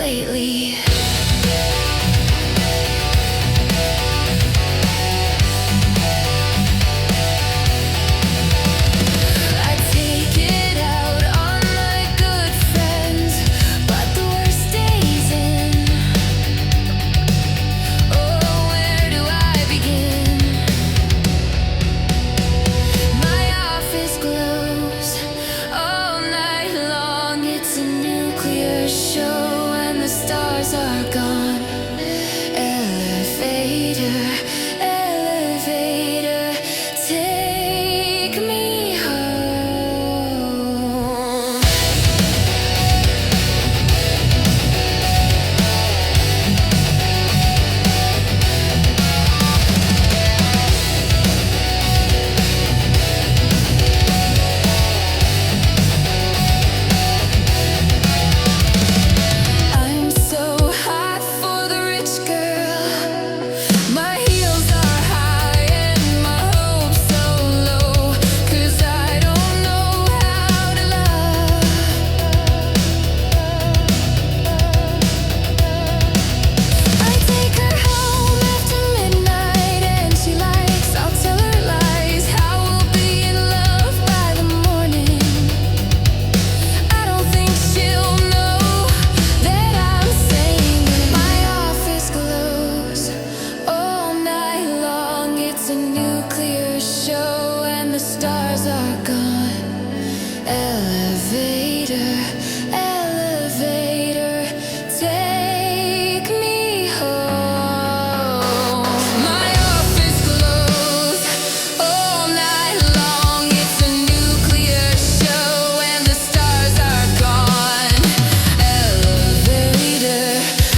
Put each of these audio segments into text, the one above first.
lately. I take it out on my good friends, but the worst days in. Oh, where do I begin? My office glows all night long. It's a nuclear show and the stars are gone. Elevator, elevator, take me home. I'm so hot for the rich girl. My heels are high and my hopes so low, 'cause I don't know how to love. I take her home after midnight and she likes, I'll tell her lies, how we'll be in love by the morning. I don't think she'll know that I'm saying it. My office glows all night long. It's a nuclear show and the stars are gone. Elevator, elevator, take me home. My office glows all night long. It's a nuclear show and the stars are gone. Elevator,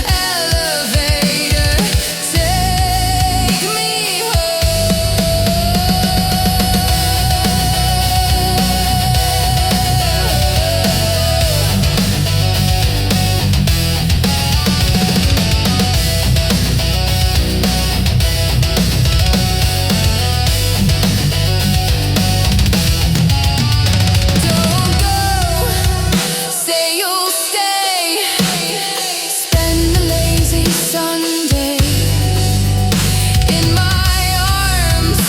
elevator, take me Don't go, say you'll stay. Spend a lazy Sunday in my arms.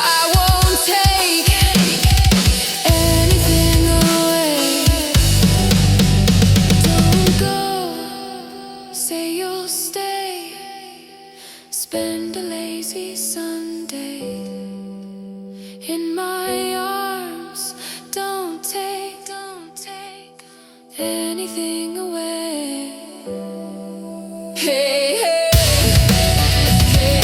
I won't take anything away. Don't go, say you'll stay. Spend a lazy Sunday in my arms. Don't take anything away. Hey, hey, hey,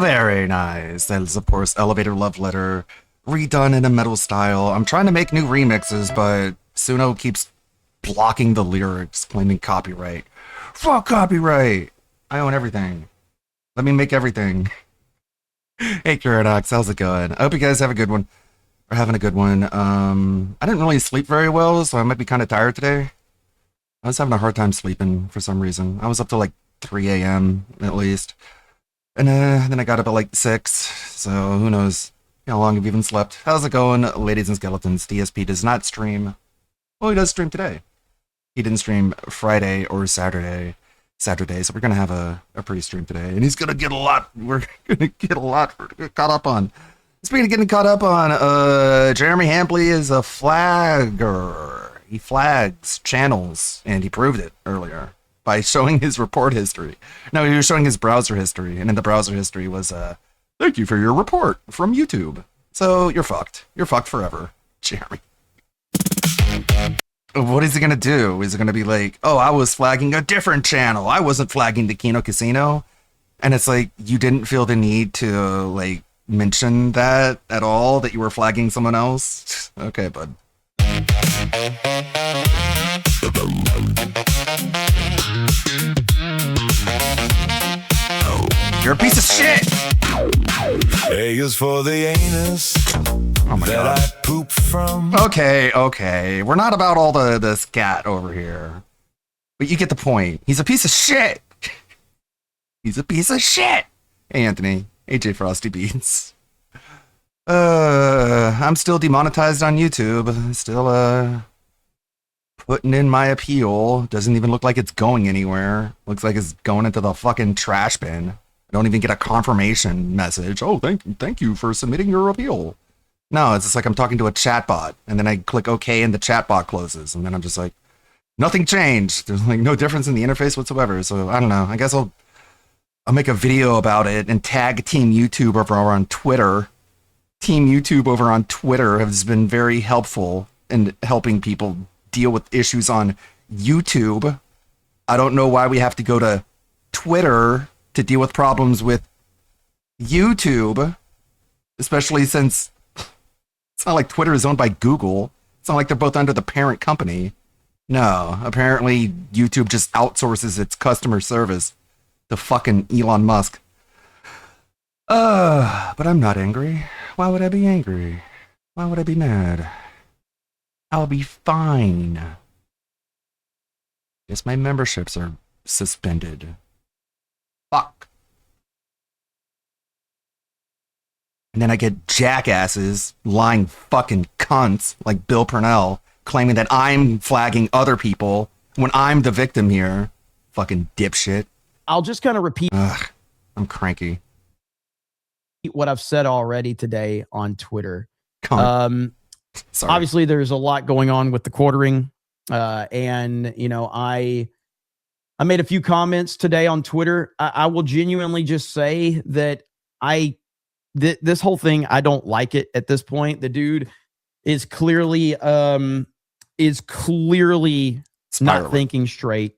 Very nice. That is, of course, Elevator Love Letter, redone in a metal style. I'm trying to make new remixes, but Suno keeps blocking the lyrics, claiming copyright. Fuck copyright! I own everything. Let me make everything. Hey, Kiradox, how's it going? I hope you guys have a good one. Or having a good one. I didn't really sleep very well, so I might be kind of tired today. I was having a hard time sleeping for some reason. I was up till like 3 a.m. at least. And then I got up at like 6, so who knows how long I've even slept. How's it going, ladies and skeletons? DSP does not stream. Well, he does stream today. He didn't stream Friday or Saturday, so we're going to have a pre-stream today. And he's going to get a lot, we're going to get a lot caught up on. Speaking of getting caught up on, Jeremy Hampley is a flagger. He flags channels, and he proved it earlier by showing his report history. No, he was showing his browser history, and in the browser history was, thank you for your report from YouTube. So, you're fucked. You're fucked forever, Jeremy. What is he gonna do? Is it gonna be like, oh, I was flagging a different channel. I wasn't flagging the Kino Casino. And it's like, you didn't feel the need to, like, mention that at all, that you were flagging someone else? Okay, bud. You're a piece of shit. A is for the anus Oh my that god. I poop from. Okay. We're not about all the scat over here. But you get the point. He's a piece of shit. He's a piece of shit. Hey, Anthony. AJ Frosty Beans. I'm still demonetized on YouTube. Still, putting in my appeal. Doesn't even look like it's going anywhere. Looks like it's going into the fucking trash bin. I don't even get a confirmation message. Oh, thank you for submitting your appeal. No, it's just like I'm talking to a chatbot, and then I click OK and the chatbot closes, and then I'm just like, nothing changed. There's like no difference in the interface whatsoever. So I don't know. I guess I'll make a video about it and tag Team YouTube over on Twitter. Team YouTube over on Twitter has been very helpful in helping people deal with issues on YouTube. I don't know why we have to go to Twitter to deal with problems with YouTube, especially since it's not like Twitter is owned by Google. It's not like they're both under the parent company. No, apparently YouTube just outsources its customer service to fucking Elon Musk. But I'm not angry. Why would I be angry? Why would I be mad? I'll be fine. Guess my memberships are suspended. Fuck. And then I get jackasses, lying fucking cunts like Bill Purnell, claiming that I'm flagging other people when I'm the victim here. Fucking dipshit. I'll just kind of repeat Ugh, I'm cranky. what I've said already today on Twitter. Sorry. Obviously, there's a lot going on with the quartering. And, you know, I made a few comments today on Twitter. I will genuinely just say that this whole thing, I don't like it at this point. The dude is clearly not Spiraling. thinking straight.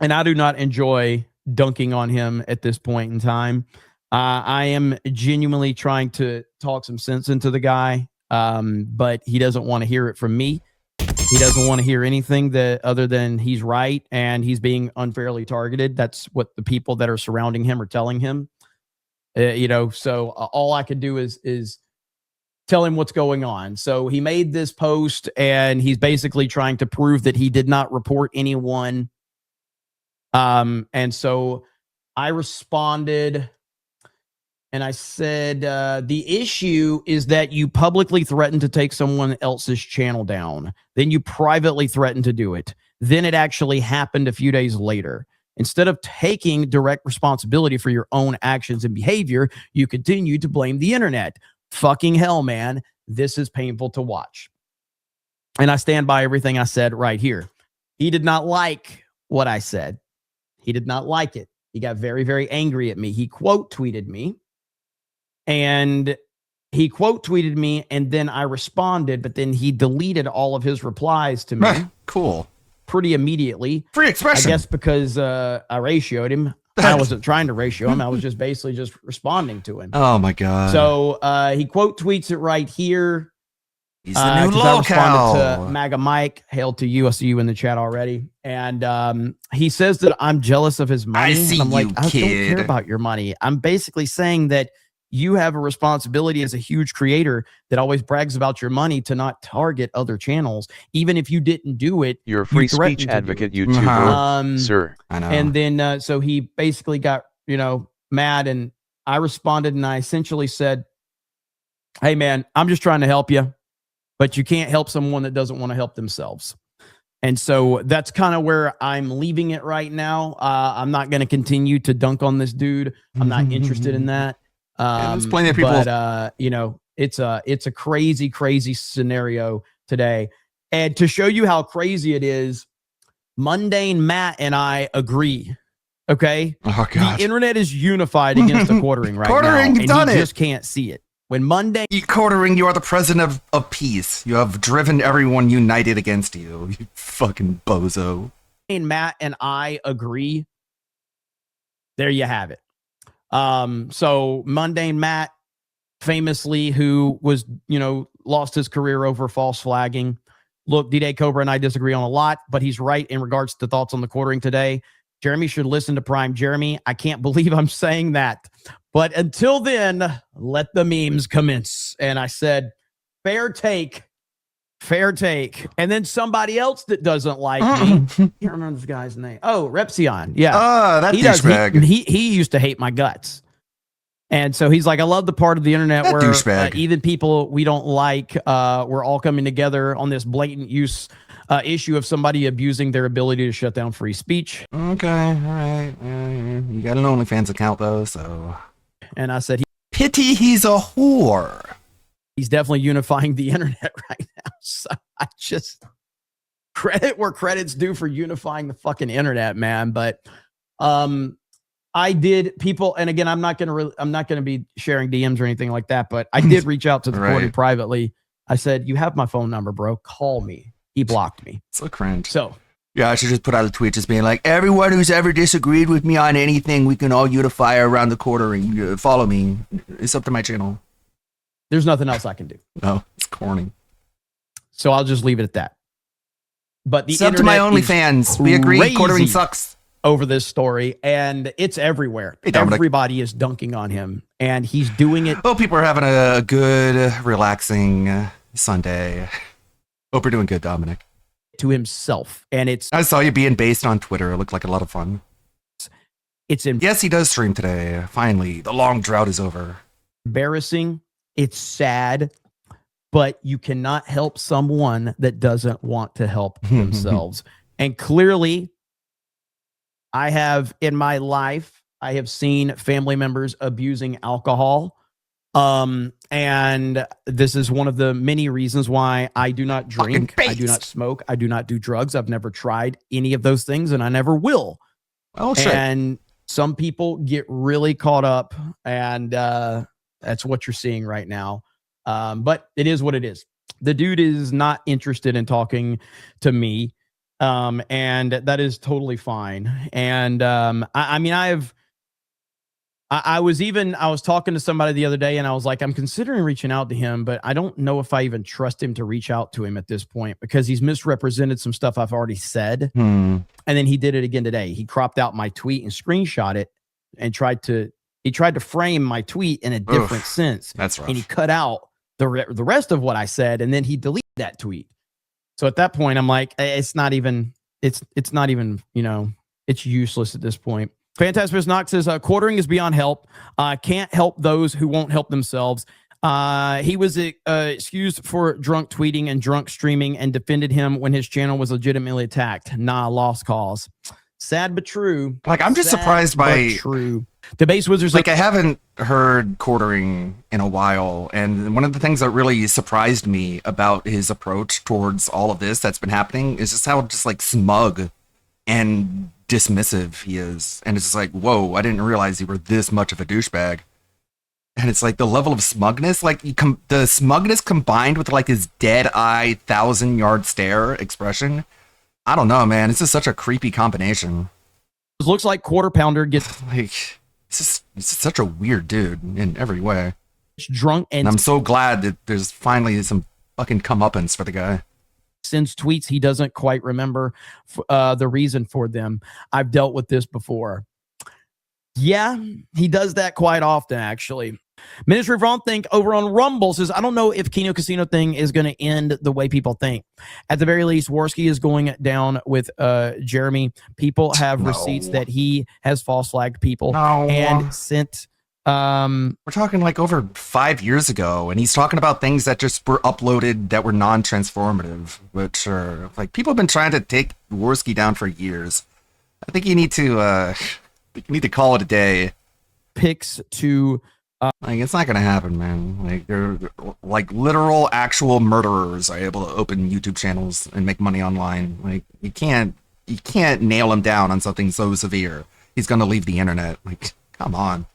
And I do not enjoy dunking on him at this point in time. I am genuinely trying to talk some sense into the guy, but he doesn't want to hear it from me. He doesn't want to hear anything that other than he's right and he's being unfairly targeted. That's what the people that are surrounding him are telling him. So all I could do is tell him what's going on. So he made this post and he's basically trying to prove that he did not report anyone. And so I responded and I said, the issue is that you publicly threatened to take someone else's channel down. Then you privately threatened to do it. Then it actually happened a few days later. Instead of taking direct responsibility for your own actions and behavior, you continue to blame the internet. Fucking hell, man. This is painful to watch. And I stand by everything I said right here. He did not like what I said. He did not like it. He got very, very angry at me. He quote tweeted me. And then I responded, but then he deleted all of his replies to me Cool. pretty immediately. Free expression. I guess because I ratioed him. I wasn't trying to ratio him. I was just basically just responding to him. Oh my god. So he quote tweets it right here. He's the new 'cause I responded locale. to MAGA Mike. Hail to you. I see you in the chat already. And he says that I'm jealous of his money. I see and I'm like, you, I don't kid. care about your money. I'm basically saying that you have a responsibility as a huge creator that always brags about your money to not target other channels. Even if you didn't do it, You're a free threatened speech to do advocate it. YouTuber, sir. I know. And then so he basically got, mad, and I responded and I essentially said, hey man, I'm just trying to help you, but you can't help someone that doesn't want to help themselves. And so that's kind of where I'm leaving it right now. I'm not going to continue to dunk on this dude. I'm not interested in that. Yeah, there's plenty of people. But, it's a crazy, crazy scenario today. And to show you how crazy it is, Mundane Matt and I agree. Okay. Oh god. The internet is unified against the quartering right Quartering, now. you've done you it. just can't see it. When Mundane Quartering, you are the president of peace. You have driven everyone united against you. You fucking bozo. Matt and I agree, there you have it. So Mundane Matt, famously, who was, lost his career over false flagging. Look, D-Day Cobra and I disagree on a lot, but he's right in regards to thoughts on the quartering today. Jeremy should listen to Prime. Jeremy, I can't believe I'm saying that. But until then, let the memes commence. And I said, fair take. Fair take. And then somebody else that doesn't like me. Can't remember this guy's name. Oh, Repsion. Yeah. That he does. douchebag. He used to hate my guts. And so he's like, I love the part of the internet That where douchebag. even people we don't like, we're all coming together on this blatant issue of somebody abusing their ability to shut down free speech. Okay, all right. Yeah. You got an OnlyFans account though, so And I said, pity he's a whore. he's definitely unifying the internet right now. So I just credit where credit's due for unifying the fucking internet, man. But I did people, and again, I'm not gonna be sharing DMs or anything like that, but I did reach out to the Right. Cordy privately. I said, you have my phone number, bro. Call me. He blocked me. So cringe. So Yeah, I should just put out a tweet just being like, everyone who's ever disagreed with me on anything, we can all unify around the quartering. Follow me. It's up to my channel. there's nothing else I can do. No, it's corny. So I'll just leave it at that. But the It's up to my internet is OnlyFans. We agree. crazy Quartering sucks. over this story, and it's everywhere. Hey, Dominic. Everybody is dunking on him, and he's doing it. Hope people are having a good, relaxing Sunday. Hope you're doing good, Dominic. To himself, and it's I saw you being based on Twitter. It looked like a lot of fun. in Yes, he does stream today. Finally, the long drought is over. embarrassing. It's sad, but you cannot help someone that doesn't want to help themselves. And clearly, I have in my life, I have seen family members abusing alcohol. And this is one of the many reasons why I do not drink, Fucking I do not based. smoke, I do not do drugs. I've never tried any of those things, and I never will. Oh, shit. And some people get really caught up, and that's what you're seeing right now. But it is what it is. The dude is not interested in talking to me, and that is totally fine. And I mean, I was talking to somebody the other day, and I was like, I'm considering reaching out to him, but I don't know if I even trust him to reach out to him at this point because he's misrepresented some stuff I've already said. And then he did it again today. He cropped out my tweet and screenshot it and tried to frame my tweet in a different sense. That's rough. And he cut out the rest of what I said, and then he deleted that tweet. So at that point, I'm like, it's not even, it's useless at this point. Phantasmus Knox says, quartering is beyond help. Can't help those who won't help themselves. He was excused for drunk tweeting and drunk streaming and defended him when his channel was legitimately attacked. Lost cause. Sad but true. Like, I'm just Sad surprised but by, true. The base wizards like, I haven't heard quartering in a while. And one of the things that really surprised me about his approach towards all of this that's been happening is just how just like smug and dismissive he is. And it's just like, whoa, I didn't realize you were this much of a douchebag. And it's like the level of smugness, like the smugness combined with like his dead eye 1,000-yard stare expression. I don't know, man. It's just such a creepy combination. looks like Quarter Pounder gets Like, he's just such a weird dude in every way. drunk And and I'm so glad that there's finally some fucking comeuppance for the guy. sends tweets he doesn't quite remember the reason for them. I've dealt with this before. Yeah, he does that quite often, actually. Ministry of Wrong Think over on Rumble says, I don't know if Kino Casino thing is going to end the way people think. At the very least, Worski is going down with Jeremy. People have No. receipts that he has false flagged people No. and sent. We're talking like over 5 years ago, and he's talking about things that just were uploaded that were non-transformative, which are like people have been trying to take Worski down for years. I think you need to call it a day. Pics to Like, it's not gonna happen, man. Like, they're like literal actual murderers are able to open YouTube channels and make money online. Like, you can't nail him down on something so severe. He's gonna leave the internet. Like, come on.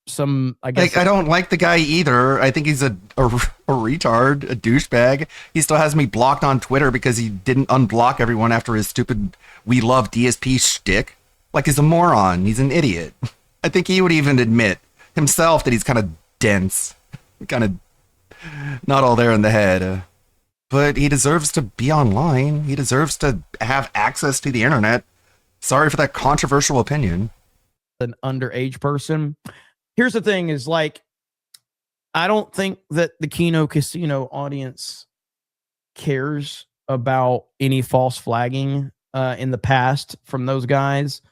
some, I guess. Like, I don't like the guy either. I think he's a retard, a douchebag. He still has me blocked on Twitter because he didn't unblock everyone after his stupid "We love DSP" shtick. Like, he's a moron. He's an idiot. I think he would even admit himself that he's kind of dense, kind of not all there in the head. But he deserves to be online. He deserves to have access to the internet. Sorry for that controversial opinion. An underage person. Here's the thing: is like, I don't think that the Kino Casino audience cares about any false flagging in the past from those guys.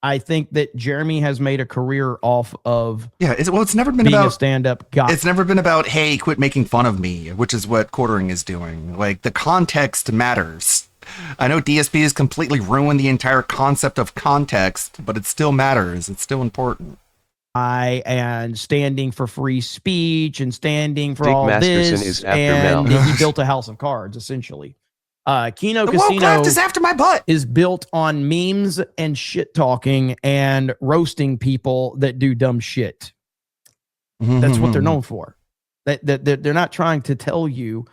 I think that Jeremy has made a career off of It's never been being a about stand-up guy. It's never been about, hey, quit making fun of me, which is what Quartering is doing. Like, the context matters. I know DSP has completely ruined the entire concept of context, but it still matters. It's still important. And standing for free speech and standing for Dick all Masterson this, is after and Mel. he built a house of cards essentially. Kino The woke Casino left is after my butt. is built on memes and shit talking and roasting people that do dumb shit. That's what they're known for. That they're not trying to tell you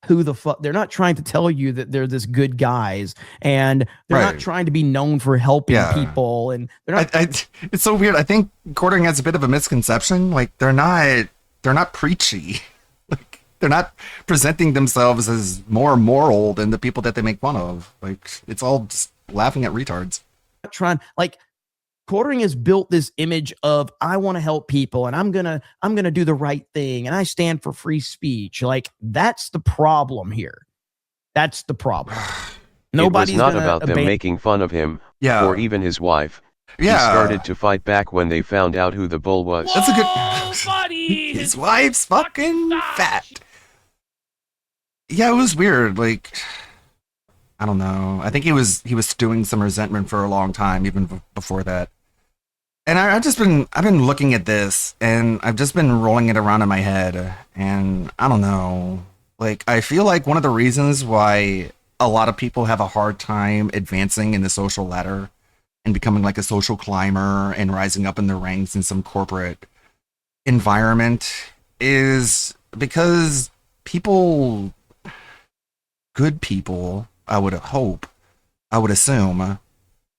who the fuck. They're not trying to tell you that they're this good guys, and they're not Right. trying to be known for helping Yeah. people. And they're not. It's so weird. I think Quartering has a bit of a misconception. Like, they're not preachy. Like, they're not presenting themselves as more moral than the people that they make fun of. Like, it's all just laughing at retards. trying like Quartering has built this image of I want to help people and I'm gonna do the right thing and I stand for free speech. Like, that's the problem here. That's the problem. Nobody's it was not gonna about them abandon- making fun of him, Yeah. or even his wife. He Yeah. started to fight back when they found out who the bull was. That's a good. His wife's fucking fat. Yeah, it was weird. Like, I don't know. I think he was stewing some resentment for a long time, even before that. And I've been looking at this, and I've just been rolling it around in my head, and I don't know. Like, I feel like one of the reasons why a lot of people have a hard time advancing in the social ladder and becoming like a social climber and rising up in the ranks in some corporate environment is because good people, I would assume,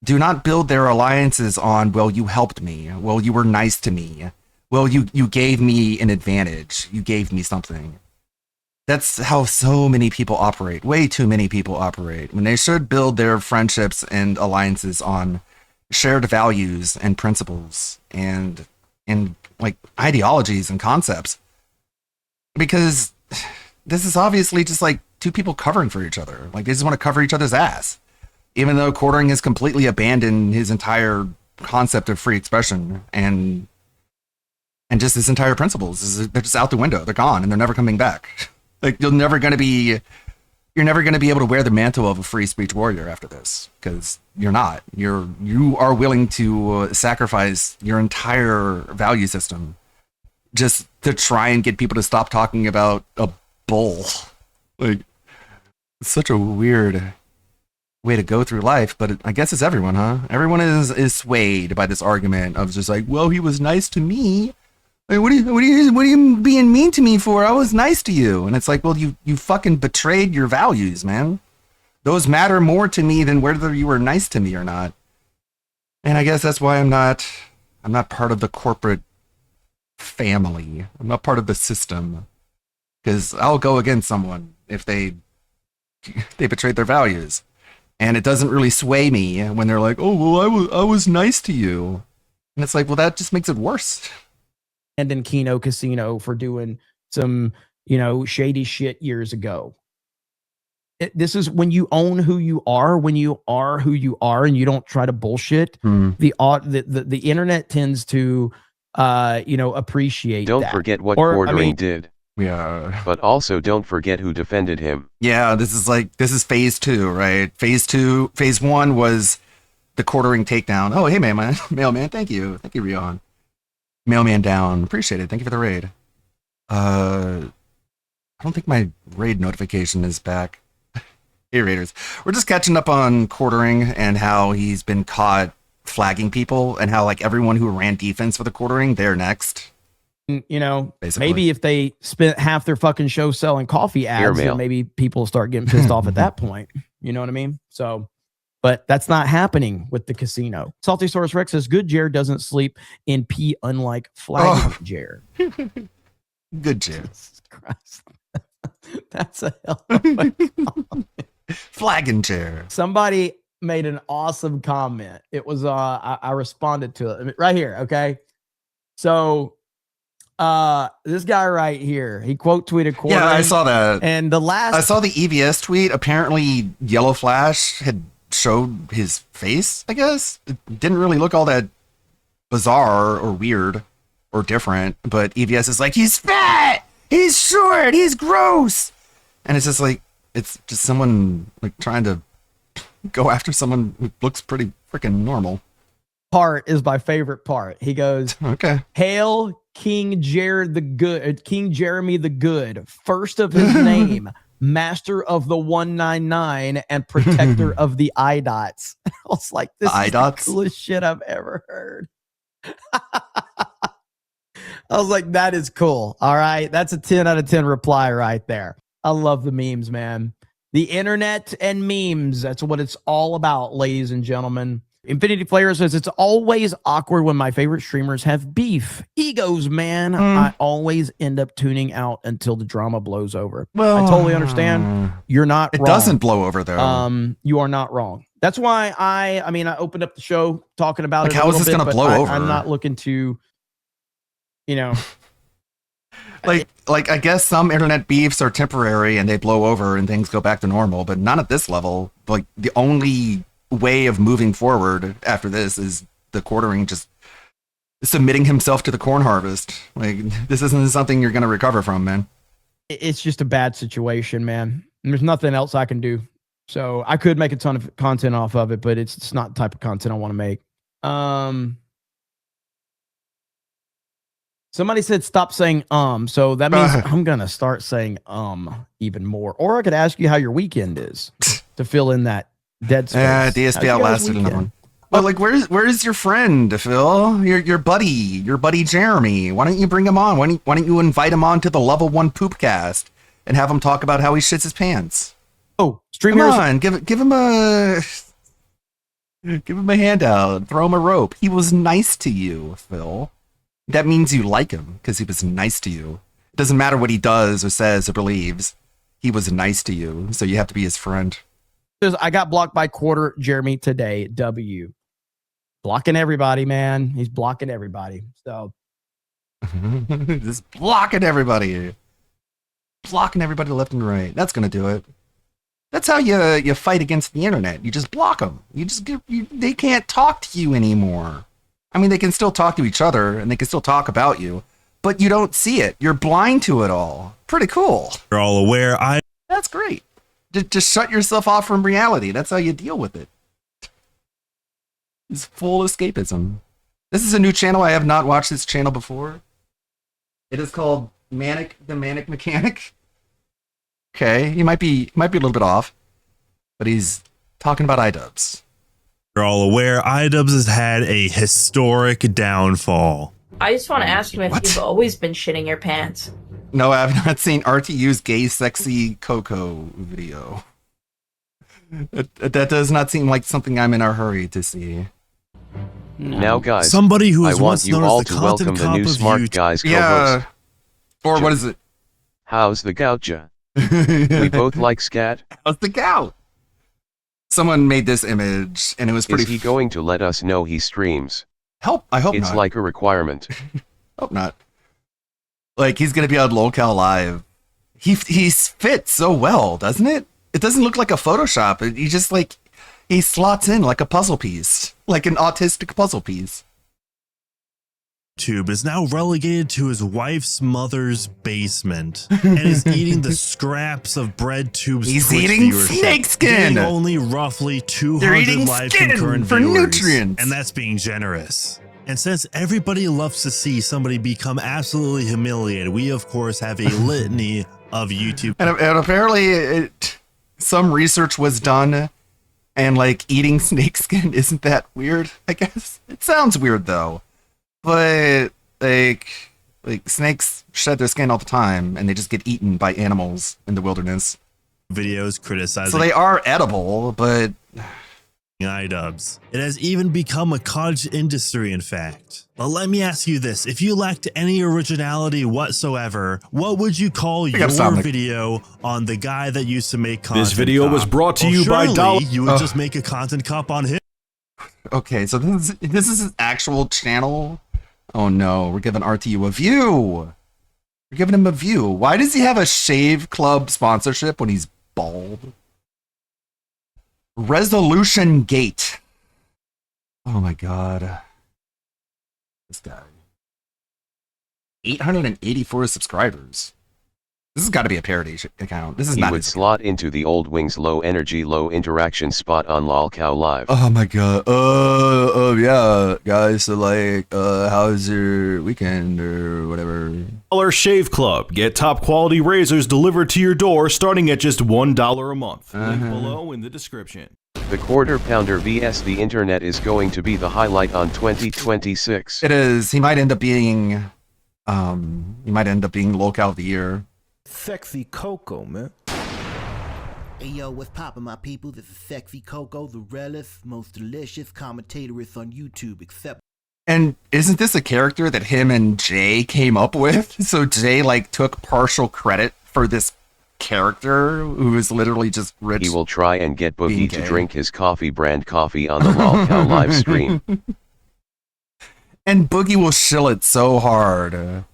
do not build their alliances on, well, you helped me, well, you were nice to me, well, you gave me an advantage, you gave me something. That's how so many people operate. Way too many people operate, when they should build their friendships and alliances on shared values and principles and like ideologies and concepts. Because this is obviously just like two people covering for each other. Like, they just want to cover each other's ass. Even though Quartering has completely abandoned his entire concept of free expression and just his entire principles. They're just out the window. They're gone and they're never coming back. Like, you're never going to be able to wear the mantle of a free speech warrior after this, because you're not. You are willing to sacrifice your entire value system just to try and get people to stop talking about a bull. Like, it's such a weird way to go through life, but I guess it's everyone, huh? Everyone is swayed by this argument of just like, well, he was nice to me. Like, what are you being mean to me for? I was nice to you. And it's like, well, you fucking betrayed your values, man. Those matter more to me than whether you were nice to me or not. And I guess that's why I'm not part of the corporate family. I'm not part of the system. Because I'll go against someone if they betrayed their values. And it doesn't really sway me when they're like, oh, well, I was nice to you. And it's like, well, that just makes it worse. and in Kino Casino for doing some, shady shit years ago. This is when you own who you are, when you are who you are, and you don't try to bullshit. The internet tends to, appreciate. Don't that. forget what Or, I Quartering mean- did, Yeah. but also don't forget who defended him. Yeah, this is phase 2, right? Phase 1 was the Quartering takedown. Oh, hey, mailman. Thank you, Rion. Mailman down. Appreciate it. Thank you for the raid. I don't think my raid notification is back. Hey, raiders. We're just catching up on Quartering and how he's been caught flagging people and how, like, everyone who ran defense for the Quartering, they're next. Basically. Maybe if they spent half their fucking show selling coffee ads, Airmail. then maybe people start getting pissed off at that point. You know what I mean? So, but that's not happening with the casino. Salty Source Rex says, good Jer doesn't sleep in pee, unlike flagging Jer. Good Jim. Jesus Christ. That's a hell of a Flagging chair. Somebody made an awesome comment. It was I responded to it right here. Okay, so this guy right here, he quote tweeted quartering. Yeah, I saw that. And the last I saw the EVS tweet. Apparently, Yellow Flash had showed his face, I guess. It didn't really look all that bizarre or weird or different, but EVS is like, he's fat, he's short, he's gross. And it's just like, it's just someone like trying to go after someone who looks pretty freaking normal. part is my favorite part. He goes, Okay. "Hail King Jared the Good, King Jeremy the Good, first of his name, master of the 199 and protector of the IDOTs." I was like, this The is the IDOTs? coolest shit I've ever heard. I was like, that is cool. All right. That's a 10 out of 10 reply right there. I love the memes, man. The internet and memes. That's what it's all about, ladies and gentlemen. Infinity Player says, it's always awkward when my favorite streamers have beef. Egos, man. I always end up tuning out until the drama blows over. Well, I totally understand. You're not It wrong. doesn't blow over though. You are not wrong. That's why I mean, I opened up the show talking about Like, it. how is this gonna blow over? I'm not looking to, you know, like I guess some internet beefs are temporary and they blow over and things go back to normal, but not at this level. Like the only way of moving forward after this is the quartering just submitting himself to the corn harvest. Like this isn't something you're going to recover from, man. it's just a bad situation, man. And there's nothing else I can do. So I could make a ton of content off of it, but it's not the type of content I want to make. Somebody said stop saying so that means I'm gonna start saying even more. Or I could ask you how your weekend is to fill in that dead space. Yeah, How's DSP your guys' outlasted another weekend? one. Well, like where's your friend, Phil? Your buddy Jeremy. Why don't you bring him on? Why don't you invite him on to the Level 1 Poopcast and have him talk about how he shits his pants? Oh, Stream Come Heroes. on, give him a handout, throw him a rope. He was nice to you, Phil. That means you like him because he was nice to you. It doesn't matter what he does or says or believes. He was nice to you, so you have to be his friend. Says, I got blocked by Quarter Jeremy today. W. Blocking everybody, man. He's blocking everybody. So Just blocking everybody. Blocking everybody left and right. That's going to do it. That's how you fight against the internet. You just block them. They can't talk to you anymore. I mean, they can still talk to each other and they can still talk about you, but you don't see it. You're blind to it all. Pretty cool. You're all aware. That's great. Just shut yourself off from reality. That's how you deal with it. It's full escapism. This is a new channel. I have not watched this channel before. It is called the Manic Mechanic. Okay, he might be a little bit off, but he's talking about iDubbbz. You're all aware. iDubbbz has had a historic downfall. I just want to ask you if What? you've always been shitting your pants. No, I have not seen RTU's gay sexy Coco video. That does not seem like something I'm in a hurry to see. Now, guys, Somebody who I is want once you known all as the to welcome content the cop new of Smart YouTube. Guys co-host. Yeah. Or what is it? How's the goucha? We both like scat. How's the gout? Someone made this image and it was pretty Is he going to let us know he streams? I hope It's not. like a requirement. Hope not. Like he's gonna be on LolCal Live. He fits so well, doesn't it? It doesn't look like a Photoshop. He just like he slots in like a puzzle piece, like an autistic puzzle piece. YouTube is now relegated to his wife's mother's basement and is eating the scraps of BreadTube's He's Twitch eating viewership, snake skin. getting only roughly 200 eating live skin concurrent for viewers, nutrients. and that's being generous. And since everybody loves to see somebody become absolutely humiliated, we of course have a litany of YouTube. And apparently, some research was done, and like eating snakeskin isn't that weird. I guess it sounds weird though, but like snakes shed their skin all the time, and they just get eaten by animals in the wilderness. Videos criticizing So they are edible, but iDubbbz. It has even become a cottage industry, in fact. But let me ask you this. If you lacked any originality whatsoever, what would you call your video on the guy that used to make content? This video was brought to you by Dollar. You would just make a content cup on him. Okay, so this is his actual channel. Oh no, we're giving RTU a view. We're giving him a view. Why does he have a Shave Club sponsorship when he's bald? Resolution Gate. Oh my god. This guy. 884 subscribers. This has got to be a parody account. This is He not would his- slot into the old Wings low energy, low interaction spot on LolCow Live. Oh my god. Yeah, guys. So like, how's your weekend or whatever? Dollar Shave Club. Get top quality razors delivered to your door starting at just $1 a month. Link below in the description. The Quarter Pounder vs the Internet is going to be the highlight on 2026. It is. He might end up being, locale of the year. Sexy Coco, man. Hey yo, what's poppin', my people? This is Sexy Coco, the realest, most delicious commentatorist on YouTube, except. And isn't this a character that him and Jay came up with? So Jay like took partial credit for this character who is literally just rich. He will try and get Boogie to gay. drink his coffee brand coffee on the LolCow live stream. And Boogie will shill it so hard.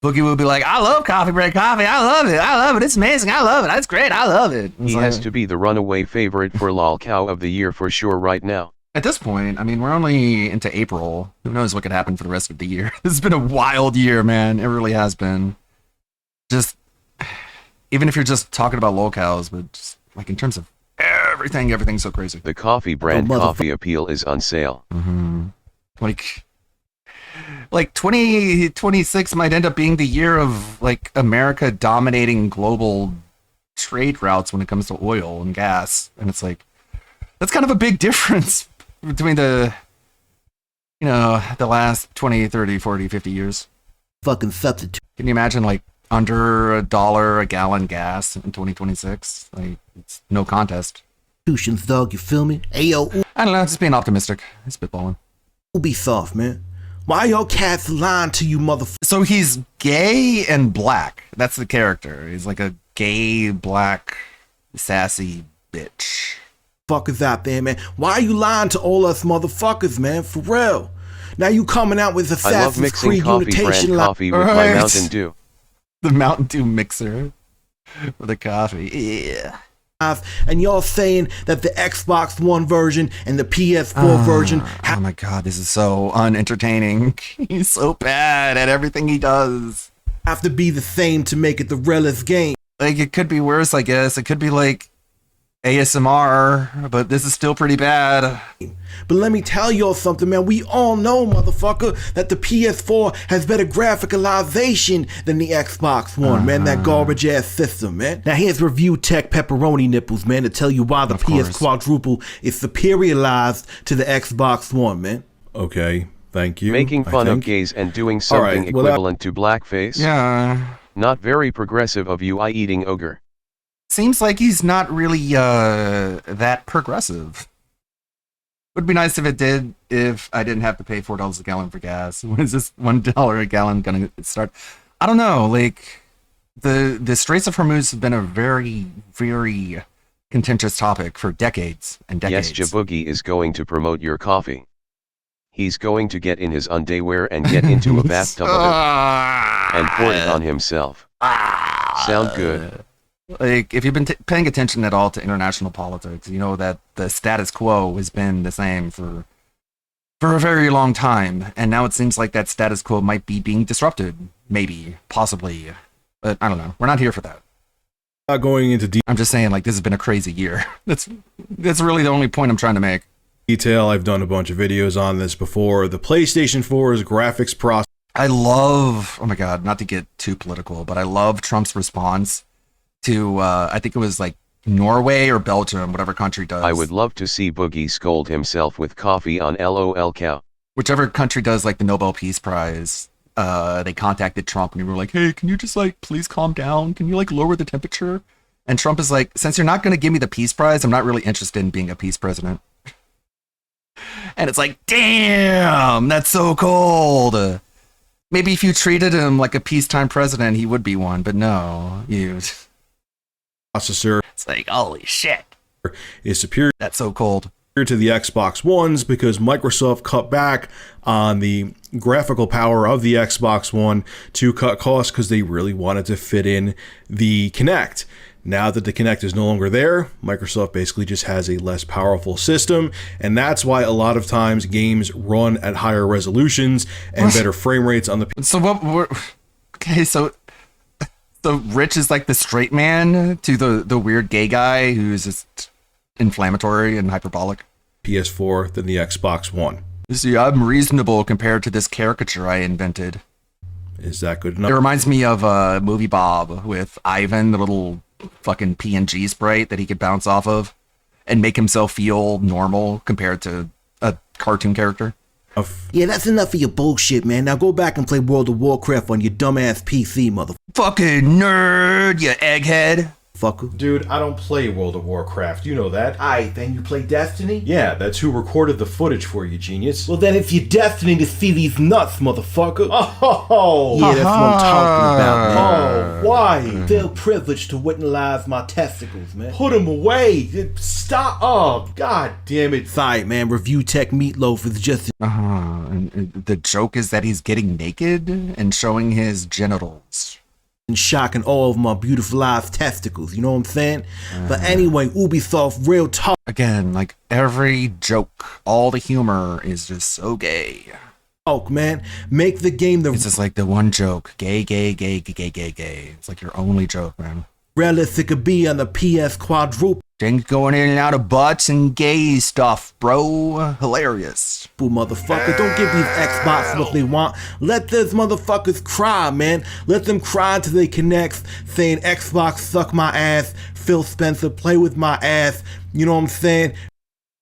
Boogie will be like, I love coffee brand coffee. I love it. I love it. It's amazing. I love it. That's great. I love it. It's He like- has to be the runaway favorite for LolCow of the year for sure right now. At this point, I mean, we're only into April. Who knows what could happen for the rest of the year? This has been a wild year, man. It really has been. Just, even if you're just talking about locales, but just like in terms of everything's so crazy. The coffee brand coffee appeal is on sale. Like 2026 might end up being the year of like America dominating global trade routes when it comes to oil and gas. And it's like, that's kind of a big difference between the last 20, 30, 40, 50 years. Fucking substitute. Can you imagine like under $1 a gallon gas in 2026? Like, it's no contest. Dog, you feel me? Hey yo, I don't know, just being optimistic. Spitballing. Ubisoft, man. Why y'all cats lying to you, motherfuckers? So he's gay and black. That's the character. He's like a gay, black, sassy bitch. Fuckers out there, man. Why are you lying to all us motherfuckers, man? For real. Now you coming out with I love Assassin's mixing Creed coffee brand Unitation coffee with my Right. Mountain Dew. The Mountain Dew mixer for the coffee. Yeah. and y'all saying that the Xbox One version and the PS4 version Oh my god, this is so unentertaining. He's so bad at everything he does. have to be the same to make it the realest game. Like, it could be worse, I guess. It could be like ASMR, but this is still pretty bad. But let me tell y'all something, man. We all know, motherfucker, that the PS4 has better graphicalization than the Xbox One, man. That garbage ass system, man. Now here's Review Tech Pepperoni Nipples, man, to tell you why the Of PS course. Quadruple is superiorized to the Xbox One, man. Okay, thank you. Making I fun of think. gays and doing something well, that- equivalent to blackface? Yeah. Not very progressive of you, eating ogre. Seems like he's not really that progressive. Would be nice if it did, if I didn't have to pay $4 a gallon for gas. When is this $1 a gallon gonna start? I don't know. Like, the Straits of Hormuz have been a very, very contentious topic for decades and decades. Yes, Jaboogie is going to promote your coffee. He's going to get in his underwear and get into a bathtub of it and pour it on himself. Sound good? Like, if you've been paying attention at all to international politics, you know that the status quo has been the same for a very long time, and now it seems like that status quo might be being disrupted, maybe, possibly, but I don't know. We're not here for that. Not going into I'm just saying, like, this has been a crazy year. That's really the only point I'm trying to make. detail. I've done a bunch of videos on this before. The PlayStation 4's graphics process. I love, oh my god, not to get too political, but I love Trump's response to, I think it was like Norway or Belgium, whatever country does. I would love to see Boogie scold himself with coffee on LOL cow. Whichever country does like the Nobel Peace Prize, they contacted Trump and they were like, hey, can you just like, please calm down? Can you like lower the temperature? And Trump is like, since you're not going to give me the Peace Prize, I'm not really interested in being a peace president. And it's like, damn, that's so cold. Maybe if you treated him like a peacetime president, he would be one, but no, you. Processor. It's like, holy shit. Is superior. That's so cold. To the Xbox Ones because Microsoft cut back on the graphical power of the Xbox One to cut costs because they really wanted to fit in the Kinect. Now that the Kinect is no longer there, Microsoft basically just has a less powerful system, and that's why a lot of times games run at higher resolutions and better frame rates on the. So what? Okay, so Rich is like the straight man to the weird gay guy who's just inflammatory and hyperbolic. PS4 than the Xbox One. See, I'm reasonable compared to this caricature I invented. Is that good enough? It reminds me of Movie Bob with Ivan, the little fucking PNG sprite that he could bounce off of and make himself feel normal compared to a cartoon character. Yeah, that's enough of your bullshit, man. Now go back and play World of Warcraft on your dumbass PC, motherfucker. Fucking nerd, you egghead. Fucker. Dude, I don't play World of Warcraft, you know that. Aight, then you play Destiny? Yeah, that's who recorded the footage for you, genius. Well, then it's your destiny to see these nuts, motherfucker. Oh, yeah, that's what I'm talking about, man. Oh, why? Feel privileged to witness my testicles, man. Put him away. Stop. Oh, god damn it. Sorry, man. Review Tech Meatloaf is just... And the joke is that he's getting naked and showing his genitals. And shocking all of my beautifulized testicles, you know what I'm saying? But anyway, Ubisoft, real talk. Again, like every joke, all the humor is just so gay. Talk, man. Make the game the... It's just like the one joke. Gay, gay, gay, gay, gay, gay, gay. It's like your only joke, man. realistic could be on the PS quadruple. Things going in and out of butts and gay stuff, bro. Hilarious. Motherfucker, don't give these Xbox what they want. Let those motherfuckers cry, man. Let them cry until they connect, saying Xbox suck my ass, Phil Spencer play with my ass. You know what I'm saying?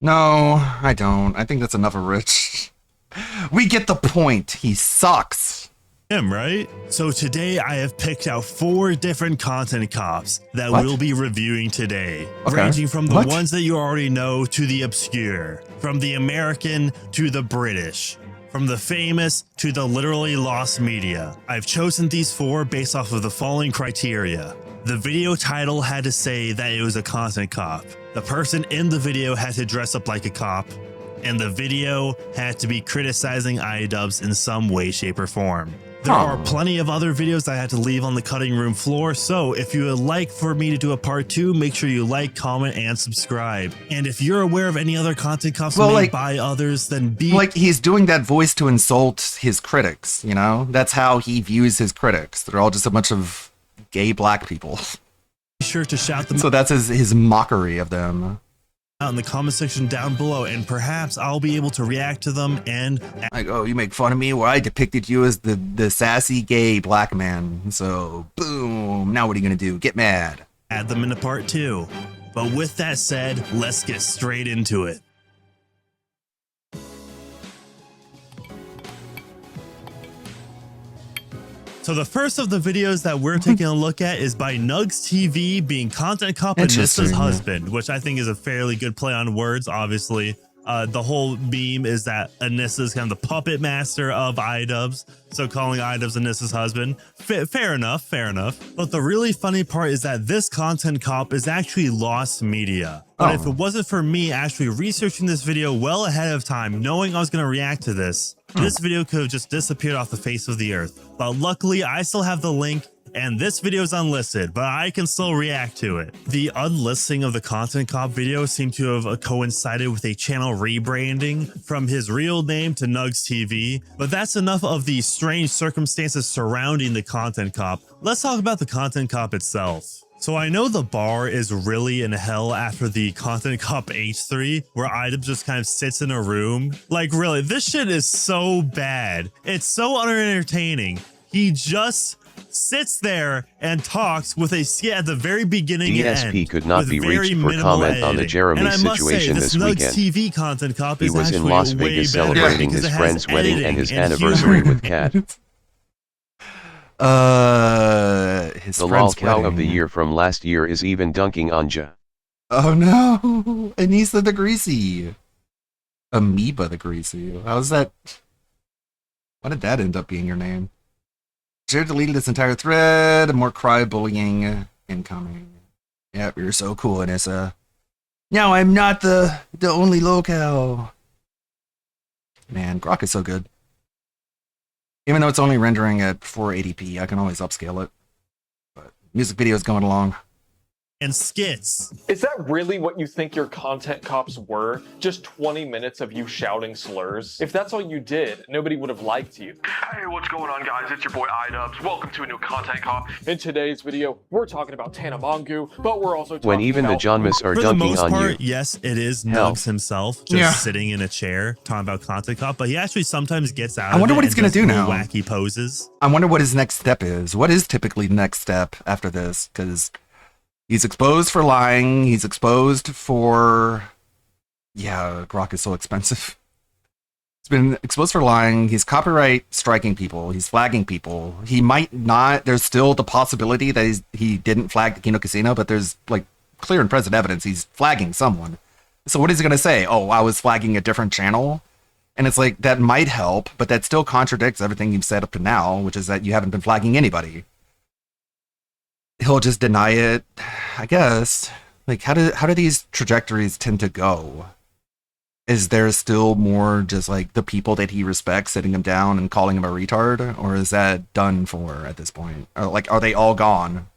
No, I don't. I think that's enough of Rich. We get the point. He sucks. Right? So today I have picked out 4 different content cops that What? we'll be reviewing today, Okay. ranging from the What? ones that you already know to the obscure, from the American to the British, from the famous to the literally lost media. I've chosen these 4 based off of the following criteria. The video title had to say that it was a content cop. The person in the video had to dress up like a cop, and the video had to be criticizing iDubbbz in some way, shape, or form. There are plenty of other videos I had to leave on the cutting room floor, so if you would like for me to do a part 2, make sure you like, comment, and subscribe. And if you're aware of any other content cops made by others, then be like he's doing that voice to insult his critics, you know? That's how he views his critics. They're all just a bunch of gay black people. sure to shout them So that's his mockery of them. out in the comment section down below, and perhaps I'll be able to react to them and Like, oh, you make fun of me? Well, I depicted you as the sassy gay black man. So, boom. Now what are you going to do? Get mad. add them into part 2. But with that said, let's get straight into it. So the first of the videos that we're taking a look at is by Nugs TV being content cop Anissa's Interesting, yeah. husband, which I think is a fairly good play on words, obviously. The whole meme is that Anissa's kind of the puppet master of iDubbbz, so calling iDubbbz Anissa's husband. Fair enough, fair enough. But the really funny part is that this content cop is actually lost media. But if it wasn't for me actually researching this video well ahead of time, knowing I was going to react to this, this video could have just disappeared off the face of the earth. But luckily, I still have the link, and this video is unlisted, but I can still react to it. The unlisting of the Content Cop video seemed to have coincided with a channel rebranding from his real name to Nugs TV, but that's enough of the strange circumstances surrounding the Content Cop. Let's talk about the Content Cop itself. So I know the bar is really in hell after the Content Cop H3, where iDubbbz just kind of sits in a room. Like really, this shit is so bad. It's so unentertaining. He just sits there and talks with a skit at the very beginning and end. DSP could not with be very reached for minimal comment on the editing. Jeremy And I must situation say, this Nugs weekend. TV Content Cop He is was in actually Las way Vegas better celebrating because his it has friend's wedding and editing his and anniversary humor. with Kat. His The lol friend's cow of the wedding. year from last year is even dunking on Ja. Oh no, Anissa the Greasy. Amoeba the Greasy. How's that? Why did that end up being your name? Jared deleted this entire thread. More cry bullying incoming. Yep, you're so cool, Anissa. No, I'm not the only locale. Man, Grok is so good. Even though it's only rendering at 480p, I can always upscale it. But music video's going along. And skits. Is that really what you think your content cops were? Just 20 minutes of you shouting slurs? If that's all you did, nobody would have liked you. Hey, what's going on, guys? It's your boy iDubbbz. Welcome to a new content cop. In today's video, we're talking about Tana Mongeau, but we're also talking when even the Johnmas are dunking on you. Yes, it is Nugs himself just sitting in a chair talking about content cop, but he actually sometimes gets out. I wonder what he's gonna do now. Wacky poses. I wonder what his next step is. What is typically the next step after this? Because he's exposed for lying. He's exposed for... Yeah, Grok is so expensive. He's been exposed for lying. He's copyright striking people. He's flagging people. He might not... There's still the possibility that he didn't flag the Kino Casino, but there's like clear and present evidence he's flagging someone. So what is he going to say? Oh, I was flagging a different channel? And it's like, that might help, but that still contradicts everything you've said up to now, which is that you haven't been flagging anybody. He'll just deny it, I guess. Like, how do these trajectories tend to go? Is there still more just like the people that he respects sitting him down and calling him a retard, or is that done for at this point? Or like, are they all gone?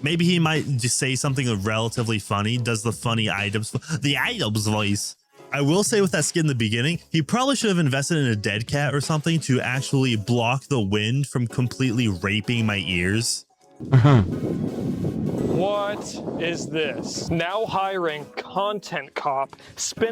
Maybe he might just say something relatively funny. Does the funny iDubbbz voice? I will say with that skit in the beginning, he probably should have invested in a dead cat or something to actually block the wind from completely raping my ears. What is this? Now hiring content cop.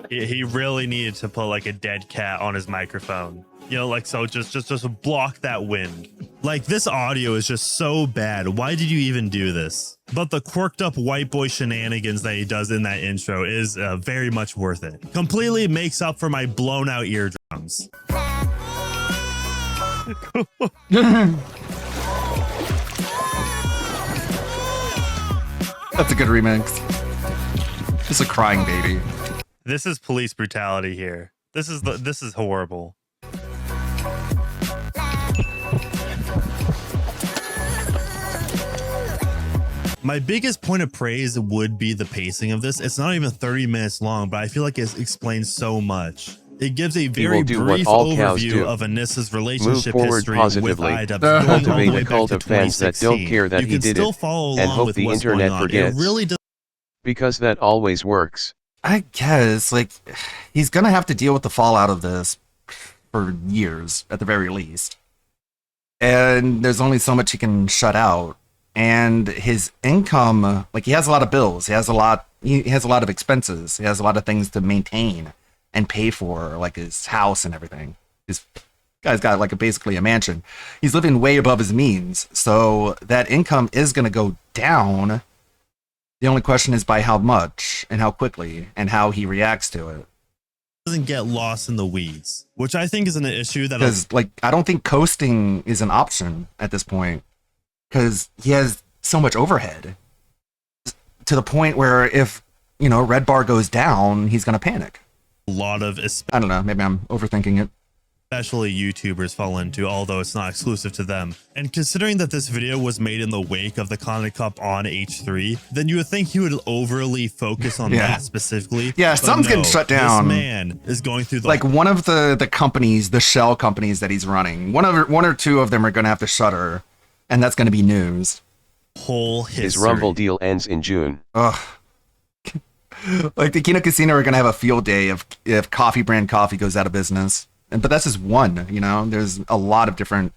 He really needed to put like a dead cat on his microphone. You know, like, so just block that wind. Like, this audio is just so bad. Why did you even do this? But the quirked up white boy shenanigans that he does in that intro is very much worth it. Completely makes up for my blown out eardrums. That's a good remix. Just a crying baby. This is police brutality here. This is horrible. My biggest point of praise would be the pacing of this. It's not even 30 minutes long, but I feel like it explains so much. It gives a very brief overview of Anissa's relationship history with iDubbbz, cultivate a cult of fans that don't care that he did it, and hope the internet forgets. It really does. Because that always works. I guess, like, he's gonna have to deal with the fallout of this for years, at the very least. And there's only so much he can shut out. And his income, like, he has a lot of bills. He has a lot of expenses. He has a lot of things to maintain and pay for, like his house and everything. This guy's got like basically a mansion. He's living way above his means. So that income is going to go down. The only question is by how much and how quickly and how he reacts to it. Doesn't get lost in the weeds, which I think is an issue that, because like, I don't think coasting is an option at this point, because he has so much overhead to the point where if, you know, Red Bar goes down, he's going to panic. A lot of, I don't know, maybe I'm overthinking it. Especially YouTubers fall into, although it's not exclusive to them. And considering that this video was made in the wake of the Content Cop on H3, then you would think he would overly focus on that specifically. Yeah, something's getting shut down. This man is going through the, like, one of the companies, the shell companies that he's running, one or two of them are going to have to shutter, and that's going to be news. Whole history. His Rumble deal ends in June. Ugh. Like, the Kino Casino are going to have a field day if Coffee Brand Coffee goes out of business. But that's just one, you know? There's a lot of different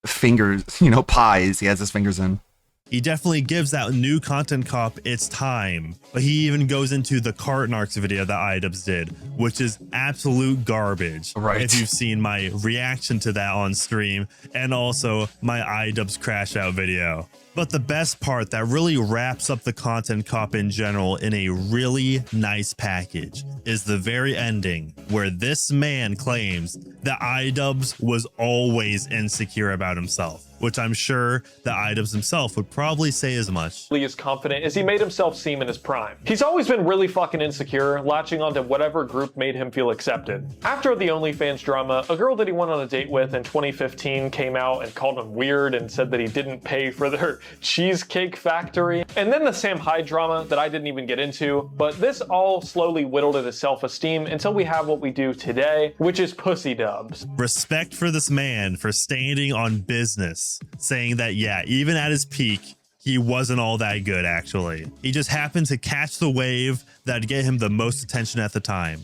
fingers, you know, pies he has his fingers in. He definitely gives that new Content Cop its time. But he even goes into the Carton Arcs video that iDubbbz did, which is absolute garbage. Right. If you've seen my reaction to that on stream, and also my iDubbbz crash out video. But the best part that really wraps up the Content Cop in general in a really nice package is the very ending, where this man claims that iDubbbz was always insecure about himself, which I'm sure that iDubbbz himself would probably say as much. As confident as he made himself seem in his prime. He's always been really fucking insecure, latching onto whatever group made him feel accepted. After the OnlyFans drama, a girl that he went on a date with in 2015 came out and called him weird and said that he didn't pay for their Cheesecake Factory. And then the Sam Hyde drama that I didn't even get into, but this all slowly whittled at his self-esteem until we have what we do today, which is pussy dubs. Respect for this man for standing on business, saying that, yeah, even at his peak, he wasn't all that good, actually. He just happened to catch the wave that'd get him the most attention at the time.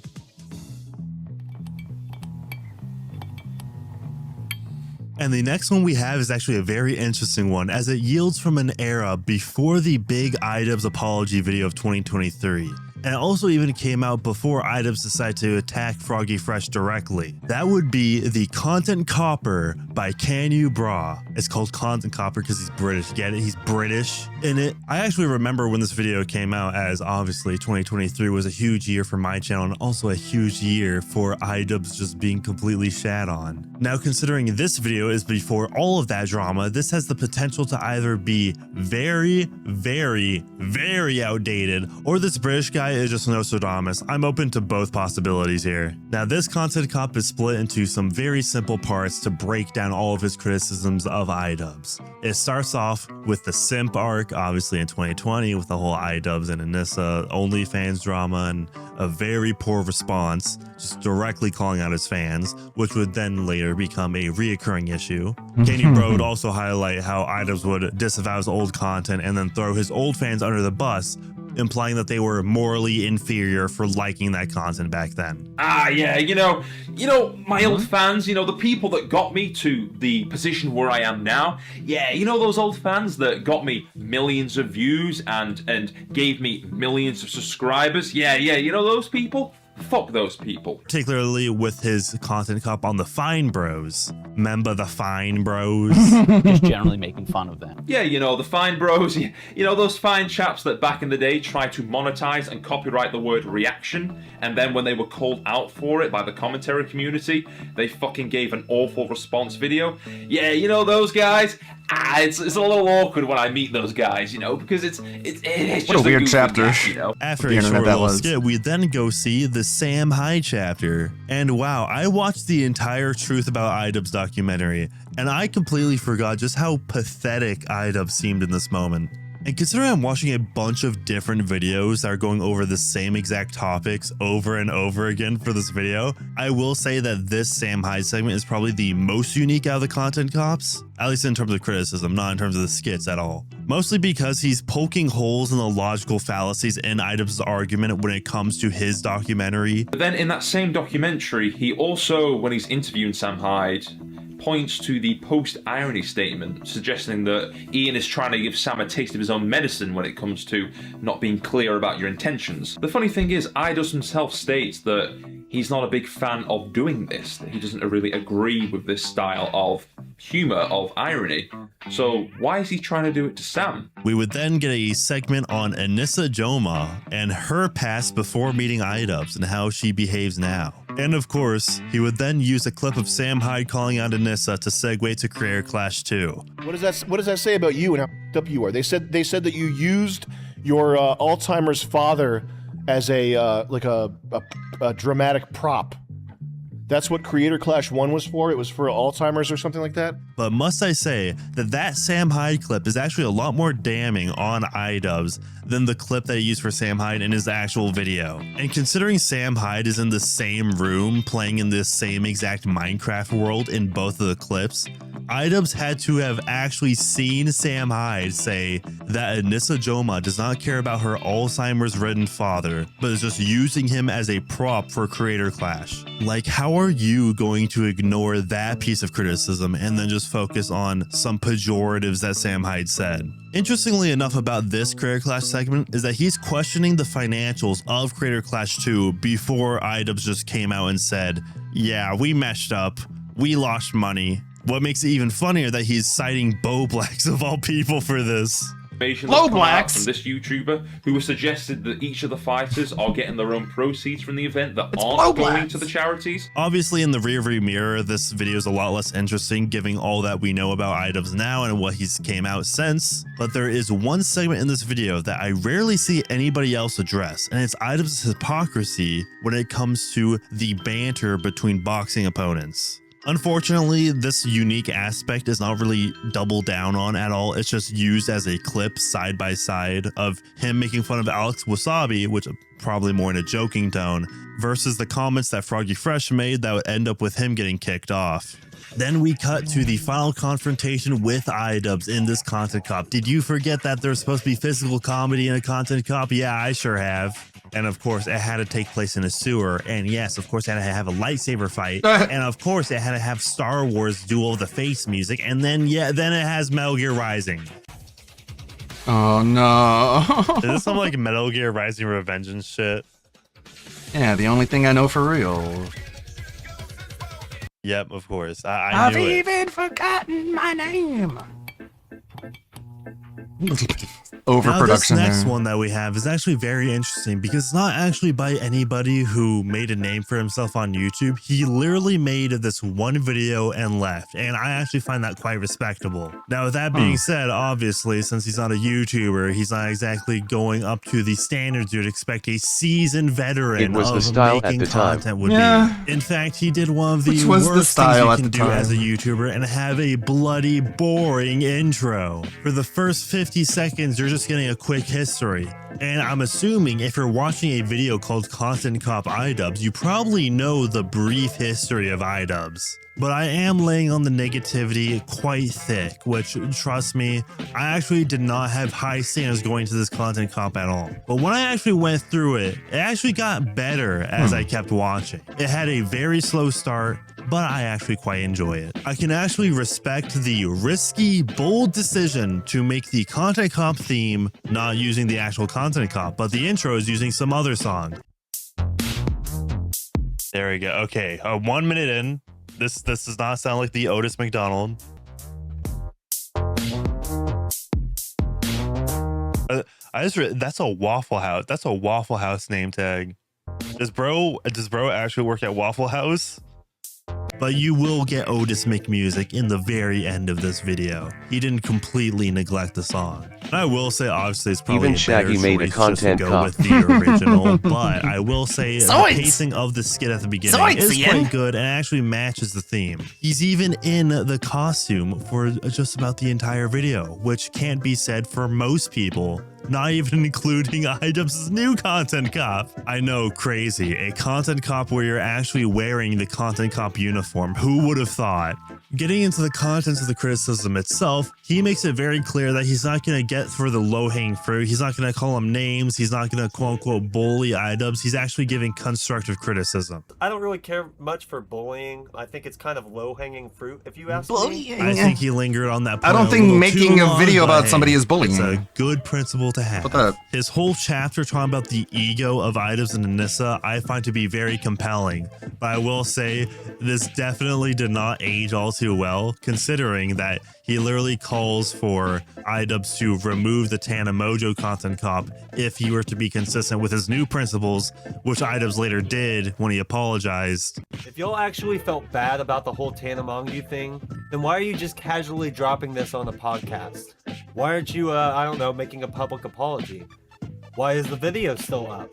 And the next one we have is actually a very interesting one, as it yields from an era before the big iDubbbz apology video of 2023. And it also even came out before iDubbbz decided to attack Froggy Fresh directly. That would be the Content Copper by Can You Bra. It's called Content Copper because he's British. Get it? He's British in it. I actually remember when this video came out, as obviously 2023 was a huge year for my channel and also a huge year for iDubbbz just being completely shat on. Now, considering this video is before all of that drama, this has the potential to either be very, very, very outdated, or this British guy is just Nostradamus. I'm open to both possibilities here. Now, this Content Cop is split into some very simple parts to break down all of his criticisms of iDubbbz. It starts off with the simp arc, obviously in 2020, with the whole iDubbbz and Anissa OnlyFans drama and a very poor response, just directly calling out his fans, which would then later become a reoccurring issue. Can You Bra would also highlight how iDubbbz would disavow his old content and then throw his old fans under the bus, implying that they were morally inferior for liking that content back then. Yeah, you know, my old fans, the people that got me to the position where I am now. Yeah, those old fans that got me millions of views and gave me millions of subscribers. Yeah, those people. Fuck those people. Particularly with his Content Cop on the Fine Bros. Remember the Fine Bros? Just generally making fun of them. Yeah, the Fine Bros. Those fine chaps that back in the day tried to monetize and copyright the word reaction, and then when they were called out for it by the commentary community, they fucking gave an awful response video. Yeah, those guys. It's a little awkward when I meet those guys, because it's just what a weird chapter. After a short little skit, we then go see the Sam Hyde chapter. And wow, I watched the entire Truth About iDubbbz documentary, and I completely forgot just how pathetic iDubbbz seemed in this moment. And considering I'm watching a bunch of different videos that are going over the same exact topics over and over again for this video, I will say that this Sam Hyde segment is probably the most unique out of the Content Cops, at least in terms of criticism, not in terms of the skits at all. Mostly because he's poking holes in the logical fallacies in iDubbbz's argument when it comes to his documentary. But then in that same documentary, he also, when he's interviewing Sam Hyde, points to the post-irony statement, suggesting that Ian is trying to give Sam a taste of his own medicine when it comes to not being clear about your intentions. The funny thing is, iDubbbz himself states that he's not a big fan of doing this, that he doesn't really agree with this style of humor, of irony. So why is he trying to do it to Sam? We would then get a segment on Anissa Joma and her past before meeting iDubbbz and how she behaves now. And of course, he would then use a clip of Sam Hyde calling out Anissa to segue to Creator Clash 2. What does that say about you and how up you are? They said that you used your Alzheimer's father as a dramatic prop. That's what Creator Clash 1 was for? It was for Alzheimer's or something like that? But must I say that Sam Hyde clip is actually a lot more damning on iDubbbz than the clip that he used for Sam Hyde in his actual video. And considering Sam Hyde is in the same room playing in this same exact Minecraft world in both of the clips, iDubbbz had to have actually seen Sam Hyde say that Anissa Joma does not care about her Alzheimer's-ridden father, but is just using him as a prop for Creator Clash. Like, how are you going to ignore that piece of criticism and then just focus on some pejoratives that Sam Hyde said? Interestingly enough about this Creator Clash segment is that he's questioning the financials of Creator Clash 2 before iDubbbz just came out and said, yeah, we messed up, we lost money, What makes it even funnier that he's citing Bo Blacks of all people for this. Low Blacks from this YouTuber who has suggested that each of the fighters are getting their own proceeds from the event that aren't going to the charities. Obviously, in the rearview mirror, this video is a lot less interesting, given all that we know about iDubbbz now and what he's came out since. But there is one segment in this video that I rarely see anybody else address, and it's iDubbbz's hypocrisy when it comes to the banter between boxing opponents. Unfortunately, this unique aspect is not really doubled down on at all. It's just used as a clip side by side of him making fun of Alex Wasabi, which probably more in a joking tone, versus the comments that Froggy Fresh made that would end up with him getting kicked off. Then we cut to the final confrontation with iDubbbz in this content cop. Did you forget that there's supposed to be physical comedy in a content cop? Yeah, I sure have. And of course, it had to take place in a sewer. And yes, of course, it had to have a lightsaber fight. And of course, it had to have Star Wars Duel of the Face music. And then, yeah, then it has Metal Gear Rising. Oh, no. Is this some like Metal Gear Rising Revengeance shit? Yeah, the only thing I know for real. Yep, of course. I knew it. I've even forgotten my name. Overproduction. Now, this next there. one that we have is actually very interesting because it's not actually by anybody who made a name for himself on YouTube. He literally made this one video and left, and I actually find that quite respectable. Now, with that being said, obviously, since he's not a YouTuber, he's not exactly going up to the standards you'd expect a seasoned veteran It was of the style making at the time. content would Yeah. be. In fact, he did one of the Which was the worst things style you at can the do as a time. YouTuber and have a bloody boring intro. For the first 50 seconds, you're just getting a quick history. And I'm assuming if you're watching a video called Content Cop iDubbbz, you probably know the brief history of iDubbbz. But I am laying on the negativity quite thick, which, trust me, I actually did not have high standards going to this Content Cop at all. But when I actually went through it, it actually got better as I kept watching. It had a very slow start, but I actually quite enjoy it. I can actually respect the risky, bold decision to make the Content Cop theme not using the actual Content Cop, but the intro is using some other song. There we go. Okay, 1 minute in. This does not sound like the Otis McDonald. That's a Waffle House. That's a Waffle House name tag. Does bro actually work at Waffle House? But you will get Otis McMusic in the very end of this video. He didn't completely neglect the song. And I will say, obviously, it's probably Even Shaggy made a content go cop. with the original, but I will say the pacing of the skit at the beginning is quite good and actually matches the theme. He's even in the costume for just about the entire video, which can't be said for most people. Not even including iDubbbz's new Content Cop. I know, crazy. A Content Cop where you're actually wearing the Content Cop uniform. Who would have thought? Getting into the contents of the criticism itself, he makes it very clear that he's not going to get for the low-hanging fruit. He's not going to call them names. He's not going to quote-unquote bully iDubbbz. He's actually giving constructive criticism. I don't really care much for bullying. I think it's kind of low-hanging fruit, if you ask me. I think he lingered on that point. I don't a think little making too a long, video but about hey, somebody is bullying. It's a good principle to have. What the- His whole chapter talking about the ego of iDubbbz and Anissa, I find to be very compelling. But I will say, this definitely did not age all too well, considering that he literally calls for iDubbbz to remove the Tana Mojo Content Cop if he were to be consistent with his new principles, which iDubbbz later did when he apologized. If y'all actually felt bad about the whole Tanamongu thing, then why are you just casually dropping this on a podcast? Why aren't you, I don't know, making a public apology? Why is the video still up?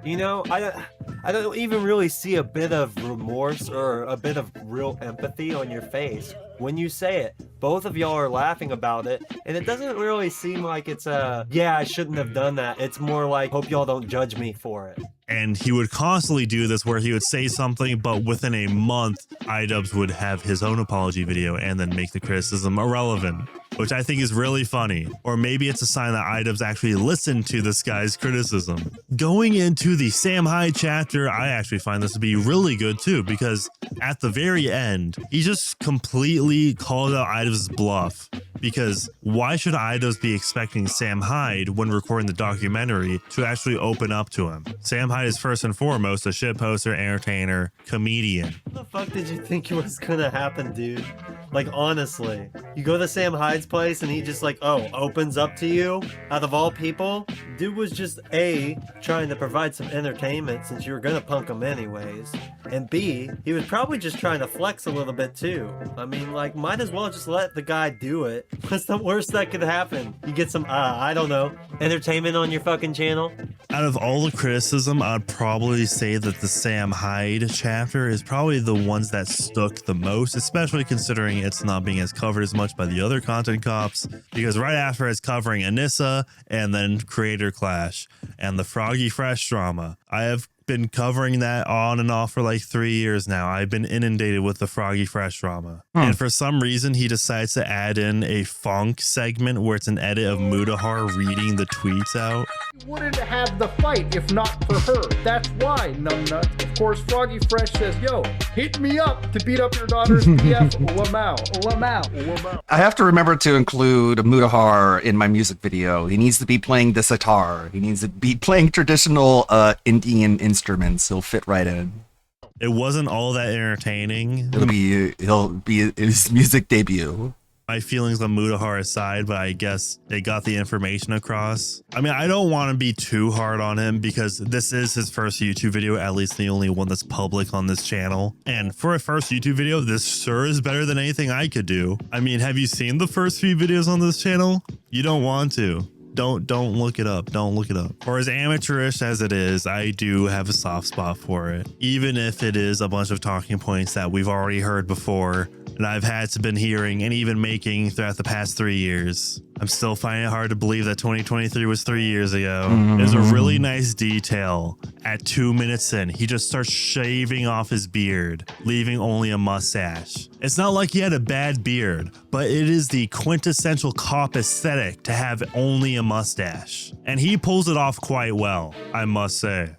You know, I don't even really see a bit of remorse or a bit of real empathy on your face when you say it. Both of y'all are laughing about it, and it doesn't really seem like it's yeah, I shouldn't have done that. It's more like, hope y'all don't judge me for it. And he would constantly do this where he would say something, but within a month, iDubbbz would have his own apology video and then make the criticism irrelevant, which I think is really funny. Or maybe it's a sign that iDubbbz actually listened to this guy's criticism. Going into the Sam Hyde chapter, I actually find this to be really good too, because at the very end, he just completely called out iDubbbz's bluff. because why should Eidos be expecting Sam Hyde when recording the documentary to actually open up to him? Sam Hyde is first and foremost a shitposter, entertainer, comedian. What the fuck did you think was gonna happen, dude? Like, honestly, you go to Sam Hyde's place and he just like, oh, opens up to you out of all people? Dude was just A, trying to provide some entertainment since you were gonna punk him anyways, and B, he was probably just trying to flex a little bit too. I mean, like, might as well just let the guy do it. What's the worst that could happen? You get some, I don't know, entertainment on your fucking channel? Out of all the criticism, I'd probably say that the Sam Hyde chapter is probably the ones that stuck the most, especially considering it's not being as covered as much by the other content cops, because right after it's covering Anissa and then Creator Clash and the Froggy Fresh drama. I have been covering that on and off for like 3 years now. I've been inundated with the Froggy Fresh drama. And for some reason, he decides to add in a funk segment where it's an edit of Mutahar reading the tweets out. You wouldn't have the fight if not for her. That's why, numbnuts. Of course, Froggy Fresh says, yo, hit me up to beat up your daughter's PF Lamau. I have to remember to include Mutahar in my music video. He needs to be playing the sitar. He needs to be playing traditional Indian instruments. He'll fit right in. It wasn't all that entertaining. He'll be his music debut. My feelings on Mutahar aside, but I guess they got the information across. I mean, I don't want to be too hard on him because this is his first YouTube video, at least the only one that's public on this channel. And for a first YouTube video, this sure is better than anything I could do. I mean, have you seen the first few videos on this channel? You don't want to. Don't look it up. Don't look it up. For as amateurish as it is, I do have a soft spot for it. Even if it is a bunch of talking points that we've already heard before and I've had to been hearing and even making throughout the past 3 years. I'm still finding it hard to believe that 2023 was 3 years ago. There's a really nice detail. At 2 minutes in, he just starts shaving off his beard, leaving only a mustache. It's not like he had a bad beard, but it is the quintessential cop aesthetic to have only a mustache. And he pulls it off quite well, I must say.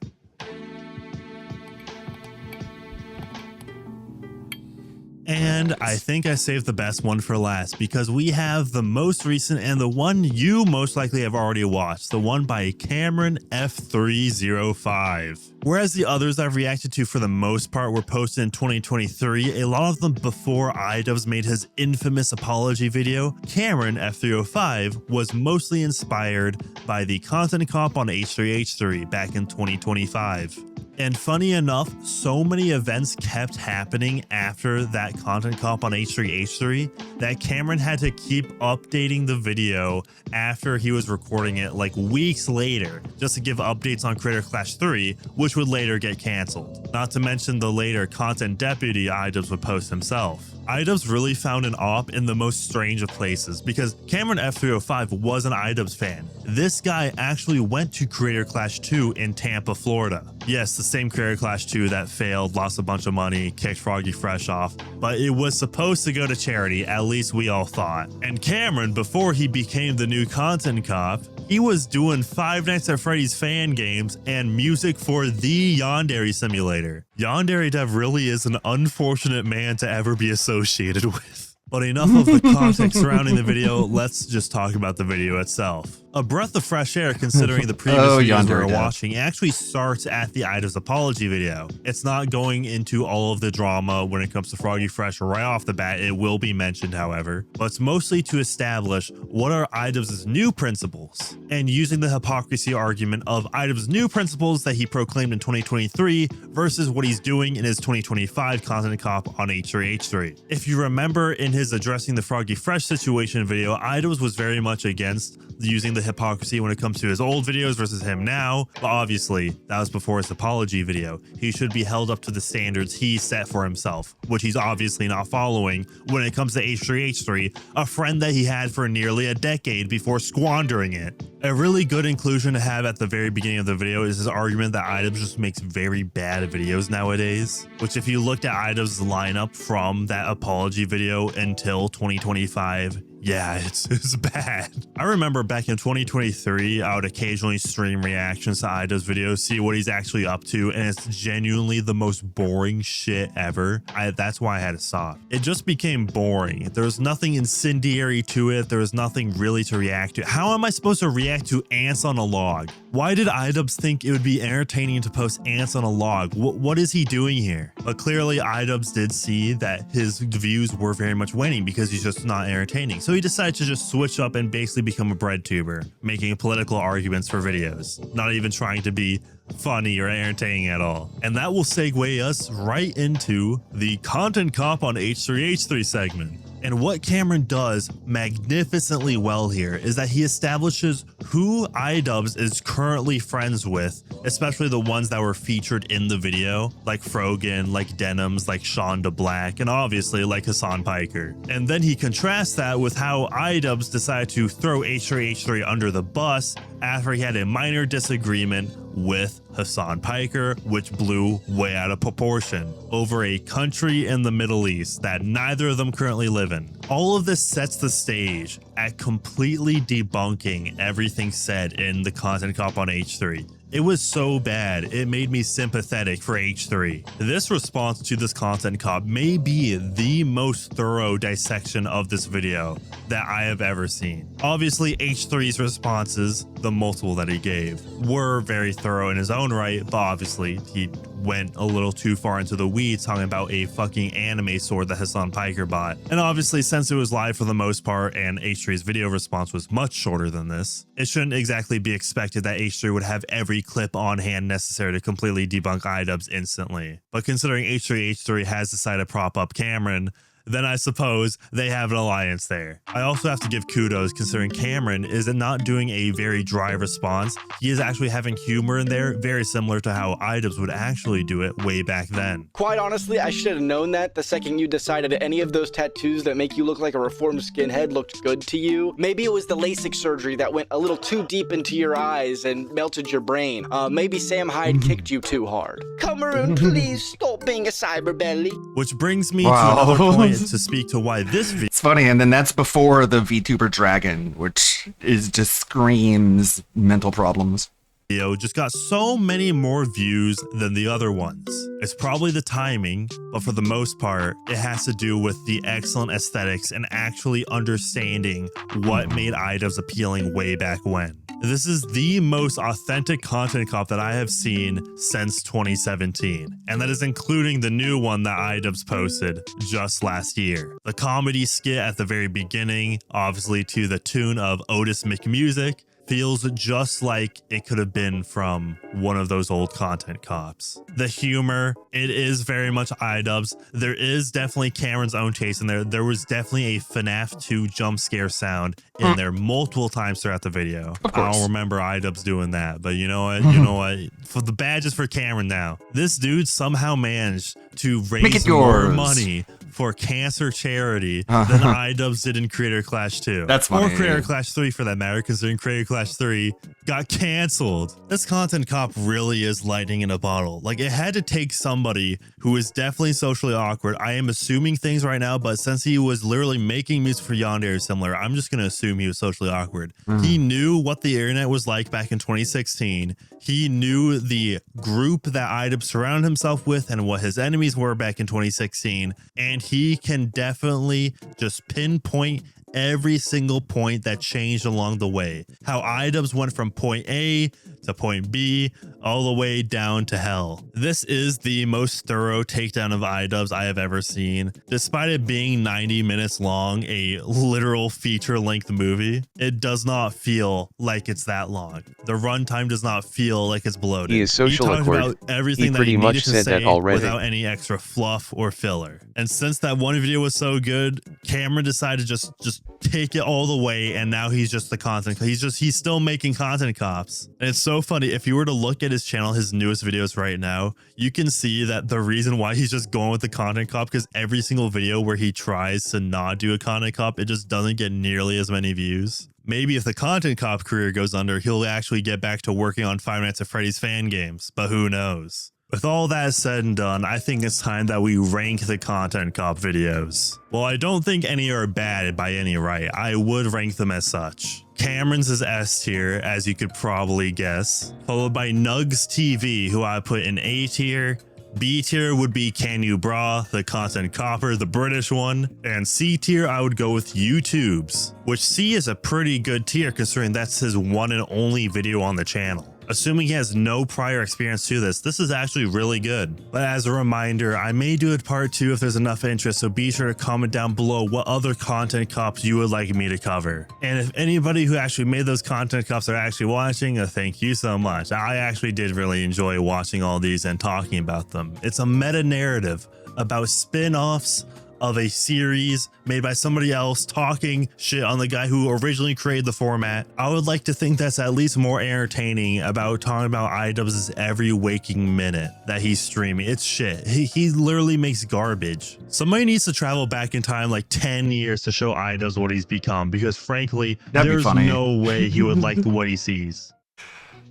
And I think I saved the best one for last because we have the most recent and the one you most likely have already watched, the one by Cameron F305. Whereas the others I've reacted to for the most part were posted in 2023, a lot of them before iDubbbz made his infamous apology video, Cameron F305 was mostly inspired by the content comp on H3H3 back in 2025. And funny enough, so many events kept happening after that content comp on H3H3 that Cameron had to keep updating the video after he was recording it like weeks later just to give updates on Creator Clash 3, which would later get canceled. Not to mention the later content deputy iDubbbz would post himself. iDubbbz really found an op in the most strange of places because Cameron F305 was an iDubbbz fan. This guy actually went to Creator Clash 2 in Tampa, Florida. Yes, the same Creator Clash 2 that failed, lost a bunch of money, kicked Froggy Fresh off, but it was supposed to go to charity, at least we all thought. And Cameron, before he became the new content cop, he was doing Five Nights at Freddy's fan games and music for the Yandere simulator. Yandere Dev really is an unfortunate man to ever be associated with. But enough of the context surrounding the video, let's just talk about the video itself. A breath of fresh air considering the previous videos we were watching actually starts at the iDubbbz apology video. It's not going into all of the drama when it comes to Froggy Fresh right off the bat. It will be mentioned, however, but it's mostly to establish what are iDubbbz's new principles and using the hypocrisy argument of iDubbbz's new principles that he proclaimed in 2023 versus what he's doing in his 2025 content comp on H3H3. If you remember in his addressing the Froggy Fresh situation video, iDubbbz was very much against using the hypocrisy when it comes to his old videos versus him now, but obviously that was before his apology video. He should be held up to the standards he set for himself, which he's obviously not following when it comes to H3H3, a friend that he had for nearly a decade before squandering it. A really good inclusion to have at the very beginning of the video is his argument that iDubbbz just makes very bad videos nowadays, which if you looked at iDubbbz's lineup from that apology video until 2025, Yeah, it's bad. I remember back in 2023, I would occasionally stream reactions to Ida's videos, see what he's actually up to, and it's genuinely the most boring shit ever. That's why I had to stop. It just became boring. There was nothing incendiary to it. There was nothing really to react to. How am I supposed to react to ants on a log? Why did iDubbbz think it would be entertaining to post ants on a log? What is he doing here? But clearly iDubbbz did see that his views were very much waning because he's just not entertaining. So he decided to just switch up and basically become a bread tuber, making political arguments for videos, not even trying to be funny or entertaining at all. And that will segue us right into the Content Cop on H3H3 segment. And what Cameron does magnificently well here is that he establishes who iDubbbz is currently friends with, especially the ones that were featured in the video, like Frogan, like Denims, like Sean DeBlack, and obviously like Hassan Piker. And then he contrasts that with how iDubbbz decided to throw H3H3 under the bus after he had a minor disagreement with Hassan Piker, which blew way out of proportion over a country in the Middle East that neither of them currently live in. All of this sets the stage at completely debunking everything said in the Content Cop on H3. It was so bad, it made me sympathetic for H3. This response to this Content Cop may be the most thorough dissection of this video that I have ever seen. Obviously, H3's responses, the multiple that he gave, were very thorough in his own right, but obviously he went a little too far into the weeds talking about a fucking anime sword that Hassan Piker bought. And obviously, since it was live for the most part and H3's video response was much shorter than this, it shouldn't exactly be expected that H3 would have every clip on hand necessary to completely debunk iDubbbz instantly. But considering H3H3 has decided to prop up Cameron, then I suppose they have an alliance there. I also have to give kudos considering Cameron is not doing a very dry response. He is actually having humor in there, very similar to how iDubbbz would actually do it way back then. Quite honestly, I should have known that the second you decided any of those tattoos that make you look like a reformed skinhead looked good to you. Maybe it was the LASIK surgery that went a little too deep into your eyes and melted your brain. Maybe Sam Hyde kicked you too hard. Cameron, please stop being a cyberbelly. Which brings me to another point to speak to why this video. It's funny, and then that's before the VTuber Dragon, which is just screams mental problems. Video just got so many more views than the other ones. It's probably the timing, but for the most part, it has to do with the excellent aesthetics and actually understanding what made iDubbbz appealing way back when. This is the most authentic Content Cop that I have seen since 2017, and that is including the new one that iDubbbz posted just last year. The comedy skit at the very beginning, obviously to the tune of Otis McMusic, feels just like it could have been from one of those old Content Cops. The humor, it is very much iDubbbz. There is definitely Cameron's own taste in there. There was definitely a FNAF 2 jump scare sound in there multiple times throughout the video. I don't remember iDubbbz doing that, but you know what? You know what? For the badges for Cameron now. This dude somehow managed to raise more money for cancer charity than iDubbbz did in Creator Clash 2. That's funny. Or Creator Clash 3 for that matter, considering Creator Clash 3 got canceled. This Content Cop really is lightning in a bottle. Like, it had to take somebody who is definitely socially awkward. I am assuming things right now, but since he was literally making music for Yandere similar, I'm just going to assume he was socially awkward. He knew what the internet was like back in 2016. He knew the group that iDubbbz surrounded himself with and what his enemies were back in 2016. And he can definitely just pinpoint every single point that changed along the way. How iDubbbz went from point A to point B, all the way down to hell. This is the most thorough takedown of iDubbbz I have ever seen. Despite it being 90 minutes long, a literal feature-length movie, it does not feel like it's that long. The runtime does not feel like it's bloated. He is social awkward. About everything He pretty that he much needed to said say that already. without any extra fluff or filler. And since that one video was so good, Cameron decided to just take it all the way, and now he's just the content. He's still making Content Cops. And it's so funny, if you were to look at his channel, his newest videos right now, you can see that the reason why he's just going with the Content Cop, because every single video where he tries to not do a Content Cop, it just doesn't get nearly as many views. Maybe if the Content Cop career goes under, he'll actually get back to working on Five Nights at Freddy's fan games, but who knows? With all that said and done, I think it's time that we rank the Content Cop videos. Well, I don't think any are bad by any right. I would rank them as such. Cameron's is S tier, as you could probably guess, followed by Nugs TV, who I put in A tier. B tier would be Can You Bra, the Content Copper, the British one. And C tier, I would go with YouTube's, which C is a pretty good tier considering that's his one and only video on the channel. Assuming he has no prior experience to this is actually really good. But as a reminder, I may do a part 2 if there's enough interest, so be sure to comment down below what other Content Cops you would like me to cover. And if anybody who actually made those Content Cops are actually watching, thank you so much. I actually did really enjoy watching all these and talking about them. It's a meta narrative about spin-offs of a series made by somebody else talking shit on the guy who originally created the format. I would like to think that's at least more entertaining about talking about iDubbbz every waking minute that he's streaming. It's shit. He literally makes garbage. Somebody needs to travel back in time like 10 years to show iDubbbz what he's become, because frankly, there's no way he would like what he sees.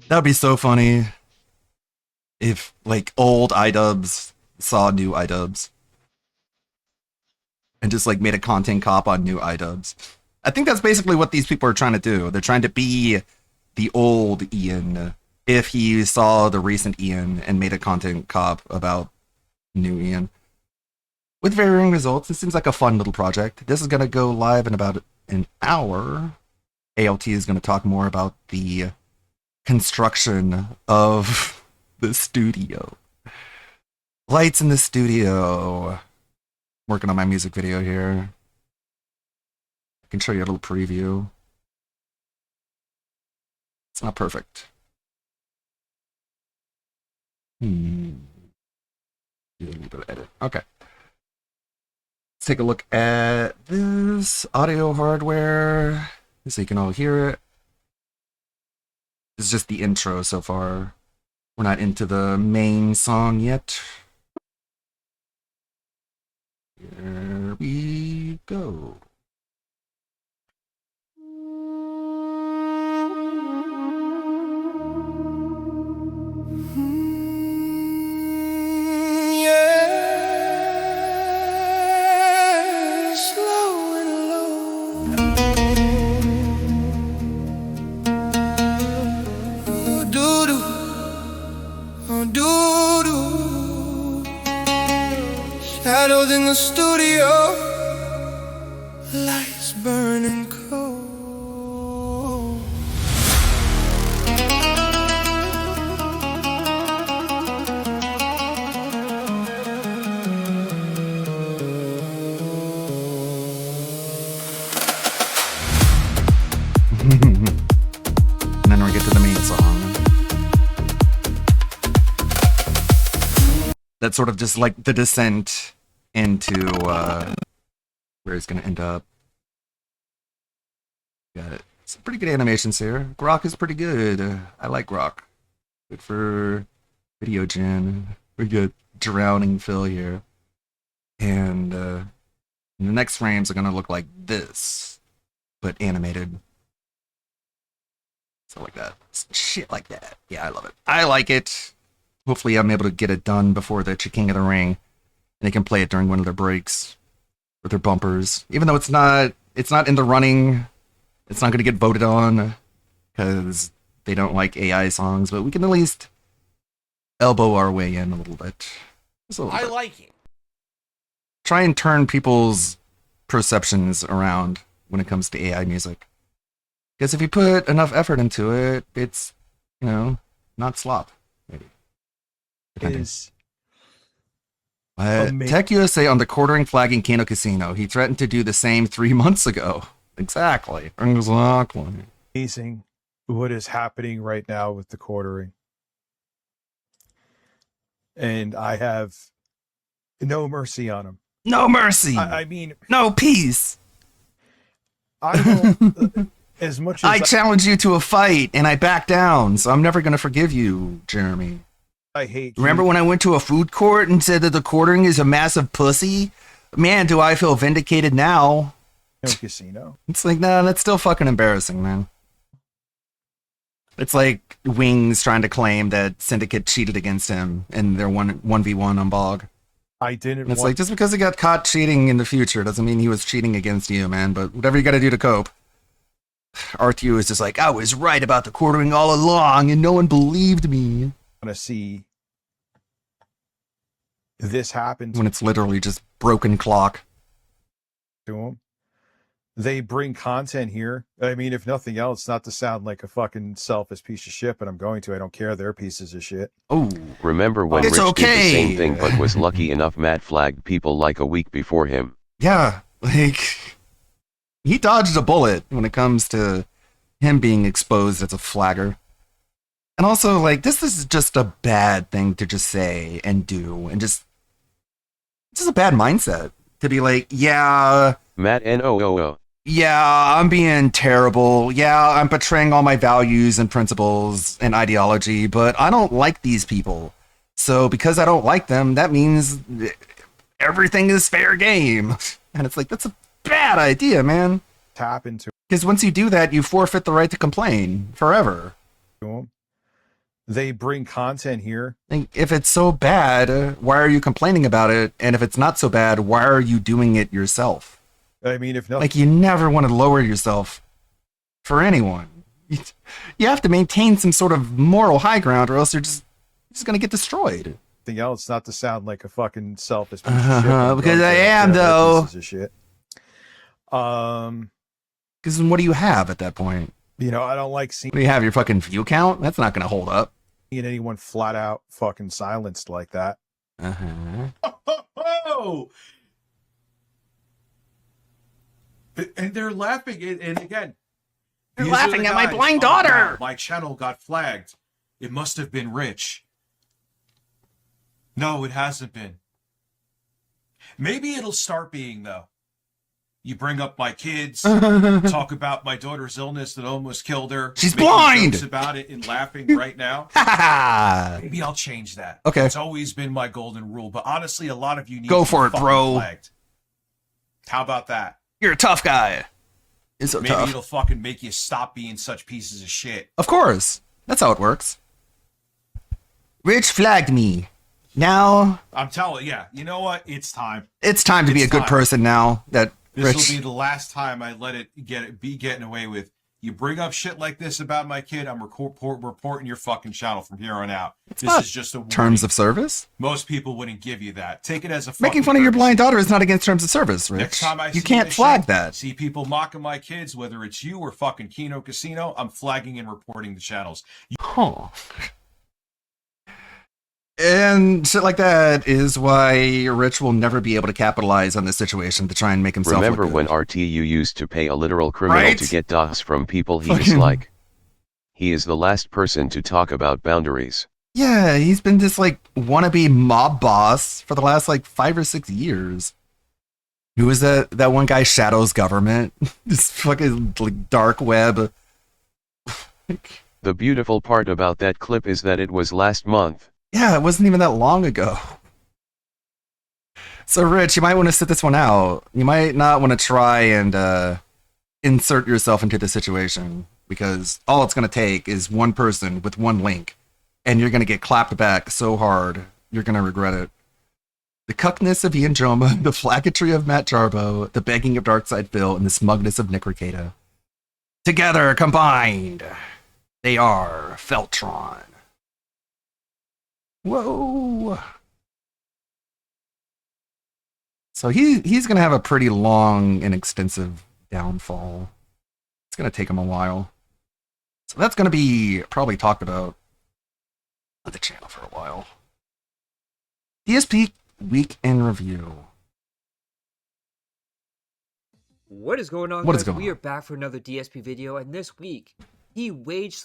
That'd be so funny if like old iDubbbz saw new iDubbbz. And just like made a Content Cop on new iDubbbz. I think that's basically what these people are trying to do. They're trying to be the old Ian if he saw the recent Ian and made a Content Cop about new Ian. With varying results, it seems like a fun little project. This is going to go live in about an hour. ALT is going to talk more about the construction of the studio. Lights in the studio. Working on my music video here. I can show you a little preview. It's not perfect. Do a little bit of edit. Okay. Let's take a look at this audio hardware so you can all hear it. This is just the intro so far. We're not into the main song yet. Here we go. Slow and low. Oh, doo-doo. Oh, doo-doo. Shadows in the studio. Lights burning cold. And then we get to the main song. That's sort of just like the descent into where he's gonna end up. Got it. Some pretty good animations here. Grok is pretty good. I like Grok. Good for video gen. We get drowning fill here. And the next frames are gonna look like this, but animated. So like that. Shit like that. Yeah, I love it. I like it. Hopefully I'm able to get it done before the King of the Ring. And they can play it during one of their breaks. Or their bumpers. Even though it's not in the running. It's not going to get voted on. Because they don't like AI songs. But we can at least elbow our way in a little bit. Just a little bit. like it. Try and turn people's perceptions around when it comes to AI music. Because if you put enough effort into it, it's, not slop. Maybe. Tech USA on the quartering flag in Kano Casino. He threatened to do the same 3 months ago. Exactly. Amazing what is happening right now with the quartering. And I have no mercy on him. No mercy. I mean, no peace. I will, as much as I challenge you to a fight and I back down, so I'm never going to forgive you, Jeremy. I hate. Remember when I went to a food court and said that the quartering is a massive pussy? Man, do I feel vindicated now. No casino. It's like, nah, that's still fucking embarrassing, man. It's like Wings trying to claim that Syndicate cheated against him in their 1v1 on Bog. I didn't. And it's like, just because he got caught cheating in the future doesn't mean he was cheating against you, man. But whatever you got to do to cope. RTU is just like, I was right about the quartering all along, and no one believed me. Want to see this happen When it's literally just broken clock. to them. They bring content here. I mean, if nothing else, not to sound like a fucking selfish piece of shit, but I'm going to. I don't care. They're pieces of shit. Oh, Remember when Rich did the same thing but was lucky enough Matt flagged people like a week before him? Yeah, like, he dodged a bullet when it comes to him being exposed as a flagger. And also, like, this is just a bad thing to just say and do, and just a bad mindset to be like, yeah, Matt NOOO. yeah, I'm being terrible. Yeah, I'm betraying all my values and principles and ideology, but I don't like these people. So because I don't like them, that means everything is fair game. And it's like, that's a bad idea, man. Tap into Because once you do that, you forfeit the right to complain forever. them. They bring content here. Like, if it's so bad, why are you complaining about it? And if it's not so bad, why are you doing it yourself? I mean, if nothing, Like, you never want to lower yourself for anyone. You have to maintain some sort of moral high ground, or else you're just going to get destroyed. nothing else, not to sound like a fucking selfish piece of shit. but I'm Because going I to. am, They're though. pieces of shit. Because what do you have at that point? You know, I don't like seeing What do you have, your fucking view count? That's not going to hold up. anyone flat out fucking silenced like that. Oh! And they're laughing. And again, They're these are laughing the at my guys. blind Oh, daughter. God, my channel got flagged. It must have been Rich. No, it hasn't been. Maybe it'll start being, though. You bring up my kids, talk about my daughter's illness that almost killed her. She's making blind! jokes about it and laughing right now. Maybe I'll change that. Okay. It's always been my golden rule, but honestly, a lot of you need Go to for be it, fucking bro. flagged. How about that? You're a tough guy. You're so Maybe tough. it'll fucking make you stop being such pieces of shit. Of course. That's how it works. Rich flagged me. Now I'm telling you, yeah. You know what? It's time. it's time to be a It's good time. person now that This Rich. will be the last time I let it be getting away with. You bring up shit like this about my kid, I'm reporting your fucking channel from here on out. This not is just a warning. terms of service. Most people wouldn't give you that. Take it as a Making fucking fun of your courtesy. blind daughter is not against terms of service, Rich. Next time I You see can't this flag shit, that. See people mocking my kids, whether it's you or fucking Kino Casino, I'm flagging and reporting the channels. Huh. And shit like that is why Rich will never be able to capitalize on this situation to try and make himself Remember look when good. RTU used to pay a literal criminal Right? to get DOS from people he Fucking- dislike? He is the last person to talk about boundaries. Yeah, he's been this like wannabe mob boss for the last like 5 or 6 years. Who is that one guy, Shadow's Government? This fucking like dark web. The beautiful part about that clip is that it was last month. Yeah, it wasn't even that long ago. So, Rich, you might want to sit this one out. You might not want to try and insert yourself into the situation, because all it's going to take is one person with one link, and you're going to get clapped back so hard, you're going to regret it. The cuckness of Ian Joma, the flaggetry of Matt Jarbo, the begging of Darkside Phil, and the smugness of Nick Ricada. Together, combined, they are Feltron. Whoa. So he's going to have a pretty long and extensive downfall. It's going to take him a while. So that's going to be probably talked about on the channel for a while. DSP Week in Review. What is going on, What guys? is going We are back for another DSP video, and this week, he rage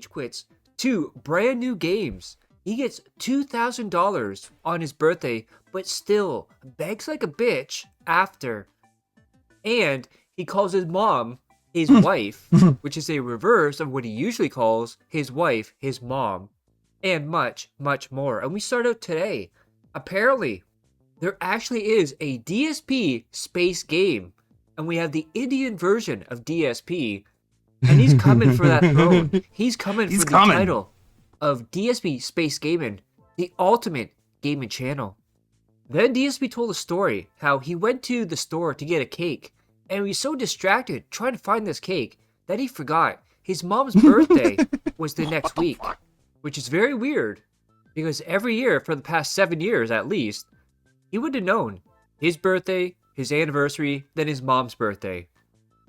quits 2 brand new games. He gets $2,000 on his birthday, but still begs like a bitch after. And he calls his mom his wife, which is a reverse of what he usually calls his wife his mom, and much, much more. And we start out today. Apparently, there actually is a DSP space game, and we have the Indian version of DSP, And he's coming for that throne. He's coming He's for coming. the title of DSP Space Gaming, the ultimate gaming channel. Then DSP told a story how he went to the store to get a cake, and he was so distracted trying to find this cake that he forgot his mom's birthday was the next week, which is very weird because every year for the past 7 years at least, he would have known his birthday, his anniversary, then his mom's birthday.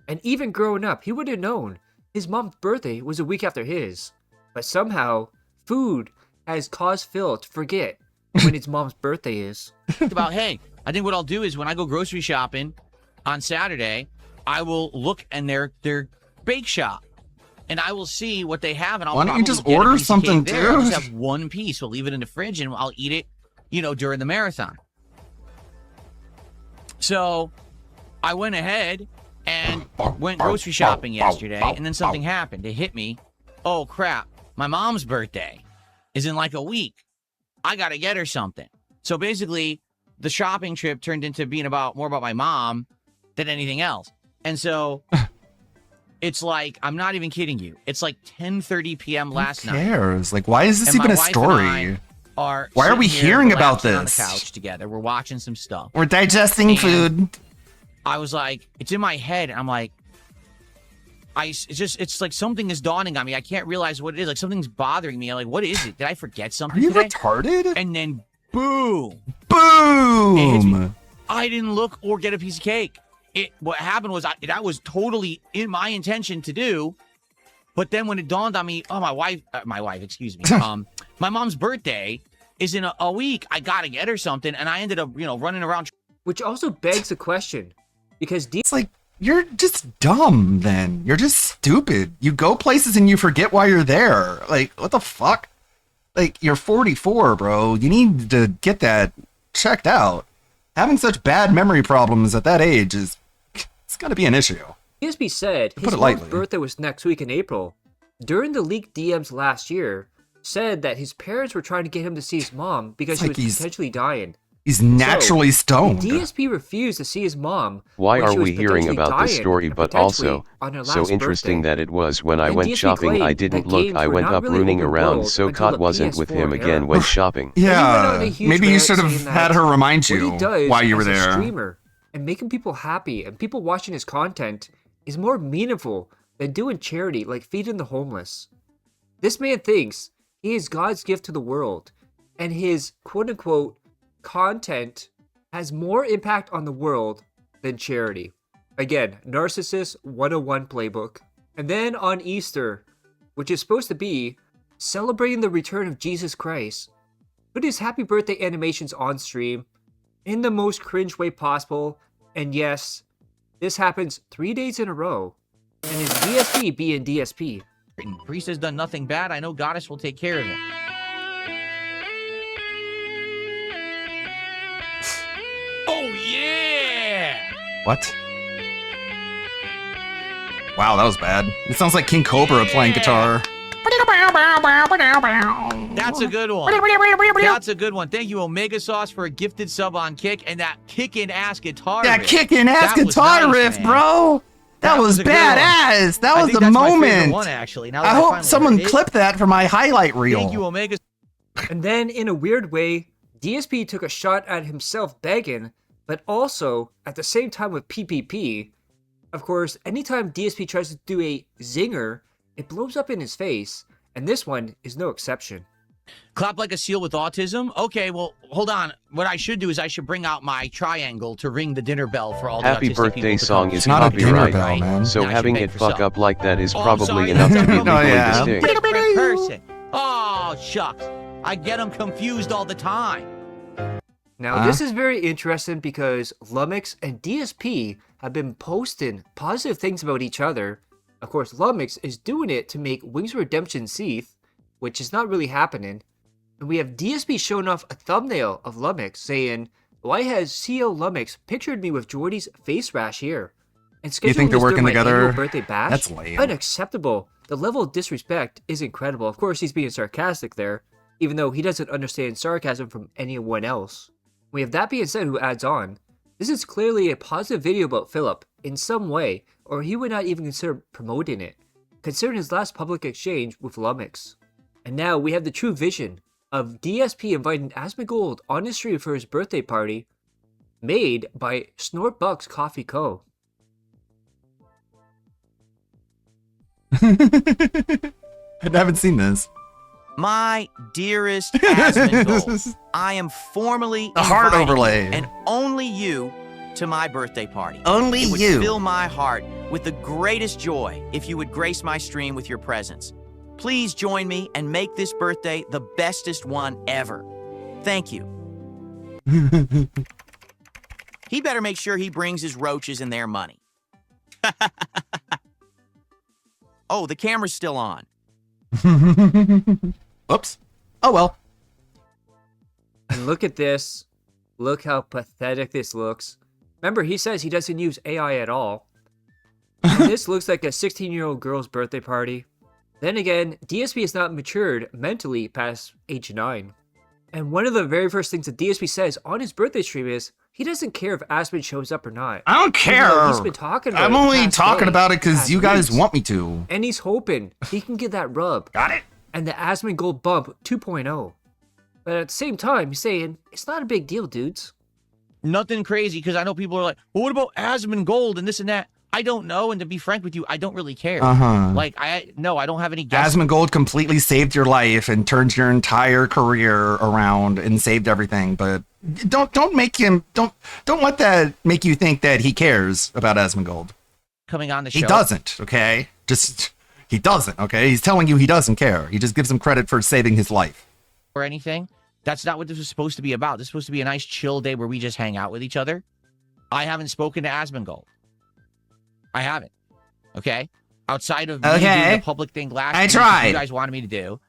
And even growing up, he would have known his mom's birthday was a week after his. But somehow, food has caused Phil to forget when his mom's birthday is. About, hey, I think what I'll do is when I go grocery shopping on Saturday, I will look in their bake shop. And I will see what they have, and I'll Why don't you probably just get a order piece of something, cake there. I'll just dude? have one piece. We'll leave it in the fridge, and I'll eat it, during the marathon. So I went ahead and went grocery shopping yesterday, and then something happened. It hit me. Oh, crap. My mom's birthday is in like a week. I got to get her something. So basically, the shopping trip turned into being more about my mom than anything else. And so it's like, I'm not even kidding you. It's like 10:30 p.m. last Who night. cares? Like, why is this And even my a wife and story? I Why are we hearing about on the this? couch together. We're watching some stuff. We're digesting And food. I was like, it's in my head, and I'm like, it's like something is dawning on me. I can't realize what it is. Like something's bothering me. I'm like, what is it? Did I forget something? Are you today? retarded? And then boom, Boom! I didn't look or get a piece of cake. What happened was that was totally in my intention to do. But then when it dawned on me, oh, my wife, excuse me, my mom's birthday is in a week. I gotta get her something, and I ended up, running around. Which also begs the question, because It's like, you're just dumb then. You're just stupid. You go places and you forget why you're there. Like, what the fuck? Like, you're 44, bro. You need to get that checked out. Having such bad memory problems at that age it's gotta be an issue. DSP said To his put it mom's lightly. birthday was next week in April. During the leaked DMs last year, said that his parents were trying to get him to see his mom because It's she like was he's- potentially dying. He's naturally stoned. DSP refused to see his mom. Why when are she was we hearing potentially about this dying story, and but potentially also, on her so last interesting birthday. that it was when I And went DSP shopping I claimed didn't that look, games I were went not up really running around, overworld so until caught the wasn't with PS4 him era. again when shopping. And he went on Yeah, a huge maybe you rant should have saying had that her remind what you he does why you were as a there. streamer and making people happy and people watching his content is more meaningful than doing charity like feeding the homeless. This man thinks he is God's gift to the world, and his quote-unquote content has more impact on the world than charity. Again, Narcissist 101 playbook. And then on Easter, which is supposed to be celebrating the return of Jesus Christ, put his happy birthday animations on stream in the most cringe way possible. And yes, this happens 3 days in a row. And his DSP being DSP. Priest has done nothing bad. I know Goddess will take care of it. Oh, yeah! What? Wow, that was bad. It sounds like King Cobra playing guitar. That's a good one. That's a good one. Thank you, Omega Sauce, for a gifted sub on Kick and that kicking ass guitar That riff. kicking ass That was guitar nice, riff, man. bro. That was a good one. badass. That I was think the that's my favorite moment. one, actually. Now that I hope finally someone heard it. clipped that for my highlight reel. Thank you, Omega. And then, in a weird way, DSP took a shot at himself begging, but also, at the same time with PPP, of course, anytime DSP tries to do a zinger, it blows up in his face, and this one is no exception. Clap like a seal with autism? Okay, well, hold on. What I should do is I should bring out my triangle to ring the dinner bell for all Happy the autistic birthday people to song come is see the dinner copyright, bell, right? so Now I should having beg it for fuck some. up like that is Oh, I'm probably sorry, enough to that's be a legally yeah. distinct. different person. Oh, shucks. I get them confused all the time. Now, this is very interesting because Lumix and DSP have been posting positive things about each other. Of course, Lumix is doing it to make Wings of Redemption Seath, which is not really happening. And we have DSP showing off a thumbnail of Lumix saying, "Why has CEO Lumix pictured me with Jordy's face rash here?" And You think scheduling they're this during working my together? annual birthday bash? That's lame. Unacceptable. The level of disrespect is incredible. Of course, he's being sarcastic there, even though he doesn't understand sarcasm from anyone else. We have that being said, who adds on, "This is clearly a positive video about Philip in some way, or he would not even consider promoting it. considering his last public exchange with Lumix. And now we have the true vision of DSP inviting Asmongold on his stream for his birthday party, made by Snortbucks Coffee Co. I haven't seen this. My dearest Asmongold, I am formally The heart inviting overlay. you, and only you, to my birthday party. Only it would you. fill my heart with the greatest joy if you would grace my stream with your presence. Please join me and make this birthday the bestest one ever. Thank you. He better make sure he brings his roaches and their money. Oh, the camera's still on. Oops. Oh well. And look at this. Look how pathetic this looks. Remember, he says he doesn't use AI at all. And this looks like a 16-year-old girl's birthday party. Then again, DSP has not matured mentally past age 9. And one of the very first things that DSP says on his birthday stream is, he doesn't care if Aspen shows up or not. I don't Even though care. He's been talking about I'm it only past talking day, about it because past you guys weeks. want me to. And he's hoping he can get that rub. Got it. And the Asmongold bump 2.0. But at the same time, he's saying, it's not a big deal, dudes. Nothing crazy, because I know people are like, well, what about Asmongold and this and that? I don't know, and to be frank with you, I don't really care. Like, I don't have any guess. Asmongold completely saved your life and turned your entire career around and saved everything. But don't let that make you think that he cares about Asmongold. Coming on the show. He doesn't. Okay, he doesn't. Okay, he's telling you he doesn't care. He just gives him credit for saving his life. Or anything. That's not what this was supposed to be about. This is supposed to be a nice chill day where we just hang out with each other. I haven't spoken to Asmongold. I haven't. Okay? Outside of me doing the public thing last week that you guys wanted me to do,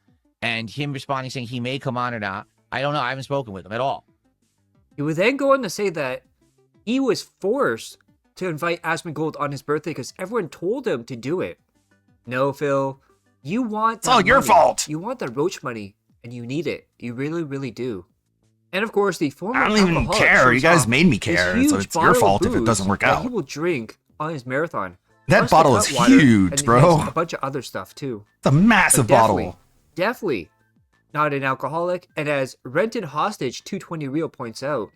and him responding saying he may come on or not. I don't know. I haven't spoken with him at all. He would then go on to say that he was forced to invite Asmongold on his birthday because everyone told him to do it. No, Phil. You want It's all your money. fault. You want the roach money, and you need it. You really, really do. And of course, the former I don't even alcoholic care. shows You guys off made me this care, so huge it's your bottle of fault if it booze doesn't work that out. He will drink on his marathon. That Plus the bottle is Cutwater, huge, and he bro. has a bunch of other stuff too. It's a massive But definitely, bottle. Definitely not an alcoholic. And as Rented Hostage 220 Real points out,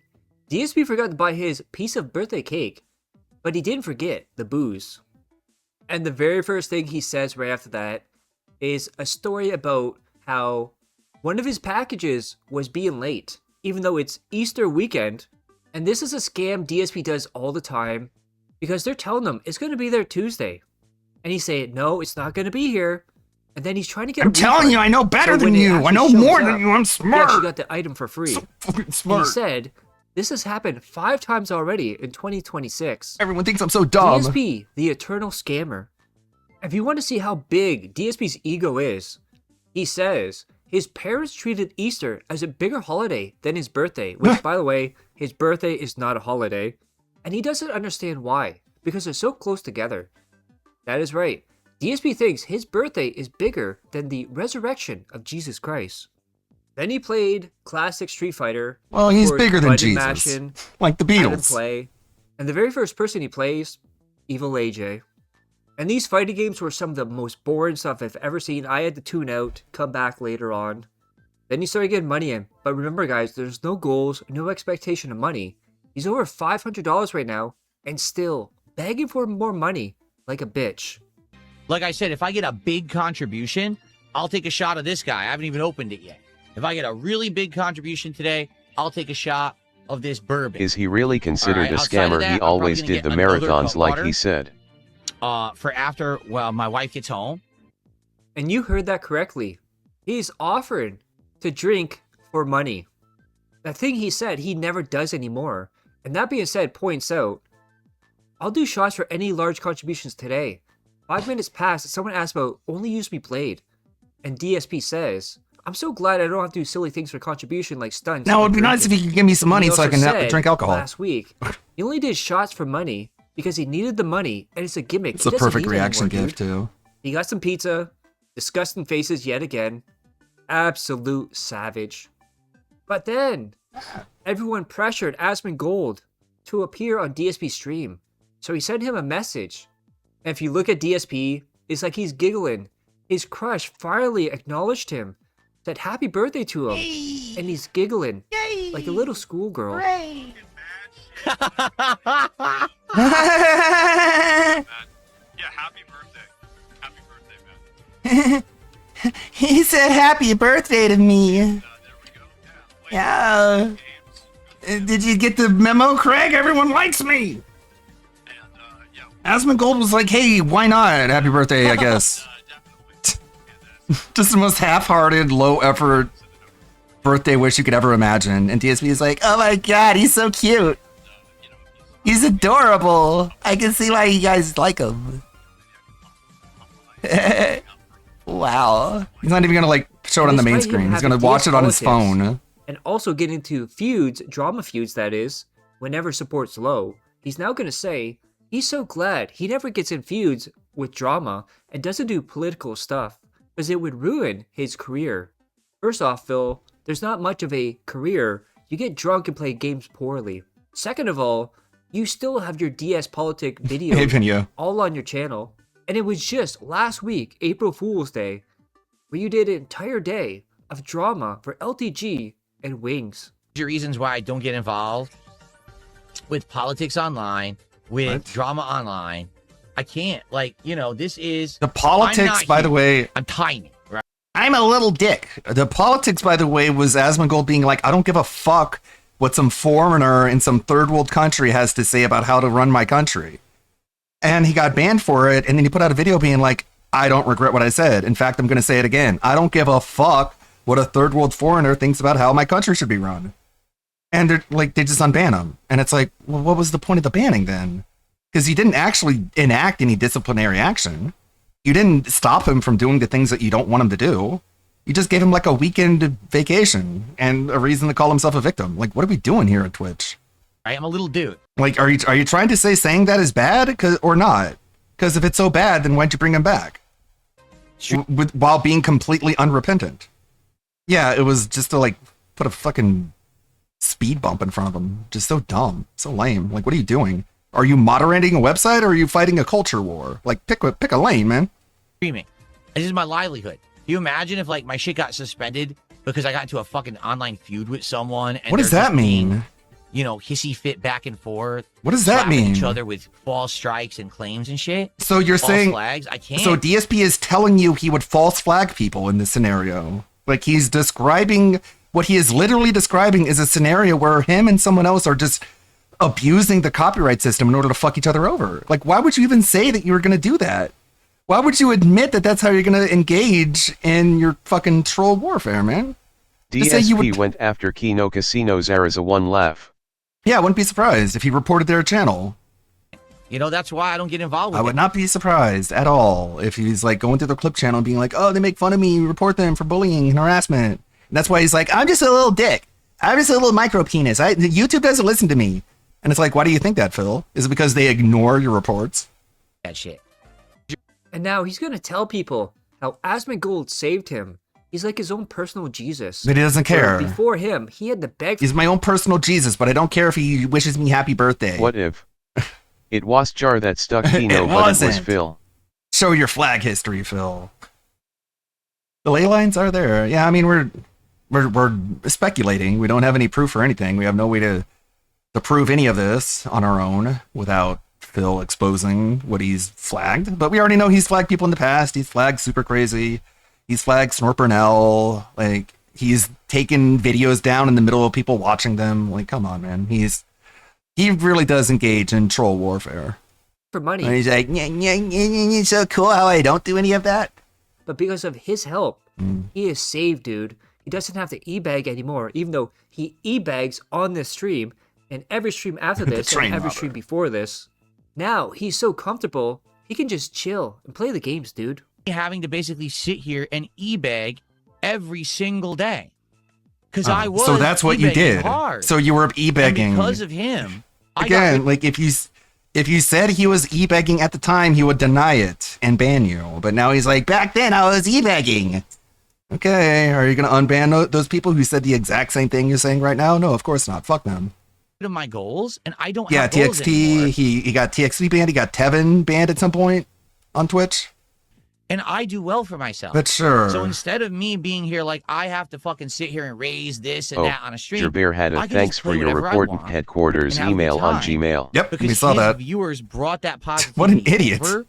DSP forgot to buy his piece of birthday cake, but he didn't forget the booze. And the very first thing he says right after that is a story about how one of his packages was being late, even though it's Easter weekend. And this is a scam DSP does all the time because they're telling them it's going to be there Tuesday. And he's saying, no, it's not going to be here. And then he's trying to get I'm telling you, I know better than you. I know more than you. I'm He smart. actually got the item for free. Fucking And smart. he said, this has happened 5 times already in 2026. Everyone thinks I'm so dumb. DSP, the eternal scammer. If you want to see how big DSP's ego is, he says his parents treated Easter as a bigger holiday than his birthday, which, by the way, his birthday is not a holiday. And he doesn't understand why, because they're so close together. That is right. DSP thinks his birthday is bigger than the resurrection of Jesus Christ. Then he played classic Street Fighter. Well, he's Of course, bigger than button Jesus. mashing, Like the Adam Beatles. Play. And the very first person he plays, Evil AJ. And these fighting games were some of the most boring stuff I've ever seen. I had to tune out, come back later on. Then he started getting money in. But remember, guys, there's no goals, no expectation of money. He's over $500 right now, and still begging for more money like a bitch. Like I said, if I get a big contribution, I'll take a shot of this guy. I haven't even opened it yet. If I get a really big contribution today, I'll take a shot of this bourbon. Is he really considered Alright, a outside of scammer? that, He I'm always probably did the gonna get another marathons like Cutwater. he said. For after, well, my wife gets home. And you heard that correctly. He's offered to drink for money. That thing he said he never does anymore. And that being said, points out, I'll do shots for any large contributions today. 5 minutes past, someone asked about only use me played. And DSP says, I'm so glad I don't have to do silly things for contribution like stunts. Now, and it'd be nice if drinking." you could give me some money He so I also can said drink alcohol. Last week, he only did shots for money because he needed the money, and it's a gimmick. It's He a doesn't perfect need it reaction anymore, gift, dude. too. He got some pizza, disgusting faces yet again. Absolute savage. But then, everyone pressured Asmongold to appear on DSP's stream. So he sent him a message. And if you look at DSP, It's like he's giggling. His crush finally acknowledged him, said happy birthday to him, and he's giggling like a little schoolgirl. He said happy birthday to me. Yeah. Did you get the memo, Craig? Everyone likes me. Asmongold was like, hey, why not? Happy birthday, I guess. Just the most half-hearted, low-effort birthday wish you could ever imagine. And DSP is like, oh my god, he's so cute. He's adorable. I can see why you guys like him. Wow. He's not even gonna like show it on the main screen. He's gonna watch it on his phone. And also get into feuds, drama feuds that is, whenever support's low. He's now gonna say he's so glad he never gets in feuds with drama and doesn't do political stuff, because it would ruin his career. First off, Phil, there's not much of a career. You get drunk and play games poorly. Second of all, you still have your DS Politic videos all on your channel. And it was just last week, April Fool's Day, where you did an entire day of drama for LTG and Wings. Your reasons why I don't get involved with politics online, with drama online. I can't. Like, you know, this is... The politics, by the way... I'm tiny, right? I'm a little dick. The politics, by the way, was Asmongold being like, I don't give a fuck what some foreigner in some third world country has to say about how to run my country. And he got banned for it, and then he put out a video being like, I don't regret what I said. In fact, I'm going to say it again. I don't give a fuck what a third world foreigner thinks about how my country should be run. And they're like, they just unban him. And it's like, well, what was the point of the banning then? Because you didn't actually enact any disciplinary action. You didn't stop him from doing the things that you don't want him to do. You just gave him like a weekend vacation and a reason to call himself a victim. Like, what are we doing here at Twitch? I am a little dude. Like, are you trying to say saying that is bad or not? Because if it's so bad, then why'd you bring him back? While being completely unrepentant. Yeah, it was just to like put a fucking speed bump in front of him. Just so dumb, so lame. Like, what are you doing? Are you moderating a website or are you fighting a culture war? Like, pick a lane, man. Streaming. This is my livelihood. Can you imagine if like my shit got suspended because I got into a fucking online feud with someone? And what does that mean? You know, hissy fit back and forth. What does that mean? Each other with false strikes and claims and shit. So you're false saying flags? I can't. So DSP is telling you he would false flag people in this scenario. Like, he's describing what he is literally describing is a scenario where him and someone else are just abusing the copyright system in order to fuck each other over. Like, why would you even say that you were going to do that? Why would you admit that that's how you're going to engage in your fucking troll warfare, man? DSP went after Kino Casino's Araza one laugh. Yeah, I wouldn't be surprised if he reported their channel. You know, that's why I don't get involved with I would not be surprised at all if he's like going through the clip channel and being like, oh, they make fun of me, report them for bullying and harassment. And that's why he's like, I'm just a little dick. I'm just a little micro penis. YouTube doesn't listen to me. And it's like, why do you think that, Phil? Is it because they ignore your reports? That shit. And now he's going to tell people how Asmongold saved him. He's like his own personal Jesus. But he doesn't care. Before him, he had to beg. He's my own personal Jesus, but I don't care if he wishes me happy birthday. What if it was Jar that stuck Kino, but it was Phil? Show your flag history, Phil. The ley lines are there. Yeah, I mean, we're speculating. We don't have any proof or anything. We have no way to prove any of this on our own without Phil exposing what he's flagged. But we already know he's flagged people in the past. He's flagged Super Crazy. He's flagged Snorpernell. Like, he's taken videos down in the middle of people watching them. Like, come on, man. He really does engage in troll warfare. For money. And he's like, it's so cool how I don't do any of that. But because of his help, he is saved, dude. He doesn't have to e-bag anymore, even though he e-bags on this stream and every stream after this and every stream before this. Now, he's so comfortable, he can just chill and play the games, dude. Having to basically sit here and e-bag every single day. Because I was so that's what you did. Hard. So you were e-begging. And because of him. Again, like if you said he was e-begging at the time, he would deny it and ban you. But now he's like, back then I was e-begging. Okay, are you going to unban those people who said the exact same thing you're saying right now? No, of course not. Fuck them. Of my goals, and I don't have goals TXT, anymore. he got TXT banned. He got Tevin banned at some point on Twitch. And I do well for myself. But sure. So instead of me being here like I have to fucking sit here and raise this and that on a stream, Jabir had I a can thanks just for play your whatever I report want headquarters and have a good email on time. Gmail. Yep, because we saw his that. viewers brought that positivity. What an idiot. over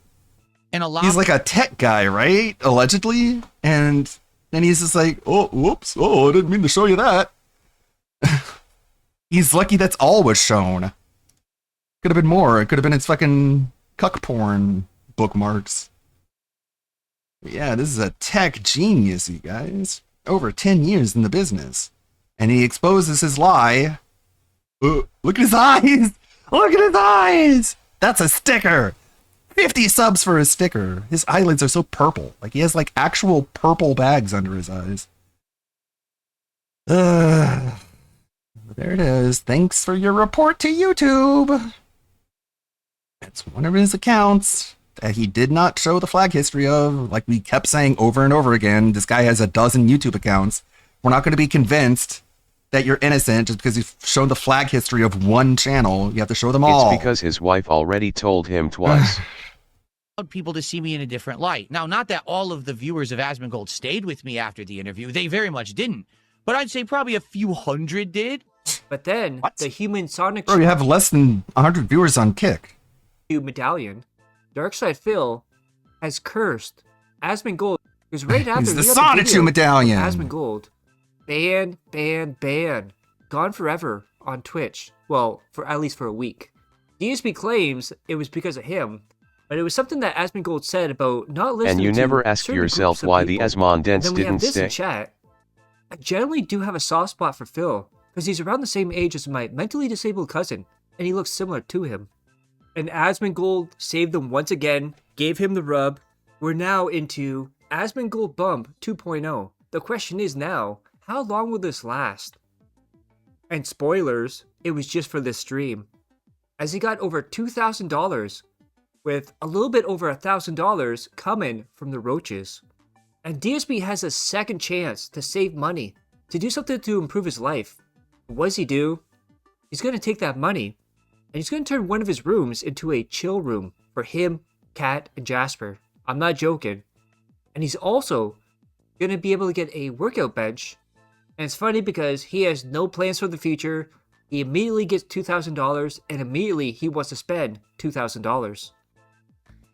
and allowed He's like a tech guy, right? Allegedly. And then he's just like, oh, whoops. Oh, I didn't mean to show you that. He's lucky that's all was shown. Could have been more. It could have been his fucking cuck porn bookmarks. Yeah, this is a tech genius, you guys. Over 10 years in the business. And he exposes his lie. Look at his eyes! Look at his eyes! That's a sticker! 50 subs for his sticker. His eyelids are so purple. Like he has like actual purple bags under his eyes. There it is. Thanks for your report to YouTube. It's one of his accounts that he did not show the flag history of. Like we kept saying over and over again, this guy has a dozen YouTube accounts. We're not going to be convinced that you're innocent just because you've shown the flag history of one channel. You have to show them all. It's because his wife already told him twice. people to see me in a different light. Now, not that all of the viewers of Asmongold stayed with me after the interview. They very much didn't. But I'd say probably a few hundred did. But then, the human Sonic Bro, you have less than 100 viewers on Kick. medallion, Darkside Phil has cursed Asmongold because right after He's the we got the Sonichu video medallion. of Asmongold, ban, gone forever on Twitch. Well, for at least for a week. DSP claims it was because of him, but it was something that Asmongold said about not listening. And you to never asked certain yourself groups of why the people. Asmondents And then we didn't have this in stay. chat. I generally do have a soft spot for Phil because he's around the same age as my mentally disabled cousin, and he looks similar to him. And Asmongold saved them once again, gave him the rub. We're now into Asmongold Bump 2.0. The question is now, how long will this last? And spoilers, it was just for this stream. As he got over $2,000, with a little bit over $1,000 coming from the roaches. And DSP has a second chance to save money, to do something to improve his life. What does he do? He's going to take that money, and he's going to turn one of his rooms into a chill room for him, Kat, and Jasper. I'm not joking. And he's also going to be able to get a workout bench. And it's funny because he has no plans for the future. He immediately gets $2,000, and immediately he wants to spend $2,000.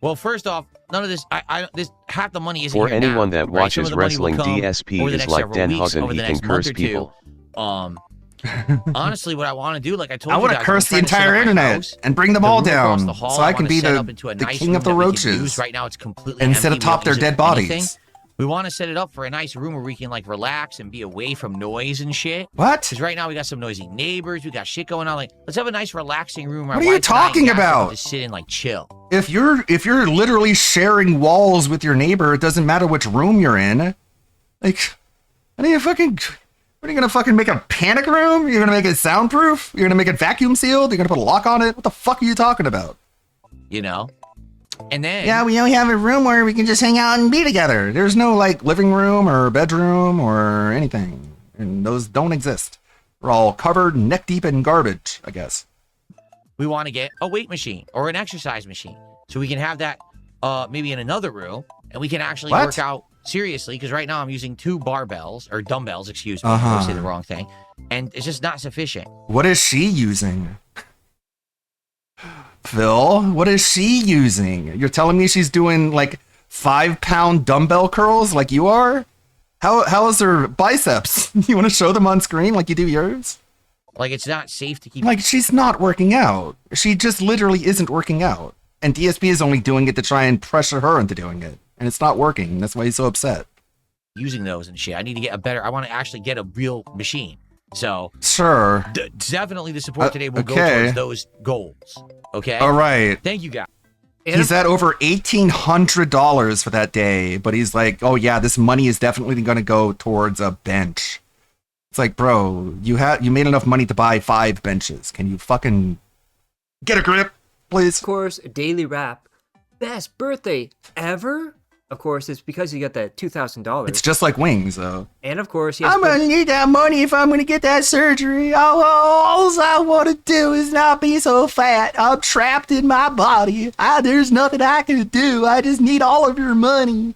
Well, first off, none of this, this half the money isn't For here anyone now, that right? Some watches of the money wrestling, will come DSP over the is next like several Den weeks, Hausen, over he the can next month curse or two. people. Honestly, what I want to do, like I told I you want guys, to curse the I'm trying to set entire up my internet house. and bring them The all room across down the hall, so I can wanna be set the, up into a the nice king room of the that we can roaches. use. Right now, it's completely and sit empty. We atop don't their use it dead for anything. bodies. We want to set it up for a nice room where we can like relax and be away from noise and shit. What? Because right now we got some noisy neighbors. We got shit going on. Like, let's have a nice relaxing room. Where What are you wife and I talking can about? Just sit and like chill. If you're literally sharing walls with your neighbor, it doesn't matter which room you're in. Like, what are you gonna fucking make a panic room? You're gonna make it soundproof? You're gonna make it vacuum sealed? You're gonna put a lock on it? What the fuck are you talking about? You know? And then Yeah, we only have a room where we can just hang out and be together. There's no like living room or bedroom or anything. And those don't exist. We're all covered neck deep in garbage, I guess. we want to get a weight machine or an exercise machine. So we can have that maybe in another room and we can actually What? work out seriously. Because right now I'm using 2 barbells or dumbbells, excuse me. Uh-huh. I say the wrong thing. And it's just not sufficient. What is she using? Phil, what is she using? You're telling me she's doing like 5-pound dumbbell curls like you are? How is her biceps? You want to show them on screen like you do yours? Like it's not safe to keep Like she's not working out. She just literally isn't working out. And DSP is only doing it to try and pressure her into doing it. And it's not working. That's why he's so upset. using those and shit. I need to get a better, I want to actually get a real machine. So Sure. Definitely the support today will go okay. towards those goals. Okay? All right. Thank you, guys. He's at over $1,800 for that day, but he's like, oh yeah, this money is definitely going to go towards a bench. It's like, bro, you made enough money to buy 5 benches. Can you fucking get a grip, please? Of course, a daily rap. Best birthday ever? Of course, it's because he got that $2,000. It's just like wings, though. And of course, he has I'm gonna need that money if I'm gonna get that surgery. All I want to do is not be so fat. I'm trapped in my body. There's nothing I can do. I just need all of your money.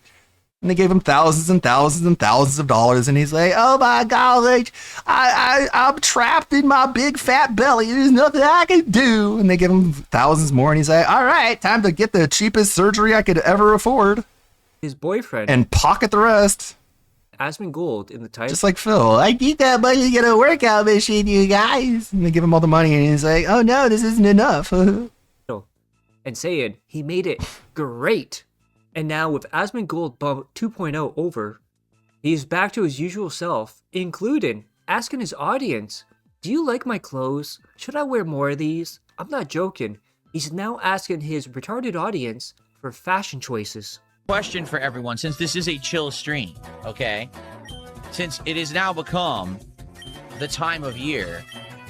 And they gave him thousands and thousands and thousands of dollars, and he's like, "Oh my God, like, I'm trapped in my big fat belly. There's nothing I can do." And they give him thousands more, and he's like, "All right, time to get the cheapest surgery I could ever afford." His boyfriend And pocket the rest. Asmongold in the title. Just like Phil, I need that money to get a workout machine, you guys. And they give him all the money, and he's like, "Oh no, this isn't enough." And saying he made it great. And now with Asmongold Bump 2.0 over, he's back to his usual self, including asking his audience, "Do you like my clothes? Should I wear more of these?" I'm not joking. He's now asking his retarded audience for fashion choices. Question for everyone, since this is a chill stream, okay? Since it has now become the time of year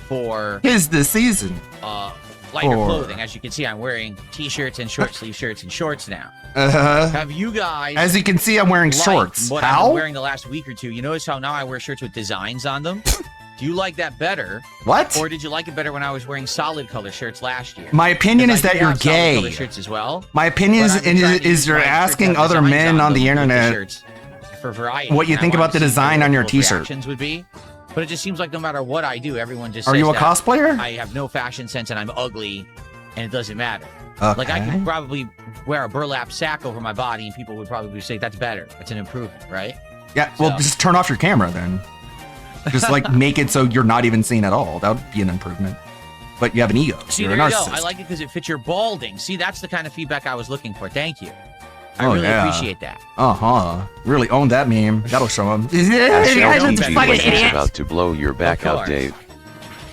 for... 'Tis the season. Lighter For- clothing. As you can see, I'm wearing t-shirts and short sleeve shirts and shorts now. Uh-huh. Have you guys... As you can see, I'm wearing liked shorts. what I've How? been wearing the last week or two? You notice how now I wear shirts with designs on them? Do you like that better? What? Or did you like it better when I was wearing solid color shirts last year? My opinion 'Cause is I that do you're have solid color gay. shirts as well. My opinion but is, I've been trying to use you're my shirts asking that have other designs men on the them, internet shirts for variety. what you and I think wanted about the to see design on your what t-shirt. reactions would be. But it just seems like no matter what I do, everyone just Are says you a that cosplayer? I have no fashion sense and I'm ugly, and it doesn't matter. Like I Okay. could probably wear a burlap sack over my body, and people would probably say that's better. It's an improvement, right? Yeah, well, just turn off your camera then. Just like make it so you're not even seen at all. That would be an improvement. But you have an ego. See, You're a there you go. narcissist. I like it because it fits your balding. See, that's the kind of feedback I was looking for. Thank you. I Oh, really yeah. appreciate that. Uh-huh. Really own that meme. That'll show him. Is about to blow your back out, Dave.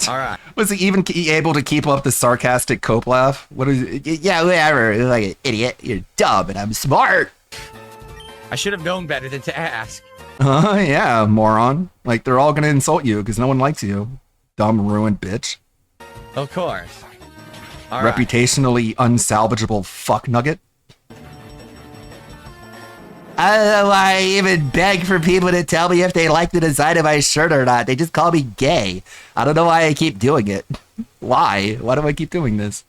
All right. Was he even able to keep up the sarcastic cope laugh? What is it? Yeah, whatever. You're like an idiot. You're dumb and I'm smart. I should have known better than to ask. Yeah, moron. Like, they're all gonna insult you because no one likes you. Dumb, ruined bitch. Of course. All right. Reputationally unsalvageable fuck nugget. I don't know why I even beg for people to tell me if they like the design of my shirt or not. They just call me gay. I don't know why I keep doing it. Why? Why do I keep doing this?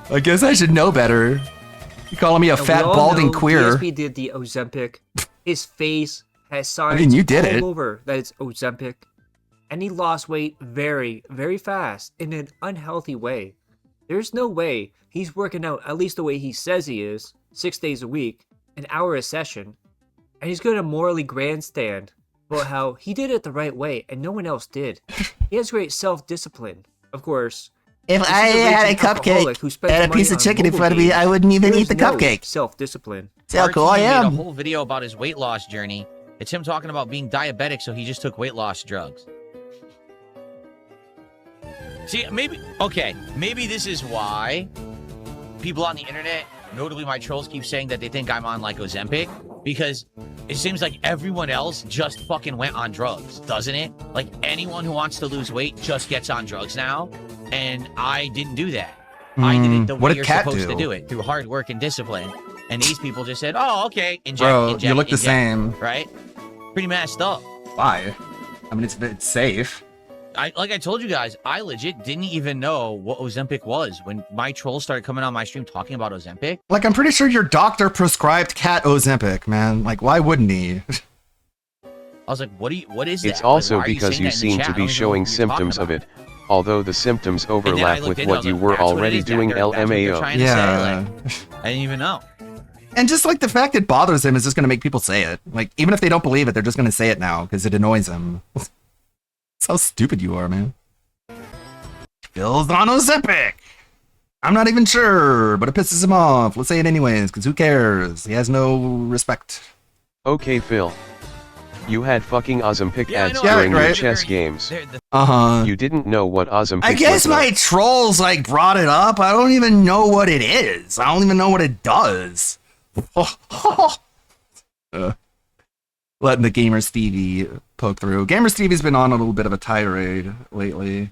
I guess I should know better. You're calling me a And we fat, all balding know queer. DSP did the Ozempic. His face has signs I mean, you did all it. over that it's Ozempic. And he lost weight very, very fast in an unhealthy way. There's no way he's working out at least the way he says he is, 6 days a week, an hour a session, and he's gonna morally grandstand about how he did it the right way and no one else did. He has great self-discipline. Of course, If this is I had a raging alcoholic who cupcake spends and a money piece of on chicken in mobile front of me, games. I wouldn't even There's eat the no cupcake. Self-discipline. See how cool I Made a am. whole video about his weight loss journey. It's him talking about being diabetic, so he just took weight loss drugs. See, maybe this is why people on the internet, notably my trolls, keep saying that they think I'm on like Ozempic, because it seems like everyone else just fucking went on drugs, doesn't it? Like anyone who wants to lose weight just gets on drugs now, and I didn't do that. I did it the what way did you're Kat supposed do? to do it, through hard work and discipline. And these people just said, "Oh, okay, inject, Bro, inject, you look the inject," same. right? Pretty messed up. Why? I mean, it's safe. Like I told you guys, I legit didn't even know what Ozempic was when my trolls started coming on my stream talking about Ozempic. Like, I'm pretty sure your doctor prescribed Cat Ozempic, man. Like, why wouldn't he? I was like, what is that? It's also Like, why are because saying you that in the seem chat? to I don't be even know showing what you're talking symptoms of about. it, although the symptoms And then I overlap looked with into it, what I was you like, were that's what it already is, doing Jack. That's what they're LMAO. trying to say, like, I didn't even know. And just like the fact it bothers him is just going to make people say it. Like, even if they don't believe it, they're just going to say it now because it annoys them. That's how stupid you are, man. Phil's on Ozempic. I'm not even sure, but it pisses him off. Let's say it anyways, because who cares? He has no respect. Okay, Phil. You had fucking Ozempic Yeah, I ads know. during Yeah, your right. chess games. Uh-huh. You didn't know what Ozempic I guess was. my trolls, like, brought it up. I don't even know what it is. I don't even know what it does. Letting the Gamer Stevie poke through. Gamer Stevie's been on a little bit of a tirade lately.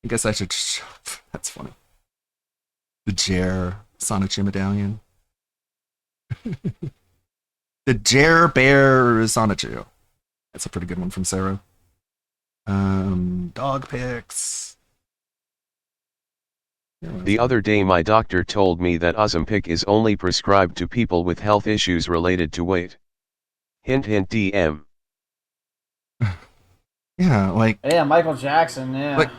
I guess I should... That's funny. The Jer Sonichu medallion. The Jer Bear Sonichu. That's a pretty good one from Sarah. Dog pics. The other day my doctor told me that Ozempic is only prescribed to people with health issues related to weight. Hint hint DM. Yeah, like. Yeah, Michael Jackson, yeah. Like,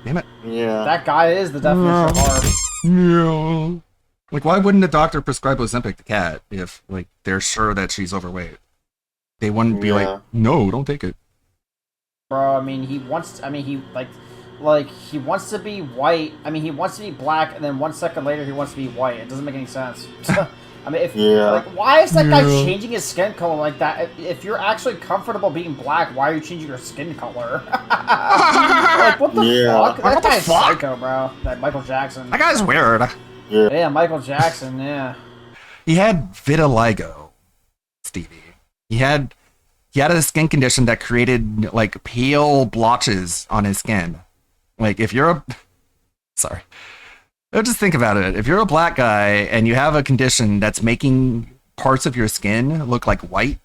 damn it. Yeah. That guy is the definition of hard. Yeah. Like, why wouldn't a doctor prescribe Ozempic to Kat if, like, they're sure that she's overweight? They wouldn't be like, no, don't take it. Bro, I mean, he wants to be white. I mean, he wants to be black, and then 1 second later, he wants to be white. It doesn't make any sense. I mean, why is that guy changing his skin color like that? If you're actually comfortable being black, why are you changing your skin color? Like, what the fuck? That guy's psycho, bro. That Michael Jackson. That guy's weird. Yeah, Michael Jackson, yeah. He had vitiligo, Stevie. He had a skin condition that created, like, pale blotches on his skin. Like, if you're sorry. Just think about it. If you're a black guy and you have a condition that's making parts of your skin look like white,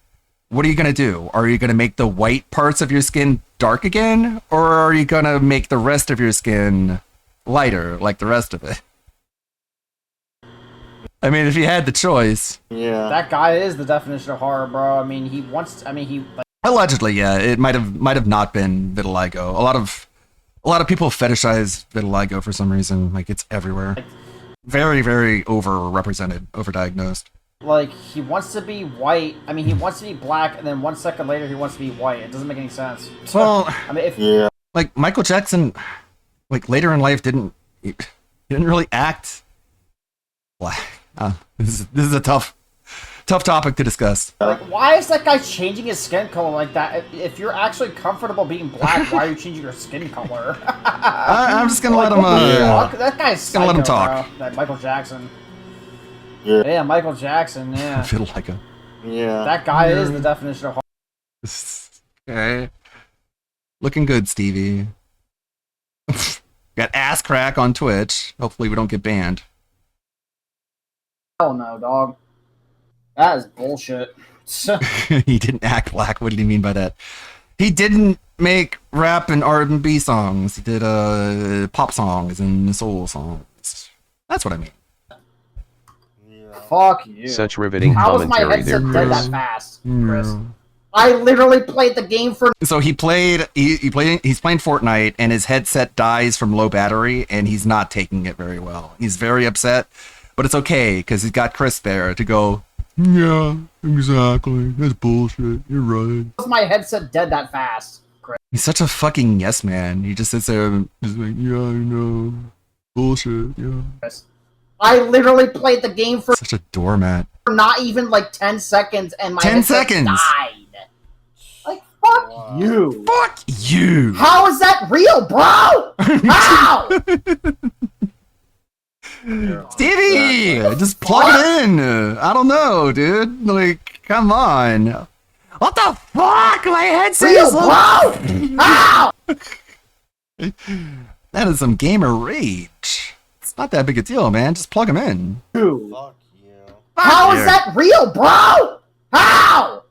what are you going to do? Are you going to make the white parts of your skin dark again? Or are you going to make the rest of your skin lighter, like the rest of it? I mean, if you had the choice. Yeah. That guy is the definition of horror, bro. I mean, Allegedly, yeah. It might have not been vitiligo. A lot of people fetishize vitiligo for some reason. Like, it's everywhere. Very, very overrepresented, overdiagnosed. Like, he wants to be white. I mean, he wants to be black, and then 1 second later, he wants to be white. It doesn't make any sense. Well, I mean, like, Michael Jackson, like, later in life didn't really act black. This is a tough topic to discuss. Like, why is that guy changing his skin color like that? If you're actually comfortable being black, why are you changing your skin color? I'm just gonna let him. That guy's psycho, let him talk. Bro. That Michael Jackson. Yeah, Michael Jackson. Yeah. Vitiligo. Yeah. That guy is the definition of. Okay. Looking good, Stevie. Got ass crack on Twitch. Hopefully, we don't get banned. Hell no, dog. That is bullshit. He didn't act black. What did he mean by that? He didn't make rap and R&B songs. He did pop songs and soul songs. That's what I mean. Fuck you. Such riveting How was my commentary there, headset dead Chris. that fast, Chris? I literally played the game for. So he's playing Fortnite and his headset dies from low battery and he's not taking it very well. He's very upset, but it's okay because he's got Chris there to go, yeah, exactly. That's bullshit. You're right. How was my headset dead that fast, Chris? He's such a fucking yes man. He just sits there and is like, yeah, I know. Bullshit, yeah. I literally played the game for Such a doormat. not even like 10 seconds and my 10 headset seconds. died. Like, fuck you. Fuck you. How is that real, bro? How? Stevie, just plug it in. I don't know, dude. Like, come on. What the fuck? My headset Real, is bro? How? That is some gamer rage. It's not that big a deal, man. Just plug them in. How is that real, bro? How?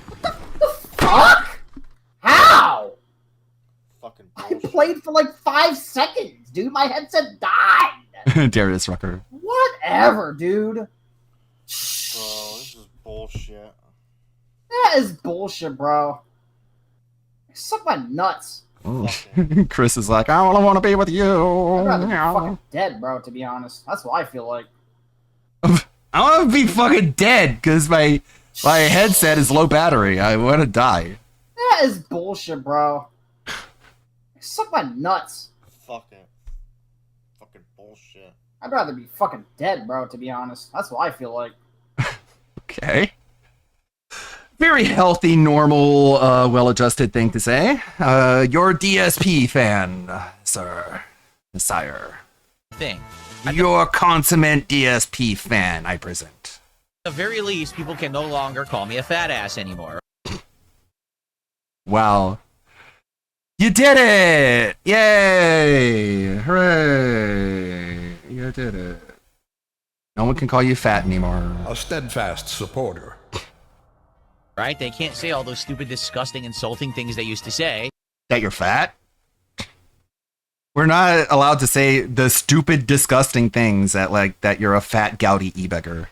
What the fuck? How? I played for like 5 seconds, dude. My headset died. Darius Rucker. Whatever, dude. Bro, this is bullshit. That is bullshit, bro. Suck my nuts. Oh. Chris is like, I don't want to be with you. I'd rather be fucking dead, bro, to be honest. That's what I feel like. I want to be fucking dead because my headset is low battery. I want to die. That is bullshit, bro. Suck my nuts. Fucking bullshit. I'd rather be fucking dead, bro, to be honest. That's what I feel like. Okay. Very healthy, normal, well-adjusted thing to say. Your DSP fan, sir. Sire. Thing. Your consummate DSP fan, I present. At the very least, people can no longer call me a fat ass anymore. Wow. You did it! Yay! Hooray! You did it. No one can call you fat anymore. A steadfast supporter. Right? They can't say all those stupid, disgusting, insulting things they used to say. That you're fat? We're not allowed to say the stupid, disgusting things that you're a fat, gouty e-beggar.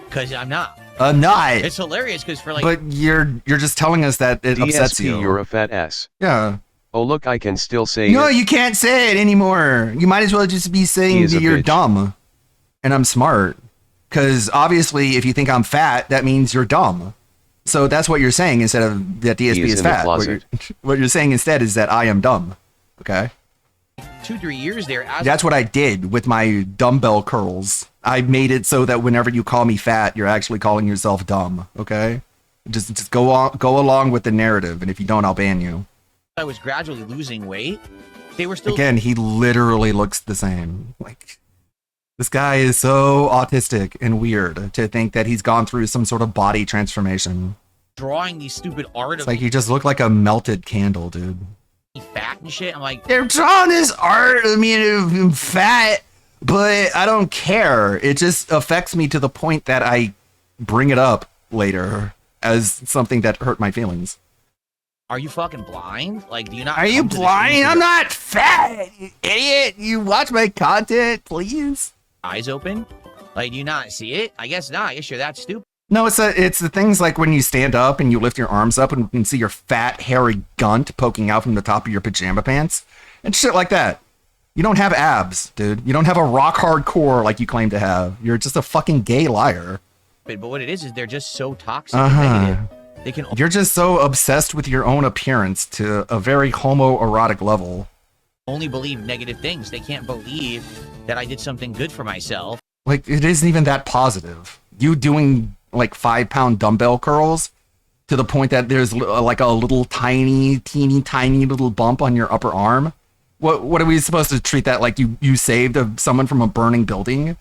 Because I'm not. Not. It's hilarious because for like. But you're just telling us that it upsets you. You're a fat ass. Yeah. Oh look, I can still say No, it. you can't say it anymore. You might as well just be saying that you're dumb and I'm smart. Because obviously, if you think I'm fat, that means you're dumb. So that's what you're saying instead of that DSP is fat. What you're saying instead is that I am dumb. Okay? 2-3 years there. That's what I did with my dumbbell curls. I made it so that whenever you call me fat, you're actually calling yourself dumb. Okay? Just go along with the narrative, and if you don't, I'll ban you. I was gradually losing weight. They were still. Again, he literally looks the same. Like, this guy is so autistic and weird to think that he's gone through some sort of body transformation. Drawing these stupid art It's of like you just look like a melted candle, dude. fat and shit. I'm like, they're drawing this art of me and I'm fat, but I don't care. It just affects me to the point that I bring it up later as something that hurt my feelings. are you fucking blind? Like, do you not? Are you blind? I'm not fat, you idiot. You watch my content, please. Eyes open? Like, do you not see it? I guess not. I guess you're that stupid. No, it's the things like when you stand up and you lift your arms up and you can see your fat, hairy gunt poking out from the top of your pajama pants and shit like that. You don't have abs, dude. You don't have a rock hard core like you claim to have. You're just a fucking gay liar. But what it is they're just so toxic and negative. They can. You're just so obsessed with your own appearance to a very homoerotic level. Only believe negative things. They can't believe that I did something good for myself. Like, it isn't even that positive. You doing like 5-pound dumbbell curls to the point that there's like a little teeny little bump on your upper arm. What are we supposed to treat that like you saved someone from a burning building?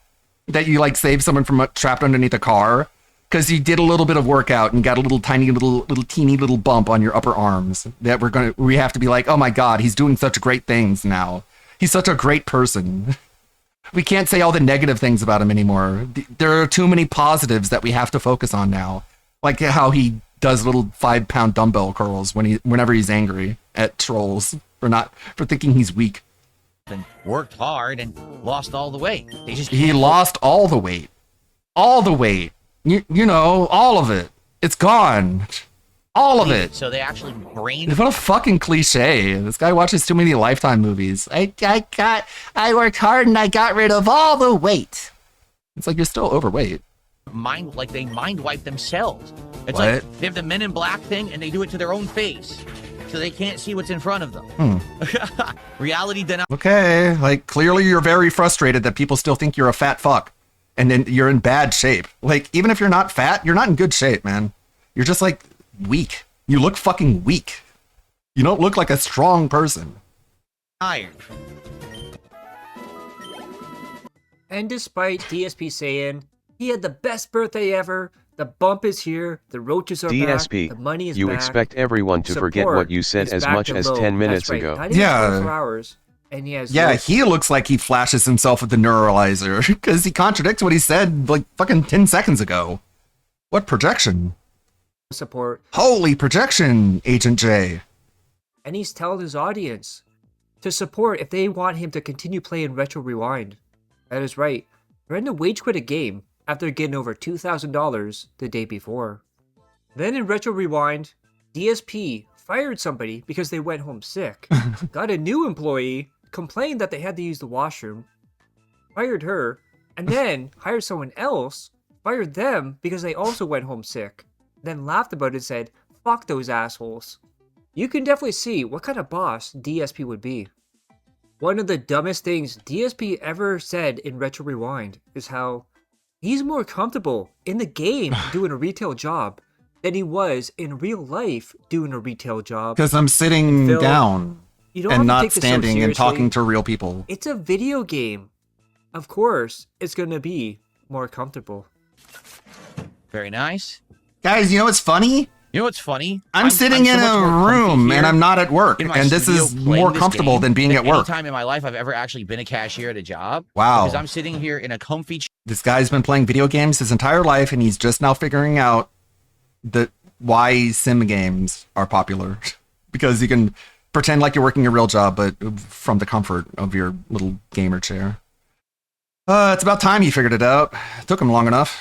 That you like saved someone from trapped underneath a car? Because you did a little bit of workout and got a little teeny little bump on your upper arms that we have to be like, oh my God, he's doing such great things now. He's such a great person. We can't say all the negative things about him anymore. There are too many positives that we have to focus on now. Like how he does little 5-pound dumbbell curls whenever he's angry at trolls for thinking he's weak. And worked hard and lost all the weight. He lost all the weight. All the weight. You know, all of it. It's gone. All of it. So they actually brain. What a fucking cliche. This guy watches too many Lifetime movies. I worked hard and I got rid of all the weight. It's like you're still overweight. They mind wipe themselves. It's What? like they have the Men in Black thing and they do it to their own face. So they can't see what's in front of them. Reality denial. Okay, like clearly you're very frustrated that people still think you're a fat fuck. And then you're in bad shape. Like, even if you're not fat, you're not in good shape, man. You're just like weak. You look fucking weak. You don't look like a strong person. Tired. And despite DSP saying he had the best birthday ever, the bump is here, the roaches are DSP, back, the money is you back. expect everyone to forget what you said as much as 10 minutes ago. Yeah. Hours, and he has He looks like he flashes himself with the neuralizer because he contradicts what he said like fucking 10 seconds ago. What projection? Support. Holy projection, Agent J. And he's telling his audience to support if they want him to continue playing Retro Rewind. That is right. Brenda wage quit a game after getting over $2,000 the day before. Then in Retro Rewind, DSP fired somebody because they went home sick, got a new employee, complained that they had to use the washroom, fired her, and then hired someone else, fired them because they also went home sick, then laughed about it and said, fuck those assholes. You can definitely see what kind of boss DSP would be. One of the dumbest things DSP ever said in Retro Rewind is how he's more comfortable in the game doing a retail job than he was in real life doing a retail job. Because I'm sitting Phil, down you don't have and to not take this so standing and seriously. talking to real people. It's a video game. Of course, it's going to be more comfortable. Very nice. Guys, you know what's funny? You know what's funny? I'm sitting in so much a more comfy room here and I'm not at work. in my And this studio is playing more this comfortable game than being at work. Any time in my life I've ever actually been a cashier at a job. Wow. Because I'm sitting here in a comfy chair. This guy's been playing video games his entire life, and he's just now figuring out why sim games are popular. Because you can pretend like you're working a real job, but from the comfort of your little gamer chair. It's about time you figured it out. It took him long enough.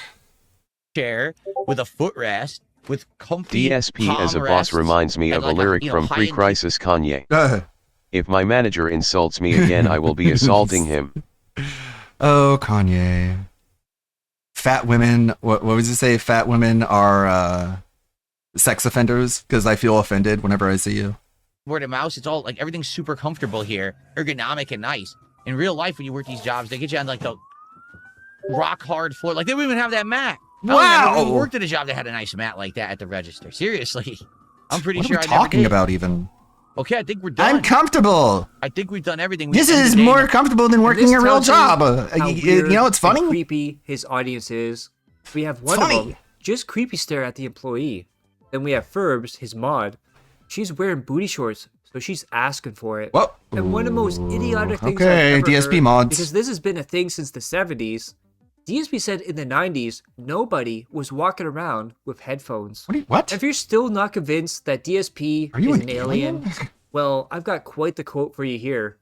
Chair with a footrest, with comfy DSP as a boss rests, reminds me and of a like lyric you know, from high-end- pre-crisis Kanye. If my manager insults me again, I will be assaulting him. Oh, Kanye. Fat women, what was it say? Fat women are sex offenders? Because I feel offended whenever I see you. word of mouse. It's all like everything's super comfortable here, ergonomic and nice. In real life, when you work these jobs, they get you on like the rock hard floor. Like they wouldn't even have that mat. I never even worked at a job that had a nice mat like that at the register. Seriously, I'm pretty What sure are we I never talking did. about even? Okay, I think we're done. I'm comfortable. I think we've done everything. This is more comfortable than working a real job. How You know, it's weird funny. and creepy his audience is. We have one funny. of them just creepy stare at the employee. Then we have Ferbs, his mod. She's wearing booty shorts, so she's asking for it. Whoa. And one of the most idiotic things Okay, I've ever DSP heard, mods. because this has been a thing since the 70s. DSP said in the 90s, nobody was walking around with headphones. What? If you're still not convinced that DSP Are you is an an alien, well, I've got quite the quote for you here,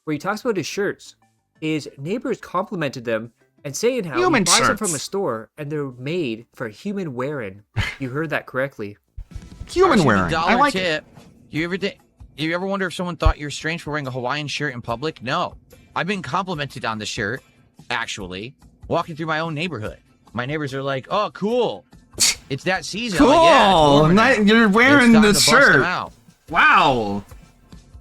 where he talks about his shirts. His neighbors complimented them and saying how Human he buys them shirts. from a store and they're made for human wearing. You heard that correctly. Human wearing. I Dollar like tip. You ever wonder if someone thought you're strange for wearing a Hawaiian shirt in public? No. I've been complimented on the shirt, actually, walking through my own neighborhood. My neighbors are like, "Oh, cool. It's that season." I'm Cool. like, yeah, it's warmer now. You're wearing It's time the to bust shirt. them out. Wow.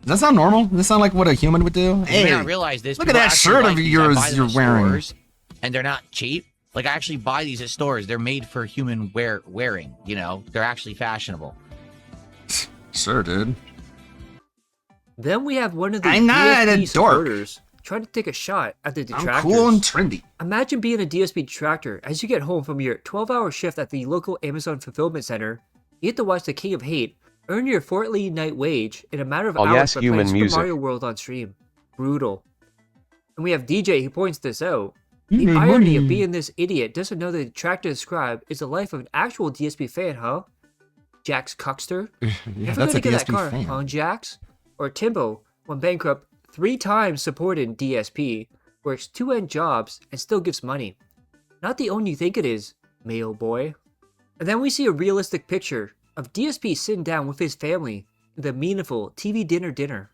Does that sound normal? Does that sound like what a human would do? You Hey, may not realize this. look at people that actually shirt like of these. I yours buy them you're at wearing. stores, and they're not cheap. Like I actually buy these at stores. They're made for human wearing. You know, they're actually fashionable. Sure, dude. Then we have one of the I'm not a DSP dork. supporters trying to take a shot at the I'm detractors. cool and trendy. Imagine being a DSP detractor as you get home from your 12-hour shift at the local Amazon fulfillment center. You get to watch the King of Hate earn your fortnightly night wage in a matter of Oh, hours yes, by human playing Super music. Mario World on stream. Brutal. And we have DJ who points this out. The Mm, irony of money. being this idiot doesn't know the detractor described is the life of an actual DSP fan, huh? Jax Cuckster? Yeah, Never that's a gonna get that DSP car, fan. huh, Jax? Or Timbo, when bankrupt, 3 times supported DSP, works 2 end jobs, and still gives money. Not the one you think it is, Mayo boy. And then we see a realistic picture of DSP sitting down with his family in the meaningful TV dinner.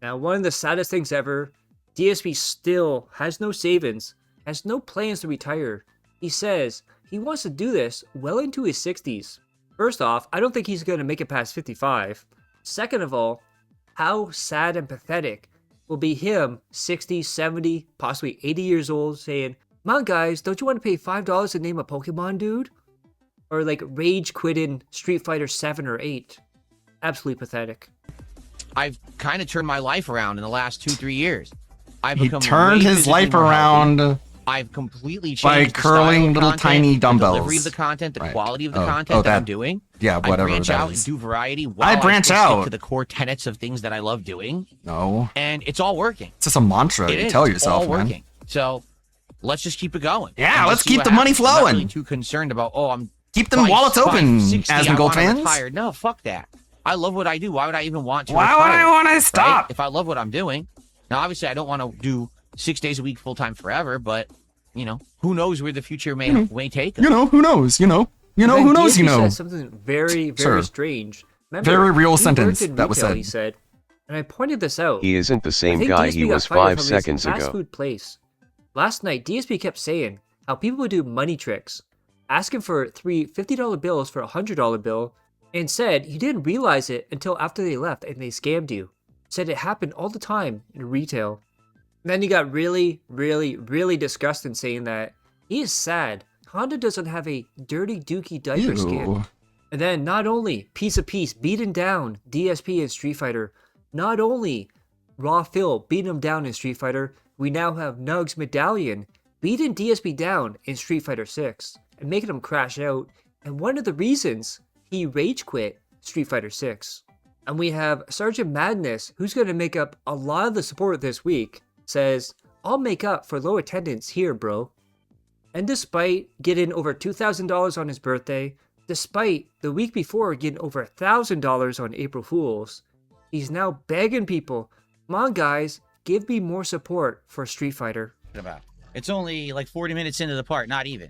Now, one of the saddest things ever, DSP still has no savings, has no plans to retire. He says he wants to do this well into his 60s. First off, I don't think he's going to make it past 55. Second of all, how sad and pathetic will be him 60, 70, possibly 80 years old saying, "Come on guys, don't you want to pay $5 to name a Pokemon, dude?" Or like rage quitting Street Fighter 7 or 8. Absolutely pathetic. I've kind of turned my life around in the last 2-3 years. I've He become turned way his physically life more healthy. around I've completely changed by the curling style of little content, tiny the dumbbells. delivery of the content, the Right. quality of the Oh, content oh, that I'm that- doing. yeah, whatever I branch that out is. and do variety while branch still out. stick to the core tenets of things that I love doing, No. and it's all working. It's just a mantra It you is. tell It's yourself, all man. working. So let's just keep it going. Yeah, and let's just see keep what the money happens. I'm not flowing. really too concerned about I'm Keep them by wallets open, 60, Asmongold I wanna fans. retire. No, fuck that. I love what I do. Why would I even want to? Why would retire, I wanna right? stop? If I love what I'm doing. Now, obviously, I don't want to do 6 days a week full time forever, but who knows where the future may take us. Who knows? Then Who knows? DSP said something very, very Sure. strange. Remember, Very real he worked sentence in that was retail, said. He said, and I pointed this out. He isn't the I same think guy DSP he got was fired 5 from his seconds fast ago. food place. Last night, DSP kept saying how people would do money tricks, asking for 3 $50 bills for a $100 bill, and said he didn't realize it until after they left and they scammed you. Said it happened all the time in retail. And then he got really, really, really disgusted saying that he is sad Honda doesn't have a dirty dookie diaper Ew. skin. And then not only Piece of Peace beating down DSP in Street Fighter, not only Raw Phil beating him down in Street Fighter, we now have Nugs Medallion beating DSP down in Street Fighter 6 and making him crash out. And one of the reasons he rage quit Street Fighter 6. And we have Sergeant Madness, who's going to make up a lot of the support this week, says, "I'll make up for low attendance here, bro." And despite getting over $2,000 on his birthday, despite the week before getting over $1,000 on April Fools, he's now begging people, come on guys, give me more support for Street Fighter. It's only like 40 minutes into the part, not even.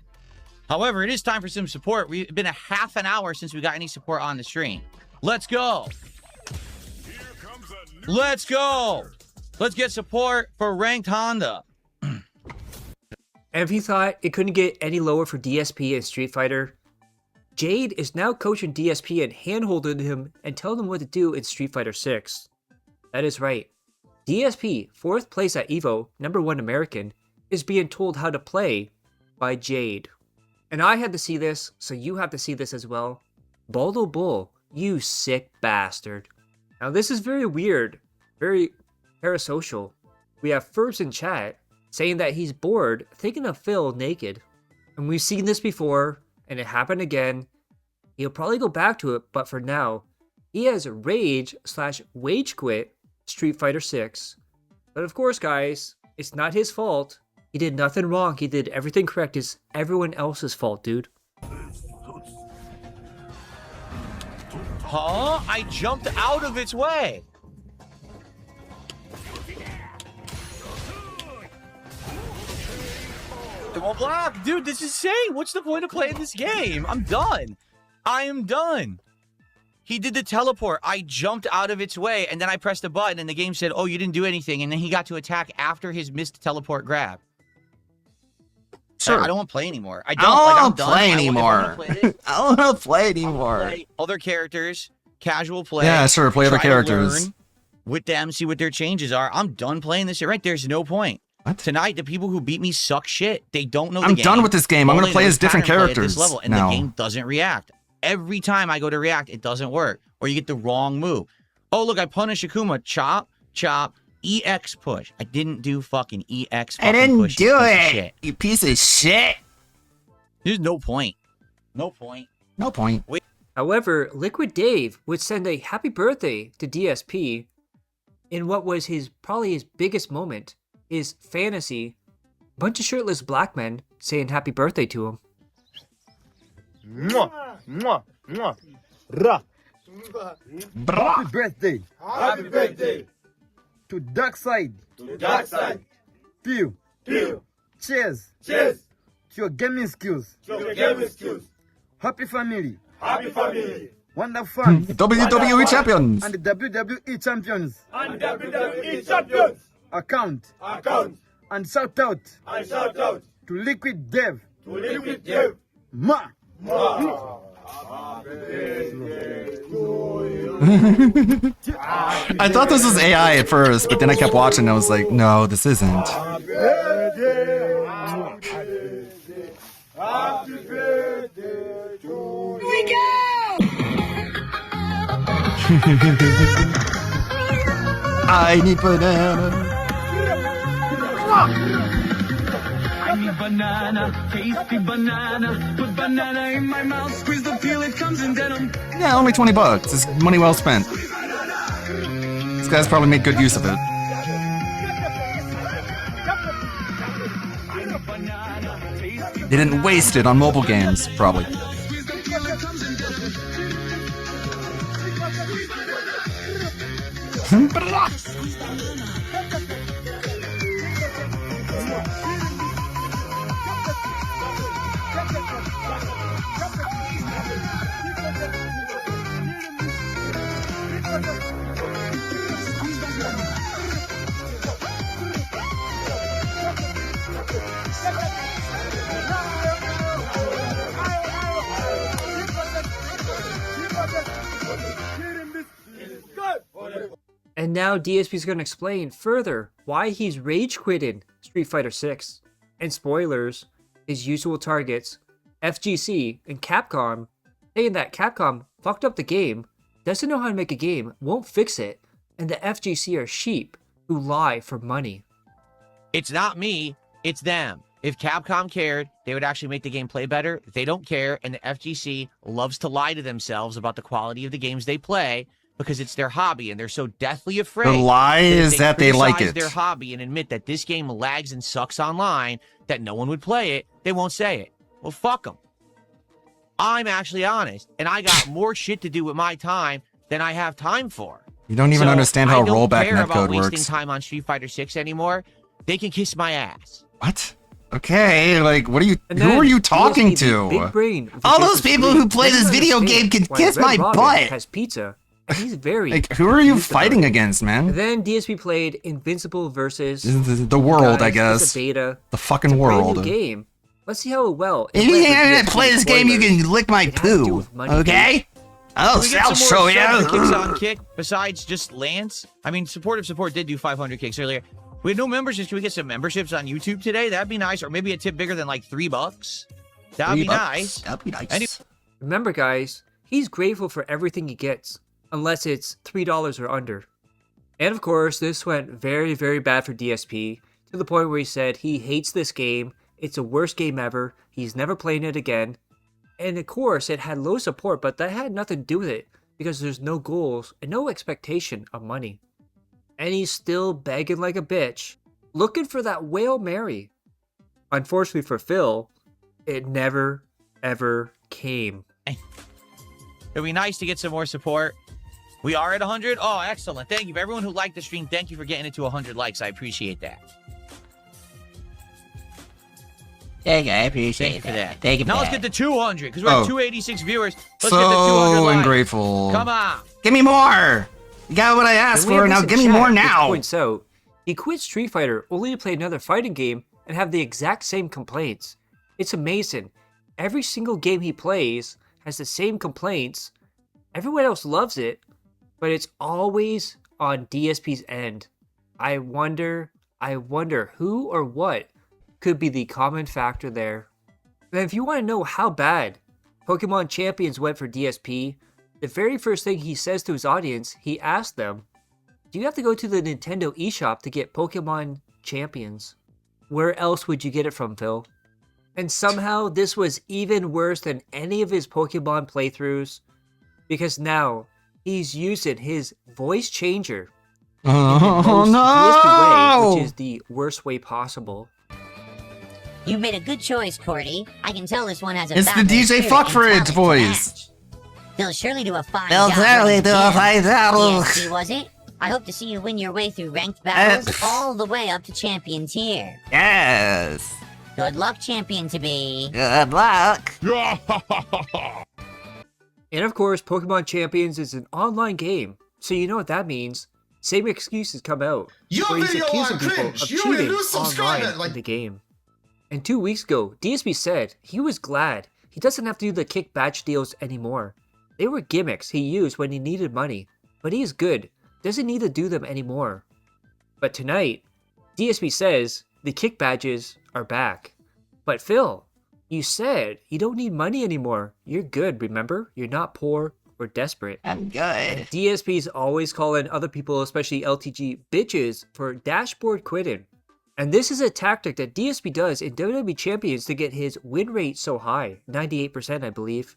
However, it is time for some support. We've been a half an hour since we got any support on the stream. Let's go. Let's go. Let's get support for Ranked Honda. And if you thought it couldn't get any lower for DSP and Street Fighter, Jade is now coaching DSP and handholding him and telling him what to do in Street Fighter 6. That is right. DSP, 4th place at EVO, #1 American, is being told how to play by Jade. And I had to see this, so you have to see this as well. Baldo Bull, you sick bastard. Now this is very weird, very parasocial. We have Furbs in chat saying that he's bored thinking of Phil naked. And we've seen this before, and it happened again. He'll probably go back to it, but for now, he has rage/wage quit Street Fighter 6. But of course, guys, it's not his fault. He did nothing wrong. He did everything correct. It's everyone else's fault, dude. Huh? I jumped out of its way. It won't block. Dude, this is insane. What's the point of playing this game? I'm done. I am done. He did the teleport. I jumped out of its way, and then I pressed a button, and the game said, oh, you didn't do anything. And then he got to attack after his missed teleport grab. Sure. I don't want to play anymore. I I don't. don't Like, I'm want to done. play anymore. I don't want to play anymore. Play other characters, casual play. Yeah, sure, play other try to characters. learn with them, see what their changes are. I'm done playing this shit. Right, there's no point. What? Tonight, the people who beat me suck shit. They don't know the I'm game. done with this game. I'm All gonna they play know as is different pattern play at characters this level, and now. the game doesn't react. Every time I go to react, it doesn't work. Or you get the wrong move. Oh, look, I punish Akuma. Chop, chop, EX push. I didn't do fucking EX fucking I didn't push, do you piece of it, shit. you piece of shit. There's no point. No point. No point. However, Liquid Dave would send a happy birthday to DSP in what was probably his biggest moment, his fantasy. Bunch of shirtless black men saying happy birthday to him. Mwah, mwah, mwah. Ra. Happy birthday. Happy birthday. To Dark Side. To Dark Side. Pew. Pew. Cheers. Cheers. To your gaming skills. To your gaming skills. Happy family. Happy family. Wonderful fans. WWE champions. And the WWE champions. And WWE champions. Account. Account. And shout out. And shout out. To Liquid Dev. To Liquid Dev. Ma. I thought this was AI at first, but then I kept watching and I was like, no, this isn't. I need banana. I need banana, tasty banana. Put banana in my mouth, squeeze the peel, it comes in denim. Yeah, only $20. It's money well spent. This guy's probably made good use of it. They didn't waste it on mobile games, probably. And now DSP is going to explain further why he's rage quitting Street Fighter 6. And spoilers, his usual targets, FGC and Capcom, saying that Capcom fucked up the game, doesn't know how to make a game, won't fix it, and the FGC are sheep who lie for money. It's not me, it's them. If Capcom cared, they would actually make the game play better. They don't care, and the FGC loves to lie to themselves about the quality of the games they play because it's their hobby and they're so deathly afraid. The lie if is that they like criticize it. their hobby and admit that this game lags and sucks online, that no one would play it, they won't say it. Well, fuck them. I'm actually honest, and I got more shit to do with my time than I have time for. You don't even understand how I don't rollback care about netcode wasting works. time on Street Fighter 6 anymore. They can kiss my ass. What? Okay, like, what are you? And Who then are you DSP, talking the to? Big brain. All those people who play this video game can kiss my butt. Has pizza. And he's very. Like, who are you confused about fighting it. against, man? And then DSP played Invincible versus The world, I guys, guess. It's a beta. The fucking It's a brand new world. game. Let's see how well. If you can't play this game, you can lick my poo. Okay? Can we get I'll some show more subs for Kicks you. on Kick besides just Lance? I mean, supportive support did do 500 kicks earlier. We had no memberships. Can we get some memberships on YouTube today? That'd be nice. Or maybe a tip bigger than like $3. That'd be nice. That'd be nice. Any- Remember, guys, he's grateful for everything he gets, unless it's $3 or under. And of course, this went very, very bad for DSP, to the point where he said he hates this game, it's the worst game ever, he's never playing it again. And of course, it had low support, but that had nothing to do with it, because there's no goals and no expectation of money. And he's still begging like a bitch, looking for that whale Mary. Unfortunately for Phil, it never, ever came. It'd be nice to get some more support. We are at 100. Oh, excellent. Thank you for everyone who liked the stream. Thank you for getting it to 100 likes. I appreciate that. Thank you, I appreciate Thank you for that. Thank you for Now let's that. get to 200 because we're at 286 viewers. Let's So get to 200 likes. ungrateful. Come on. Give me more. You got what I asked And we have for. Now this in give me chat, more which now. points out, he quit Street Fighter only to play another fighting game and have the exact same complaints. It's amazing. Every single game he plays has the same complaints. Everyone else loves it, but it's always on DSP's end. I wonder who or what could be the common factor there. And if you want to know how bad Pokemon Champions went for DSP, the very first thing he says to his audience, he asks them, do you have to go to the Nintendo eShop to get Pokemon Champions? Where else would you get it from, Phil? And somehow this was even worse than any of his Pokemon playthroughs, because now he's using his voice changer in the most DSP way, which is the worst way possible. You made a good choice, Cordy. I can tell this one has a It's the fabulous DJ spirit and Fuckfridge talent to voice. match. They'll surely do a fine They'll job. certainly running do a the fine job. DSP, was it? I hope to see you win your way through ranked battles all the way up to champion tier. Yes. Good luck, champion to be. Good luck. And of course, Pokemon Champions is an online game, so you know what that means. Same excuses come out. Your where he's video accusing on people cringe. of You cheating will lose subscriber, online in the game. And 2 weeks ago, DSP said he was glad he doesn't have to do the kick badge deals anymore. They were gimmicks he used when he needed money, but he is good, doesn't need to do them anymore. But tonight, DSP says the kick badges are back. But Phil, you said you don't need money anymore. You're good, remember? You're not poor or desperate. I'm good. And DSP's always calling other people, especially LTG, bitches for dashboard quitting. And this is a tactic that DSP does in WWE Champions to get his win rate so high, 98% I believe.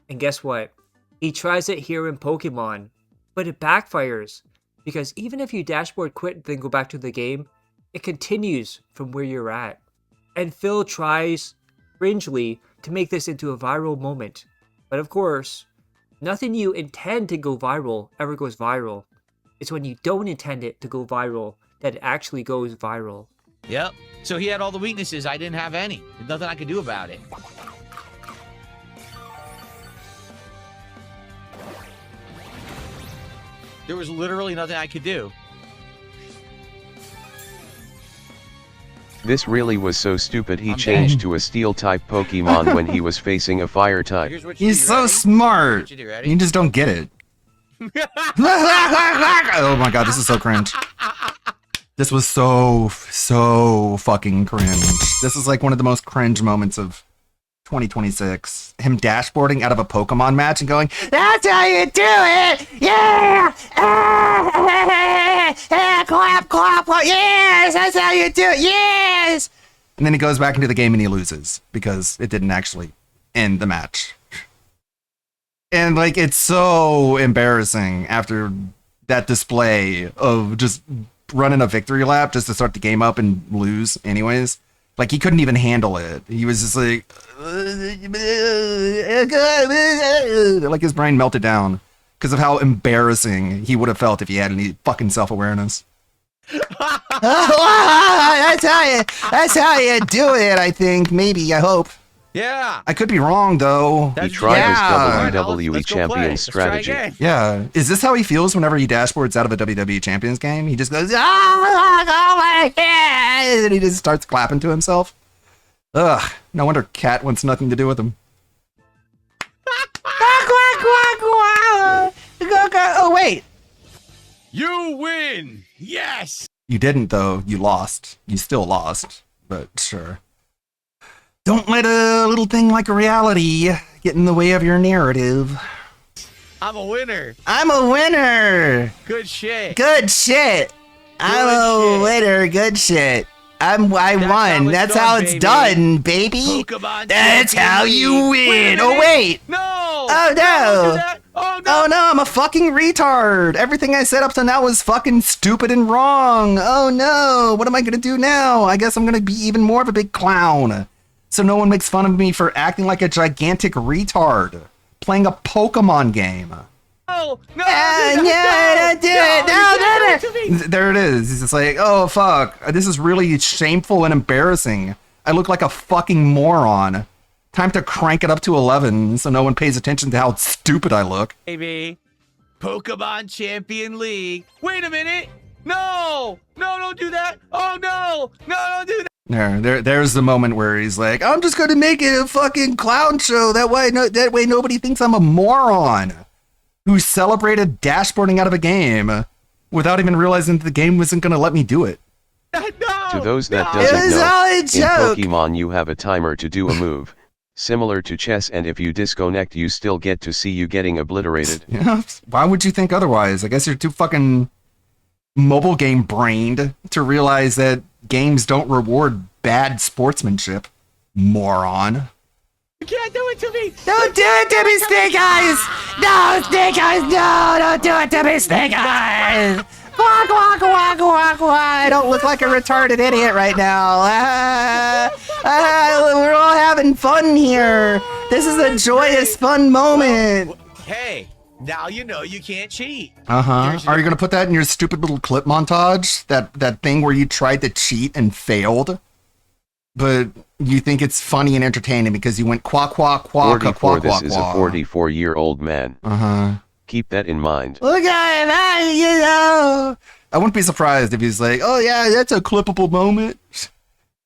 And guess what? He tries it here in Pokemon, but it backfires, because even if you dashboard quit and then go back to the game, it continues from where you're at. And Phil tries, cringely, to make this into a viral moment. But of course, nothing you intend to go viral ever goes viral. It's when you don't intend it to go viral that it actually goes viral. Yep. So he had all the weaknesses. I didn't have any. There's nothing I could do about it. There was literally nothing I could do. This really was so stupid he changed to a steel-type Pokemon when he was facing a fire-type. He's so smart. You just don't get it. Oh my god, this is so cringe. This was so fucking cringe. This is like one of the most cringe moments of 2026. Him dashboarding out of a Pokemon match and going, "That's how you do it! Yeah! Clap, clap, clap! Yes! That's how you do it! Yes!" And then he goes back into the game and he loses because it didn't actually end the match. And like, it's so embarrassing after that display of just running a victory lap just to start the game up and lose anyways. Like, he couldn't even handle it. He was just like his brain melted down because of how embarrassing he would have felt if he had any fucking self-awareness. That's how you do it, I think. Maybe, I hope. Yeah. I could be wrong, though. He tried his WWE Champions strategy. Yeah. Is this how he feels whenever he dashboards out of a WWE Champions game? He just goes, oh my God, and he just starts clapping to himself. Ugh. No wonder Cat wants nothing to do with him. Oh, wait. You win. Yes. You didn't, though. You lost. You still lost, but sure. Don't let a little thing like reality get in the way of your narrative. I'm a winner. I'm a winner. Good shit. Good shit. I'm a winner. Good shit. I won. That's how it's done, baby. That's how you win. Oh, wait. No. Oh, no. Oh, no. I'm a fucking retard. Everything I said up to now was fucking stupid and wrong. Oh, no. What am I going to do now? I guess I'm going to be even more of a big clown. So no one makes fun of me for acting like a gigantic retard playing a Pokemon game. No, There it is. He's just like, oh, fuck. This is really shameful and embarrassing. I look like a fucking moron. Time to crank it up to 11 so no one pays attention to how stupid I look. Baby. Pokemon Champion League. Wait a minute. No, don't do that. Oh, no, don't do that. There's the moment where he's like, I'm just going to make it a fucking clown show. That way nobody thinks I'm a moron who celebrated dashboarding out of a game without even realizing that the game wasn't going to let me do it. To those that doesn't know, in Pokemon you have a timer to do a move, similar to chess, and if you disconnect you still get to see you getting obliterated. Yeah, why would you think otherwise? I guess you're too fucking mobile game brained to realize that games don't reward bad sportsmanship, moron. You can't do it to me! Don't do it to me, Snake Eyes! No, Snake Eyes, no! Don't do it to me, Snake Eyes! Quack, quack, quack, quack, quack. I don't look like a retarded idiot right now. We're all having fun here. This is a joyous, fun moment. Hey, now you know you can't cheat. Are you gonna put that in your stupid little clip montage? That thing where you tried to cheat and failed, but you think it's funny and entertaining because you went quack quack quack quack quack. This is a 44-year-old man. Keep that in mind. Look at that, you know. I wouldn't be surprised if he's like, oh yeah, that's a clippable moment.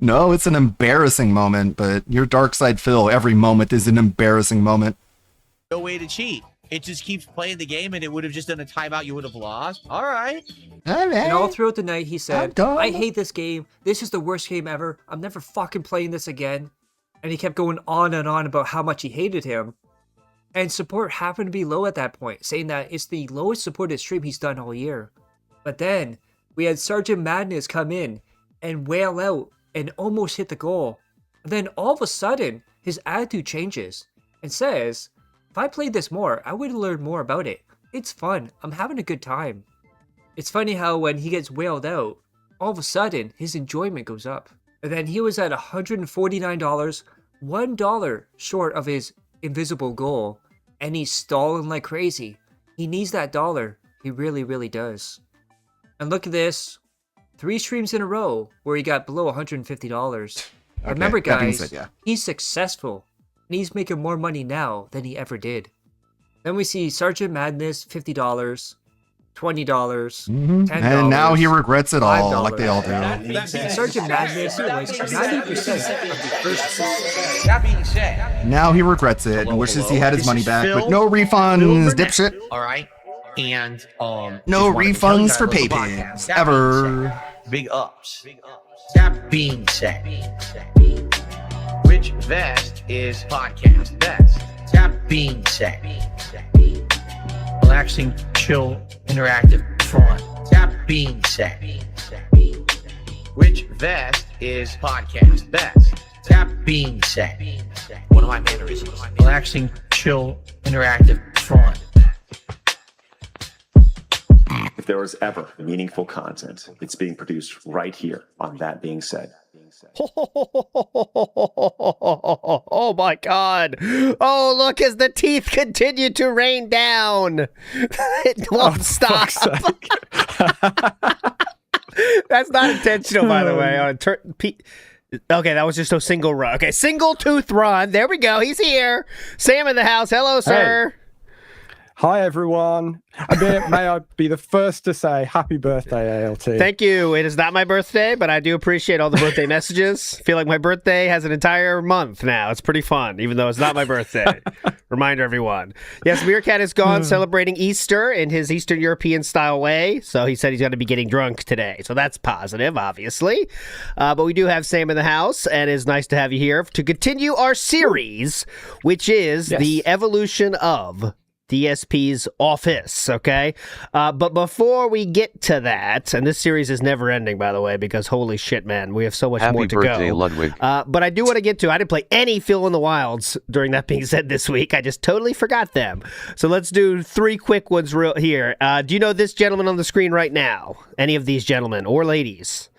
No, it's an embarrassing moment, but your dark side Phil, every moment is an embarrassing moment. No way to cheat. It just keeps playing the game and it would have just done a timeout, you would have lost. All right. And all throughout the night, he said, I hate this game. This is the worst game ever. I'm never fucking playing this again. And he kept going on and on about how much he hated him. And support happened to be low at that point, saying that it's the lowest supported stream he's done all year. But then, we had Sergeant Madness come in and wail out and almost hit the goal. And then all of a sudden, his attitude changes and says, if I played this more, I would learn more about it. It's fun. I'm having a good time. It's funny how when he gets wailed out, all of a sudden, his enjoyment goes up. And then he was at $149, $1 short of his invisible goal, and he's stalling like crazy. He needs that dollar. He really, really does. And look at this. 3 streams in a row where he got below $150. Remember, guys, he's successful. And he's making more money now than he ever did. Then we see Sergeant Madness, $50, $20, $10. And now he regrets it all, $5. like they all do. Sergeant Madness was 90% of the first. That being said, Now he regrets it and wishes he had his money back, but no refunds, dipshit. All right. And No refunds for PayPal ever. Big ups. That being said, which vest is podcast best? That being said, relaxing, chill, interactive, fun. That being said, which vest is podcast best? That being said, one of my mannerisms. Relaxing, chill, interactive, fun. If there was ever meaningful content, it's being produced right here on That Being Said. Oh my God. Oh, look, as the teeth continue to rain down. It won't stop. That's not intentional, by the way. Okay, that was just a single run. Okay, single tooth run. There we go. He's here. Sam in the house. Hello, sir. Hey. Hi, everyone. May I be the first to say happy birthday, ALT. Thank you. It is not my birthday, but I do appreciate all the birthday messages. I feel like my birthday has an entire month now. It's pretty fun, even though it's not my birthday. Reminder, everyone. Yes, Meerkat is gone celebrating Easter in his Eastern European style way. So he said he's going to be getting drunk today. So that's positive, obviously. But we do have Sam in the house, and it's nice to have you here to continue our series, which is the evolution of DSP's office, okay? But before we get to that, and this series is never ending, by the way, because holy shit, man, we have so much more to go. Happy birthday, Ludwig. But I do want to get to, I didn't play any Fill in the Wilds during That Being Said this week. I just totally forgot them. So let's do 3 quick ones real here. Do you know this gentleman on the screen right now? Any of these gentlemen or ladies?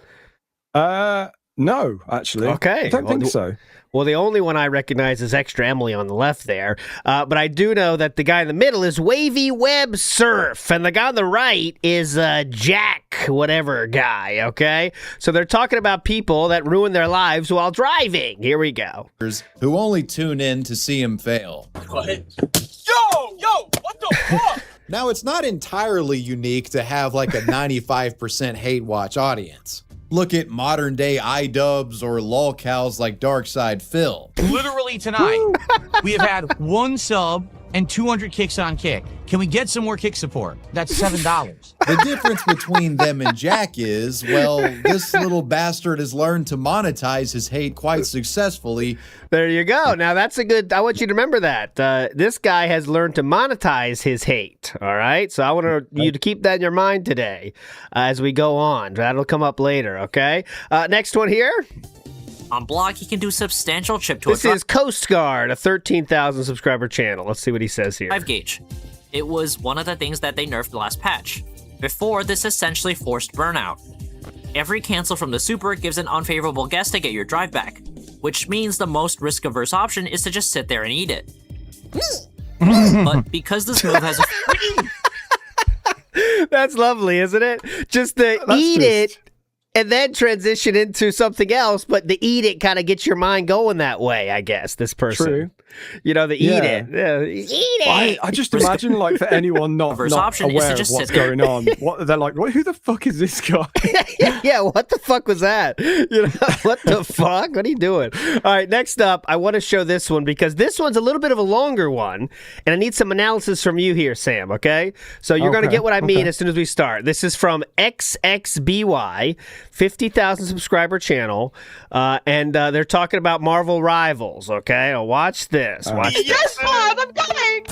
No, actually. Okay. I don't think so. Well, the only one I recognize is Extra Emily on the left there. But I do know that the guy in the middle is Wavy Web Surf, and the guy on the right is Jack whatever guy, okay? So they're talking about people that ruin their lives while driving. Here we go. Who only tune in to see him fail. What? Yo, what the fuck? Now, it's not entirely unique to have like a 95% hate watch audience. Look at modern day iDubbbz or lolcows like Darkside Phil. Literally tonight, we have had 1 sub and 200 kicks on Kick. Can we get some more Kick support? That's $7. The difference between them and Jack is, well, this little bastard has learned to monetize his hate quite successfully. There you go. Now that's a good, I want you to remember that. This guy has learned to monetize his hate, all right? So I want you to keep that in your mind today as we go on. That'll come up later, okay? Next one here. On Block, he can do substantial chip to This is Coast Guard, a 13,000 subscriber channel. Let's see what he says here. 5 gauge. It was one of the things that they nerfed last patch. Before, this essentially forced burnout. Every cancel from the super gives an unfavorable guess to get your drive back, which means the most risk-averse option is to just sit there and eat it. But because this move has a... That's lovely, isn't it? Just to eat it and then transition into something else, but the eat it kind of gets your mind going that way, I guess, this person. True. You know, the eat it. Eat it! I just imagine, like, for anyone not option is aware to of just what's sit there. going on, they're like, who the fuck is this guy? Yeah, what the fuck was that? You know, what the fuck? What are you doing? All right, next up, I want to show this one because this one's a little bit of a longer one, and I need some analysis from you here, Sam, okay? So you're going to get what I mean as soon as we start. This is from XXBY, 50,000 subscriber channel, and they're talking about Marvel Rivals, okay? Now watch this. Watch this. Mom, I'm coming!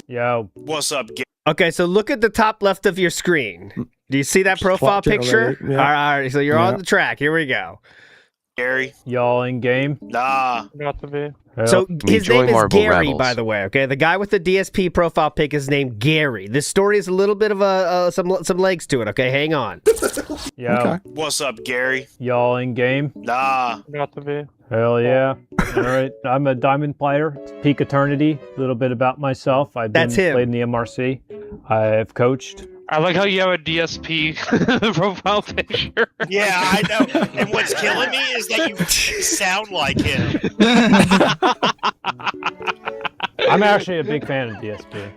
Yo. What's up, Okay, so look at the top left of your screen. Do you see that profile watch it picture? already, yeah. All right, so you're on the track. Here we go. Gary. Y'all in game? Nah. Got to be. So his name is Marvel Gary, Rebels. by the way. Okay, the guy with the DSP profile pic is named Gary. This story is a little bit of some legs to it. Okay, hang on. Yo. What's up, Gary? Y'all in game? Nah. Got to be. Hell yeah. All right. I'm a Diamond player. Peak Eternity. A little bit about myself. I've That's him. played in the MRC. I've coached. I like how you have a DSP profile picture. Yeah, I know. And what's killing me is that you sound like him. I'm actually a big fan of DSP.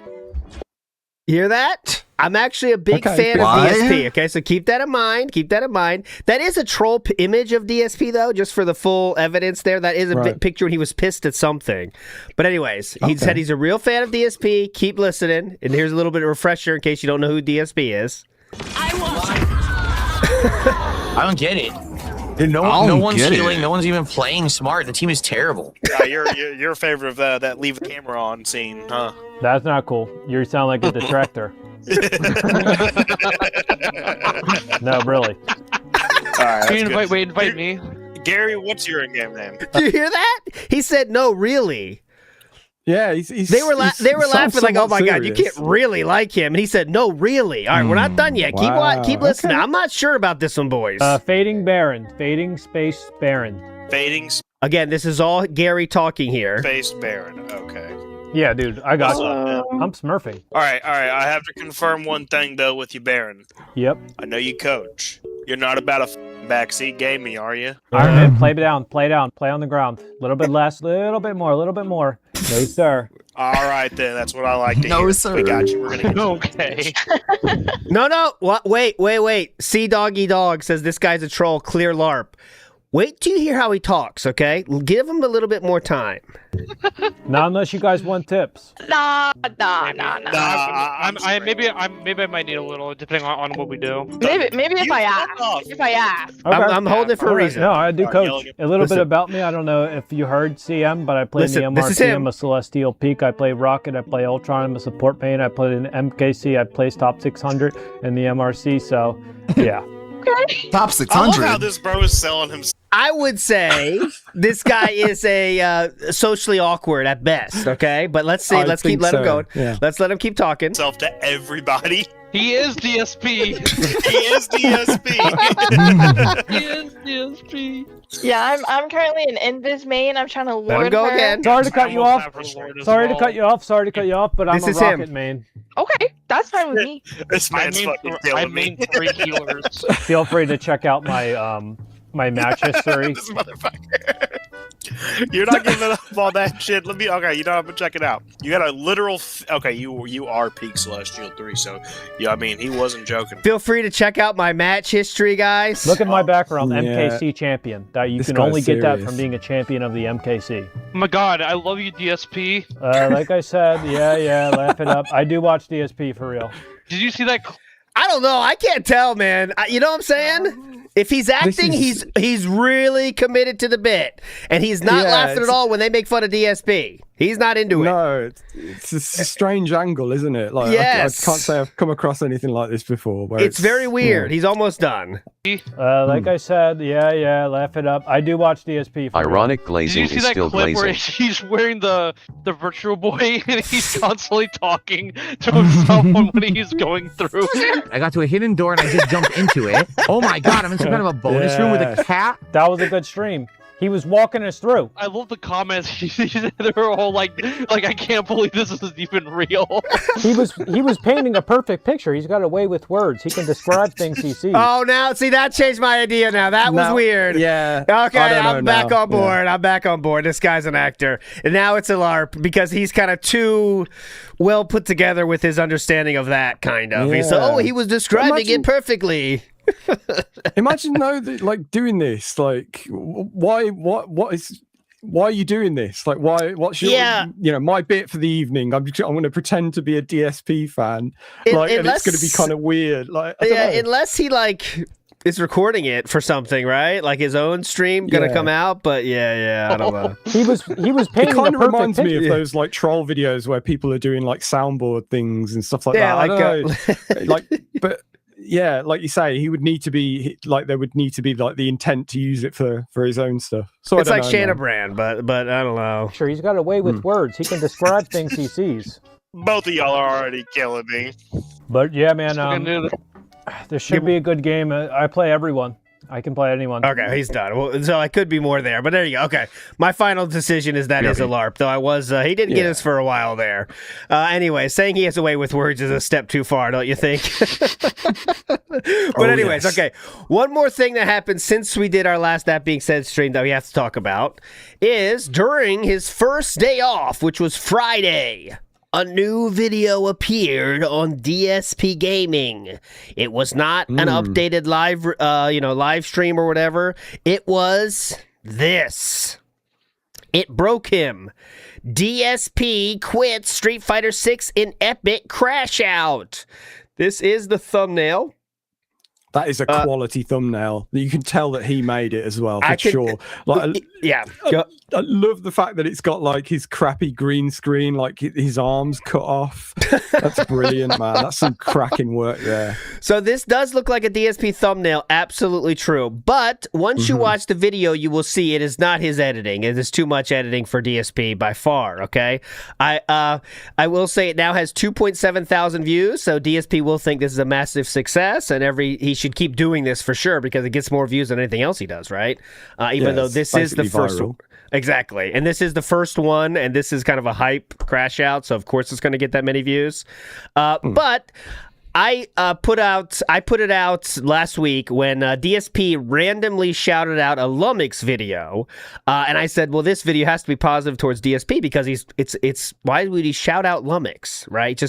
Hear that? I'm actually a big fan of DSP. Okay, so keep that in mind. Keep that in mind. That is a troll image of DSP, though, just for the full evidence there. That is a picture when he was pissed at something. But anyways, he said he's a real fan of DSP. Keep listening. And here's a little bit of refresher in case you don't know who DSP is. I don't get it. No one's healing. No one's even playing smart. The team is terrible. Yeah, you're a favorite of that leave the camera on scene, huh? That's not cool. You sound like a detractor. No, really. All right, invite me. Gary, what's your in-game name? Did you hear that? He said, no, really. Yeah, he's They were laughing like, "Oh my god, you serious. can't really like him." And he said, "No, really. All right, we're not done yet. Wow, Keep listening. okay. I'm not sure about this one, boys." Fading Baron. Fading Space Baron. Fading Again, this is all Gary talking here. Space Baron. Okay. Yeah, dude, I got you. I'm Smurfy. All right. I have to confirm one thing though with you, Baron. Yep. I know you coach. You're not about a backseat gaming, are you? All right, man, play down, play on the ground. A little bit less, little bit more, a little bit more. No, sir. All right, then. That's what I like to No, hear. sir. We got you. We're gonna get Okay. No. What? Wait. C Doggy Dog says this guy's a troll. Clear LARP. Wait till you hear how he talks, okay? Give him a little bit more time. Not unless you guys want tips. Nah. Maybe I might need a little, depending on what we do. Maybe if I ask. Okay. I'm holding it for a reason. No, I do All right, coach. yell A little Listen. bit about me. I don't know if you heard CM, but I play Listen, in the this is MRC. him. I'm a Celestial Peak. I play Rocket. I play Ultron. I'm a support main. I play in MKC. I place top 600 in the MRC. So, yeah. Top I love how 600. this bro is selling himself. I would say this guy is a socially awkward at best, okay? But let's see. I Let's think let him so, go. yeah. Let's let him keep talking. To everybody. He is DSP. He is DSP. He is DSP. Yeah, I'm currently an Invis main. I'm trying to Let him lure go her. again. Sorry to cut you off. Sorry to well. cut you off. Sorry to cut you off, but I'm This a is him. Rocket main. Okay, that's fine with me. This man's fucking I killing me. mean 3 healers. Feel free to check out my my match history. This motherfucker. You're not giving up all that shit. Let me. Okay, you know I'm gonna check it out. You got a literal. Okay, you are peak Celestial 3. So yeah, I mean he wasn't joking. Feel free to check out my match history, guys. Look at my background, Yeah. MKC champion. That you This can guy's only get that serious. from being a champion of the MKC. Oh my god, I love you, DSP. Like I said, yeah, laugh it up. I do watch DSP for real. Did you see that? I don't know. I can't tell, man. You know what I'm saying? If he's acting, he's really committed to the bit, and he's not Yeah, laughing at all when they make fun of DSP. He's not into it. No, it's a strange angle, isn't it? Like, Yes. I can't say I've come across anything like this before. Where It's very weird. yeah. He's almost done. Like I said, yeah, laugh it up. I do watch DSP for real. Ironic Did glazing you see is that still clip where glazing. he's wearing the virtual boy and he's constantly talking to himself on what he's going through? I got to a hidden door and I just jumped into it. Oh my god, I'm in some kind of a bonus room with a cat. That was a good stream. He was walking us through. I love the comments. They were all like I can't believe this is even real. He was painting a perfect picture. He's got a way with words. He can describe things he sees. Oh, now see that changed my idea. Now that was Now- weird. Yeah. Okay, I don't know I'm back now. on board. I'm back on board. This guy's an actor, and now it's a LARP because he's kind of too well put together with his understanding of that kind of. He's Yeah. he was describing Imagine- it perfectly. Imagine though, like doing this. Like, why are you doing this? Like, what's your, my bit for the evening? I'm going to pretend to be a DSP fan. And it's going to be kind of weird. Like, I don't know. Unless he is recording it for something, right? Like his own stream gonna Yeah. come out, but yeah, I don't know. He was It painting kind a of perfect reminds me of picture. those like troll videos where people are doing like soundboard things and stuff like Yeah, that. like, I don't know. But yeah, like you say, he would need to be like there would need to be like the intent to use it for his own stuff. So It's I like don't know, Shanna man. Brand, but I don't know. Sure, he's got a way with words. He can describe things he sees. Both of y'all are already killing me. But yeah, man, Fucking knew that. this should be a good game. I play everyone. I can play anyone. Okay, he's done. Well, so I could be more there, but there you go. Okay, my final decision is that is a LARP. Though I was, he didn't get us for a while there. Anyway, saying he has a way with words is a step too far, don't you think? But anyways, yes. okay. One more thing that happened since we did our last That Being Said stream that we have to talk about is during his first day off, which was Friday. A new video appeared on DSP Gaming. It was not an updated live stream or whatever. It was this. It broke him. DSP quits Street Fighter 6 in epic crash out. This is the thumbnail. That is a quality thumbnail. You can tell that he made it as well, for sure. Like, yeah. I love the fact that it's got like his crappy green screen, like his arms cut off. That's brilliant, man. That's some cracking work there. So this does look like a DSP thumbnail, absolutely true. But once you watch the video, you will see it is not his editing. It is too much editing for DSP by far, okay? I will say it now has 2.7 thousand views, so DSP will think this is a massive success, and he should keep doing this for sure because it gets more views than anything else he does, right? Even though this is the first one. Exactly. And this is the first one, and this is kind of a hype crash out, so of course it's going to get that many views. But I put it out last week when DSP randomly shouted out a Lumix video, and I said, well, this video has to be positive towards DSP because it's why would he shout out Lumix, right?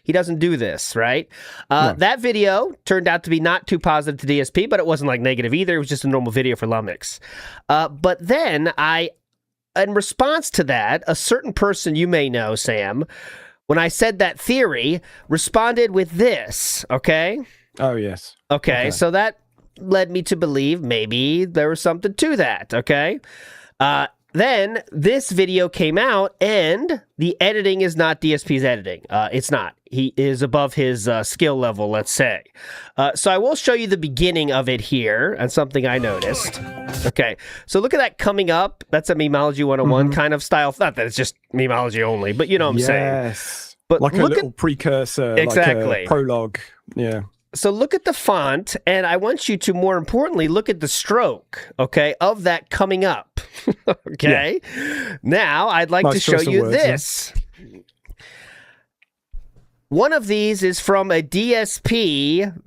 He doesn't do this, right? That video turned out to be not too positive to DSP, but it wasn't like negative either. It was just a normal video for Lumix. But then in response to that, a certain person you may know, Sam, when I said that theory, responded with this, okay? Oh, yes. Okay, so that led me to believe maybe there was something to that, okay? Then this video came out, and the editing is not DSP's editing. It's not. He is above his skill level, let's say. So I will show you the beginning of it here, and something I noticed. Okay, so look at that coming up. That's a Memology 101 kind of style. Not that it's just Memology only, but you know what I'm saying. Yes. But like a little precursor, exactly. Like a prologue. Yeah. So look at the font, and I want you to, more importantly, look at the stroke, okay, of that coming up. Okay? Yeah. Now, I'd like to show you this. One of these is from a DSP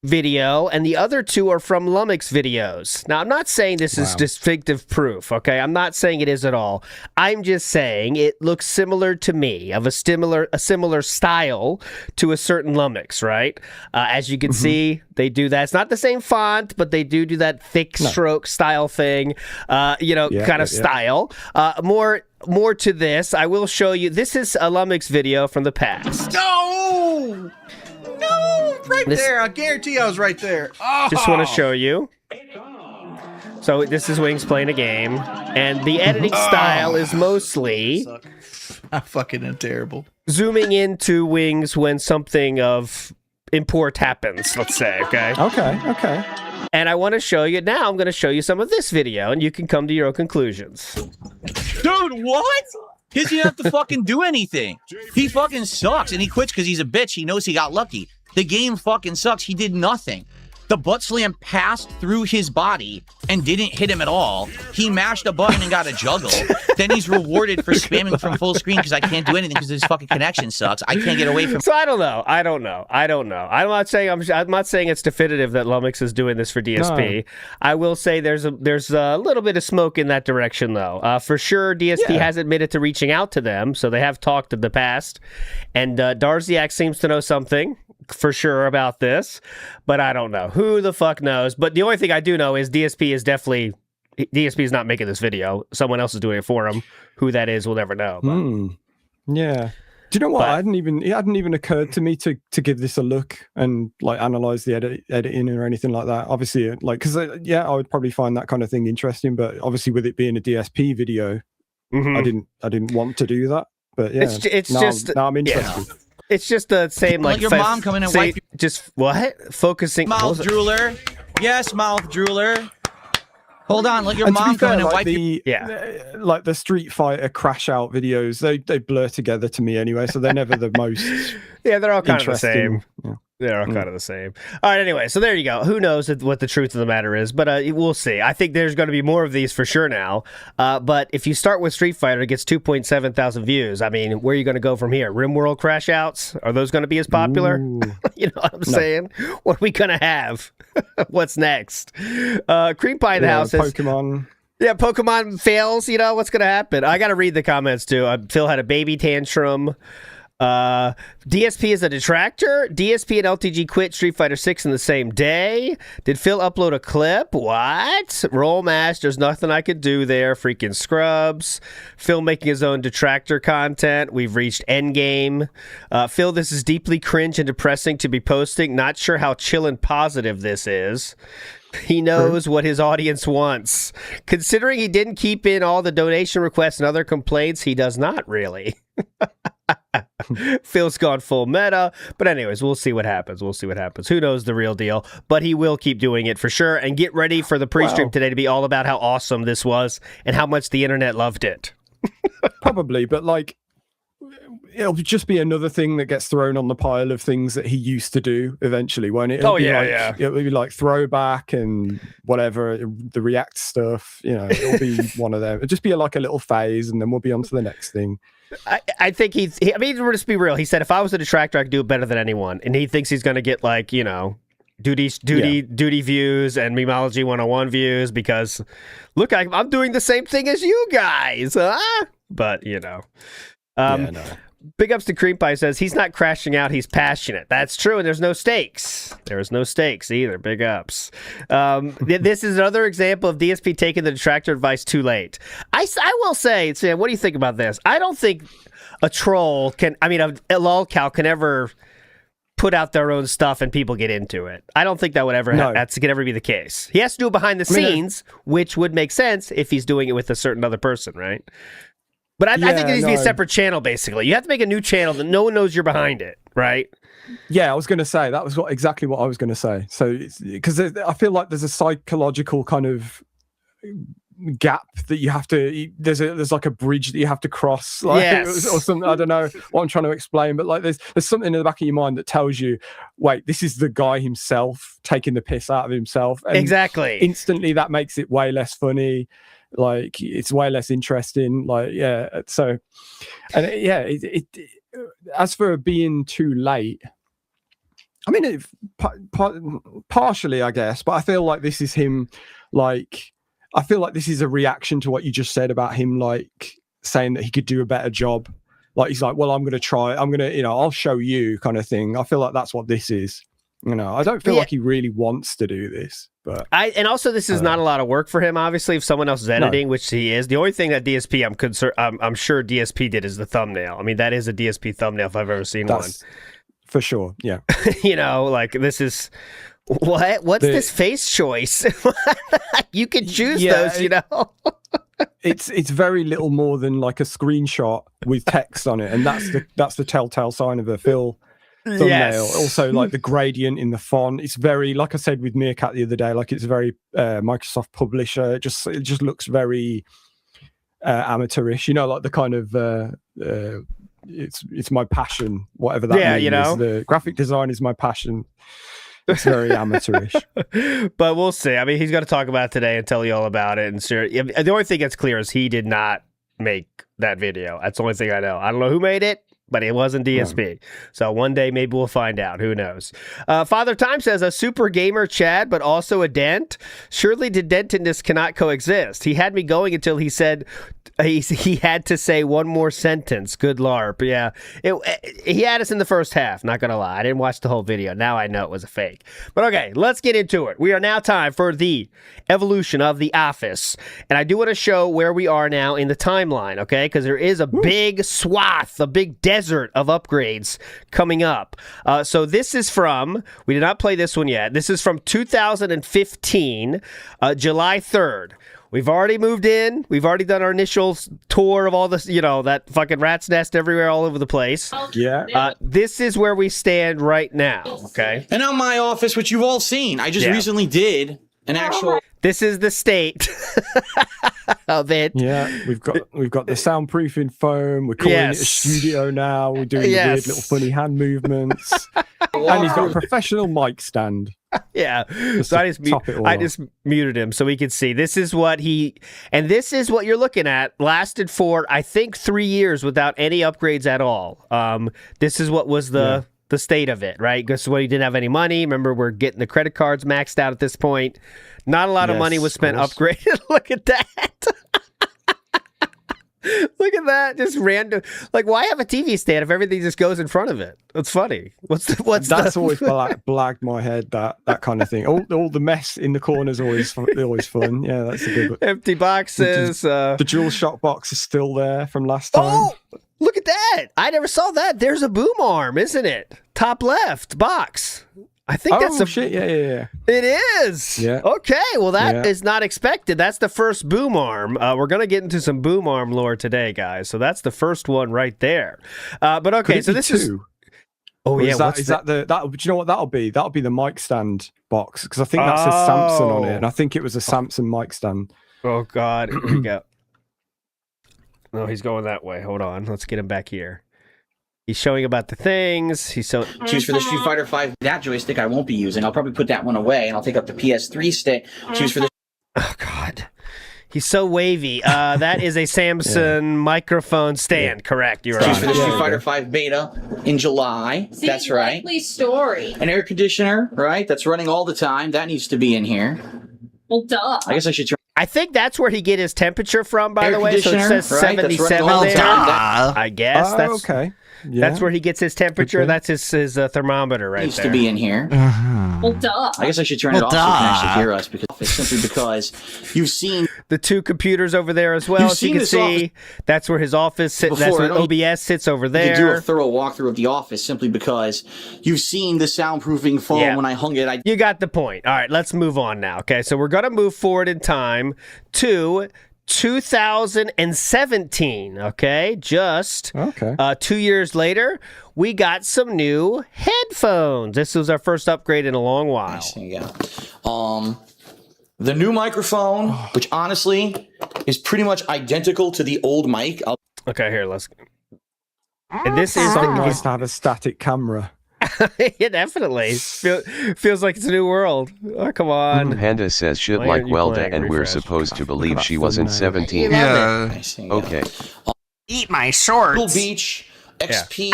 video, and the other two are from Lumix videos. Now, I'm not saying this is distinctive proof, okay? I'm not saying it is at all. I'm just saying it looks similar to me, of a similar style to a certain Lumix, right? As you can see, they do that. It's not the same font, but they do that thick stroke style thing, style. More to this, I will show you. This is a Lumix video from the past. No! Right there. I guarantee I was right there. Oh. Just want to show you. So this is Wings playing a game, and the editing style is mostly I'm fucking terrible. Zooming into Wings when something of import happens, let's say, okay? Okay. And I want to show you, now I'm going to show you some of this video, and you can come to your own conclusions. Dude, what? He doesn't have to fucking do anything. He fucking sucks, and he quits because he's a bitch. He knows he got lucky. The game fucking sucks. He did nothing. The butt slam passed through his body and didn't hit him at all. He mashed a button and got a juggle. Then he's rewarded for spamming from full screen because I can't do anything because his fucking connection sucks. I can't get away from. So I don't know. I'm not saying it's definitive that Lumix is doing this for DSP. No. I will say there's a little bit of smoke in that direction though. For sure, DSP has admitted to reaching out to them, so they have talked in the past. And Darziak seems to know something for sure about this, but I don't know. Who the fuck knows? But the only thing I do know is DSP is not making this video. Someone else is doing it for him. Who that is, we'll never know. Yeah. Do you know what? It hadn't even occurred to me to give this a look and like analyze the editing or anything like that. Obviously, like because I would probably find that kind of thing interesting, but obviously with it being a DSP video, I didn't want to do that. But yeah, now I'm interested. Yeah. It's just the same, like your mom coming and wipe. Just what? Focusing. Mouth drooler. Yes, mouth drooler. Hold on, let your mom come in and wipe. Like the Street Fighter crash out videos, they blur together to me anyway, so they're never the most. Yeah, they're all kind of the same. Yeah. They're all kind of the same. All right, anyway, so there you go. Who knows what the truth of the matter is, but we'll see. I think there's going to be more of these for sure now. But if you start with Street Fighter, it gets 2.7 thousand views. I mean, where are you going to go from here? RimWorld crash outs? Are those going to be as popular? You know what I'm saying? What are we going to have? What's next? Cream Pie in the House says... Pokemon... Yeah, Pokemon fails. You know, what's going to happen? I got to read the comments, too. Phil had a baby tantrum. DSP is a detractor. DSP and LTG quit Street Fighter 6 in the same day. Did Phil upload a clip? What? Roll mash. There's nothing I could do there. Freaking scrubs. Phil making his own detractor content. We've reached endgame. Phil, this is deeply cringe and depressing to be posting. Not sure how chill and positive this is. He knows what his audience wants. Considering he didn't keep in all the donation requests and other complaints, he does not really. Phil's gone full meta. But anyways, we'll see what happens. Who knows the real deal? But he will keep doing it for sure. And get ready for the pre-stream today to be all about how awesome this was and how much the internet loved it. Probably, but like, it'll just be another thing that gets thrown on the pile of things that he used to do eventually, won't it? It'll be like throwback and whatever, the React stuff, it'll be one of them. It'll just be like a little phase and then we'll be on to the next thing. I think let's be real. He said, if I was a detractor, I could do it better than anyone. And he thinks he's going to get like, duty views and Memology 101 views because look, I'm doing the same thing as you guys. Huh? But, Big ups to Cream Pie says he's not crashing out, he's passionate. That's true, and there's no stakes. There's no stakes either. Big ups. This is another example of DSP taking the detractor advice too late. I will say, Sam, what do you think about this? I don't think a troll a lolcow can ever put out their own stuff and people get into it. I don't think that would ever ever be the case. He has to do it behind the scenes, which would make sense if he's doing it with a certain other person, right? But I think it needs to be a separate channel, basically. You have to make a new channel that no one knows you're behind it, right? Yeah, I was going to say, that was exactly what I was going to say. So, because I feel like there's a psychological kind of gap that you have to, there's like a bridge that you have to cross, or something. I don't know what I'm trying to explain, but like there's something in the back of your mind that tells you, wait, this is the guy himself taking the piss out of himself. And exactly. Instantly, that makes it way less funny. Like it's way less interesting. As for being too late, I mean, partially, I guess, but I feel like this is him. Like, I feel like this is a reaction to what you just said about him, like saying that he could do a better job. Like he's like, well, I'm going to try. I'll show you, kind of thing. I feel like that's what this is. I don't feel like he really wants to do this. But and also this is not a lot of work for him. Obviously, if someone else is editing, which he is, the only thing that DSP I'm sure DSP did is the thumbnail. I mean, that is a DSP thumbnail if I've ever seen one. For sure, yeah. Like this is what's this face choice? You can choose those, It's very little more than like a screenshot with text on it, and that's the telltale sign of a Phil thumbnail. Yes. Also, like the gradient in the font, it's very, like I said with Meerkat the other day, like it's very Microsoft Publisher. It just looks very amateurish. Like the kind of it's my passion, whatever that means. The graphic design is my passion. It's very amateurish. But we'll see. I mean, he's going to talk about it today and tell you all about it. And sure, the only thing that's clear is he did not make that video. That's the only thing I know. I don't know who made it, but it wasn't DSP. So one day maybe we'll find out. Who knows? Father Time says, a super gamer Chad, but also a dent. Surely the dentedness cannot coexist. He had me going until he said he had to say one more sentence. Good LARP. Yeah. He had us in the first half. Not going to lie. I didn't watch the whole video. Now I know it was a fake. But okay, let's get into it. We are now time for the evolution of The Office. And I do want to show where we are now in the timeline, okay? Because there is a big swath, a big desert of upgrades coming up. So this is from, we did not play this one yet. This is from 2015, July 3rd. We've already moved in. We've already done our initial tour of all this, that fucking rat's nest everywhere, all over the place. Yeah. This is where we stand right now, okay? And on my office, which you've all seen, I just recently did an actual... This is the state of it. Yeah, we've got the soundproofing foam. We're calling it a studio now. We're doing the weird little funny hand movements. And he's got a professional mic stand. Yeah. So I just muted him so we could see. This is what this is what you're looking at. Lasted for, I think, 3 years without any upgrades at all. This is what was the state of it, right? Because when he didn't have any money, remember, we're getting the credit cards maxed out at this point. Not a lot of money was spent upgrading. Look at that. Look at at that. Just random. Like, why have a TV stand if everything just goes in front of it? That's funny. What's That's always blagged my head. That kind of thing. All the mess in the corners always fun. Yeah, that's a good one. Empty boxes. The DualShock box is still there from last time. Oh, look at that! I never saw that. There's a boom arm, isn't it? Top left box. I think that's a shit. Yeah. It is. Yeah. Okay. Well, that is not expected. That's the first boom arm. We're gonna get into some boom arm lore today, guys. So that's the first one right there. But okay, so this is. Oh or yeah. Is that the? Do you know what that'll be? That'll be the mic stand box because I think that says Samsung on it, and I think it was a Samsung mic stand. Oh God. Here we go. No, he's going that way. Hold on. Let's get him back here. He's showing about the things. He's so choose for the Street Fighter 5. That joystick I won't be using. I'll probably put that one away, and I'll take up the PS3 stick. Choose for the. Oh God, he's so wavy. That is a Samsung microphone stand. Correct. You're choose for the Street Fighter 5 beta in July. That's right. Likely story. An air conditioner, right? That's running all the time. That needs to be in here. Well, duh. I guess I should. I think that's where he get his temperature from, by the way. So it says right? 77 there. I guess that's okay. Yeah. That's where he gets his temperature. That's his thermometer right needs there. to be in here. Well, duh. I guess I should turn it off so you can actually hear us simply because you've seen the two computers over there as well. As you can see, that's where his office sits. That's where OBS sits over there. You do a thorough walkthrough of the office simply because you've seen the soundproofing foam when I hung it. You got the point. All right, let's move on now. Okay, so we're gonna move forward in time to 2017. Okay, just 2 years later, we got some new headphones. This was our first upgrade in a long while. There you go. The new microphone, which honestly is pretty much identical to the old mic. Okay, here, let's. And this is so nice to have a static camera. Yeah, definitely. Feels like it's a new world. Oh, come on. Panda says shit like Welda, and we're supposed to believe she wasn't 17. Yeah. Okay. Eat my shorts. Little Beach, XP,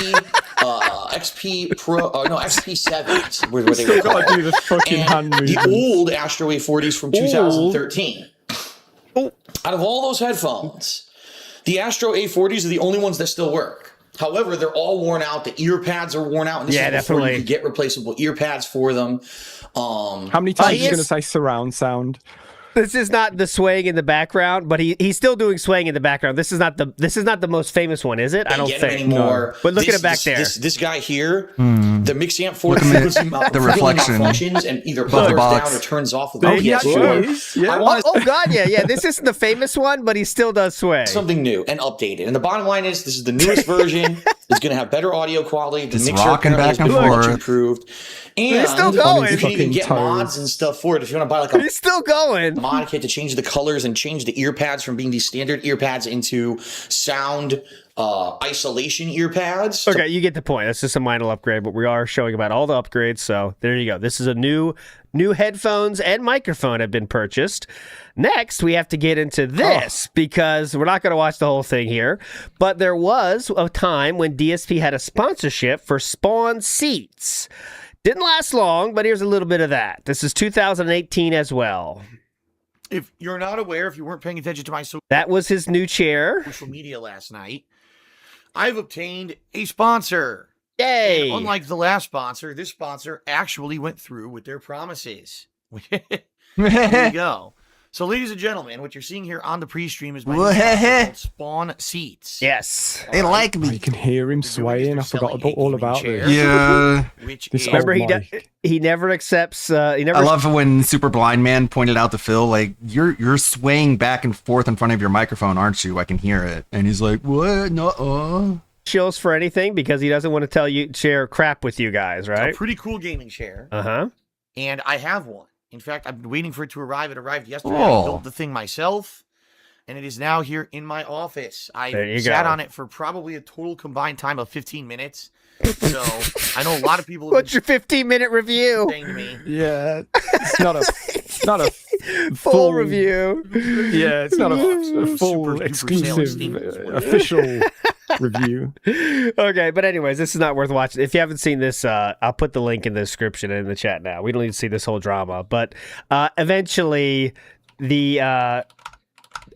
XP Pro, no, XP 7s. Where they Still gotta do the fucking hand movement. The old Astro A40s from 2013. Out of all those headphones, the Astro A40s are the only ones that still work. However, they're all worn out. The ear pads are worn out. And this is before you could get replaceable ear pads for them. How many times are you going to say surround sound? This is not the swaying in the background, but he's still doing swaying in the background. This is not the most famous one, is it? I don't think anymore. But look at it back there. This guy here, the mix amp for the frequency the reflection functions and either powers down or turns off with the PS4. Oh God, yeah. This isn't the famous one, but he still does sway. Something new and updated. And the bottom line is, this is the newest version. It's going to have better audio quality. The mixer apparently has been much improved. And he's still going. You can even get mods and stuff for it if you want to buy like a. He's still going. Mod kit to change the colors and change the ear pads from being these standard ear pads into sound isolation ear pads. Okay, you get the point. That's just a minor upgrade, but we are showing about all the upgrades. So there you go. This is a new headphones and microphone have been purchased. Next, we have to get into this because we're not going to watch the whole thing here. But there was a time when DSP had a sponsorship for Spawn seats. Didn't last long, but here's a little bit of that. This is 2018 as well. If you're not aware, if you weren't paying attention to my that was his new chair. Social media last night, I've obtained a sponsor. Yay! And unlike the last sponsor, this sponsor actually went through with their promises. There you go. So, ladies and gentlemen, what you're seeing here on the pre-stream is my new sponsor called Spawn Seats. Yes. They like me. You can hear him swaying. I forgot all about this. Yeah. Remember, he never accepts. I love when Super Blind Man pointed out to Phil, like, you're swaying back and forth in front of your microphone, aren't you? I can hear it. And he's like, what? No. Chills for anything because he doesn't want to share crap with you guys, right? It's a pretty cool gaming chair. Uh-huh. And I have one. In fact, I've been waiting for it to arrive. It arrived yesterday. I built the thing myself, and it is now here in my office. I sat on it for probably a total combined time of 15 minutes. So I know a lot of people. What's your 15-minute review? Saying to me, yeah, it's not a full review. Yeah, it's not a full exclusive official review. Okay, but anyways, this is not worth watching. If you haven't seen this, I'll put the link in the description and in the chat now. We don't need to see this whole drama, but eventually the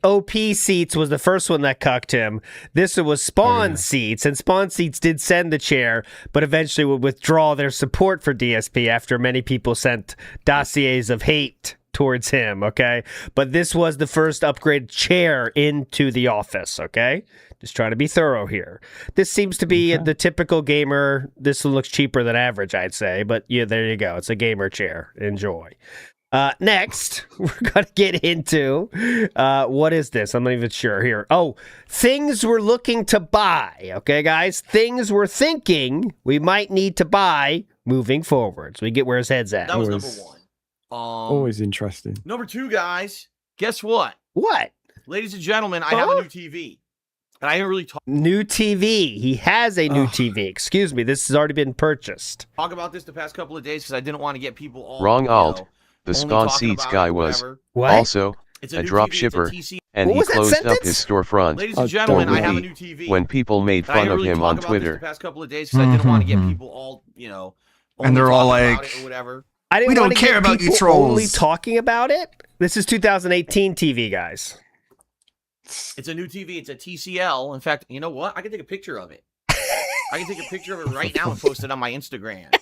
OP Seats was the first one that cucked him. This was Spawn Seats, and Spawn Seats did send the chair, but eventually would withdraw their support for DSP after many people sent dossiers of hate towards him, okay? But this was the first upgraded chair into the office, okay? Just trying to be thorough here. This seems to be the typical gamer. This one looks cheaper than average, I'd say, but yeah, there you go. It's a gamer chair. Enjoy. Next, we're going to get into, what is this? I'm not even sure here. Oh, things we're looking to buy. Okay, guys? Things we're thinking we might need to buy moving forward. So we get where his head's at. That was number one. Always interesting. Number two, guys, guess what? What? Ladies and gentlemen, I have a new TV. And I haven't really talked New TV. He has a new TV. Excuse me. This has already been purchased. about this the past couple of days because I didn't want to get people all Wrong alt. know, The only Spawn talking Seats about guy it, was whatever. also It's a new drop TV, it's a shipper, TC. and What he was that closed up sentence? his storefront. Ladies and gentlemen, I have a new TV. When people made And I fun didn't of really him talk on about this Twitter. the past couple of days because I didn't want to get people all, you know, And only they're all talking about like, it or whatever. I didn't We don't want to care get about you people trolls. only talking about it. This is 2018 TV, guys. It's a new TV. It's a TCL. In fact, you know what? I can take a picture of it. I can take a picture of it right now and post it on my Instagram.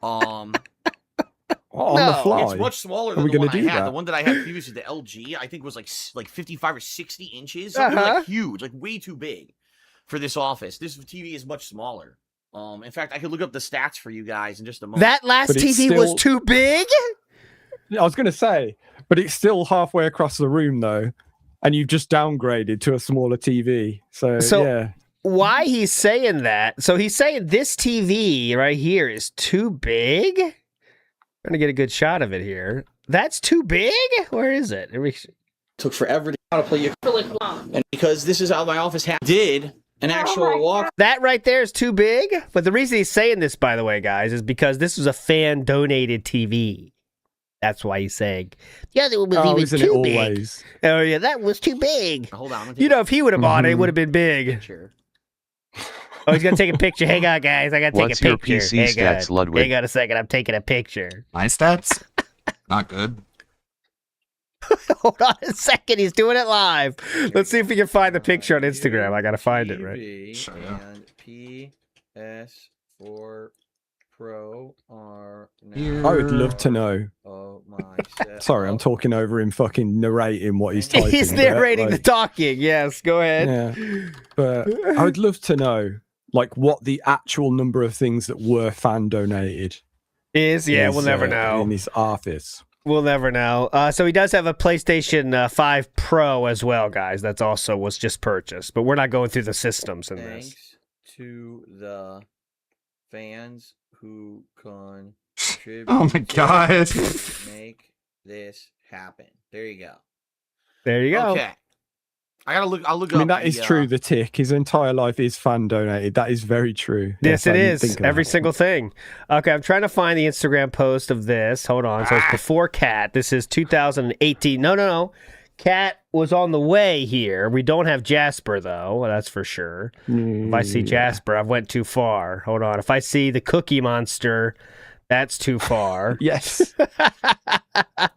On the fly. It's much smaller Are than we the gonna one I do had. that? The one that I had previously, the LG, I think was like 55 or 60 inches. So it was like huge, like way too big for this office. This TV is much smaller. In fact, I could look up the stats for you guys in just a moment. That last But it's TV was still- too big? I was going to say, but it's still halfway across the room, though. And you've just downgraded to a smaller TV. So yeah. Why he's saying that? So he's saying this TV right here is too big? Trying to get a good shot of it here. That's too big? Where is it? Took forever to play you. Really long. And because this is how my office did an actual walk. That right there is too big? But the reason he's saying this, by the way, guys, is because this was a fan-donated TV. That's why he's saying, yeah, that was even isn't too it big. always? Oh, yeah, that was too big. Hold on. You know, if he would have bought it, it would have been big. Picture. Oh, he's going to take a picture. Hang on, guys. I got to take What's a your picture. PC stats, Ludwig? Hang on a second. I'm taking a picture. My stats? Not good. Hold on a second. He's doing it live. Let's see if we can find the picture on Instagram. I got to find it, right? And PS4 Pro are I would love to know. Oh my. Sorry, I'm talking over him fucking narrating what he's typing. He's but, narrating the like, talking. Yes, go ahead. Yeah. But I would love to know, like, what the actual number of things that were fan donated We'll never know. in his office. We'll never know. So he does have a PlayStation 5 Pro as well, guys. That's also was just purchased. But we're not going through the systems in this. Thanks to the fans who contribute. Oh my god. to make this happen. There you go. There you go. Okay. I'll look I mean, up that is true. The tick, his entire life is fan donated. That is very true. Yes, I it didn't is. think of Every that. single thing. Okay, I'm trying to find the Instagram post of this. Hold on. So it's before Cat. This is 2018. No. Cat was on the way here. We don't have Jasper, though. That's for sure. If I see Jasper, I've went too far. Hold on. If I see the Cookie Monster, that's too far. Yes.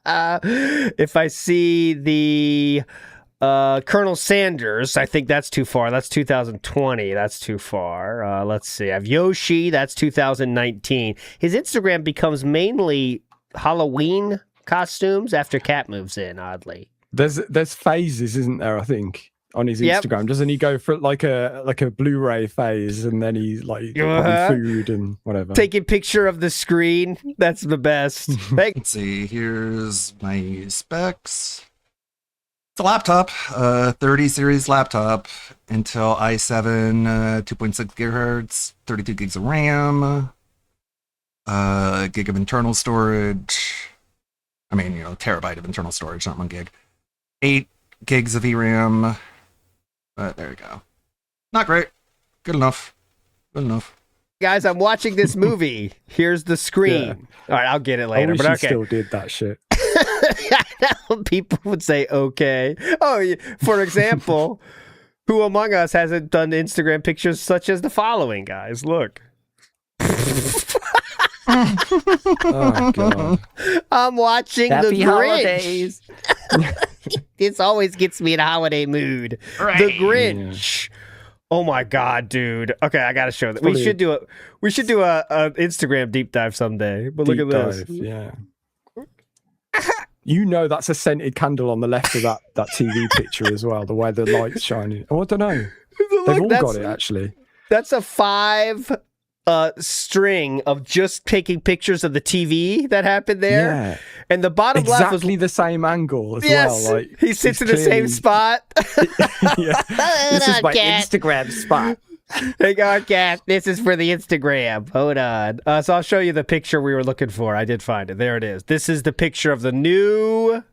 If I see the Colonel Sanders, I think that's too far. That's 2020. That's too far. Let's see. I have Yoshi. That's 2019. His Instagram becomes mainly Halloween costumes after Cat moves in, oddly. There's phases, isn't there? I think on his Yep. Instagram, doesn't he go for like a Blu-ray phase, and then he's like Uh-huh. food and whatever. Taking picture of the screen. That's the best. Let's see. Here's my specs. It's a laptop, 30 series laptop, Intel i7, 2.6 gigahertz, 32 gigs of RAM, gig of internal storage. I mean, terabyte of internal storage, not 1 gig. 8 gigs of VRAM. But there you go. Not great. Good enough. Good enough. Guys, I'm watching this movie. Here's the screen. All right, I'll get it I later. wish But he okay. still did that shit. People would say, okay. Oh, for example, who among us hasn't done Instagram pictures such as the following, guys? Look. Oh god. I'm watching Happy the holidays. Grinch. This always gets me in a holiday mood. Right. The Grinch. Oh my god, dude. Okay, I gotta show that. We should do a Instagram deep dive someday. But look Deep at this. dive, yeah. You know that's a scented candle on the left of that TV picture as well, the way the light's shining. Oh, I don't know. They've all got it, actually. That's a 5 string of just taking pictures of the TV that happened there. Yeah. And the bottom left was exactly the same angle as yes, well. Like he sits in the same spot. Yeah. This is my Instagram spot. Hang on, Cat. This is for the Instagram. Hold on. So I'll show you the picture we were looking for. I did find it. There it is. This is the picture of the new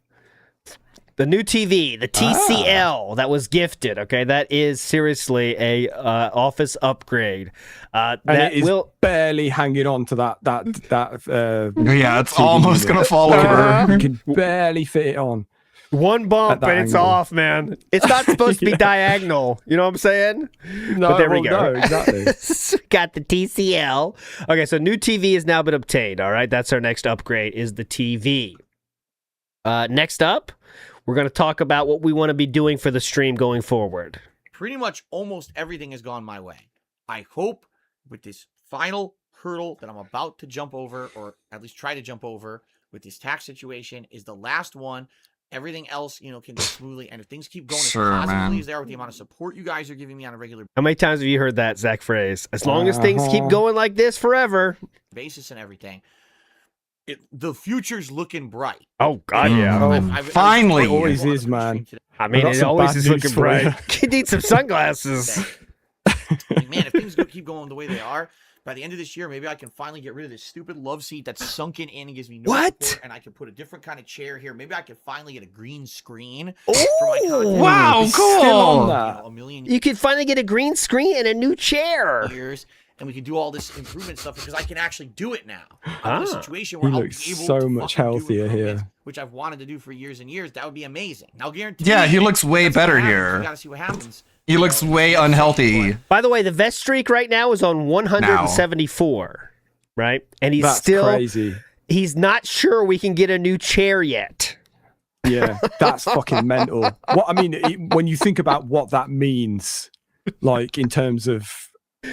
TV, the TCL that was gifted. Okay, that is seriously a office upgrade. And it is barely hanging on to that. Yeah, it's TV almost unit. gonna fall over. You can barely fit it on. One bump that and it's angle. off, man. It's not supposed to be diagonal. You know what I'm saying? No, but there we well, go. no, exactly. Got the TCL. Okay, so new TV has now been obtained. All right, that's our next upgrade is the TV. Next up, we're going to talk about what we want to be doing for the stream going forward. Pretty much almost everything has gone my way. I hope with this final hurdle that I'm about to jump over, or at least try to jump over with this tax situation, is the last one. Everything else, can go smoothly. And if things keep going Sure, as positively man. as they are with the amount of support you guys are giving me on a regular How many times have you heard that Zach phrase? As long as things keep going like this forever. basis and everything, the future's looking bright. Oh, God, yeah. Finally. It always is, man. I mean, I've got it some always bad is news looking for you. bright. You need some sunglasses. Man, if things keep going the way they are, by the end of this year, maybe I can finally get rid of this stupid love seat that's sunken in and gives me no support, and I can put a different kind of chair here. Maybe I can finally get a green screen for my content. Wow, Still cool. on that. A million You can finally get a green screen and a new chair. years, and we can do all this improvement stuff because I can actually do it now. I'm in a situation where He I'll looks be able so to much fucking do healthier improvements, here. which I've wanted to do for years and years. That would be amazing. Now, guarantee. Yeah, he looks way better here. We gotta see what happens. He looks way unhealthy. By the way, the vest streak right now is on 174, right? And he's That's still crazy. He's not sure we can get a new chair yet. Yeah, that's fucking mental. What I mean, when you think about what that means, like in terms of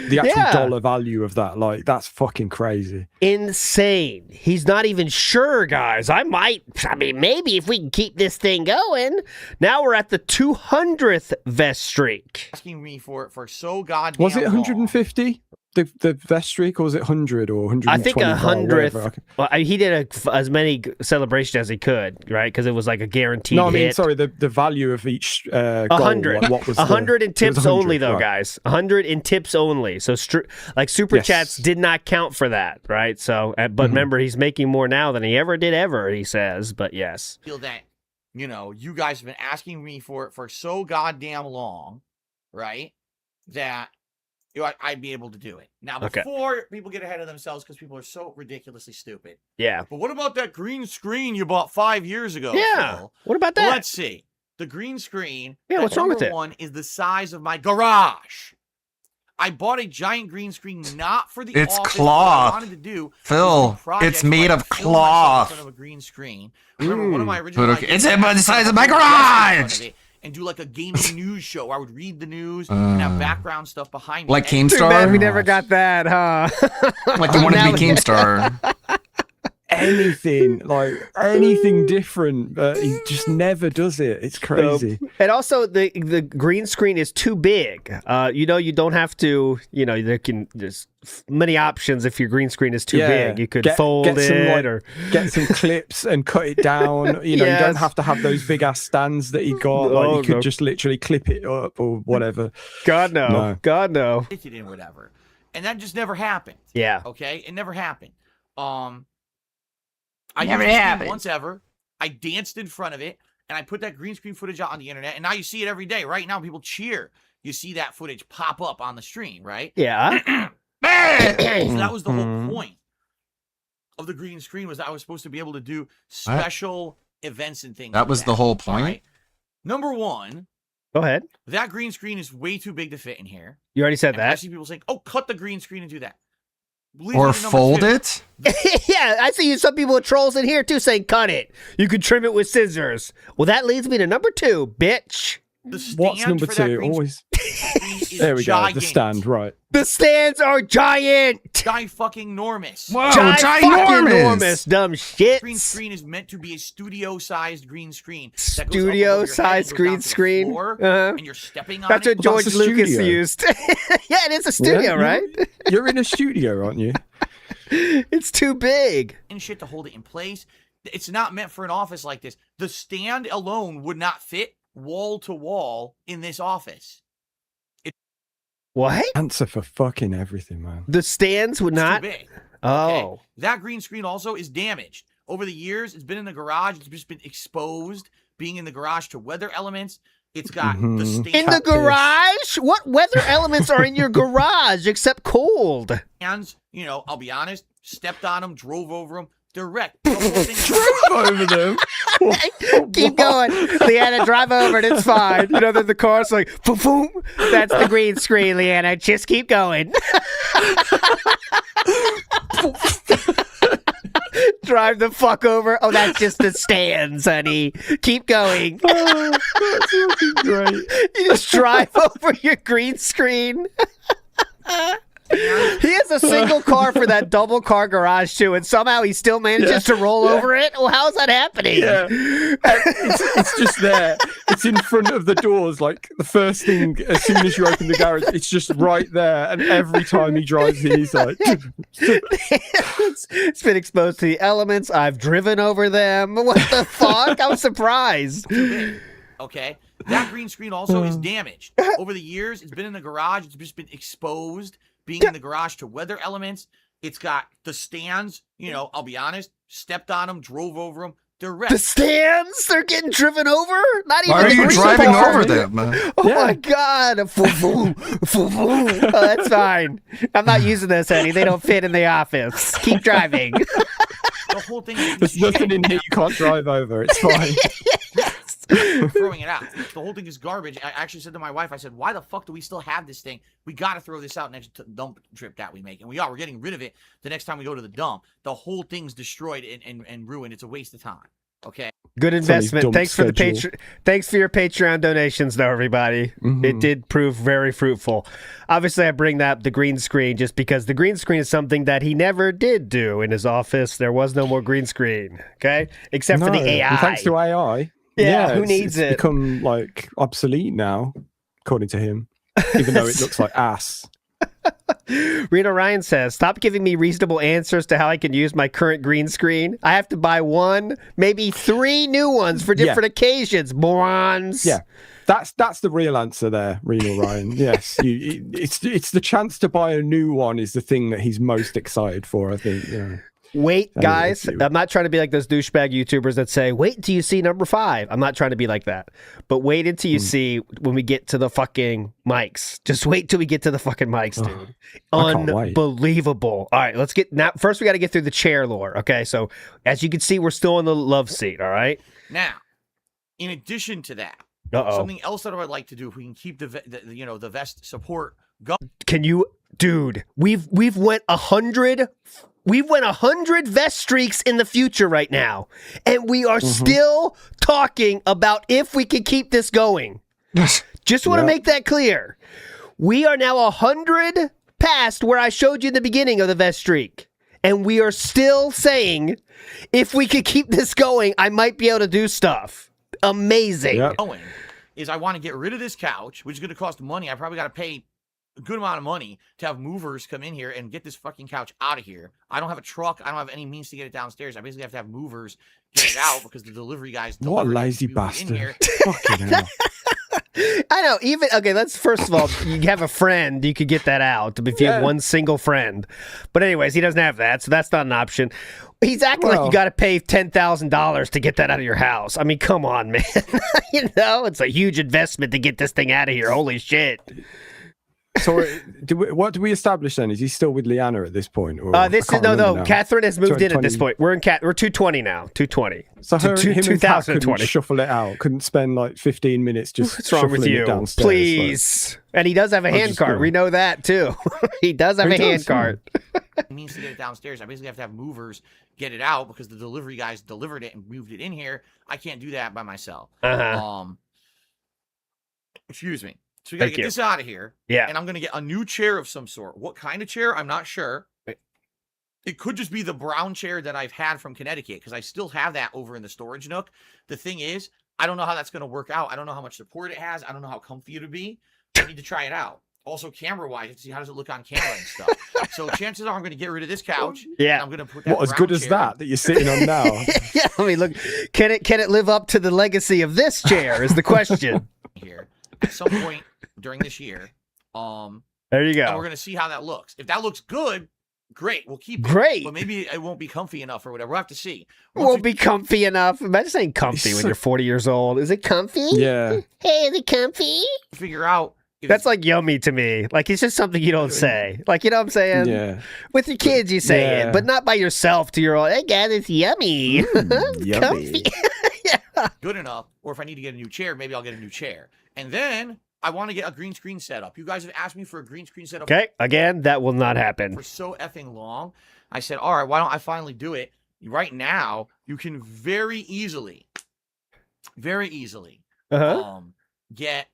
the actual dollar value of that, like that's fucking crazy. Insane. He's not even sure, guys. I mean, maybe if we can keep this thing going. Now we're at the 200th vest streak. Asking me for so goddamn Was it long. 150? The vest streak, or was it 100 or 120? I think 100th. Well, he did as many celebrations as he could, right? Because it was like a guaranteed No, I mean, hit. sorry, the value of each goal. 100. Like, what was 100 in it was tips 100, only, though, right. guys. 100 in tips only. So, like, super Yes. chats did not count for that, right? So, but remember, he's making more now than he ever did he says. But yes. Feel that, you guys have been asking me for so goddamn long, right? That I'd be able to do it. Now, Okay. before people get ahead of themselves because people are so ridiculously stupid. Yeah. But what about that green screen you bought 5 years ago? Yeah. Phil? What about Well, that? let's see. The green screen. Yeah, what's wrong with number it? one is the size of my garage. I bought a giant green screen not for the It's office. cloth. What I wanted to do Phil, was do projects it's made where I of film myself cloth. in front of a green screen. Remember one of my original But okay, ideas it's about the was to size have of my a desk in front garage! of it and do like a gaming news show where I would read the news and have background stuff behind me. Like And- Too bad we Keemstar? never got that, huh? Like the one to Now- be Keemstar. Anything different, but he just never does it. It's crazy. And also, the green screen is too big. You don't have to. There's many options if your green screen is too big. You could fold get some, it like, or get some clips and cut it down. You don't Yes. have to have those big ass stands that he got. Like Oh, you could no. just literally clip it up or whatever. God no. No. God no. it in whatever. And that just never happened. Yeah. Okay? It never happened. I Never used this thing happened. once ever. I danced in front of it, and I put that green screen footage out on the internet, and now you see it every day. Right now, people cheer. You see that footage pop up on the stream, right? Yeah. So that was the whole Mhm. point of the green screen, was that I was supposed to be able to do special events and things. That with was the whole All point? right? Number one, Go ahead. that green screen is way too big to fit in here. You already said And I that. see people saying, "Oh, cut the green screen and do that." Or fold it? Yeah, I see some people with trolls in here too saying cut it. You could trim it with scissors. Well, that leads me to number 2, bitch. What's number 2? Always. There we go. The stand, right. The stands are giant. Fucking enormous. Whoa, ginormous. Dumb shit. Green screen is meant to be a studio-sized green screen. Studio-sized green screen. And you're stepping on That's it. what George Lucas used. Yeah, it is a studio, right? You're in a studio, aren't you? It's too big. And shit to hold it in place. It's not meant for an office like this. The stand alone would not fit wall to wall in this office. What? Answer for fucking everything, man. The stands would not. Too big. Oh. Okay. That green screen also is damaged. Over the years, it's been in the garage. It's just been exposed, being in the garage to weather elements. It's got the stand. In the garage? What weather elements are in your garage except cold? Hands, I'll be honest, stepped on them, drove over them. They're wrecked. Drove over them. Keep going. Leanna, drive over it. It's fine. Then the car's like, boom, boom. That's the green screen, Leanna. Just keep going. Drive the fuck over. Oh, that's just the stands, honey. Keep going. Oh, that's fucking great. You just drive over your green screen. He has a single car for that double car garage too, and somehow he still manages to roll over it. Well, how's that happening? Yeah, it's just there. It's in front of the doors. Like the first thing, as soon as you open the garage, it's just right there. And every time he drives in, he's like, it's been exposed to the elements. I've driven over them. What the fuck? I was surprised. Okay, that green screen also is damaged. Over the years, it's been in the garage. It's just been exposed, being in the garage to weather elements. It's got the stands, I'll be honest, stepped on them, drove over them. They're wrecked. The stands? They're getting driven over? Not even Why are the you green driving bar. over them? Oh my god. Oh, that's fine. I'm not using this, honey. They don't fit in the office. Keep driving. The whole thing is there's nothing in here you can't drive over. It's fine. Throwing it out. The whole thing is garbage. I actually said to my wife, I said, why the fuck do we still have this thing? We got to throw this out next dump trip that we make. And we're getting rid of it the next time we go to the dump. The whole thing's destroyed and ruined. It's a waste of time. Okay. Good investment. Thanks for Thanks for your Patreon donations, though, everybody. It did prove very fruitful. Obviously, I bring that the green screen just because the green screen is something that he never did do in his office. There was no more green screen. Okay, except for the AI. And thanks to AI. Yeah, who needs it's become like obsolete now, according to him. Even though it looks like ass. Reno Ryan says, stop giving me reasonable answers to how I can use my current green screen. I have to buy 1, maybe 3 new ones for different occasions. Morons. Yeah, that's the real answer there, Reno Ryan. Yes, it's the chance to buy a new one is the thing that he's most excited for, I think. Wait, guys, I'm not trying to be like those douchebag YouTubers that say, wait until you see number 5. I'm not trying to be like that. But wait until you see when we get to the fucking mics. Just wait till we get to the fucking mics, dude. Unbelievable. All right, first we got to get through the chair lore. Okay, so as you can see, we're still in the love seat, all right? Now, in addition to that, something else that I would like to do, if we can keep the vest support going. Can you, dude, we've went 100... We've went 100 vest streaks in the future right now, and we are still talking about if we can keep this going. Just want to make that clear. We are now 100 past where I showed you the beginning of the vest streak, and we are still saying if we could keep this going, I might be able to do stuff. Amazing. Going is I want to get rid of this couch, which is going to cost money. I probably got to pay a good amount of money to have movers come in here and get this fucking couch out of here. I don't have a truck. I don't have any means to get it downstairs. I basically have to have movers get it out because the delivery guys. What a lazy bastard! Fucking hell. I know. Let's first of all, you have a friend, you could get that out if you have one single friend. But anyways, he doesn't have that, so that's not an option. He's acting like you got to pay $10,000 to get that out of your house. I mean, come on, man. It's a huge investment to get this thing out of here. Holy shit. So, what do we establish then? Is he still with Leanna at this point? Or no. Catherine has moved in at this point. We're 220 now. 220. So him and Kat couldn't shuffle it out. Couldn't spend like 15 minutes just What's wrong with you? Downstairs. Please. And he does have a hand cart. We know that too. He does have a hand cart. means to get it downstairs. I basically have to have movers get it out because the delivery guys delivered it and moved it in here. I can't do that by myself. Excuse me. So we gotta get this out of here. Yeah. And I'm gonna get a new chair of some sort. What kind of chair? I'm not sure. It could just be the brown chair that I've had from Connecticut because I still have that over in the storage nook. The thing is, I don't know how that's gonna work out. I don't know how much support it has. I don't know how comfy it'll be. I need to try it out. Also, camera-wise, to see how does it look on camera and stuff. So chances are I'm going to get rid of this couch. Yeah. And I'm going to put that What, as good as that you're sitting on now? Yeah, I mean, look, can it live up to the legacy of this chair is the question. Here at some point during this year. There you go. And we're going to see how that looks. If that looks good, great. We'll keep it. Great. But maybe it won't be comfy enough or whatever. We'll have to see. Won't be comfy enough. Imagine saying comfy when you're 40 years old. Is it comfy? Yeah. Hey, is it comfy? Figure out. That's like yummy to me. Like, it's just something you don't say. Like, you know what I'm saying? Yeah. With your kids, you say it, but not by yourself to your own. Hey, God, it's yummy. Yummy. Good enough. Or if I need to get a new chair, maybe I'll get a new chair. And then I want to get a green screen setup. You guys have asked me for a green screen setup. Okay, again, that will not happen. For so effing long. I said, all right, why don't I finally do it? Right now, you can very easily get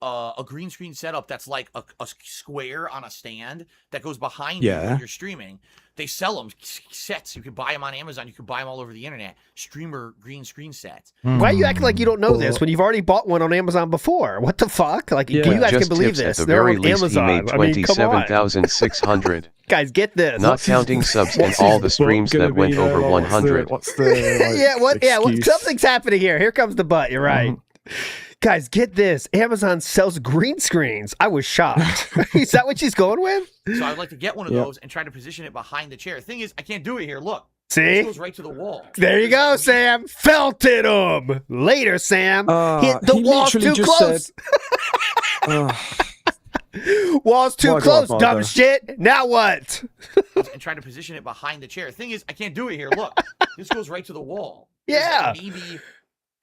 a green screen setup that's like a square on a stand that goes behind you when you're streaming. They sell them sets. You can buy them on Amazon. You can buy them all over the internet. Streamer green screen sets. Why are you acting like you don't know this when you've already bought one on Amazon before? What the fuck? Like, you guys Just can believe tips this. At the They're very on least, Amazon. he made I mean, come on. 27,600. Guys, get this. Not counting subs and all the streams that went over 100. What's the Something's happening here. Here comes the butt. You're right. Guys, get this. Amazon sells green screens. I was shocked. Is that what she's going with? So I'd like to get one of those and try to position it behind the chair. Thing is, I can't do it here. Look. See? It goes right to the wall. There you go, Sam. Felted him. Later, Sam. The wall's too close. Wall's too close, dumb shit. Now what? And try to position it behind the chair. Thing is, I can't do it here. Look. This goes right to the wall. Yeah. There's maybe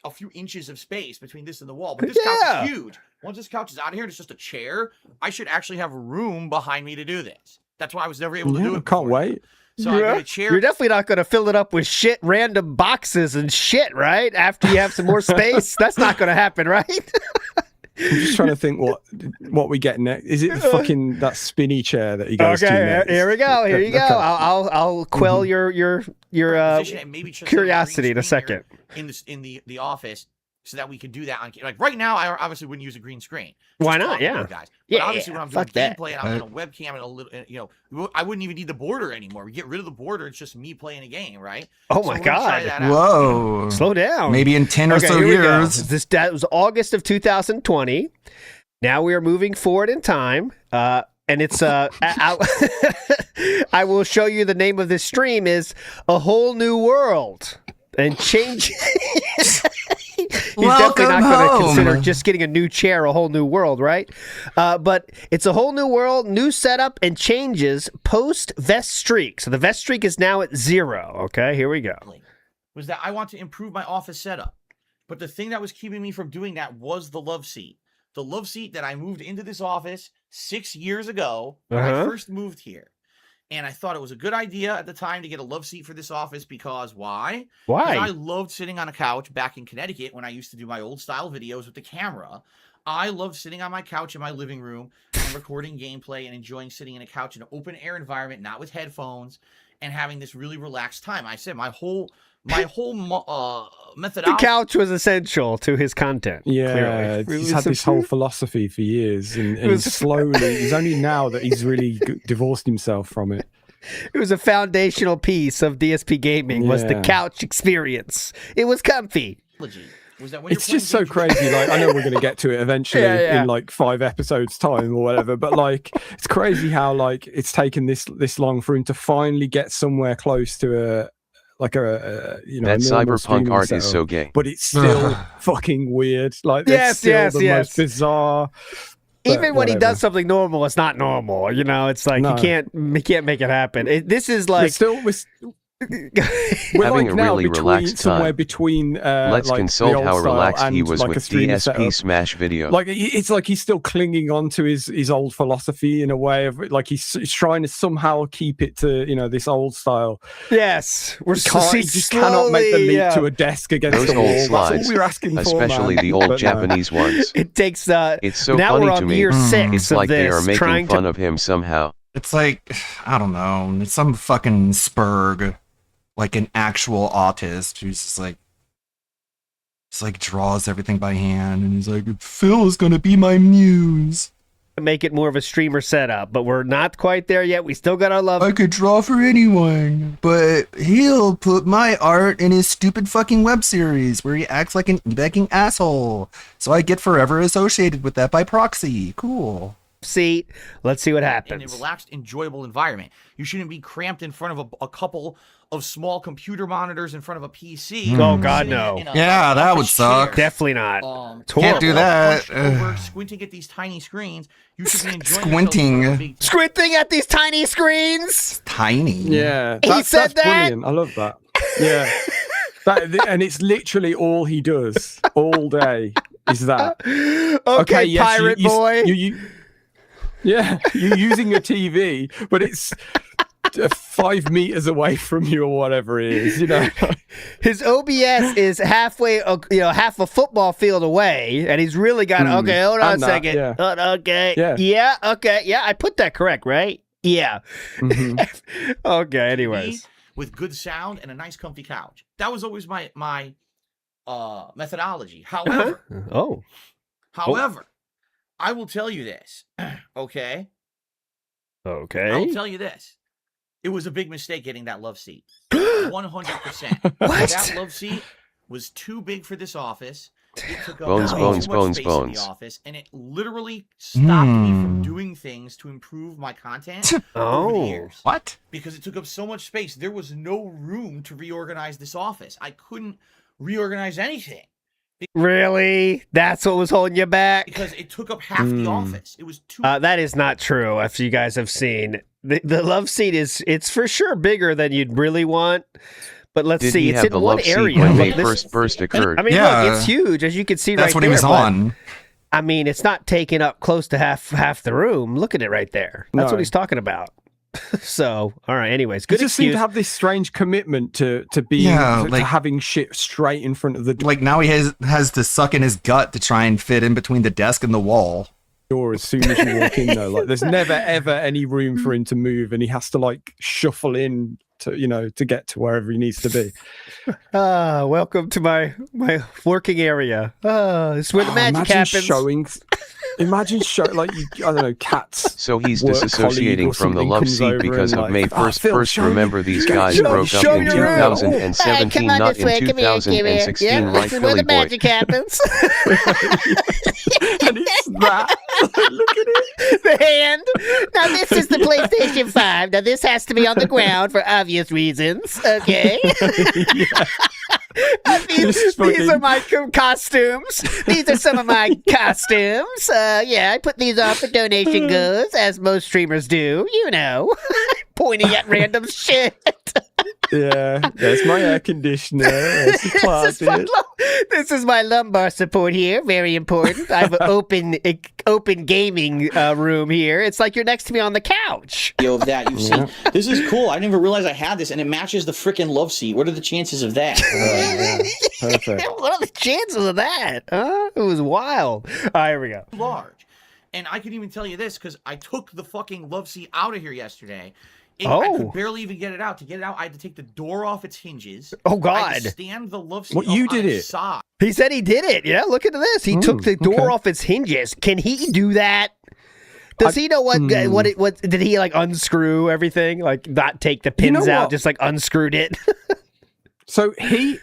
a few inches of space between this and the wall. But this couch is huge. Once this couch is out of here, it's just a chair. I should actually have room behind me to do this. That's why I was never able to do it. Can't wait. So I got a chair. You're definitely not going to fill it up with shit, random boxes and shit, right? After you have some more space. That's not going to happen, right? I'm just trying to think what we get next. Is it fucking that spinny chair that he goes to next? Here we go. Here you go. Okay. I'll quell your curiosity in a second. In the office, so that we could do that on like right now. I obviously wouldn't use a green screen. Why not? Yeah, guys. But obviously, when I'm doing gameplay and I'm on a webcam and a little, I wouldn't even need the border anymore. We get rid of the border. It's just me playing a game, right? Oh my god! Whoa! Slow down. Maybe in 10 or so years. That was August of 2020. Now we are moving forward in time. And it's I will show you the name of this stream is A Whole New World. And change. He's definitely not going to consider just getting a new chair a whole new world, right? But it's a whole new world, new setup, and changes post vest streak. So the vest streak is now at 0. Okay, here we go. Was that I want to improve my office setup. But the thing that was keeping me from doing that was the love seat. The love seat that I moved into this office 6 years ago when I first moved here. And I thought it was a good idea at the time to get a love seat for this office because why? Why? Because I loved sitting on a couch back in Connecticut when I used to do my old style videos with the camera. I loved sitting on my couch in my living room and recording gameplay and enjoying sitting in a couch in an open air environment, not with headphones, and having this really relaxed time. I said my whole methodology. The couch was essential to his content. Yeah, clearly. He's had this whole philosophy for years, and slowly, it's only now that he's really divorced himself from it. It was a foundational piece of DSP gaming was the couch experience. It was comfy. It's just so crazy. Like, I know we're going to get to it eventually in like 5 episodes time or whatever, but like, it's crazy how like it's taken this long for him to finally get somewhere close to a that cyberpunk art is so gay, but it's still fucking weird. Like, it's still the most bizarre. Even when he does something normal, it's not normal. You know, it's like he can't make it happen. This is like We're Having like a now really between, relaxed somewhere time. between Let's like consult the old how style relaxed he and, was like, with a streamer DSP setup. Smash video. Like it's like he's still clinging on to his old philosophy in a way of like he's trying to somehow keep it to this old style. Yes, he just cannot make the leap to a desk against Those the wall. old That's slides, all we're asking for, especially man. the old But no. Japanese ones. It takes. It's so now funny we're on to me. year 6 It's of like they are this, trying making fun to. of him somehow. It's like, I don't know, it's some fucking spurg, like an actual autist who's just like draws everything by hand, and he's like, Phil is gonna be my muse. Make it more of a streamer setup, but we're not quite there yet. We still got our love. I could draw for anyone, but he'll put my art in his stupid fucking web series where he acts like an begging asshole. So I get forever associated with that by proxy. Cool. See, let's see what In a happens. relaxed, enjoyable environment. You shouldn't be cramped in front of a couple of small computer monitors in front of a PC. Oh God, sitting no. in a Yeah, that would office suck. chair. Definitely not. It's horrible. Can't do that. Hunched over, squinting at these tiny screens. You should be enjoying Squinting. yourself in front of a big Squinting at these tiny screens. Tiny. Yeah, He said that's that? brilliant. I love that. Yeah, and it's literally all he does all day is that. Okay, yes, pirate boy. Yeah, you're using a TV, but it's 5 meters away from you or whatever it is, His OBS is halfway, half a football field away, and he's really got. Okay, hold on a And that, second. yeah. Okay, Yeah. okay, yeah. I put that correct, right? Yeah. Okay. Anyways, with good sound and a nice comfy couch. That was always my methodology. However, however, I will tell you this. Okay. I will tell you this. It was a big mistake getting that love seat. 100%. That love seat was too big for this office. It took up Bones, way bones, too much bones, space bones. in the office, and it literally stopped me from doing things to improve my content over the years. What? Because it took up so much space. There was no room to reorganize this office. I couldn't reorganize anything. really, that's what was holding you back. Because it took up half the office. It was too. That is not true. If you guys have seen the love seat, it's for sure bigger than you'd really want. But let's Did see, he it's have in the one love seat area. when Like, the first burst occurred? I mean, look, it's huge, as you can see. That's right what he there, was but, on. I mean, it's not taking up close to half the room. Look at it right there. That's No. what he's talking about. So, all right. Anyways, You good just seem excuse. to have this strange commitment to being Yeah, to like- having shit straight in front of the Like now he has to suck in his gut to try and fit in between the desk and the wall. door as soon as you walk in. Though, like, there's never ever any room for him to move, and he has to like shuffle in to to get to wherever he needs to be. Welcome to my working area. This is where the magic happens. Imagine like I don't know, cats. So he's work disassociating colleague or from the something love comes seat over because and of May like, 1st. Phil, First, show remember me- these guys broke up show in your room. 2017, Come on not this way. in Come here, come here. 2016, Yeah, right, this is where Philly the boy? magic happens. And it's that. Look at it. The hand. Now this is the PlayStation 5. Now this has to be on the ground for obvious reasons. Okay. These are my costumes. These are some of my costumes. Yeah, I put these on for donation goods, as most streamers do. Pointing at random shit. Yeah, there's my air conditioner. There's the closet. This is my lumbar support here. Very important. I have an open gaming room here. It's like you're next to me on the couch. Of that you've seen. This is cool. I didn't even realize I had this, and it matches the freaking love seat. What are the chances of that? Perfect. What are the chances of that? It was wild. All right, here we go. Large. And I can even tell you this because I took the fucking love seat out of here yesterday. I Oh. could barely even get it out. To get it out, I had to take the door off its hinges. Oh, I had God. to stand the love seat What, you up on did its it? side. He said he did it. Yeah, look at this. He took the door okay. off its hinges. Can he do that? Does he know what did he like unscrew everything? Like not take the pins know out, what? just like unscrewed it. So he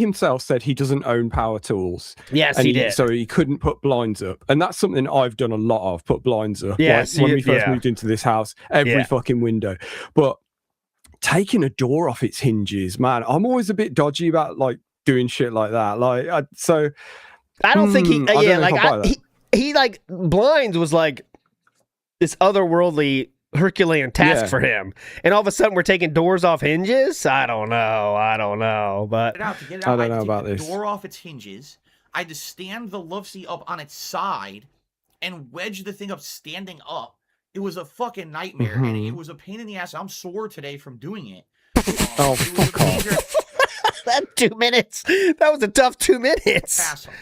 himself said he doesn't own power tools. Yes, and he did. So he couldn't put blinds up, and that's something I've done a lot of. Put blinds up. Yes, like when we first yeah. moved into this house, every Yeah. fucking window. But taking a door off its hinges, man, I'm always a bit dodgy about like doing shit like that. Like, I don't think he. I don't know if I'll buy that. He like blinds was like this otherworldly Herculean task Yeah. for him. And all of a sudden we're taking doors off hinges? I don't know. But To get it I out, don't had know to about take this. the door off its hinges. I had to stand the love seat up on its side and wedge the thing up standing up. It was a fucking nightmare, and it was a pain in the ass. I'm sore today from doing it. Oh, fuck off. that 2 minutes. That was a tough 2 minutes. Hassle.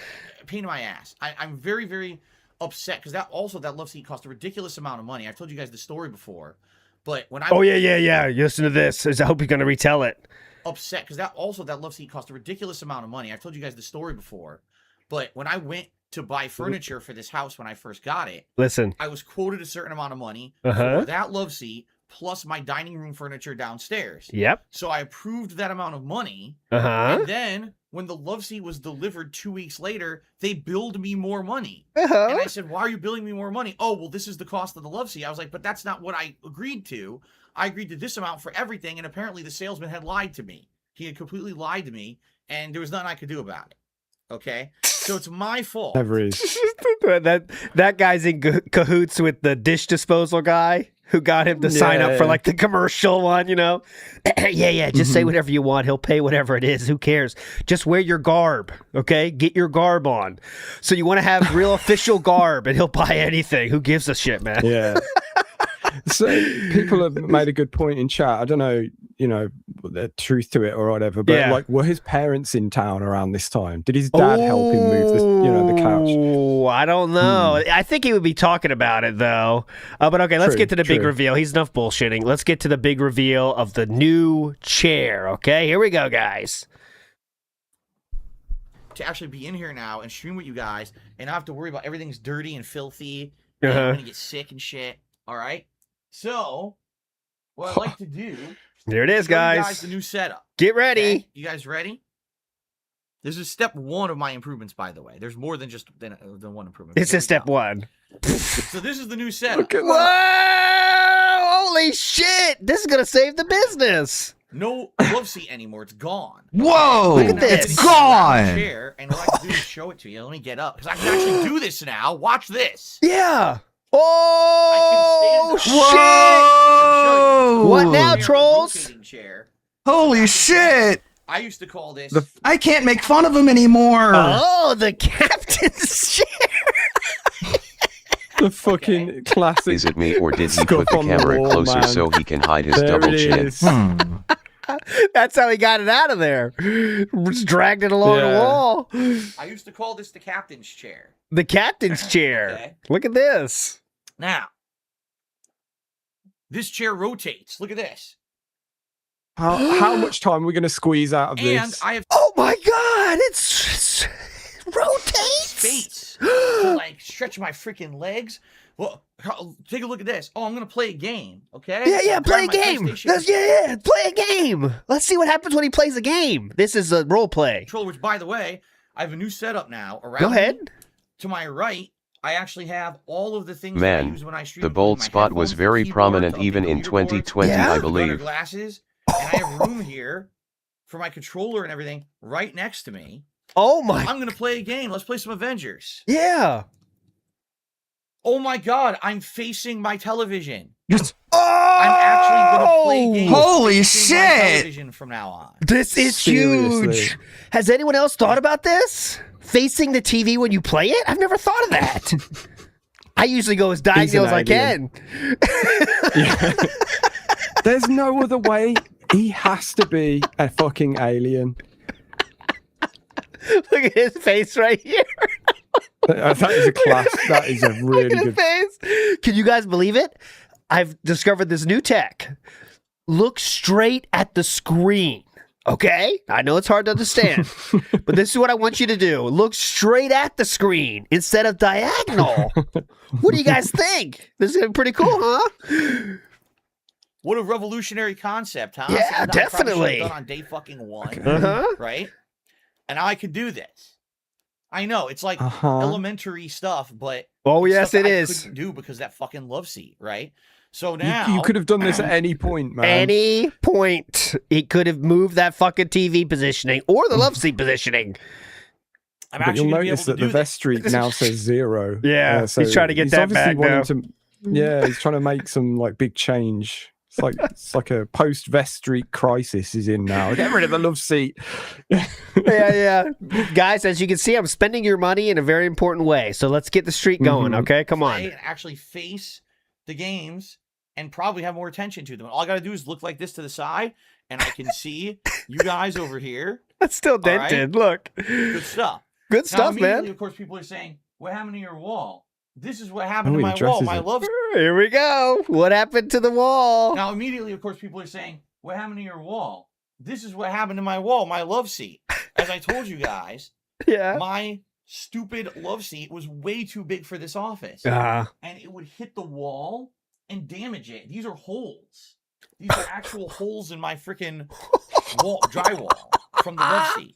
Pain in my ass. I'm very, very upset because that love seat cost a ridiculous amount of money. I've told you guys the story before, but when I Oh yeah. Listen to this. I hope you're gonna retell it. upset because that love seat cost a ridiculous amount of money. I've told you guys the story before, but when I went to buy furniture for this house when I first got it, Listen. I was quoted a certain amount of money Uh-huh. for that love seat plus my dining room furniture downstairs. Yep. So I approved that amount of money. Uh-huh. And then when the love seat was delivered 2 weeks later, they billed me more money. Uh-huh. And I said, why are you billing me more money? Oh, well, this is the cost of the love seat. I was like, but that's not what I agreed to. I agreed to this amount for everything. And apparently the salesman had lied to me. He had completely lied to me, and there was nothing I could do about it. Okay? So it's my fault. Never is. that guy's in cahoots with the dish disposal guy who got him to sign up for like the commercial one, you know? yeah, just say whatever you want. He'll pay whatever it is. Who cares? Just wear your garb, okay? Get your garb on. So you want to have real official garb, and he'll buy anything. Who gives a shit, man? Yeah. So people have made a good point in chat. I don't know, the truth to it or whatever, but like, were his parents in town around this time? Did his dad help him move the couch? Oh, I don't know. I think he would be talking about it though. But okay, let's get to the big reveal. He's enough bullshitting. Let's get to the big reveal of the new chair. Okay, here we go, guys. To actually be in here now and stream with you guys and not have to worry about everything's dirty and filthy and Uh-huh. I'm gonna get sick and shit. All right. So, what I'd like to do. There it is, show you guys. the new setup. Get ready. Okay? You guys ready? This is step one of my improvements, by the way. There's more than just than one improvement. This is step one. So this is the new setup. Whoa! Holy shit! This is gonna save the business. No love seat anymore. It's gone. Whoa! Look at this. It's gone! Chair, and what I can do is show it to you. Let me get up because I can actually do this now. Watch this. Yeah. Oh shit! Whoa! What now, trolls? Holy shit! I used to call this. I can't make fun of him anymore. Oh, the captain's chair. The fucking classic. Is it me or did he Scuff put the on the camera wall, closer man. so he can hide his There double it chin? is. That's how he got it out of there. Just dragged it along the wall. I used to call this the captain's chair. The captain's chair. Okay. Look at this. Now, this chair rotates. Look at this. How much time are we going to squeeze out of And this? I have Oh my god! It rotates. space to like stretch my freaking legs. Well, take a look at this. Oh, I'm gonna play a game. Okay? Yeah, play a Grab my game. PlayStation Play a game. Let's see what happens when he plays a game. This is a role play. controller, which, by the way, I have a new setup now. Around Go ahead. me. To my right, I actually have all of the things that I Man, use when I stream. the bold including my spot was headphones, very keyboard, prominent the even in leaderboards, 2020, Yeah? I gutter believe. glasses, and I have room here for my controller and everything right next to me. Oh my. I'm gonna play a game. Let's play some Avengers. Yeah. Oh my god, I'm facing my television. Yes. I'm actually gonna play games. Holy facing my shit! television from now on. This is Seriously. huge. Has anyone else thought about this? Facing the TV when you play it? I've never thought of that. I usually go as diagonal as I alien. can. There's no other way. He has to be a fucking alien. Look at his face right here. That is a class. That is a really Look at his good. face. Can you guys believe it? I've discovered this new tech. Look straight at the screen. Okay? I know it's hard to understand, but this is what I want you to do. Look straight at the screen instead of diagonal. What do you guys think? This is gonna be pretty cool, huh? What a revolutionary concept, huh? Yeah, Something that I probably should have definitely. done on day fucking one. Uh-huh. Right? And now I could do this. I know it's like Uh-huh. elementary stuff, but Oh, it's yes, stuff it that I is. couldn't do because that fucking love seat, right? So now You could have done this at any point, man. Any point, it could have moved that fucking TV positioning or the love seat positioning. I'm But actually you'll gonna be notice able that to the do this. vestry now says 0. Yeah, he's trying to get that obviously back now. wanting to Yeah, he's trying to make some like big change. It's like a post Vestry crisis is in now. Get rid of the love seat. Yeah. Guys, as you can see, I'm spending your money in a very important way. So let's get the streak going, okay? Come on. And actually face the games and probably have more attention to them. All I got to do is look like this to the side, and I can see you guys over here. That's still dented. Look. Good stuff. Good stuff, man. Of course, people are saying, what happened to your wall? This is what happened to my wall. My love. Here we go. What happened to the wall? Now, immediately, of course, people are saying, what happened to your wall? This is what happened to my wall, my love seat. As I told you guys, my stupid love seat was way too big for this office. And it would hit the wall and damage it. These are holes. These are actual holes in my freaking wall, drywall from the love seat.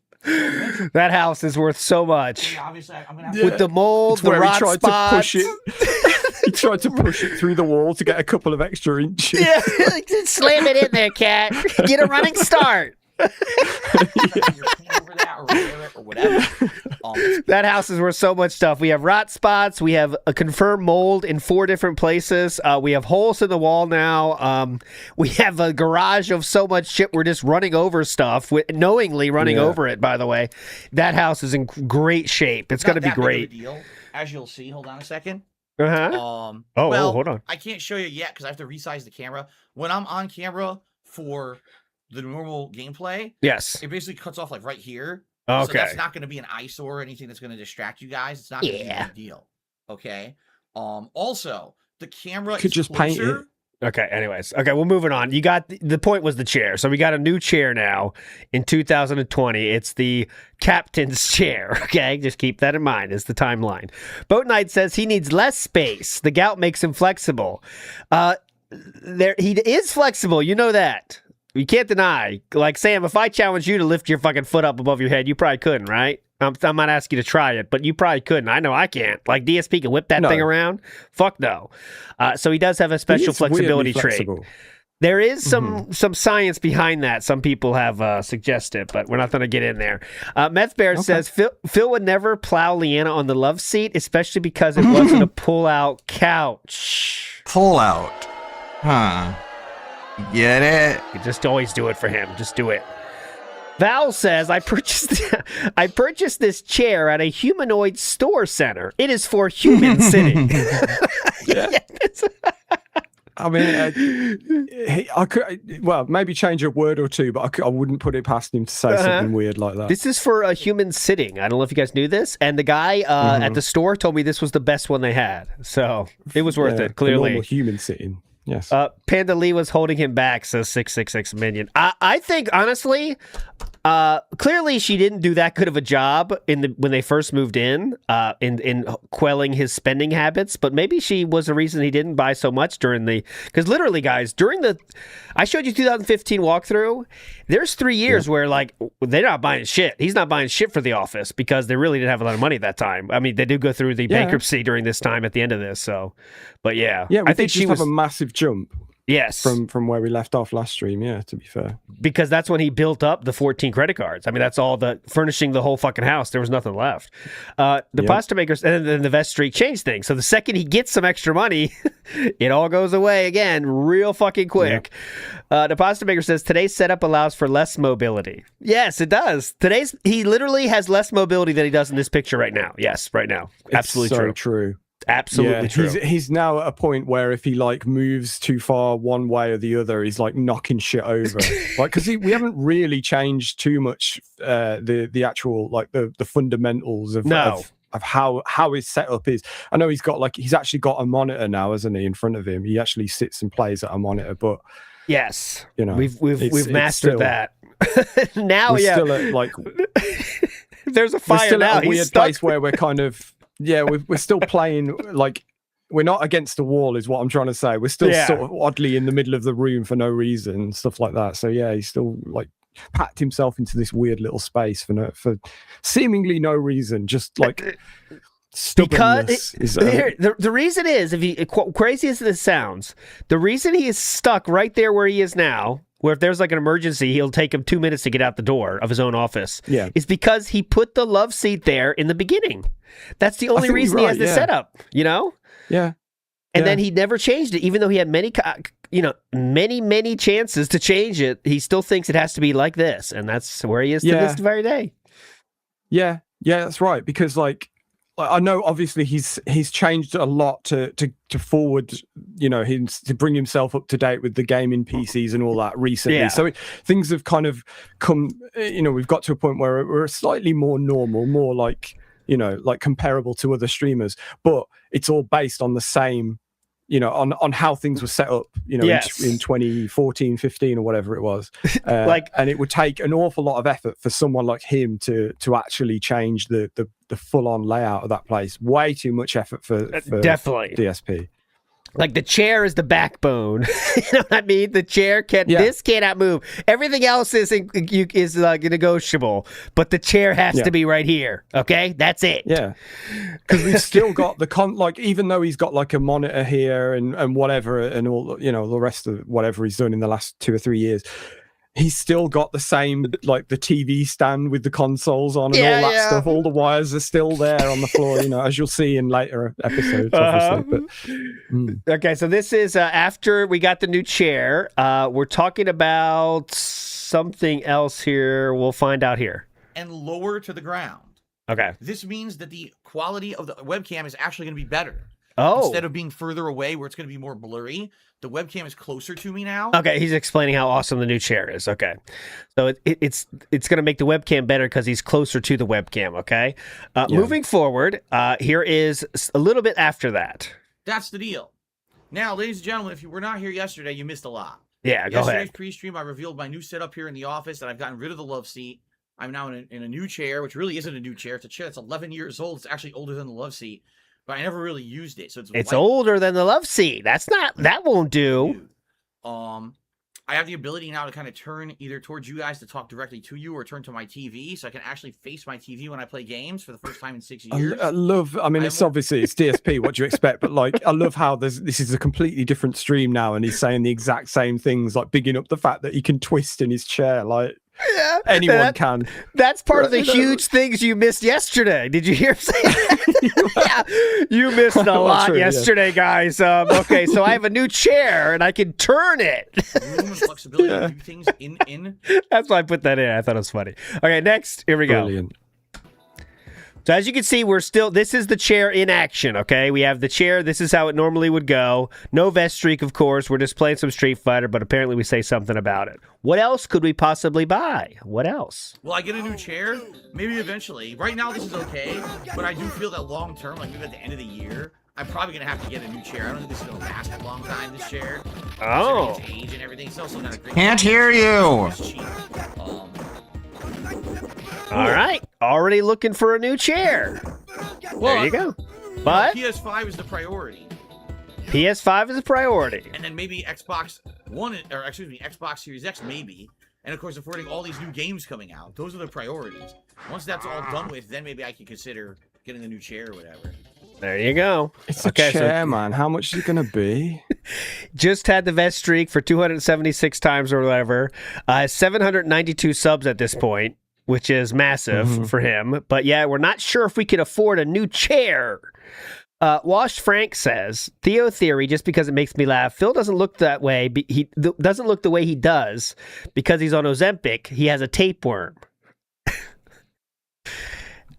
That house is worth so much. Yeah, obviously, I'm gonna have with the mold, the rot spots. He tried to push it through the wall to get a couple of extra inches. Yeah, slam it in there, cat. Get a running start. That house is worth so much stuff. We have rot spots. We have a confirmed mold in 4 different places. We have holes in the wall now. We have a garage of so much shit. We're just running over stuff, knowingly running over it, by the way. That house is in great shape. It's going to be great. Deal, as you'll see. Hold on a second. Well, hold on. I can't show you yet because I have to resize the camera. When I'm on camera for the normal gameplay, yes, it basically cuts off like right here. Okay. So that's not going to be an eyesore or anything that's going to distract you guys. It's not going to be a big deal. Okay. Also, the camera could is just closer. paint it. Okay, anyways. Okay, we're moving on. You got the point was the chair. So we got a new chair now in 2020. It's the captain's chair. Okay, just keep that in mind. It's the timeline. Boat Knight says he needs less space. The gout makes him flexible. He is flexible. You know that. You can't deny. Like, Sam, if I challenge you to lift your fucking foot up above your head, you probably couldn't, right? I'm not asking you to try it, but you probably couldn't. I know I can't. Like, DSP can whip that thing around? Fuck no. So he does have a special flexibility trait. There is some science behind that. Some people have suggested, but we're not going to get in there. Meth Bear says, Phil would never plow Leanna on the love seat, especially because it wasn't a pull-out couch. Pull-out? Huh. Get it? You just always do it for him. Just do it. Val says, I purchased this chair at a humanoid store center. It is for human sitting. I mean, I could, well, maybe change a word or two, but I wouldn't put it past him to say something weird like that. This is for a human sitting. I don't know if you guys knew this. And the guy at the store told me this was the best one they had. So it was worth it, clearly. Normal human sitting. Yes. Panda Lee was holding him back, says 666 Minion. I think, honestly, clearly she didn't do that good of a job when they first moved in quelling his spending habits, but maybe she was the reason he didn't buy so much because literally, guys, I showed you 2015 walkthrough, there's 3 years where, like, they're not buying shit. He's not buying shit for the office because they really didn't have a lot of money at that time. I mean, they do go through the bankruptcy during this time at the end of this, so, but yeah. I think she was have a massive jump. Yes. From where we left off last stream, to be fair. Because that's when he built up the 14 credit cards. I mean, that's all furnishing the whole fucking house. There was nothing left. The pasta makers, and then the Vest Street changed things. So the second he gets some extra money, it all goes away again real fucking quick. The pasta maker says, today's setup allows for less mobility. Yes, it does. He literally has less mobility than he does in this picture right now. Yes, right now. Absolutely so true. Absolutely true. He's now at a point where if he like moves too far one way or the other, he's like knocking shit over. Like, because we haven't really changed too much the actual like the fundamentals of how his setup is. I know he's actually got a monitor now, hasn't he, in front of him? He actually sits and plays at a monitor, but yes, we've mastered that. Now, still at, like there's a fire we're still now. at a weird place where we're kind of. Yeah, we're still playing, like, we're not against the wall is what I'm trying to say. We're still sort of oddly in the middle of the room for no reason, stuff like that. So, yeah, he's still, like, packed himself into this weird little space for seemingly no reason, just, like, stubbornness. The reason is, crazy as this sounds, the reason he is stuck right there where he is now, where if there's like an emergency, he'll take him 2 minutes to get out the door of his own office. Yeah. Is because he put the love seat there in the beginning. That's the only reason he has the setup, you know? Yeah. And then he never changed it, even though he had many chances to change it. He still thinks it has to be like this, and that's where he is to this very day. Yeah, that's right. Because like I know, obviously he's changed a lot to forward, to bring himself up to date with the gaming PCs and all that recently. Yeah. So things have kind of come. We've got to a point where we're slightly more normal, more like comparable to other streamers, but it's all based on the same. On how things were set up, in 2014, 15 or whatever it was. And it would take an awful lot of effort for someone like him to actually change the full-on layout of that place. Way too much effort for definitely DSP. Like the chair is the backbone. You know what I mean? The chair this cannot move. Everything else is negotiable, but the chair has to be right here. Okay, that's it. Yeah, because we've still got the even though he's got like a monitor here and whatever and all the rest of whatever he's done in the last 2 or 3 years. He's still got the same, like the TV stand with the consoles on and all that stuff. All the wires are still there on the floor, as you'll see in later episodes, obviously. But, Okay, so this is after we got the new chair. We're talking about something else here. We'll find out here. And lower to the ground. Okay. This means that the quality of the webcam is actually going to be better. Oh. Instead of being further away where it's going to be more blurry, the webcam is closer to me now. Okay, he's explaining how awesome the new chair is. Okay, so it's going to make the webcam better because he's closer to the webcam. Okay, moving forward, here is a little bit after that. That's the deal. Now, ladies and gentlemen, if you were not here yesterday, you missed a lot. Yeah, go Yesterday's ahead. pre-stream, I revealed my new setup here in the office, and I've gotten rid of the love seat. I'm now in a new chair, which really isn't a new chair. It's a chair that's 11 years old. It's actually older than the love seat. But I never really used it, so It's older than the love seat. That won't do. I have the ability now to kind of turn either towards you guys to talk directly to you, or turn to my TV, so I can actually face my TV when I play games for the first time in 6 years. I love. I mean, it's DSP. What do you expect? But like, I love how this is a completely different stream now, and he's saying the exact same things, like bigging up the fact that he can twist in his chair, like. Yeah, anyone can. That's part of the huge things you missed yesterday. Did you hear him say that? Yeah, you missed a lot yesterday, guys. Okay, so I have a new chair and I can turn it. Room and flexibility to do things in. That's why I put that in. I thought it was funny. Okay, next. Here we go. Brilliant. So as you can see, this is the chair in action, okay? We have the chair. This is how it normally would go. No vest streak, of course. We're just playing some Street Fighter, but apparently we say something about it. What else could we possibly buy? What else? Will I get a new chair? Maybe eventually. Right now, this is okay, but I do feel that long term, like maybe at the end of the year, I'm probably going to have to get a new chair. I don't think this is going to last a long time, this chair. Oh. Its age and everything. It's also not a great Can't hear you. It's cheap. All right. Already looking for a new chair. There you go. But PS5 is the priority. PS5 is a priority. And then maybe Xbox Series X, maybe. And of course, affording all these new games coming out. Those are the priorities. Once that's all done with, then maybe I can consider getting a new chair or whatever. There you go. It's a chair, man. How much is it going to be? Just had the vest streak for 276 times or whatever. 792 subs at this point, which is massive for him. But yeah, we're not sure if we can afford a new chair. Washed Frank says, Theo Theory, just because it makes me laugh. Phil doesn't look that way. He doesn't look the way he does because he's on Ozempic. He has a tapeworm.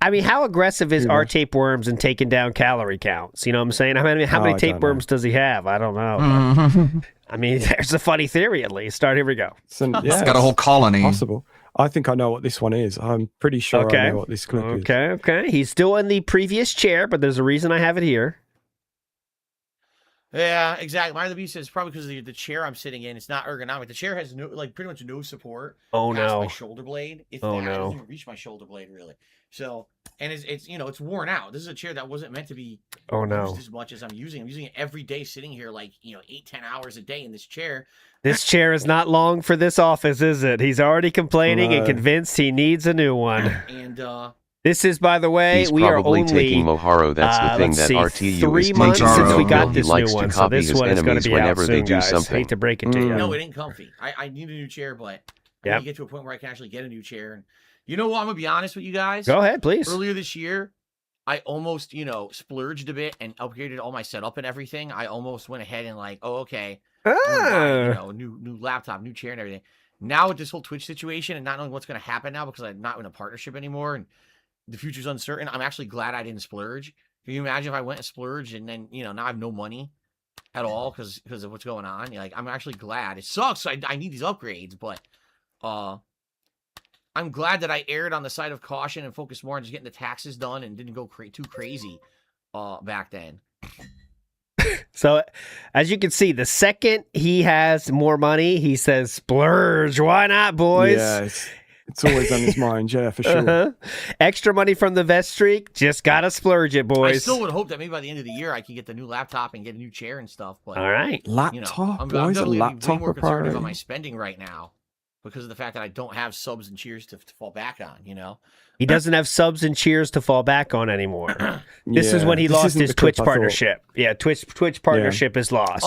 I mean, how aggressive is our tapeworms in taking down calorie counts? You know what I'm saying? How many tapeworms does he have? I don't know. I mean, there's a funny theory at least. Here we go. It's got a whole colony. Possible. I think I know what this one is. I'm pretty sure I know what this clip is. Okay. He's still in the previous chair, but there's a reason I have it here. Yeah, exactly. Mind the Beast says probably because of the chair I'm sitting in. It's not ergonomic. The chair has pretty much no support. Oh past no. My shoulder blade. It no. doesn't even reach my shoulder blade really. So, and it's worn out. This is a chair that wasn't meant to be used as much as I'm using. I'm using it every day, sitting here 8-10 hours a day in this chair. This chair is not long for this office, is it? He's already complaining and convinced he needs a new one. And this is, by the way, He's we are probably only taking Moharo. That's the thing that RTU 3 is months teaching since we Moharo. got this He likes new one, to so copy this his one is going enemies to be whenever out they soon, do guys. something. Hate to break it to you. No, it ain't comfy. I need a new chair, but I need to get to a point where I can actually get a new chair. And you know what? I'm gonna be honest with you guys. Go ahead, please. Earlier this year, I almost, splurged a bit and upgraded all my setup and everything. I almost went ahead and like, oh, okay, I'm gonna buy, new laptop, new chair and everything. Now with this whole Twitch situation and not knowing what's going to happen now because I'm not in a partnership anymore and the future's uncertain, I'm actually glad I didn't splurge. Can you imagine if I went and splurged and then, now I have no money at all because of what's going on? Like, I'm actually glad. It sucks. I need these upgrades, but I'm glad that I erred on the side of caution and focused more on just getting the taxes done and didn't go too crazy back then. So, as you can see, the second he has more money, he says, splurge. Why not, boys? Yeah, it's always on his mind, yeah, for sure. Extra money from the vest streak, just gotta splurge it, boys. I still would hope that maybe by the end of the year I can get the new laptop and get a new chair and stuff. But all right, laptop. I'm boys, definitely a laptop way more conservative priority. on my spending right now because of the fact that I don't have subs and cheers to fall back on. He doesn't have subs and cheers to fall back on anymore. This is when he lost his Twitch partnership. Yeah, Twitch partnership is lost.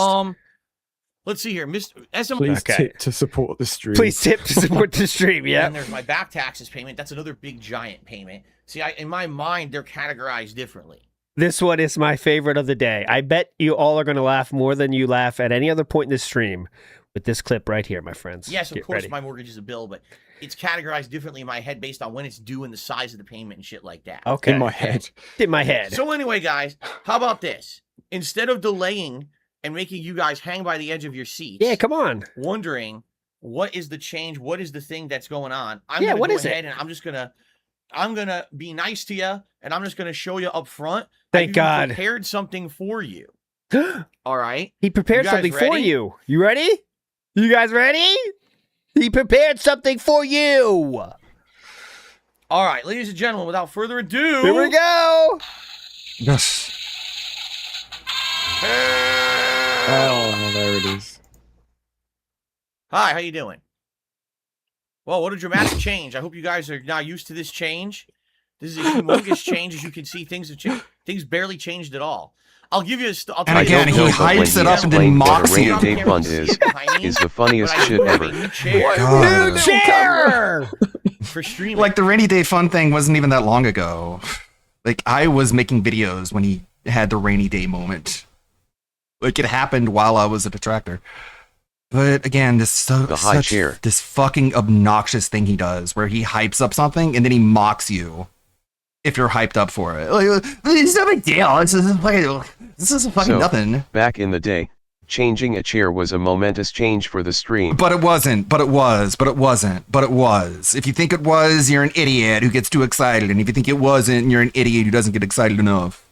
Let's see here, Mr. SM. Please tip to support the stream. Please tip to support the stream. Yeah. And there's my back taxes payment. That's another big giant payment. See, in my mind, they're categorized differently. This one is my favorite of the day. I bet you all are going to laugh more than you laugh at any other point in this stream with this clip right here, my friends. Yes, of Get course, ready. my mortgage is a bill, but it's categorized differently in my head based on when it's due and the size of the payment and shit like that. Okay. In my head. In my head. So anyway, guys, how about this? Instead of delaying and making you guys hang by the edge of your seats. Yeah, come on. Wondering what is the change? What is the thing that's going on? I'm Yeah, gonna what go is it? ahead and I'm gonna be nice to you, and I'm just gonna show you up front. Thank I've even God. prepared something for you. All right. He prepared You guys something for ready? you. You ready? You guys ready? He prepared something for you. All right, ladies and gentlemen, without further ado, Here we go. Yes. Oh, there it is. Hi, how you doing? Well, what a dramatic change. I hope you guys are now used to this change. This is a humongous change. As you can see, things have changed. Things barely changed at all. I'll give you a... I'll tell And you again, a he story. hypes it up and then mocks What a you. rainy day fund is the funniest shit ever. God. New chair. For streaming. Like the rainy day fun thing wasn't even that long ago. Like I was making videos when he had the rainy day moment. Like it happened while I was a detractor. But again, this high chair. this fucking obnoxious thing he does where he hypes up something and then he mocks you if you're hyped up for it. Like, it's no big deal. This is fucking So, nothing. Back in the day, changing a chair was a momentous change for the stream. But it wasn't. But it was. But it wasn't. But it was. If you think it was, you're an idiot who gets too excited. And if you think it wasn't, you're an idiot who doesn't get excited enough.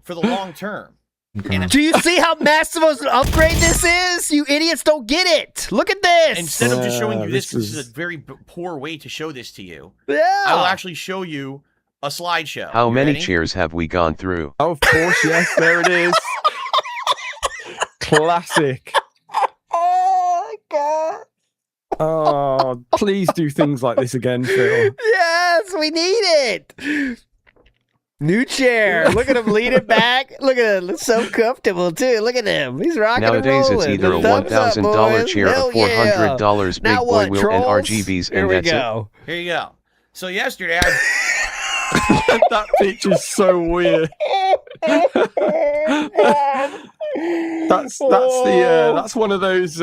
For the long term. Okay. Do you see how massive of an upgrade this is? You idiots don't get it. Look at this. Instead of just showing you this is a very poor way to show this to you. Yeah. I will actually show you a slideshow. How You many ready? chairs have we gone through? Oh, of course, yes, there it is. Classic. Oh my God. Oh, please do things like this again, Phil. Yes, we need it. New chair. Look at him lean it back. Look at him. It's so comfortable, too. Look at him. He's rocking Nowadays, and it's rolling. either a The thumbs up, $1,000 boys. chair, a Hell yeah. $400 big Now boy what, wheel, and trolls? RGBs, Here and we that's it. go. Here you go. So yesterday, I That picture's so weird. That's one of those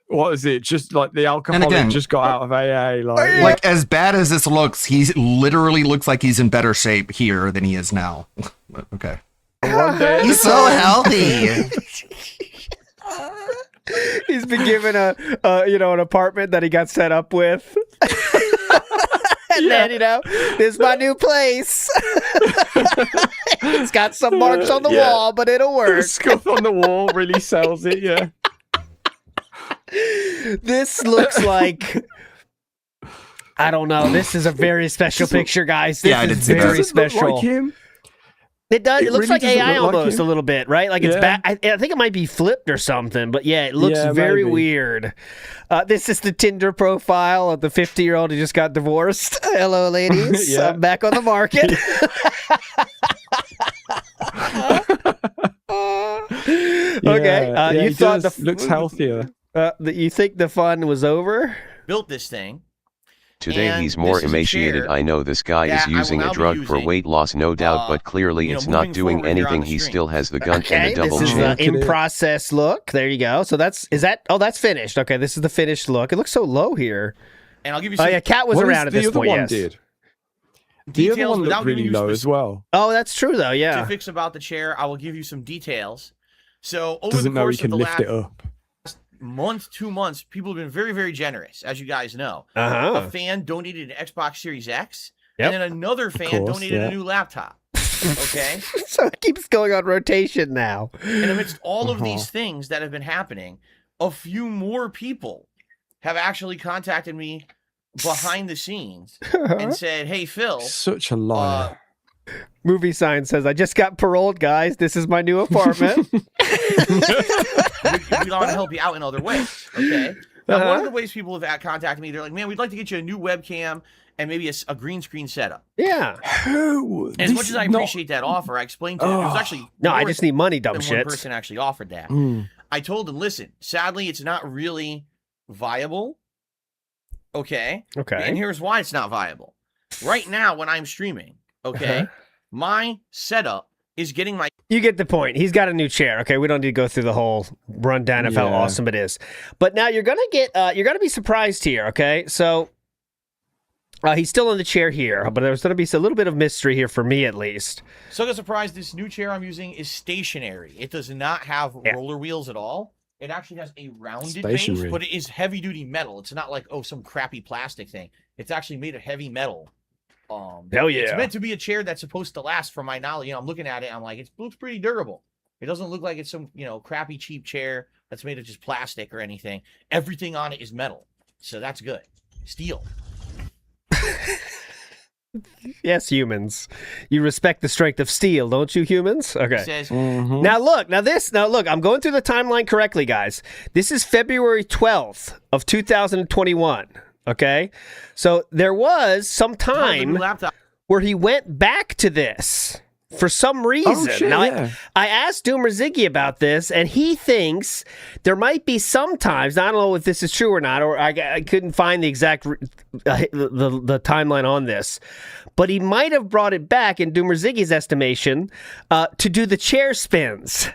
what is it? Just like the alcoholic again- just got out of AA. Like, Like as bad as this looks, he literally looks like he's in better shape here than he is now. Okay. one day He's so healthy. He's been given an apartment that he got set up with. And then, this is my new place. It's got some marks on the Yeah. wall, but it'll the work. scuff on the wall really sells it, yeah. This looks like, I don't know. This is a very special picture, guys. This Yeah, I is did see that. very Doesn't look special. like him. It does. It looks really like doesn't AI look like almost him. a little bit, right? Like it's Yeah. back. I think it might be flipped or something, but yeah, it looks Yeah, very maybe. weird. This is the Tinder profile of the 50-year-old who just got divorced. Hello, ladies. Yeah. I'm back on the market. Okay. Yeah, You he thought looks healthier. you think the fun was over? built this thing. Today And he's more this is a emaciated. chair I know this guy that is I will using now a be drug for using, weight loss, no doubt, but clearly it's not moving doing forward here on anything. the He stream. still has the gun and Okay, the double this is chin. the in process look. There you go. So that's that's finished. Okay, this is the finished look. It looks so low here. And I'll give you Oh some yeah, Cat was What is around at the this other point. one Yes. did? The other details one without looked really giving you low as well. Oh, that's true though. Yeah. specifics about the chair. I will give you some details. So over Doesn't the know he course of can the lift last it up. month, 2 months, people have been very, very generous, as you guys know. Uh-huh. A fan donated an Xbox Series X, Yep. and then another fan course, donated yeah. a new laptop. Okay? So it keeps going on rotation now. And amidst all of Uh-huh. these things that have been happening, a few more people have actually contacted me behind the scenes and said, "Hey, Phil, Such a liar. Movie sign says, "I just got paroled, guys. This is my new apartment." we want to help you out in other ways." Okay. Now, one of the ways people have contacted me, they're like, "Man, we'd like to get you a new webcam and maybe a green screen setup." Yeah. Who? And as much as I appreciate that offer, I explained to them, it was actually No, I more just need money, dumb than shits. one person actually offered that. Mm. I told them, listen, sadly, it's not really viable. Okay. Okay. And here's why it's not viable. Right now, when I'm streaming, okay, Uh-huh. my setup is getting my You get the point. He's got a new chair. Okay, we don't need to go through the whole rundown of how Yeah. awesome it is. But now you're gonna get you're gonna be surprised here. Okay, so he's still in the chair here, but there's gonna be a little bit of mystery here for me at least. So the surprise, this new chair I'm using is stationary. It does not have roller wheels at all. It actually has a rounded base, Stationary. but it is heavy duty metal. It's not like, oh, some crappy plastic thing. It's actually made of heavy metal. Hell It's yeah. meant to be a chair that's supposed to last, from my knowledge. You know, I'm looking at it, I'm like, it looks pretty durable. It doesn't look like it's some, crappy cheap chair that's made of just plastic or anything. Everything on it is metal. So that's good. Steel. Yes, humans. You respect the strength of steel, don't you, humans? Okay. It says, Now look, I'm going through the timeline correctly, guys. This is February 12th of 2021. Okay? So there was some time laptop. where he went back to this for some reason. shit, now, yeah. I asked Doomer Ziggy about this, and he thinks there might be some times, I don't know if this is true or not, or I couldn't find the exact the timeline on this, but he might have brought it back, in Doomer Ziggy's estimation, to do the chair spins.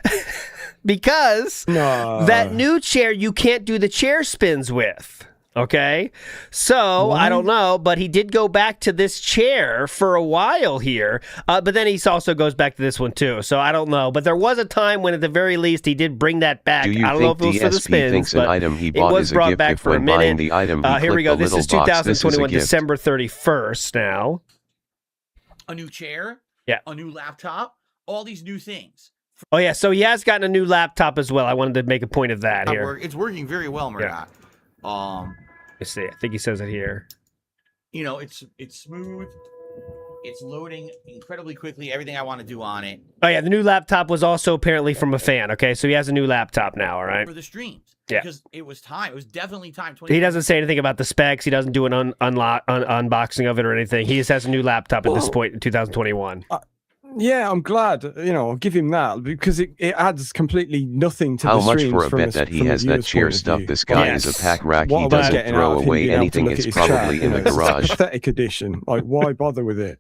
Because that new chair you can't do the chair spins with. Okay, so I don't know, but he did go back to this chair for a while here, but then he also goes back to this one too. So I don't know, but there was a time when, at the very least, he did bring that back. Do you I don't know if think it was for the DSP spins, thinks an but item he it bought was is a brought gift back if for a when buying minute. the item he Here we clicked go. the This is little box, this is a 2021, gift. December 31st. Now, a new chair, yeah, a new laptop, all these new things. oh yeah, so he has gotten a new laptop as well. I wanted to make a point of that here. It's working very well, Murdoch. Let's see. I think he says it here. It's smooth. It's loading incredibly quickly. Everything I want to do on it. Oh yeah, the new laptop was also apparently from a fan. Okay, so he has a new laptop now. All right. For the streams. Yeah. Because it was time. It was definitely time. He doesn't say anything about the specs. He doesn't do an unboxing of it or anything. He just has a new laptop at this point in 2021. Yeah, I'm glad. I'll give him that because it adds completely nothing to How the much streams for a from bet that he from a has that viewer's chair point of stuff? view. This guy is a pack rat. What He am I doesn't getting throw out of him away being able to anything. look at It's his probably chat? in the It's a garage. pathetic edition. Like, why bother with it?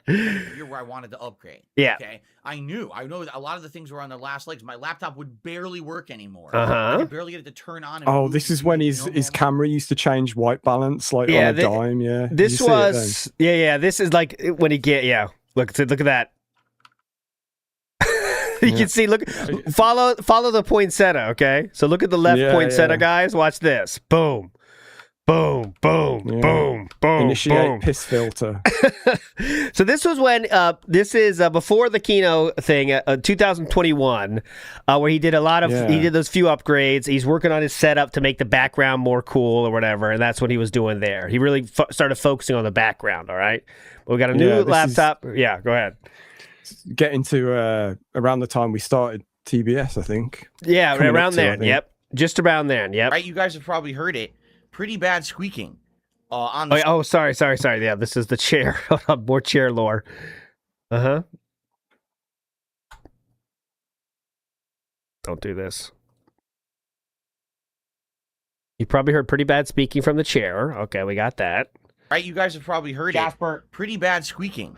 You're where I wanted to upgrade. Yeah. Okay. I know that a lot of the things were on the last legs. My laptop would barely work anymore. Uh-huh. I could barely get it to turn on. And Oh, move. this is when his camera used to change white balance like on a dime. Yeah. Did This you see it then? was yeah. This is like when he Look at that. You can see. Look, follow the poinsettia. Okay, so look at the left poinsettia, guys. Watch this. Boom. Boom, boom, boom, boom, Initiate boom. piss filter. So this was when this is before the Kino thing, 2021, where he did a lot of he did those few upgrades. He's working on his setup to make the background more cool or whatever, and that's what he was doing there. He really started focusing on the background. All right, we got a new laptop. Yeah, go ahead. Getting to around the time we started TBS, I think. Yeah, Coming up around to, I there. think. Yep, just around there. Yep. Right, you guys have probably heard it. Pretty bad squeaking. On Oh, the oh, sorry. Yeah, this is the chair. More chair lore. Don't do this. You probably heard pretty bad speaking from the chair. Okay, we got that. Right, you guys have probably heard it. Pretty bad squeaking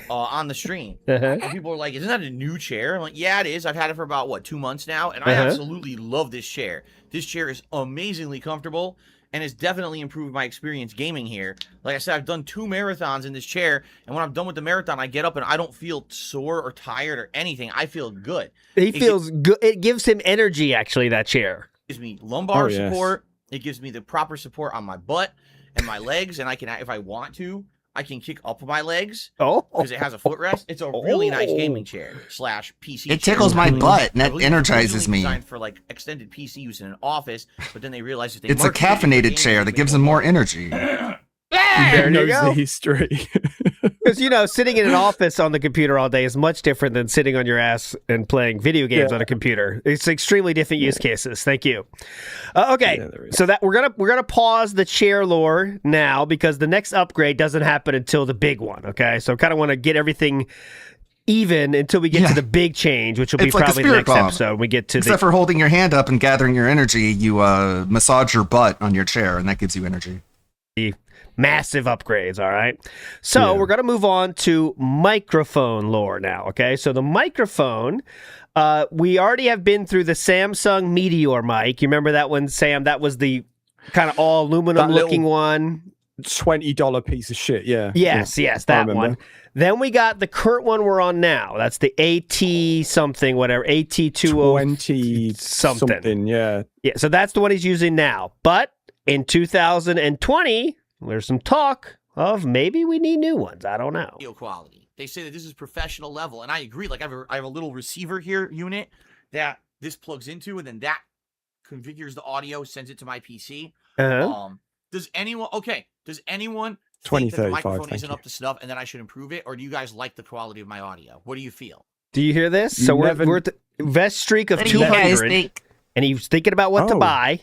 on the stream. And people are like, isn't that a new chair? I'm like, yeah, it is. I've had it for about, 2 months now, and I absolutely love this chair. This chair is amazingly comfortable and has definitely improved my experience gaming here. Like I said, I've done 2 marathons in this chair, and when I'm done with the marathon, I get up and I don't feel sore or tired or anything. I feel good. He feels good. It gives him energy, actually, that chair. It gives me lumbar support. It gives me the proper support on my butt and my legs, and I can, if I want to, I can kick up my legs because it has a footrest. It's a really nice gaming chair / PC. It tickles my butt, and that I believe it's energizes originally me. Designed for like extended PC use in an office, but then they realized if they It's a market it for caffeinated gaming chair use, that they gives go, him more energy. There you knows go. the history. Because, sitting in an office on the computer all day is much different than sitting on your ass and playing video games on a computer. It's extremely different use cases. Thank you. Okay, so that we're gonna pause the chair lore now because the next upgrade doesn't happen until the big one. Okay, so kind of want to get everything even until we get to the big change, which will be It's like a probably the spirit next bomb. episode. We get to Except for holding your hand up and gathering your energy, you massage your butt on your chair, and that gives you energy. the massive upgrades, all right? So we're going to move on to microphone lore now, okay? So the microphone, we already have been through the Samsung Meteor mic. You remember that one, Sam? That was the kind of all aluminum looking one. $20 piece of shit, yeah. Yes, that one. Then we got the current one we're on now. That's the AT something, whatever, AT20 something. Yeah. Yeah, so that's the one he's using now. But in 2020, there's some talk of maybe we need new ones. I don't know. Audio quality. They say that this is professional level, and I agree. Like I have a little receiver here unit that this plugs into, and then that configures the audio, sends it to my PC. Does anyone think that the microphone isn't up to snuff, and then I should improve it, or do you guys like the quality of my audio? What do you feel? Do you hear this? So we're at the best streak of What do you guys 200, think? and he's thinking about what to buy.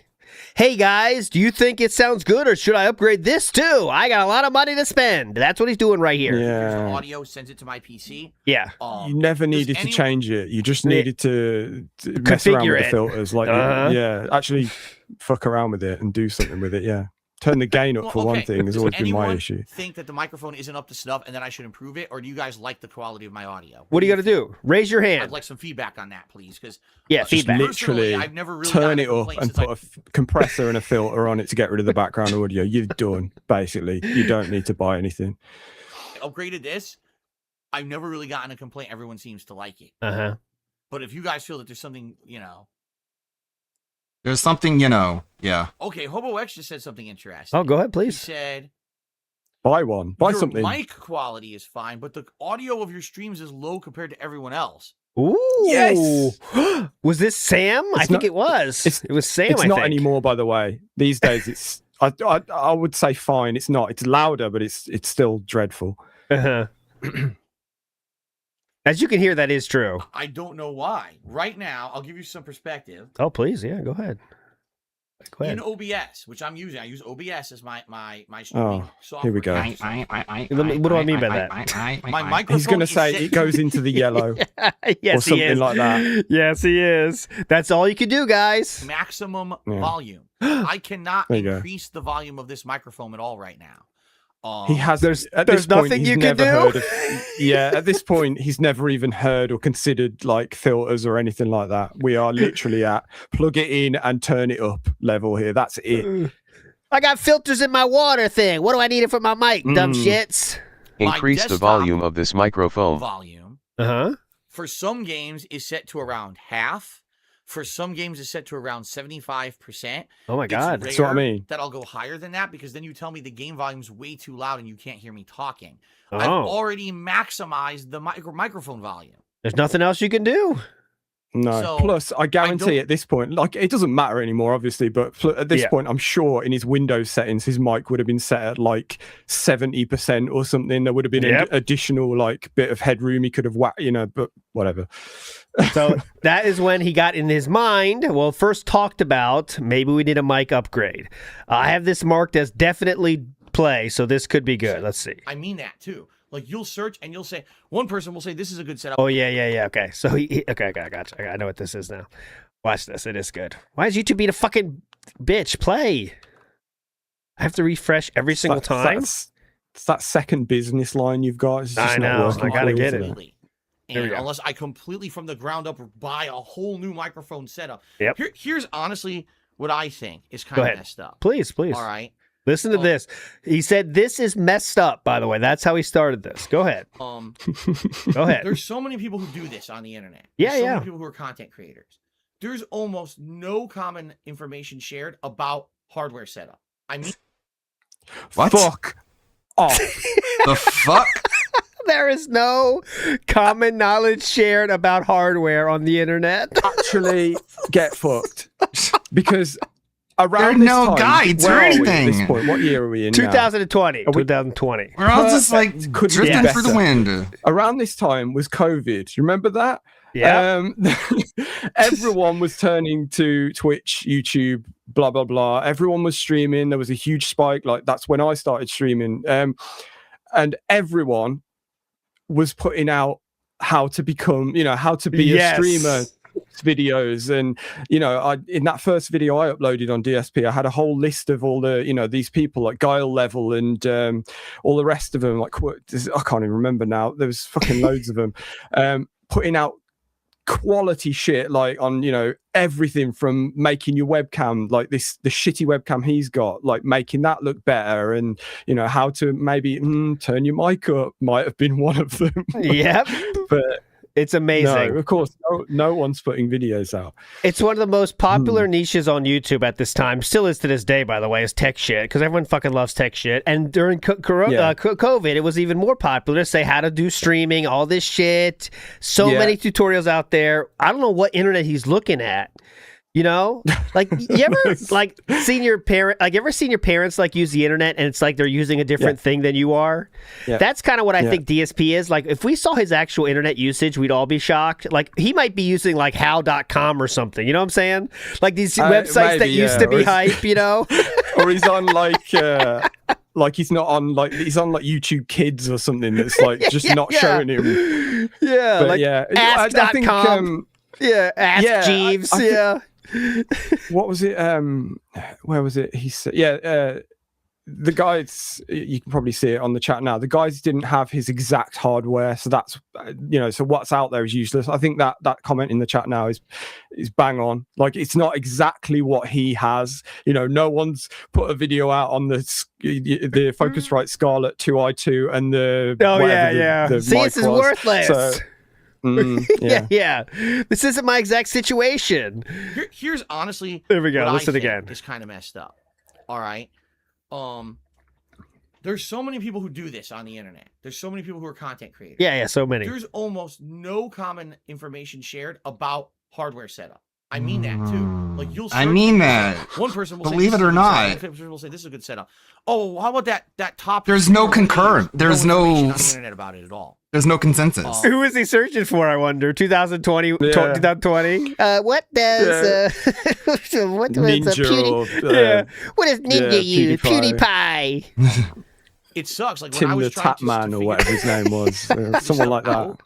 Hey guys, do you think it sounds good, or should I upgrade this too? I got a lot of money to spend. That's what he's doing right here. Here's the audio, sends it to my PC. Yeah. You never needed to change it. You just needed to mess around Configure with the it. filters. Like, actually fuck around with it and do something with it, yeah. Turn the gain up for one thing has always been my issue. Think that the microphone isn't up to snuff, and then I should improve it, or do you guys like the quality of my audio? What do you got to do? Raise your I'd hand. like some feedback on that, please, because Just literally I've never really turn gotten it a up complaint and since put a compressor and a filter on it to get rid of the background audio. You're done, basically. You don't need to buy anything. I upgraded this. I've never really gotten a complaint. Everyone seems to like it. But if you guys feel that there's something, There's something, yeah. Okay, Hobo X just said something interesting. Oh, go ahead, He please. said, Buy one. Buy your something. mic quality is fine, but the audio of your streams is low compared to everyone else. Ooh. Yes! Was this Sam? I think it was. It was Sam, It's I not think. anymore, by the way. These days, it's. I would say fine. It's not. It's louder, but it's still dreadful. As you can hear, that is true. I don't know why. Right now, I'll give you some perspective. Oh, please. Yeah, go ahead. Go ahead. In OBS, which I'm using, I use OBS as my streaming Oh, software. here we go. What do I mean by that? My microphone He's going to is say set- it goes into the yellow. Yes, or something he is. like that. Yes, he is. That's all you can do, guys. maximum Yeah. volume. I cannot There you go. increase the volume of this microphone at all right now. He has. There's at this point, nothing he's you can never do? heard of. Yeah, at this point, he's never even heard or considered like filters or anything like that. We are literally at plug it in and turn it up level here. That's it. I got filters in my water thing. What do I need it for my mic, dumb shits? Increase the volume of this microphone. Volume Uh-huh. for some games is set to around half. For some games is set to around 75%. Oh my It's God. That's what I rare mean. that I'll go higher than that because then you tell me the game volume's way too loud and you can't hear me talking. Oh. I've already maximized the microphone volume. There's nothing else you can do. No. So, Plus, I guarantee don't- at this point, like it doesn't matter anymore, obviously, but at this Yeah. point, I'm sure in his Windows settings, his mic would have been set at like 70% or something. There would have been an Yep. additional like bit of headroom he could have whacked, but whatever. So that is when he got in his mind, well, first talked about maybe we need a mic upgrade. I have this marked as definitely play, so this could be good. Let's see. I mean that too. Like you'll search and you'll say, one person will say, this is a good setup. Oh, yeah. Okay. So okay, I got you. I know what this is now. Watch this. It is good. Why is YouTube being a fucking bitch, play. I have to refresh every single time. It's that second business line you've got. It's just I not know. working I gotta for get you, it. is it? There we And go. unless I completely from the ground up buy a whole new microphone setup. Yep. Here's honestly what I think is Go kind of ahead. messed up. Please. All right. Listen to this. He said this is messed up, by the way. That's how he started this. Go ahead. Go ahead. There's so many people who do this on the internet. Yeah, There's so yeah. many people who are content creators. There's almost no common information shared about hardware setup. I mean, What? Fuck off. The fuck? There is no common knowledge shared about hardware on the internet. Actually, get fucked. Because There are around this no time, guides where or are we at anything. this point? What year are we in now? 2020. Are we- 2020. We're all just like Could be drifting through the better. wind. Around this time was COVID. You remember that? Yeah. Everyone was turning to Twitch, YouTube, blah blah blah. Everyone was streaming. There was a huge spike. Like that's when I started streaming. And everyone was putting out how to become, how to be Yes. a streamer videos. And in that first video I uploaded on DSP, I had a whole list of all the these people like Guile Level and all the rest of them. Like I can't even remember now. There was fucking loads of them putting out quality shit, like on everything from making your webcam, like the shitty webcam he's got, like making that look better, and how to maybe turn your mic up might have been one of them. Yep. But it's amazing. no, of course no one's putting videos out. It's one of the most popular niches on YouTube at this time. Still is to this day, by the way, is tech shit, because everyone fucking loves tech shit. And during COVID, it was even more popular to say how to do streaming, all this shit. So Yeah. many tutorials out there. I don't know what internet he's looking at. Like you ever seen your parents like use the internet and it's like they're using a different thing than you are? Yeah. That's kind of what I Yeah. think DSP is. Like if we saw his actual internet usage, we'd all be shocked. Like he might be using like how.com or something. You know what I'm saying? Like these websites that maybe, used to yeah. be Or hype, Or he's on like he's not on he's on like YouTube Kids or something that's like just not showing him. Yeah, But like yeah, ask.com. Yeah, Ask yeah, Jeeves. I think- yeah. What was it? Where was it? He said, the guys, you can probably see it on the chat now. The guys didn't have his exact hardware, so that's so what's out there is useless. I think that comment in the chat now is bang on. Like it's not exactly what he has. No one's put a video out on the Focusrite Scarlett 2i2 and the the See, mic this is was. worthless. So, yeah. This isn't my exact situation. here's honestly. There we go. what I Listen think again. is kind of messed up. All right. There's so many people who do this on the internet. There's so many people who are content creators. Yeah, so many. There's almost no common information shared about hardware setup. I mean that too. Like you'll. I search mean for that. something. One person will say, Believe "This it is a or good not. setup." Another person will say this is a good setup. Oh, well, how about that top? There's no speaker concurrent. release? There's information no. on the internet about it at all. There's no consensus. Who is he searching for, I wonder? 2020? 2020? What does what was Ninja or, what does Ninja use? PewDiePie. PewDiePie. It sucks. Like when Tim I was the trying Tap to Man or figure whatever his name was, someone like that.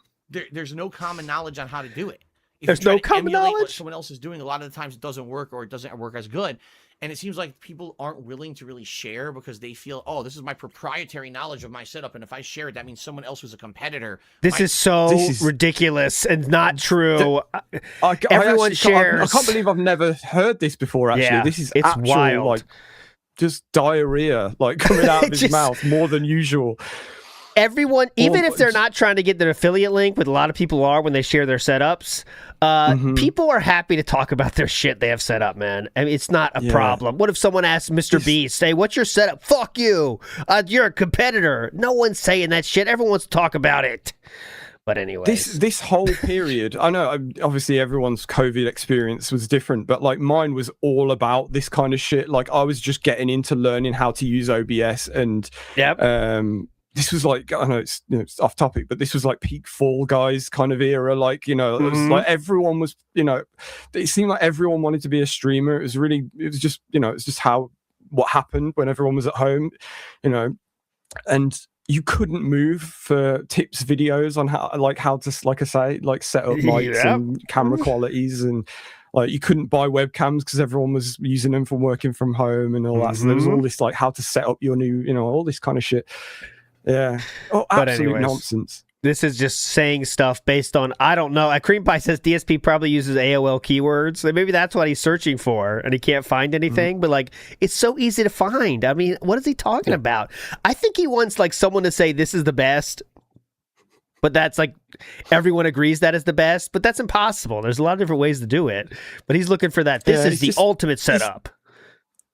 There's no common knowledge on how to do it. If There's you try no to common emulate what knowledge? someone else is doing, a lot of the times it doesn't work or it doesn't work as good. And it seems like people aren't willing to really share because they feel, oh, this is my proprietary knowledge of my setup, and if I share it, that means someone else who's a competitor. This is so ridiculous and not true. Everyone shares. I can't believe I've never heard this before. Actually, Yeah, this is it's actual, wild. like just diarrhea, like coming out of his Just- mouth more than usual. Everyone, even Or if they're just- not trying to get their affiliate link, but a lot of people are when they share their setups, people are happy to talk about their shit they have set up, man. I mean, it's not a Yeah. problem. What if someone asks Mr. Beast, say, what's your setup? Fuck you. You're a competitor. No one's saying that shit. Everyone wants to talk about it. But anyway, This whole period, I know obviously everyone's COVID experience was different, but like mine was all about this kind of shit. Like I was just getting into learning how to use OBS, and this was like, I know it's off topic, but this was like peak Fall Guys kind of era. Like, it was like everyone was, it seemed like everyone wanted to be a streamer. It was just, it's just what happened when everyone was at home, and you couldn't move for tips videos on how to, like I say, like set up mics and camera qualities and like you couldn't buy webcams because everyone was using them for working from home and all that. So there was all this like how to set up your new, all this kind of shit. Yeah. Oh, But absolute anyways, nonsense. This is just saying stuff based on, I don't know. Cream Pie says DSP probably uses AOL keywords. So maybe that's what he's searching for and he can't find anything. But like, it's so easy to find. I mean, what is he talking about? I think he wants like someone to say this is the best. But that's like, everyone agrees that is the best. But that's impossible. There's a lot of different ways to do it. But he's looking for that. This is the ultimate setup.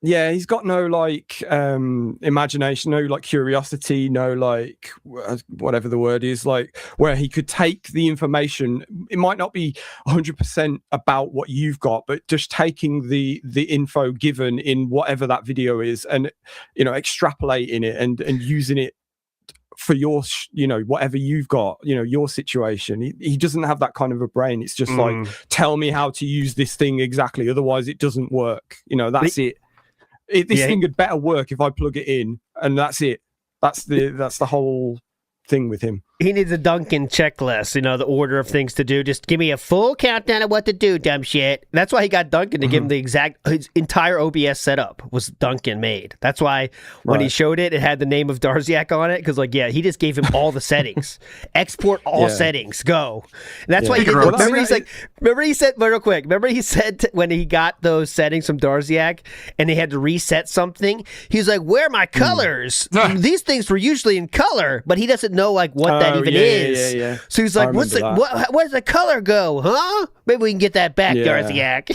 Yeah, he's got no like imagination, no like curiosity, no like whatever the word is, like where he could take the information. It might not be 100% about what you've got, but just taking the info given in whatever that video is, and extrapolating it and using it for your whatever you've got, your situation. He doesn't have that kind of a brain. It's just like, tell me how to use this thing exactly, otherwise it doesn't work. That's it. This thing could better work if I plug it in, and that's it. That's the whole thing with him. He needs a Duncan checklist, the order of things to do. Just give me a full countdown of what to do, dumb shit. That's why he got Duncan to give him his entire OBS setup was Duncan made. That's why when he showed it, it had the name of Darziak on it, because he just gave him all the settings. Export all settings, go. And that's why he did. Remember he said real quick. Remember he said when he got those settings from Darziak and he had to reset something. He's like, "Where are my colors? These things were usually in color," but he doesn't know like what that even is. Yeah. So he's like, where does the color go? Huh? Maybe we can get that back, Darziak.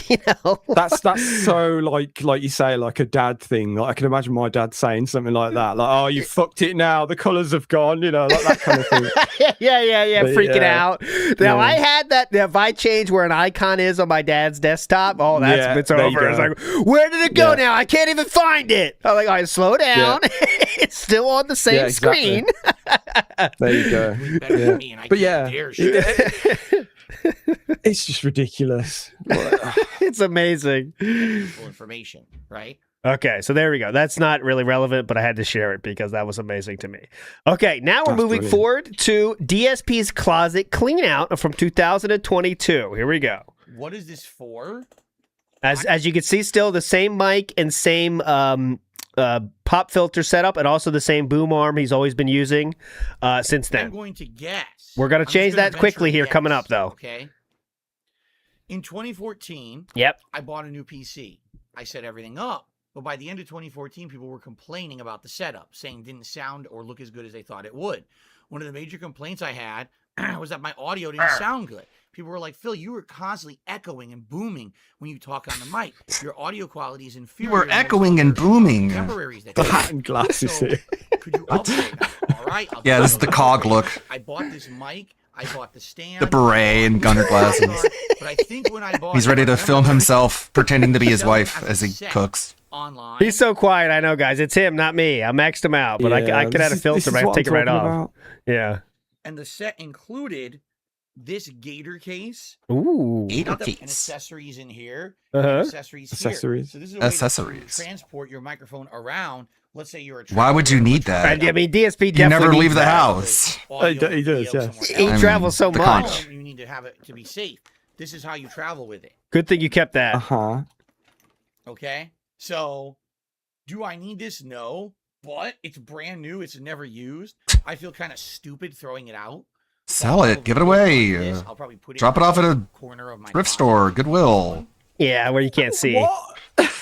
That's so like you say, like a dad thing. Like I can imagine my dad saying something like that. Like, "Oh, you fucked it now. The colors have gone." Like that kind of thing. yeah. But freaking out. Now I had that. If I change where an icon is on my dad's desktop, it's over. It's like, where did it go now? I can't even find it. I'm like, all right, slow down. It's still on the same screen. There you go. But it's just ridiculous. It's amazing. Information, right? Okay, so there we go. That's not really relevant, but I had to share it because that was amazing to me. Okay, now we're moving forward to DSP's Closet Clean Out from 2022. Here we go. What is this for? As you can see, still the same mic and same pop filter setup, and also the same boom arm he's always been using since then. I'm going to guess. We're going to change that quickly here coming up, though. Okay. In 2014, I bought a new PC. I set everything up, but by the end of 2014, people were complaining about the setup, saying it didn't sound or look as good as they thought it would. One of the major complaints I had was that my audio didn't sound good. People were like, "Phil, you were constantly echoing and booming when you talk on the mic. Your audio quality is inferior." You were echoing and booming. The hat and glasses here. Could you upgrade that? All right. Yeah, this is the cog look. I bought this mic. I bought the stand. The beret and gunner glasses. But I think when I bought He's ready to film himself pretending to be his wife as he cooks. Online. He's so quiet. I know, guys. It's him, not me. I maxed him out, but I could add a filter, but I have to take it right off. Yeah. And the set included this gator case. Ooh, gator case. And accessories in here. Accessories here. So this is a way accessories. to transport your microphone around. Let's say you're a Why would you need that? I mean, DSP definitely you never leave the that. house. He does, yeah. He travels so much. You need to have it to be safe. This is how you travel with it. Good thing you kept that. Okay. So, do I need this? No. But it's brand new. It's never used. I feel kind of stupid throwing it out. Sell it. Give it away. I'll probably put it Drop it off at a corner of my thrift store, Goodwill. Yeah, where you can't see.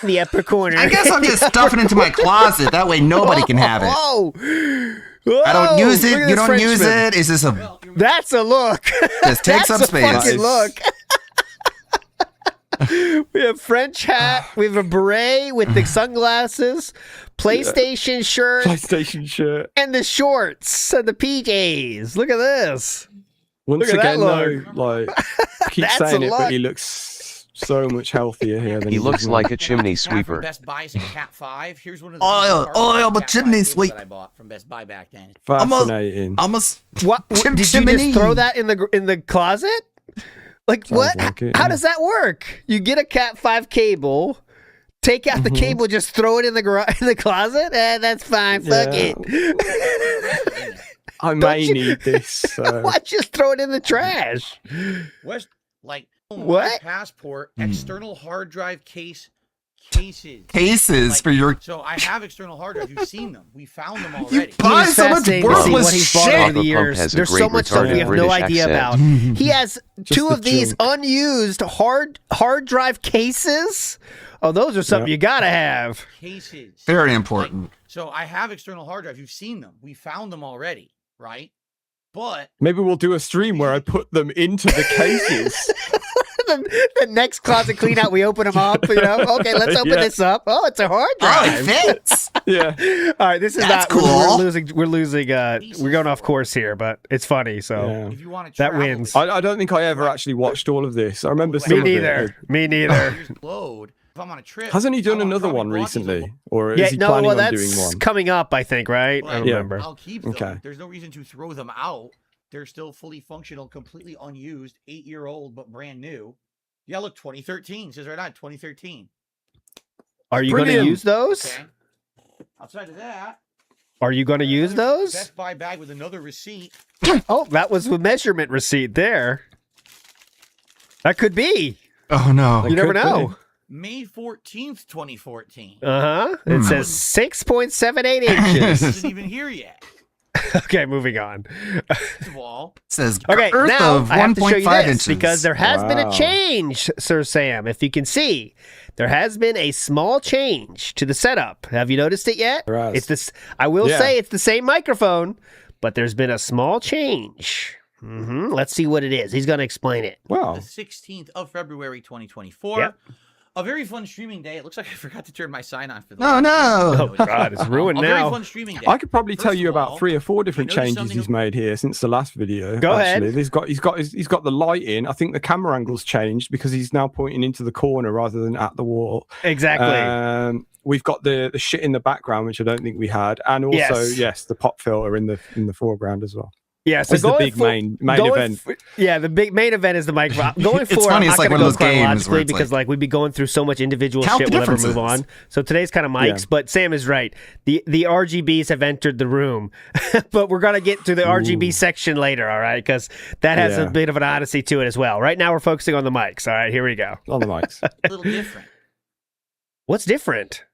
The upper corner. I guess I'll just stuff it into my closet. That way nobody can have it. Whoa. I don't use it. You don't use it. Is this a... That's a look. Just takes up space. That's a fucking look. We have French hat. We have a beret with the sunglasses, PlayStation shirt, and the shorts and the PJs. Look at this. Once Look at again, that though, keep saying it, but he looks so much healthier here than he looks does like now. a chimney sweeper. Best Buy is a Cat 5. Here's one of the I'm a chimney sweep. that I bought from Best Buy back then. Fascinating. What did you just throw that in the closet? Like Sounds what? like it, How yeah. does that work? You get a Cat 5 cable, take out the cable, just throw it in the closet. That's fine. Fuck it. I may need this. Why just throw it in the trash? West, like What? Passport, external hard drive cases. Cases for your. So I have external hard drives. You've seen them. We found them You already. buy so much Fascinating to see what worthless he's bought over the shit. years. has a There's so great much stuff we retarded have no British idea about. accent. He has two the of these junk. unused hard drive cases. Oh, those are something you gotta have. Cases. Very important. So I have external hard drives. You've seen them. We found them already, right? But Maybe we'll do a stream where I put them into the cases. The next closet clean out, we open them up. You know, okay, let's open Yeah. this up. Oh, it's a hard Oh, drive. it fits. Yeah. All right, this is That's not. We're cool. losing. We're losing. We're going off course here, but it's funny. So Yeah. if you want to that travel wins. with I don't think I ever actually watched all of this. I remember some Me of it. neither. Me neither. yours load, if I'm on a trip, Hasn't he done I want another probably one brought these recently? little- Or is Yeah, he no, planning well, on doing that's one? coming up, I think, right? I But remember. I'll keep them. Okay. There's no reason to throw them out. They're still fully functional, completely unused, 8-year-old, but brand new. Yeah, look, 2013. Says right on 2013. Are you going to Brilliant. use those? Okay. Outside of that, Are you going to use those? Best Buy bag with another receipt. Oh, that was the measurement receipt there. That could be. Oh no. You never could be. know. May 14th, 2014. Uh-huh. It says 6.78 inches. Isn't even here yet. Okay, moving on. First of all, It says Okay, girth now of I have to show you 1.5 this inches. because there has been a Wow. change, Sir Sam. If you can see, there has been a small change to the setup. Have you noticed it yet? There has. It's this. I will Yeah. say it's the same microphone, but there's been a small change. Let's see what it is. He's going to explain it. Wow. the 16th of February, 2024. Yep. A very fun streaming day. It looks like I forgot to turn my sign on for the. Oh, no. Oh, God, it's ruined a now. very fun streaming day. I could probably tell First you of about all, 3 or 4 different you notice changes something he's ab- made here since the last video. Go ahead. Actually, he's got the lighting. I think the camera angle's changed because he's now pointing into the corner rather than at the wall. Exactly. We've got the shit in the background, which I don't think we had, and also Yes. the pop filter in the foreground as well. Yeah, so It's the going big main event. Yeah, the big main event is the microphone. Going It's forward, funny, I'm it's not like going one to of go those games where chronologically it's because like we'd be going through so much individual Count shit. the We'll never move on. differences. So today's kind of mics, Yeah. but Sam is right. The RGBs have entered the room, but we're going to get to the RGB section later, all right? Because that has a Yeah. bit of an odyssey to it as well. Right now, we're focusing on the mics. All right, here we go. On the mics. A little different. What's different?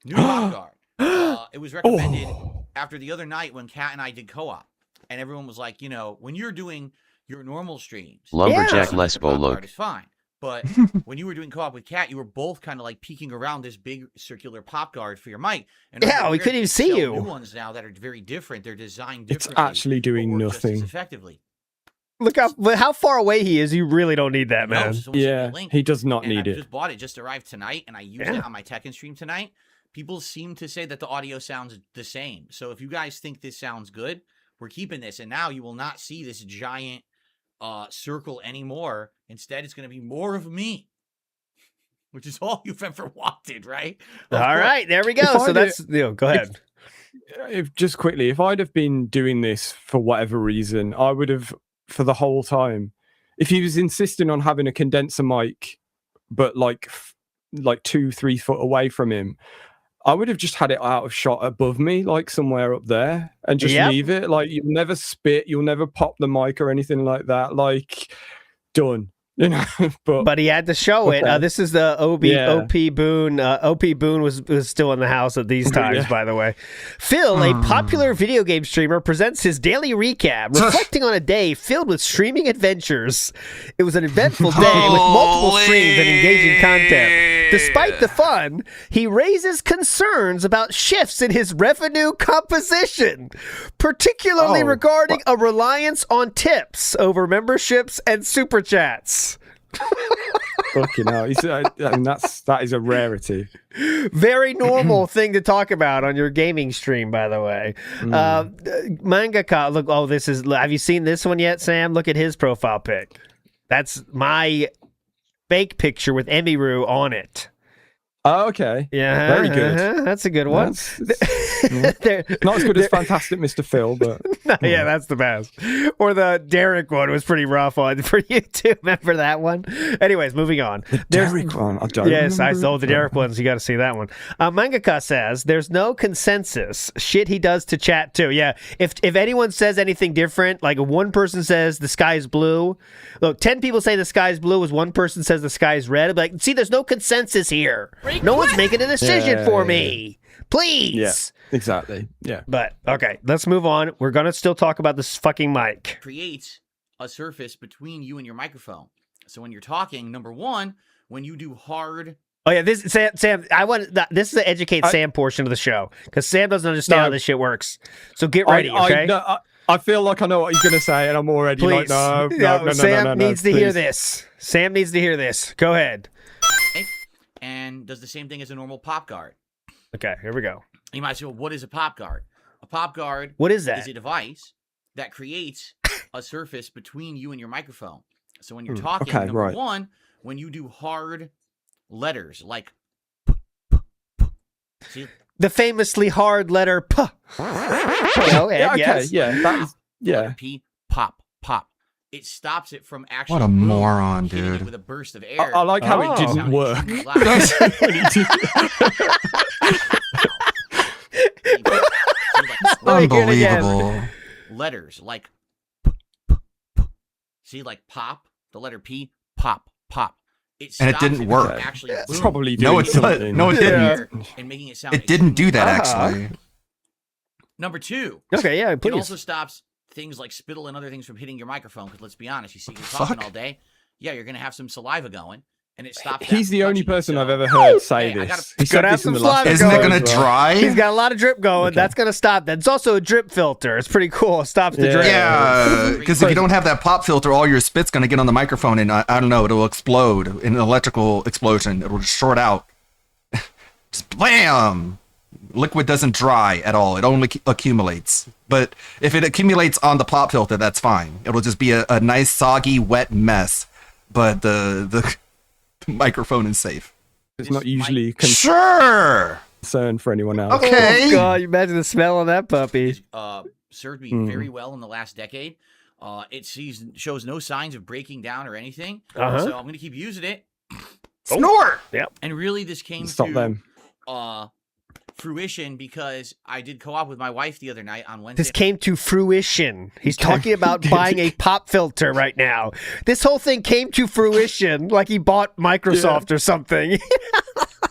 New Rock Guard. It was recommended after the other night when Kat and I did co-op, and everyone was like, when you're doing your normal streams, Lumberjack yeah, Lesbo Rock look. Guard is fine. But when you were doing co-op with Kat, you were both kind of like peeking around this big circular pop guard for your mic. And Yeah, over we there, couldn't even they see sell you. New ones now that are very different. They're designed It's differently. actually doing but work just as nothing. effectively. Look how far away he is. You really don't need that, No, man. so someone sent me a Yeah, link, he does not and need I it. just bought it. Just arrived tonight, and I used it on my Tekken stream tonight. People seem to say that the audio sounds the same. So if you guys think this sounds good, we're keeping this. And now you will not see this giant circle anymore. Instead, it's going to be more of me, which is all you've ever wanted, right? All right, there we go. If I So did- that's go ahead. If just quickly, if I'd have been doing this for whatever reason, I would have for the whole time. If he was insisting on having a condenser mic, but like 2-3 foot away from him, I would have just had it out of shot above me, like somewhere up there, and just Yep. leave it. Like you'll never spit, you'll never pop the mic or anything like that. Like done, But he had to show it. Okay. This is the OP Boone. OP Boone was still in the house at these times, Yeah. by the way. Phil, a popular video game streamer, presents his daily recap, reflecting on a day filled with streaming adventures. It was an eventful day with multiple streams and engaging content. Despite the fun, he raises concerns about shifts in his revenue composition, particularly regarding a reliance on tips over memberships and super chats. Fucking hell! I mean, that is a rarity. Very normal thing to talk about on your gaming stream, by the way. Mangaka, look. Oh, this is. Have you seen this one yet, Sam? Look at his profile pic. That's my fake picture with Emiru on it. Oh, okay. Yeah, Very good. That's a good one. Not as good as Fantastic Mr. Phil, but yeah, that's the best. Or the Derek one was pretty rough on for you too. Remember that one? Anyways, moving on. Derek one, I don't. Yes, I remember saw it. the Derek ones. You got to see that one. Mangaka says there's no consensus. Shit he does to chat too. Yeah, if anyone says anything different, like if one person says the sky is blue, look, 10 people say the sky is blue, as one person says the sky is red. I'd be like, see, there's no consensus here. No one's making a decision for me. Please. Yeah, exactly. Yeah. But okay, let's move on. We're gonna still talk about this fucking mic. Create a surface between you and your microphone. So when you're talking, number one, when you do hard. Oh yeah, this Sam. I want this is the educate Sam portion of the show because Sam doesn't understand how this shit works. So get ready, okay? I feel like I know what you're gonna say, and I'm already Please. like, no. Sam needs to hear this. Sam needs to hear this. Go ahead. And does the same thing as a normal pop guard. Okay, here we go. You might say, well, what is a pop guard? A pop guard What is that? is a device that creates a surface between you and your microphone. So when you're talking, okay, number right. one, when you do hard letters like see, The famously hard letter P. Go ahead, Yeah, okay, yes. yeah, that is, letter P, pop, pop. It stops it from actually What a moron, hitting it dude. with a burst of air. I like how it didn't Sounded work. extremely loud. Unbelievable. Letters like see, like pop, the letter P, pop, pop. And it stops didn't from work. Actually, It's boom, probably No, doing it's not. something. No, it didn't. and making it sound. It didn't do that extremely actually. Number two. Okay, yeah, It please. also stops things like spittle and other things from hitting your microphone. Because let's be honest, you see, you're talking Fuck. all day. Yeah, you're gonna have some saliva going, and it stops. He's that the only touching. person So, I've ever heard say hey, I gotta- this. He said Gotta have this in some the last. saliva Isn't it going. gonna as well. dry? He's got a lot of drip going. That's gonna stop that. It's also a drip filter. It's pretty cool. It stops the Yeah. drip. Yeah, because if you don't have that pop filter, all your spit's gonna get on the microphone, and I don't know, it'll explode in an electrical explosion. It'll just short out. Just blam! Liquid doesn't dry at all. It only accumulates. But if it accumulates on the pop filter, that's fine. It'll just be a nice soggy, wet mess. But the microphone is safe. It's not usually Sure. concern for anyone else. Okay. Oh God, you imagine the smell of that puppy. Served me very well in the last decade. It shows no signs of breaking down or anything. Uh-huh. So I'm gonna keep using it. Snort. Yep. And really, this came Stop to them. fruition because I did co-op with my wife the other night on Wednesday. This came to fruition. He's talking about buying a pop filter right now. This whole thing came to fruition like he bought Microsoft or something.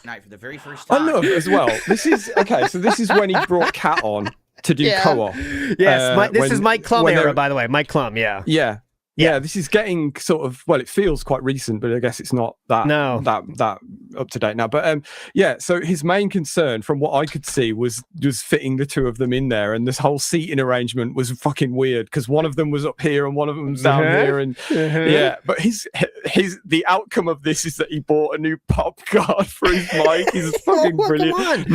night for the very first I time. love as well. This is okay. So this is when he brought Cat on to do Yeah. co-op. Yes, this when- is Mike Klum when era, they're- by the way. Mike Klum, yeah. Yeah, this is getting sort of, well, it feels quite recent, but I guess it's not that that up to date now. But yeah, so his main concern, from what I could see, was fitting the two of them in there, and this whole seating arrangement was fucking weird because one of them was up here and one of them was down here, and yeah. But the outcome of this is that he bought a new pop guard for his mic. He's fucking brilliant.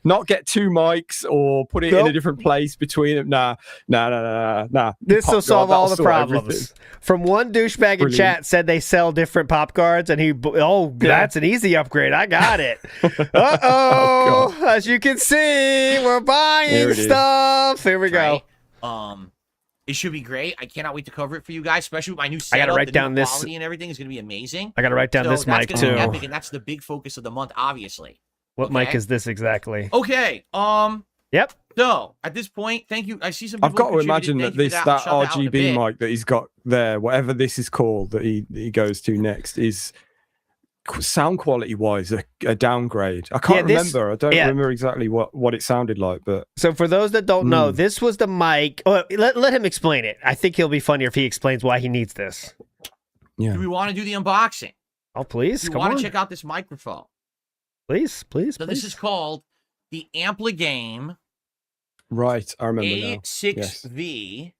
Not get two mics or put it in a different place between them. Nah. This will Pop solve guard, all that'll the sort problems. everything. From one douchebag in Brilliant. chat said they sell different pop guards, and that's an easy upgrade. I got it. Uh-oh. As you can see, we're buying There it is. stuff. Here we go. It should be great. I cannot wait to cover it for you guys, especially with my new I setup. gotta write the down new this- quality and everything is going to be amazing. I gotta write down this that's mic, gonna be too. epic, and that's the big focus of the month, obviously. What mic is this exactly? Okay. Yep. So at this point, thank you. I see some. I've people got to contributed. imagine that Thank you this for that Shout out in a RGB bit. mic that he's got there, whatever this is called that he goes to next, is sound quality wise a downgrade. I can't remember. I don't remember exactly what it sounded like, but So for those that don't know, this was the mic. Oh, let him explain it. I think he'll be funnier if he explains why he needs this. Yeah. Do we want to do the unboxing? Oh, please, Do you come want on. to check out this microphone? Please. So this is called the Ampligame right, I remember now. A6V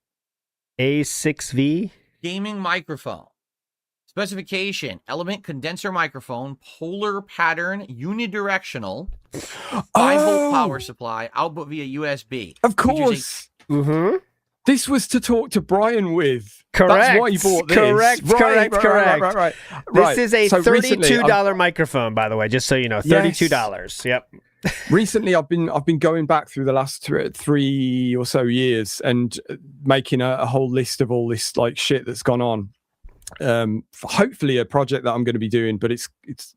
A6V gaming microphone. Specification: element condenser microphone, polar pattern, unidirectional, 5-volt power supply, output via USB. Of course. Mm-hmm. This was to talk to Brian with. Correct. That's why you bought this. Correct. Right. This is a So recently, $32 microphone, by the way, just so you know. $32. Yep. recently I've been going back through the last 3 or so years and making a whole list of all this like shit that's gone on. Hopefully a project that I'm going to be doing, but it's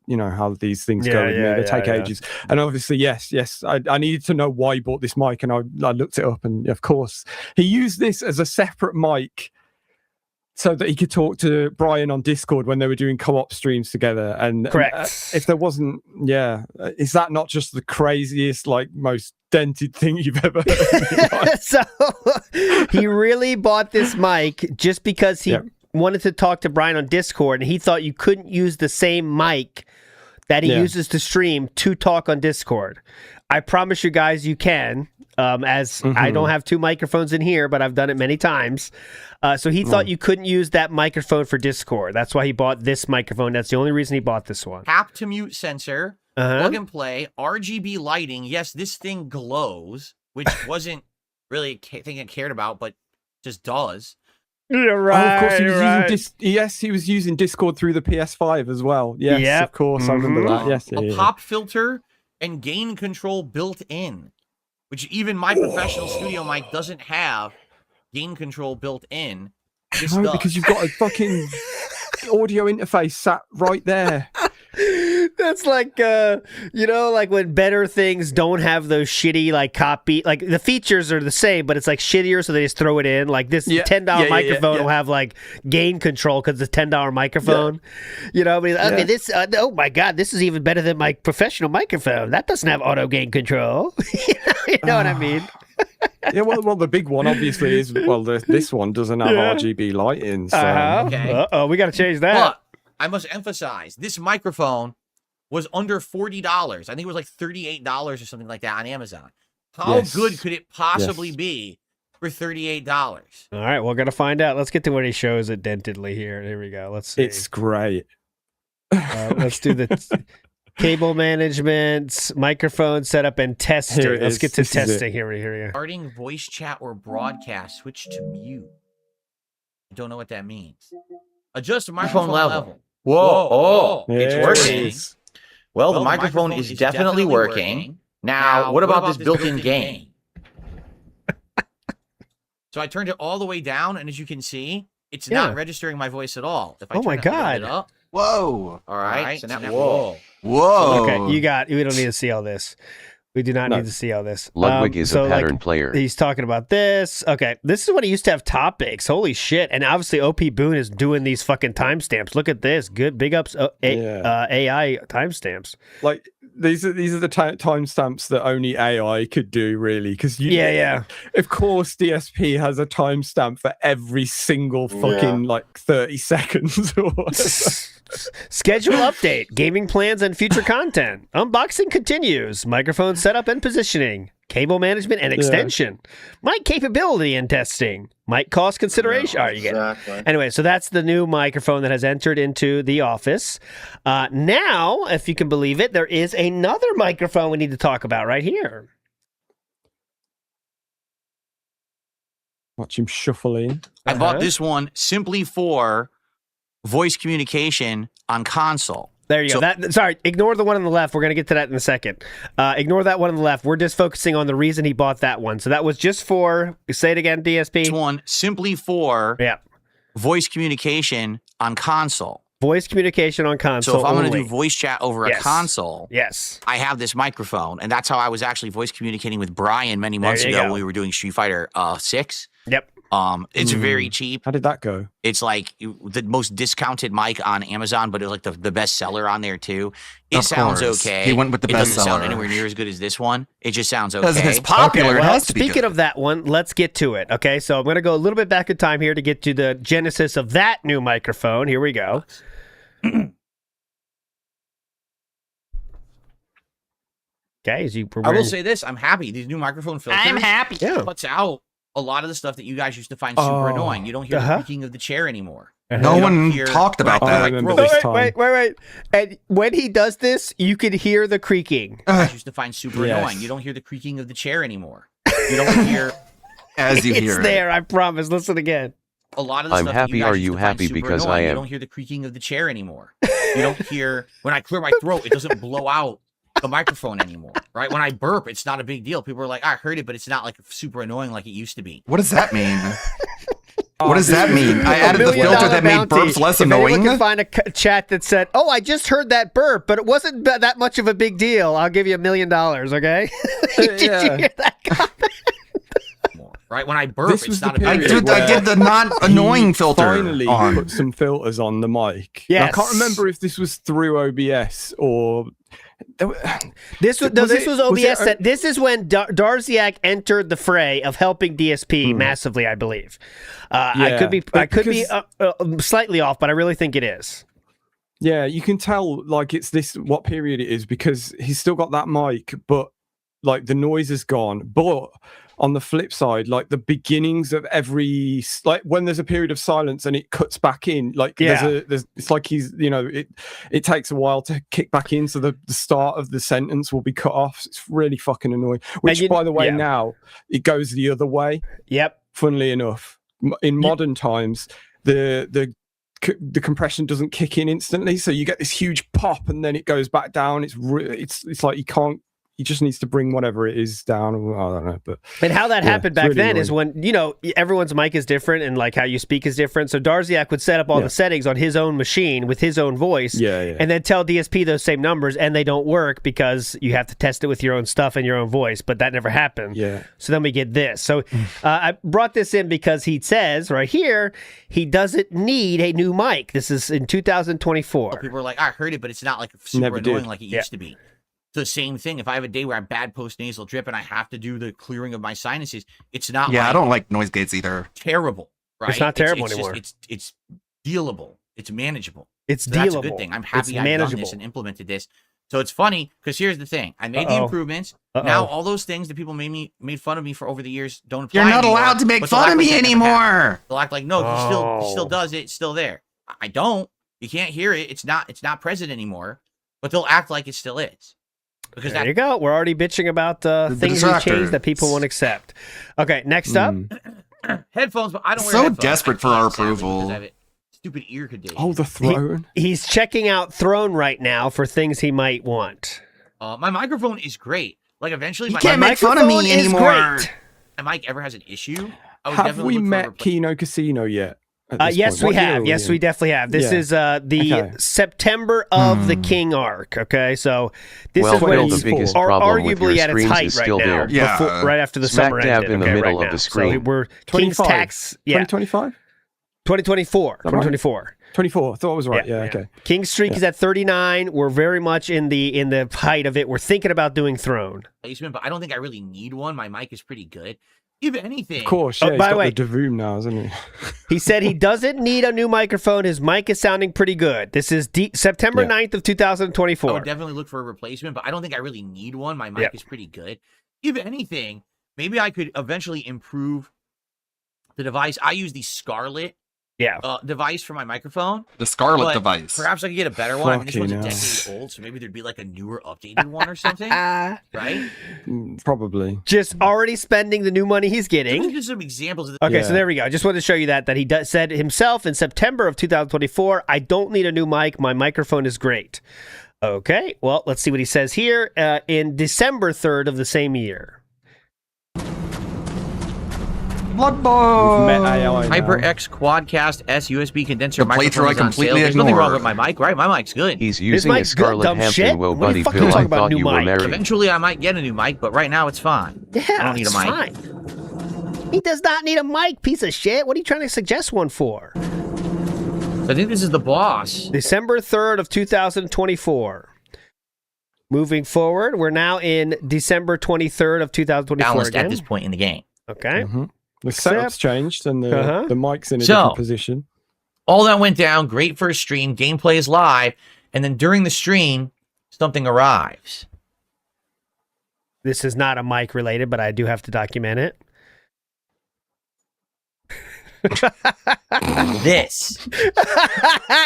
you know how these things go with me. They take ages. And obviously, yes, I needed to know why he bought this mic, and I looked it up, and of course he used this as a separate mic so that he could talk to Brian on Discord when they were doing co-op streams together. And correct. If there wasn't, is that not just the craziest, like most dented thing you've ever heard? So he really bought this mic just because he wanted to talk to Brian on Discord, and he thought you couldn't use the same mic that he uses to stream to talk on Discord. I promise you guys you can. I don't have two microphones in here, but I've done it many times. So he thought you couldn't use that microphone for Discord. That's why he bought this microphone. That's the only reason he bought this one. Tap to mute sensor, plug and play, RGB lighting. Yes, this thing glows, which wasn't really a thing I cared about, but just does. You're right. Of course, he was using Discord through the PS5 as well. Yes, of course, I remember that. Yes, a pop filter and gain control built in, which even my professional studio mic doesn't have gain control built in. No, because you've got a fucking audio interface sat right there. That's like, like when better things don't have those shitty, like, copy. Like, the features are the same, but it's, like, shittier, so they just throw it in. Like, this $10 microphone will have, like, gain control because it's a $10 microphone. You know, but okay, this, oh, my God, this is even better than my professional microphone. That doesn't have auto gain control. You know what I mean? Well, the big one, obviously, is, this one doesn't have RGB lighting. So. Okay. Uh-oh, we got to change that. But I must emphasize, this microphone was under $40. I think it was like $38 or something like that on Amazon. How good could it possibly be for $38? All right, we're going to find out. Let's get to when he shows it dentedly here. Here we go. Let's see. It's great. Let's do the cable management, microphone setup, and testing. Let's get to testing. Here we go. Starting voice chat or broadcast, switch to mute. I don't know what that means. Adjust microphone level. Whoa. It's working. Well, the microphone is definitely working. Now, what about this built-in gain? So I turned it all the way down, and as you can see, it's not registering my voice at all. If I turn my it a little God. bit up, Whoa. All right. So now, Whoa. Okay, we don't need to see all this. We do not need to see all this. Ludwig is a pattern player. He's talking about this. Okay, this is when he used to have topics. Holy shit. And obviously OP Boone is doing these fucking timestamps. Look at this. Good. Big ups AI timestamps. Like, these are the timestamps that only AI could do, really. Because of course, DSP has a timestamp for every single fucking 30 seconds or whatever. Schedule update, gaming plans and future content. Unboxing continues. Microphone setup and positioning. Cable management and extension. Mic capability and testing. Mic cost consideration. You get it. Anyway, so that's the new microphone that has entered into the office. Now, if you can believe it, there is another microphone we need to talk about right here. Watch him shuffle in. I bought this one simply for voice communication on console. There you go. Sorry, ignore the one on the left. We're going to get to that in a second. Ignore that one on the left. We're just focusing on the reason he bought that one. So that was just for, say it again, DSP. This one simply for voice communication on console. Voice communication on console. So if I'm going to do voice chat over a console, yes, I have this microphone, and that's how I was actually voice communicating with Brian many months ago when we were doing Street Fighter 6. Yep. It's very cheap. How did that go? It's like the most discounted mic on Amazon, but it was like the best seller on there too. It sounds okay. He went with the best It doesn't sound seller. anywhere near as good as this one. It just sounds okay. Because if it's popular, it has to be speaking good. of that one, let's get to it. Okay, so I'm going to go a little bit back in time here to get to the genesis of that new microphone. Here we go. Okay, I will say this: I'm happy. These new microphone filters. I'm happy. Puts out a lot of the stuff that you guys used to find super annoying. You don't hear the creaking of the chair anymore. No one talked about that. Wait. And when he does this, you can hear the creaking. You guys used to find super annoying. You don't hear the creaking of the chair anymore. You don't hear as you hear it's there. I promise. Listen again. A lot of the I'm stuff happy. that you guys Are used you to find happy super because annoying, I You am? don't hear the creaking of the chair anymore. You don't hear when I clear my throat. It doesn't blow out the microphone anymore, right? When I burp, it's not a big deal. People are like, I heard it, but it's not like super annoying like it used to be. What does that mean? What does that mean? I added the filter that made burps less annoying. If anyone can find a chat that said, "Oh, I just heard that burp, but it wasn't that much of a big deal," I'll give you $1 million. Okay? Did you hear that comment? Right when I burp, it's not a big I deal. did the not annoying filter Finally on. put some filters on the mic. Yes. I can't remember if this was through OBS or This was OBS. This is when Darziak entered the fray of helping DSP massively, I believe. I could be slightly off, but I really think it is. Yeah, you can tell like it's what period it is because he's still got that mic, but like the noise is gone. But on the flip side, like the beginnings of every, like when there's a period of silence and it cuts back in, like there's it's like it takes a while to kick back in, so the start of the sentence will be cut off. It's really fucking annoying. Which, by the way, now it goes the other way. Yep. Funnily enough, in modern times, the compression doesn't kick in instantly, so you get this huge pop and then it goes back down. It's like you can't. He just needs to bring whatever it is down. I don't know, but and how that happened back really then annoying. is when everyone's mic is different and like how you speak is different. So Darziak would set up all the settings on his own machine with his own voice, and then tell DSP those same numbers, and they don't work because you have to test it with your own stuff and your own voice. But that never happened. Yeah. So then we get this. So I brought this in because he says right here he doesn't need a new mic. This is in 2024. People are like, I heard it, but it's not like super Never annoying did. like it used to be. The same thing. If I have a day where I'm bad post-nasal drip and I have to do the clearing of my sinuses, it's not. Yeah, I don't like noise gates either. Terrible, right? It's not terrible anymore. It's dealable. It's manageable. It's So that's a dealable. good thing. I'm happy It's I've done manageable. this and implemented this. So it's funny because here's the thing: I made the improvements. Now all those things that people made fun of me for over the years don't apply. You're not anymore, allowed to make but they'll fun act of like me they never happened. anymore. They'll act like no, he still does it. It's still there. I don't. You can't hear it. It's not present anymore. But they'll act like it still is. Because There you go. We're already bitching about things we changed that people won't accept. Okay, next up. Headphones, but I don't wear So headphones. desperate for our approval. Because I have a stupid ear condition. Oh, the throne. He's checking out Throne right now for things he might want. My microphone is great. Like eventually, You my can't make fun of me microphone is anymore. great. my mic ever has an issue. I would Have definitely we look for a met replacement. Kino Casino yet? at this Yes, point? we What year have. are we Yes, in? we definitely have. This Yeah. is the Okay. September of the King arc. Okay, so this Well, is when Phil, the he's biggest are problem with your arguably at its screens height is right still now. there. Yeah. right after the Smack summer dab ended. in the okay, middle right of now. the screen. So we're King's 25. Tax. Yeah, 2025? 2024. that right? 2024. 24. I thought I was right. Yeah, okay. King's Streak is at 39. We're very much in the height of it. We're thinking about doing Throne. Replacement, but I don't think I really need one. My mic is pretty good. If anything, Of course, yeah. Oh, He's by the got way- the Davoom now, hasn't he? He said he doesn't need a new microphone. His mic is sounding pretty good. This is September Yeah. 9th of I 2024. would definitely look for a replacement, but I don't think I really need one. My mic Yeah. is pretty good. If anything, maybe I could eventually improve the device. I use the Scarlett device for my microphone. The Scarlett but device. Perhaps I could get a better one. I mean, this one's a Fucking decade old, so maybe there'd be like a newer, updated one or something, right? Probably. Just already spending the new money he's getting. Just some examples of the Okay, so there we go. I just wanted to show you that he said himself in September of 2024, I don't need a new mic. My microphone is great. Okay, well, let's see what he says here in December 3rd of the same year. Bloodborne. Met AI now. HyperX Quadcast S USB condenser The playthrough microphone I is on sale. completely There's nothing wrong ignored. with my mic, right? My mic's good. He's using a mic's good, Scarlett dumb shit. Hampton. Whoa, What are buddy you fucking Phil, I talking about, thought new you were mic? married. Eventually, I might get a new mic, but right now it's fine. Yeah, I don't need a it's mic. fine. He does not need a mic, piece of shit. What are you trying to suggest one for? I think this is the boss. December 3rd of 2024. Moving forward, we're now in December 23rd of 2024 Balanced again. at this point in the game. Okay. Mhm. The Except- setup's changed and the mic's in a So- different position. All that went down. Great first stream. Gameplay is live. And then during the stream, something arrives. This is not a mic related, but I do have to document it. This.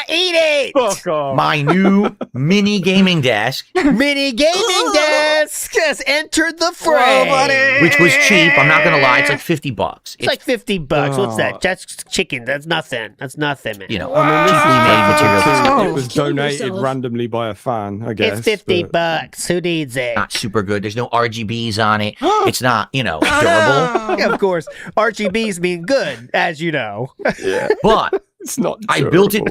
Eat it! Fuck off. My new mini gaming desk. Mini gaming desk has entered the fray. Which was cheap. I'm not gonna lie. It's like $50. It's like $50. What's that? That's chicken. That's nothing. That's nothing, man. You know, cheaply made material. It was donated randomly by a fan, I guess. It's $50. Who needs it? Not super good. There's no RGBs on it. It's not, durable. Yeah, of course. RGBs mean good, as you know. Yeah. But it's not. I built it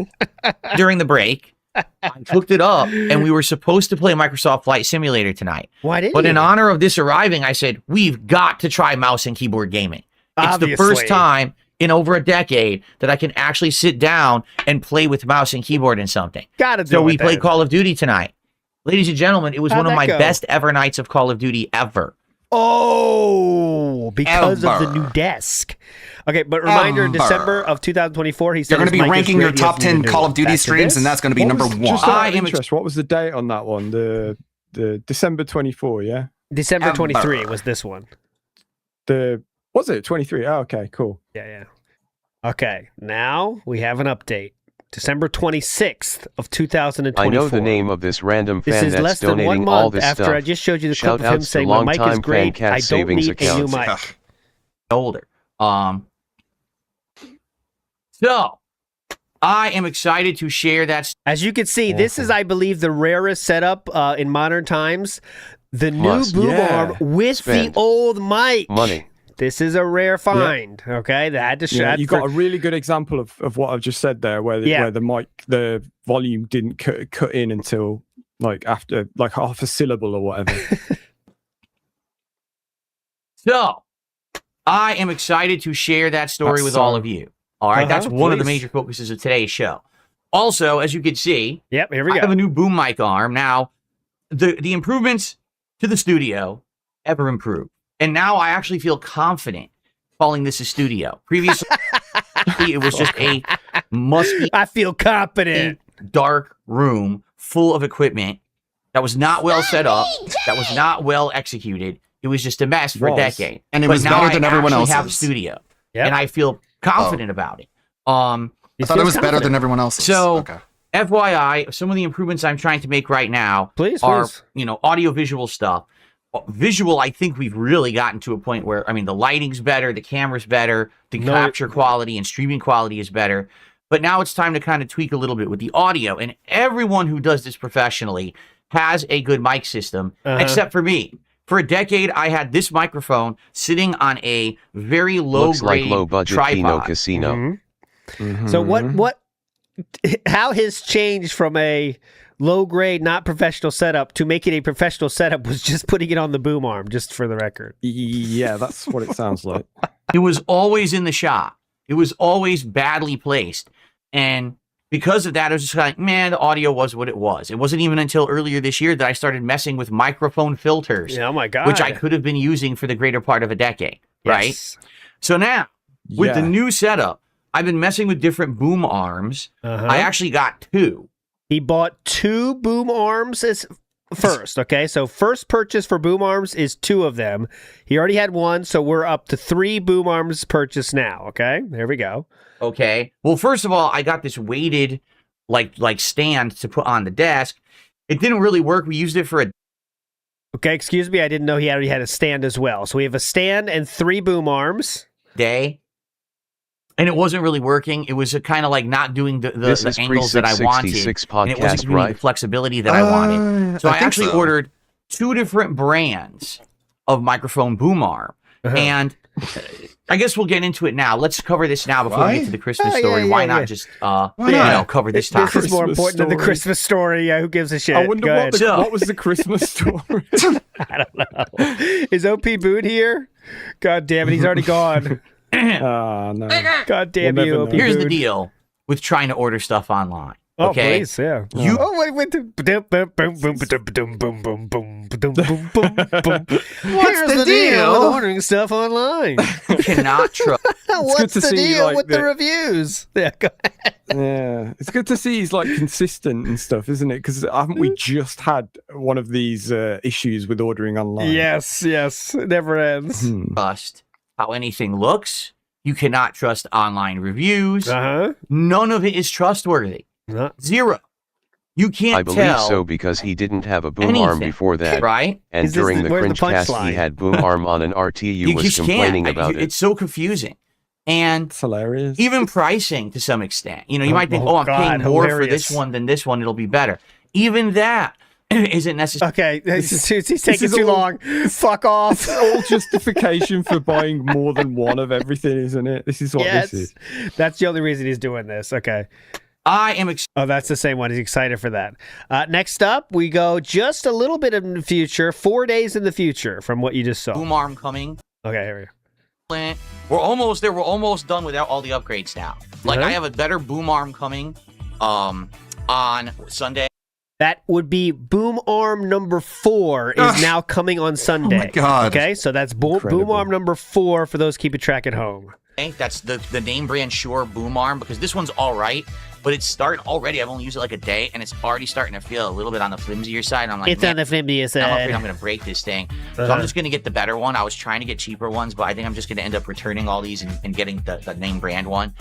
during the break. I hooked it up, and we were supposed to play Microsoft Flight Simulator tonight. Why didn't But you? in honor of this arriving, I said, we've got to try mouse and keyboard gaming. It's the first Obviously. time in over a decade that I can actually sit down and play with mouse and keyboard in something. Gotta do So we it played then. Call of Duty tonight. Ladies and gentlemen, it was How'd one of that my go? best ever nights of Call of Duty ever. Oh, because of the new desk. Okay, but reminder, in December of 2024, he said You're going to be his mic is ranking your great, he top has new 10 to Call do. of Duty Back to streams, this. and that's going to be What number was- one. Just out I of am interest, what was the date on that one? The December 24, yeah? December Ember. 23 was this one. Was it 23? Oh, okay, cool. Yeah. Okay, now we have an update. December 26th of 2024. I know the name of this random This fan is that's less than 1 donating all month this after stuff. I just showed you the Shout clip of him outs to saying my mic is longtime great. Fan Cat I don't Savings need a new accounts. mic. Older. So I am excited to share that. As you can see, this is, I believe, the rarest setup in modern times. The new Plus, boom yeah. arm with Spend the old mic. money. This is a rare find. Okay, that had to show. Yeah, you got a really good example of what I've just said there, where the mic, the volume didn't cut in until like after like half a syllable or whatever. So I am excited to share that story with all of you. All right, that's one of the major focuses of today's show. Also, as you can see, yep, here we I go. have a new boom mic arm. Now, the improvements to the studio ever improved. And now I actually feel confident calling this a studio. Previously, it was just a musty, I feel confident. dark room full of equipment that was not well set up, that was not well executed. It was just a mess for a decade. And it But was now better than everyone actually else's. have a studio, and I feel confident about it. I thought it was better than everyone else's. So, okay. FYI, some of the improvements I'm trying to make right now Please. are, audio visual stuff. Visual, I think we've really gotten to a point where, the lighting's better, the camera's better, the capture quality and streaming quality is better. But now it's time to kind of tweak a little bit with the audio. And everyone who does this professionally has a good mic system, except for me. For a decade, I had this microphone sitting on a very Looks like low-grade low budget tripod. Kino Casino. Mm-hmm. So how his changed from a low grade, not professional setup to making a professional setup was just putting it on the boom arm, just for the record. Yeah, that's what it sounds like. It was always in the shop. It was always badly placed. And because of that, I was just like, man, the audio was what it was. It wasn't even until earlier this year that I started messing with microphone filters. Yeah, oh my God. Which I could have been using for the greater part of a decade, right? So now, with the new setup, I've been messing with different boom arms. I actually got 2. He bought 2 boom arms first, okay? So first purchase for boom arms is 2 of them. He already had 1, so we're up to 3 boom arms purchased now, okay? There we go. Okay. Well, first of all, I got this weighted like stand to put on the desk. It didn't really work. We used it for a Okay, excuse me, I didn't know he already had a stand as well. So we have a stand and 3 boom arms. day. And it wasn't really working. It was kind of like not doing the This is angles that I wanted. 3666 And it wasn't podcast, giving me the right? flexibility that I wanted. So I think actually so. ordered 2 different brands of microphone boom arm. And I guess we'll get into it now. Let's cover this now before we get to the Christmas story. Why not just cover this topic? This is more important than the Christmas story. Yeah, who gives a shit? I wonder Go ahead. what was the Christmas story? I don't know. Is OP Boone here? God damn it, he's already gone. Oh, no. God damn We'll you, never OP know. Here's the Boone. deal with trying to order stuff online. Oh, Okay, please, yeah. You- Oh, wait. Here's the deal with ordering stuff online? You cannot trust. What's good to the see, deal like, with the reviews? Yeah, go ahead. Yeah, it's good to see he's like consistent and stuff, isn't it? Because haven't we just had one of these issues with ordering online? Yes, it never ends. Trust how anything looks. You cannot trust online reviews. Uh-huh. None of it is trustworthy. Zero. You can't I believe tell. so because he didn't have a boom arm anything, before that. right? And Is this during the where's the cringe cast, punchline? he had boom arm on an RTU You was just complaining can't. about it. It's so confusing. And It's hilarious. even pricing to some extent. You know, you might think, Oh, I'm God, paying more for hilarious. this one than this one. It'll be better. Even that isn't necessary. Okay, he's taking is too all- long. Fuck off. It's all justification for buying more than one of everything, isn't it? This is what Yes, this is. that's the only reason he's doing this. Okay. I am Oh, that's the same one. He's excited for that. Next up, we go just a little bit in the future, 4 days in the future from what you just saw. boom arm coming. Okay, here we go. We're almost there. We're almost done without all the upgrades now. Like I have a better boom arm coming on Sunday. That would be Boom Arm number 4 is now coming on Sunday. Oh my God. Okay, so that's Boom Arm number 4 for those keeping track at home. That's the name brand Shure boom arm, because this one's all right, but it's starting already. I've only used it like a day, and it's already starting to feel a little bit on the flimsier side. And I'm like, It's on the flimsier I'm afraid side. I'm going to break this thing. So Uh-huh. I'm just going to get the better one. I was trying to get cheaper ones, but I think I'm just going to end up returning all these and getting the name brand one.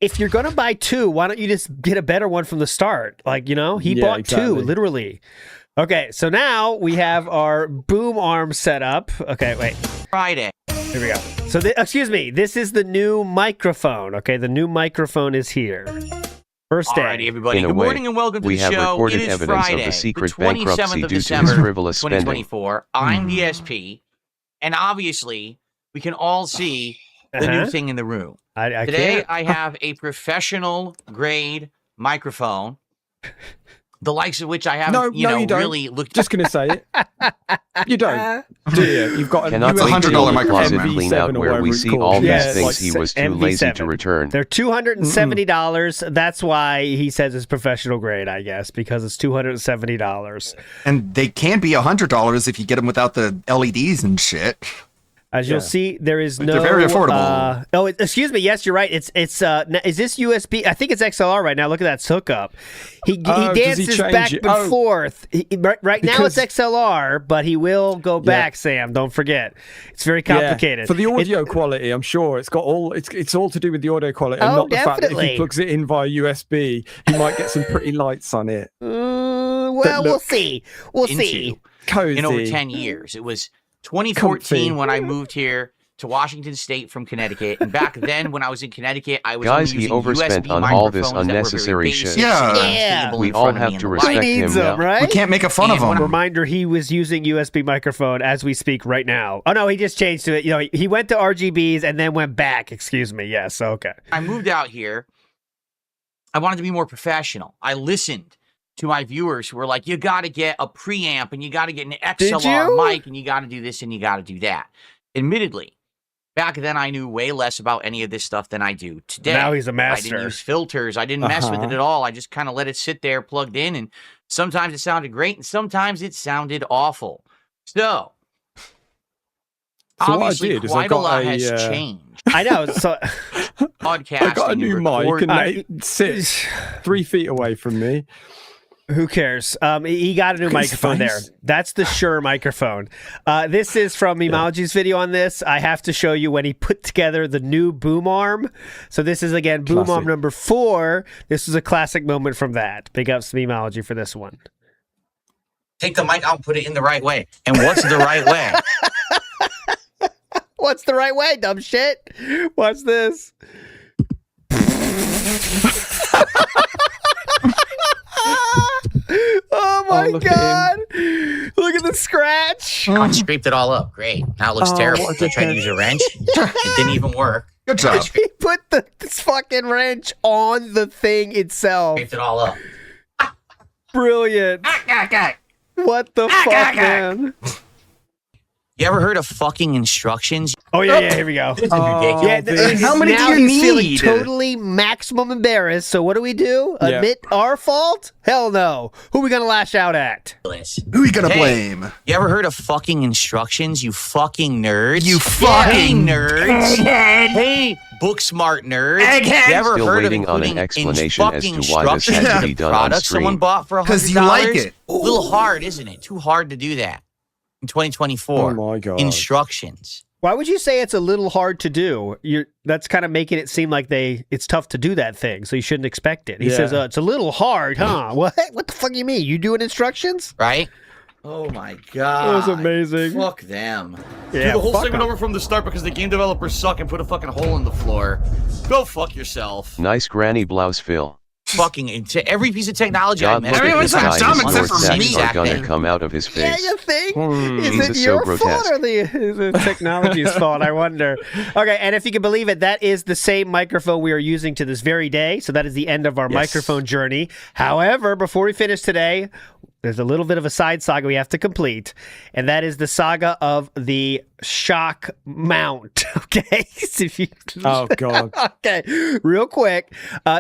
If you're going to buy 2, why don't you just get a better one from the start? Like, you know, he Yeah, bought 2, exactly. literally. Okay, so now we have our Boom Arm set up. Okay, wait. Friday. Here we go. So, excuse me, this is the new microphone. Okay, the new microphone is here. First day. Alrighty, everybody. In a Good way, morning and welcome to we the have show. recorded It is evidence of Friday, the secret 27th bankruptcy of due to his December, frivolous spending. 2024. I'm the SP, and obviously, we can all see the new thing in the room. I Today, can't. I have a professional grade microphone, the likes of which I haven't, you don't. really looked. Just gonna say it. You don't, do you? You've got Cannot a wait till $100 the microphone. closet lean out where we see all these Yes, things like he was too lazy to MV7. return. They're $270. That's why he says it's professional grade, I guess, because it's $270. And they can be $100 if you get them without the LEDs and shit. As you'll Yeah. see, there is But no. they're very affordable. Excuse me. Yes, you're right. It's. Is this USB? I think it's XLR right now. Look at that hookup. He Oh, does he dances change back it? and Oh. forth. Right now it's Because- XLR, but he will go back. Sam, don't forget. It's very complicated. Yeah, for the audio quality, I'm sure it's got all. It's all to do with the audio quality, and Oh, not the fact that if definitely. he plugs it in via USB, he might get some pretty lights on it. Well, we'll look see. We'll into see. Cozy. in over 10 years. It was 2014 Comfy. when I moved here to Washington State from Connecticut. And back then, when I was in Connecticut, I was Guys, only he using overspent USB on all this microphones that were very unnecessary basic, shit. Yeah. unstable We in all front of have me in to the respect wild. Who needs him them, now. right? We can't make a fun of And when them. Reminder, he was using USB microphone as we speak right now. Oh no, he just changed to it. You know, he went to RGBs and then went back. Excuse me. Yes. Okay. I moved out here. I wanted to be more professional. I listened to my viewers who were like, you got to get a preamp and you got to get an XLR you? mic and you got to do this and you got to do that. Admittedly, back then I knew way less about any of this stuff than I do today. Now he's a I master. didn't use filters. I didn't mess with it Uh-huh. at all. I just kind of let it sit there plugged in, and sometimes it sounded great and sometimes it sounded awful. So So what I obviously did is I quite a got lot a, has uh, changed. I know. So Podcasting I got a new and mic, record- and it sits 3 feet away from me. who cares? He got a new Look at his microphone there. face. That's the Shure microphone. This is from Emology's video on this. I have to show you when he put together the new boom arm. So this is again boom arm Classic. number 4. This was a classic moment from that. Big ups to Emology for this one. Take the mic out and put it in the right way. And what's the right way? What's the right way, dumb shit? Watch this. Oh my look at god! Look at the scratch. I scraped it all up. Great. Now it looks Oh, terrible. what a I tried to dickhead. use a wrench. It didn't even work. Good job. He put this fucking wrench on the thing itself. Scraped it all up. Brilliant. What the fuck, man? You ever heard of fucking instructions? Oh yeah, here we go. This is Oh, ridiculous. Yeah, this- How many do now you he's feeling need? totally maximum embarrassed. So what do? Yeah. Admit our fault? Hell no. Who are we gonna lash out at? Who you gonna Hey. blame? You ever heard of fucking instructions, you fucking nerds? You Hey, fucking nerds. Hey, book smart nerds. Egghead. You ever Still heard waiting of on an including explanation as fucking to why this had to instructions be in done on product someone stream. bought for $100? 'Cause you like it. A little hard, isn't it? Too hard to do that in 2024. Oh my God. Instructions. Why would you say it's a little hard to do? That's kind of making it seem like it's tough to do that thing, so you shouldn't expect it. He says it's a little hard, huh? What? What the fuck you mean? You doing instructions? Right? Oh my god. That was amazing. Fuck them. Yeah, Do the whole fuck segment 'em. over from the start because the game developers suck and put a fucking hole in the floor. Go fuck yourself. Nice granny blouse, Phil. Fucking into every piece of technology I God, met. look at this guy. His more sacks are gonna thing. come out of his face. Yeah, you think? Is Jesus, it so your grotesque. fault or the technology's fault? I wonder. Okay, and if you can believe it, that is the same microphone we are using to this very day. So that is the end of our microphone journey. However, before we finish today, there's a little bit of a side saga we have to complete, and that is the saga of the shock mount. Okay? Oh, God. Okay, real quick.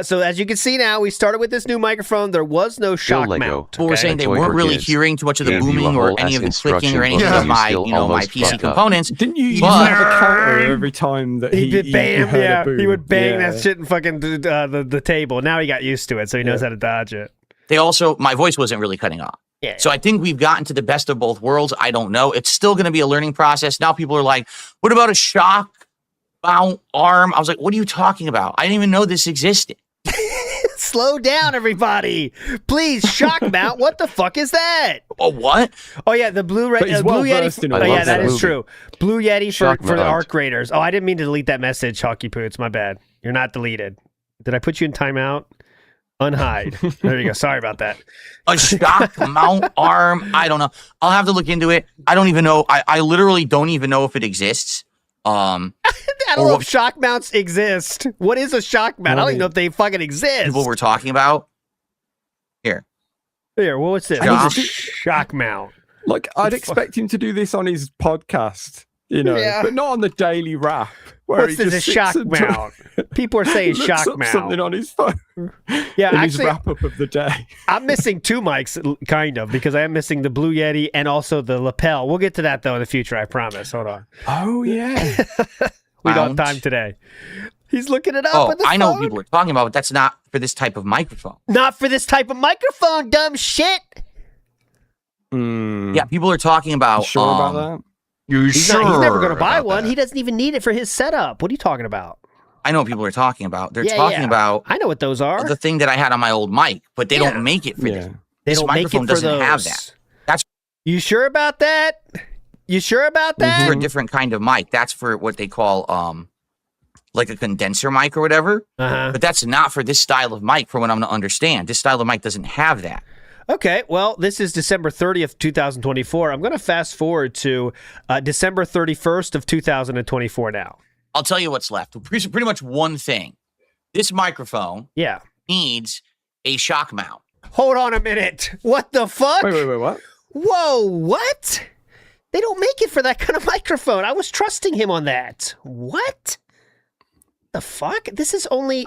So as you can see now, we started with this new microphone. There was no shock mount. People were saying they weren't really hearing too much of the Gave you a booming or whole any of the ass clicking or instruction anything book of and my, still my almost PC fucked up. components. Didn't you But- have a counter every time that He did bam, heard a yeah. boom? He would bang Yeah. that shit in fucking the table. Now he got used to it, so he knows how to dodge it. They also, my voice wasn't really cutting off. Yeah. So I think we've gotten to the best of both worlds. I don't know. It's still going to be a learning process. Now people are like, what about a shock mount arm? I was like, what are you talking about? I didn't even know this existed. Slow down, everybody. Please, shock mount. What the fuck is that? Oh, what? Oh, yeah, the Blue But he's Blue well-versed Yeti. in Oh, all yeah, of that that is movie. true. Blue Yeti Shock for the mount. Arc Raiders. Oh, I didn't mean to delete that message, Hockey Poots. My bad. You're not deleted. Did I put you in timeout? Unhide. There you go. Sorry about that. A shock mount arm? I don't know. I'll have to look into it. I don't even know. I literally don't even know if it exists. I don't know if shock mounts exist. What is a shock mount? I don't even know if they fucking exist. People were talking about. Here. Here, what's this? Shock. Shock mount. Like, I'd expect him to do this on his podcast, you know, Yeah. but not on the daily wrap. Where What's he this? just A sits shock and mount. People are saying looks shock up mount. something on his phone. Yeah, in his actually, wrap up of the day. I'm missing two mics, kind of, because I am missing the Blue Yeti and also the lapel. We'll get to that, though, in the future, I promise. Hold on. Oh, yeah. We don't have Mount. time today. He's looking it up Oh, on the I know what phone. people are talking about, but that's not for this type of microphone. Not for this type of microphone, dumb shit. Yeah, people are talking about. Sure about that? You He's sure? never going to buy about one. that? He doesn't even need it for his setup. What are you talking about? I know what people are talking about. They're Yeah, talking yeah. about I know what those are. the thing that I had on my old mic, but they don't make it for this. They This don't make microphone it for doesn't those. have that. That's You sure about that? You sure about that? for a different kind of mic. That's for what they call like a condenser mic or whatever. Uh-huh. But that's not for this style of mic, for what I'm to understand. This style of mic doesn't have that. Okay, well, this is December 30th, 2024. I'm going to fast forward to December 31st of 2024 now. I'll tell you what's left. Pretty much one thing. This microphone Yeah. needs a shock mount. Hold on a minute. What the fuck? Wait, what? Whoa, what? They don't make it for that kind of microphone. I was trusting him on that. What? The fuck? This is only...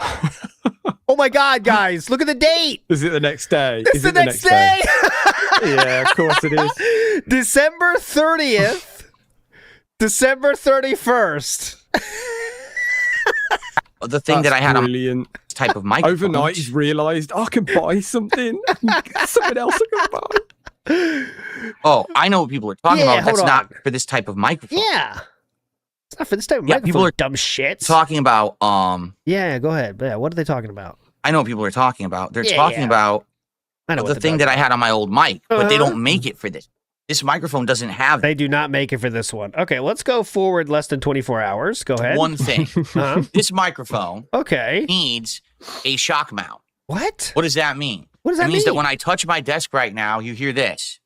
Oh my god, guys, look at the date. Is it the next day? It's the next day. Yeah, of course it is. December 30th. December 31st. The thing that I had brilliant. on this type of microphone. Overnight, he's realised I can buy something. Someone else I can buy. Oh, I know what people are talking Yeah, about. That's hold not for this type of microphone. Yeah. It's not for this type of Yeah, microphone, people are dumb shit. Talking about Yeah, go ahead. Yeah, what are they talking about? I know what people are talking about. They're Yeah, talking yeah. about I know the what they're thing that I had on my old mic, but they Uh-huh. don't make it for this. This microphone doesn't have They do not make it for this one. Okay, let's go forward less than 24 hours. Go ahead. one thing. Uh-huh. This microphone Okay. needs a shock mount. What? What does that mean? What does It that means that mean? when I touch my desk right now, you hear this.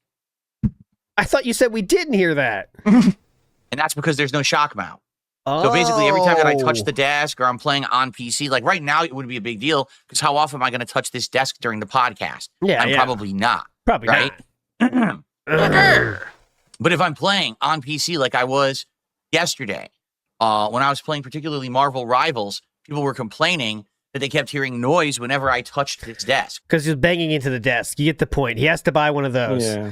I thought you said we didn't hear that. And that's because there's no shock mount. So basically, every time that I touch Oh. the desk or I'm playing on PC, like right now, it would be a big deal because how often am I going to touch this desk during the podcast? Yeah, I'm yeah. probably not. Probably right? not. But if I'm playing on PC like I was yesterday, when I was playing particularly Marvel Rivals, people were complaining that they kept hearing noise whenever I touched his desk. Because he's banging into the desk. You get the point. He has to buy one of those. Yeah.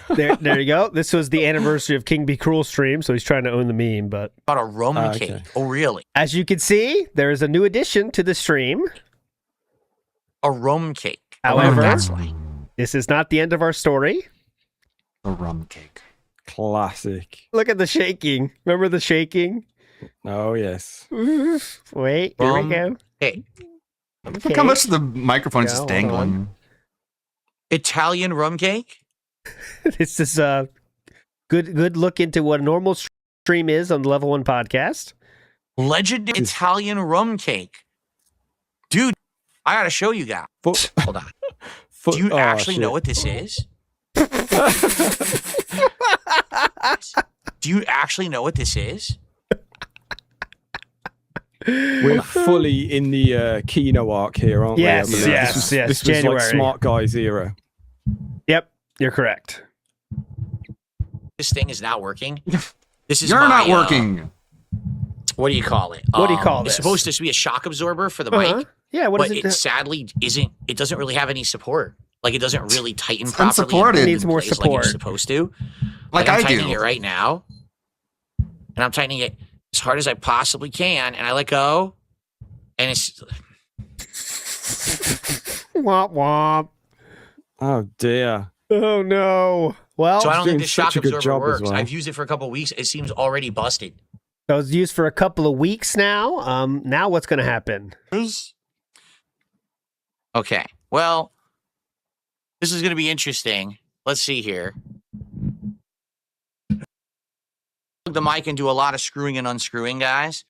There you go. This was the anniversary of King Be Cruel stream, so he's trying to own the meme. But About a rum okay. cake. Oh, really? as you can see, there is a new addition to the stream. A rum cake. However, That's like. this is not the end of our story. The rum cake. Classic. Look at the shaking. Remember the shaking? Oh, yes. Wait, here we go. Hey. Look how much the microphone is just dangling. Italian rum cake? This is a good look into what a normal stream is on the Level 1 podcast. Legendary Italian rum cake. Dude, I gotta show you guys. Hold on. Do you actually know what this is? Do you actually know what this is? We're fully in the Kino arc here, aren't Yes, we? I mean, yes, this yes, was January. like Smart Guys era. Yep, you're correct. This thing is not working. This is You're my, not working. What do you call it? What do you call It's this? supposed to be a shock absorber for the Uh-huh. mic. Yeah, what but is it? it sadly isn't. It doesn't really have any support. Like it doesn't really tighten It's properly. unsupported. and It needs more plays Like support. it's supposed to. Like I'm I tightening do. it right now, and I'm tightening it as hard as I possibly can, and I let go, and it's Womp womp. Oh, dear. Oh, no. Well, so I don't think doing the shock such a good absorber job as works. well. I've used it for a couple of weeks. It seems already busted. that was used for a couple of weeks now. Now what's going to happen? Okay. Well, this is going to be interesting. Let's see here. The mic and do a lot of screwing and unscrewing, guys.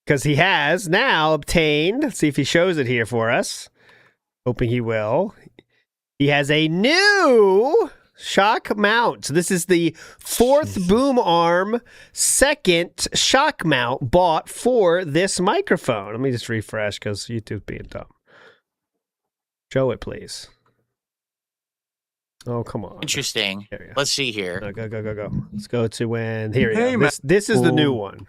Because he has now obtained, let's see if he shows it here for us. Hoping he will. He has a new shock mount. So this is the fourth boom arm, second shock mount bought for this microphone. Let me just refresh because YouTube's being dumb. Show it, please. Oh, come on. Interesting. There you go. Let's see here. Go. Let's go to when. Here we Hey, go. This is the new Ooh. one.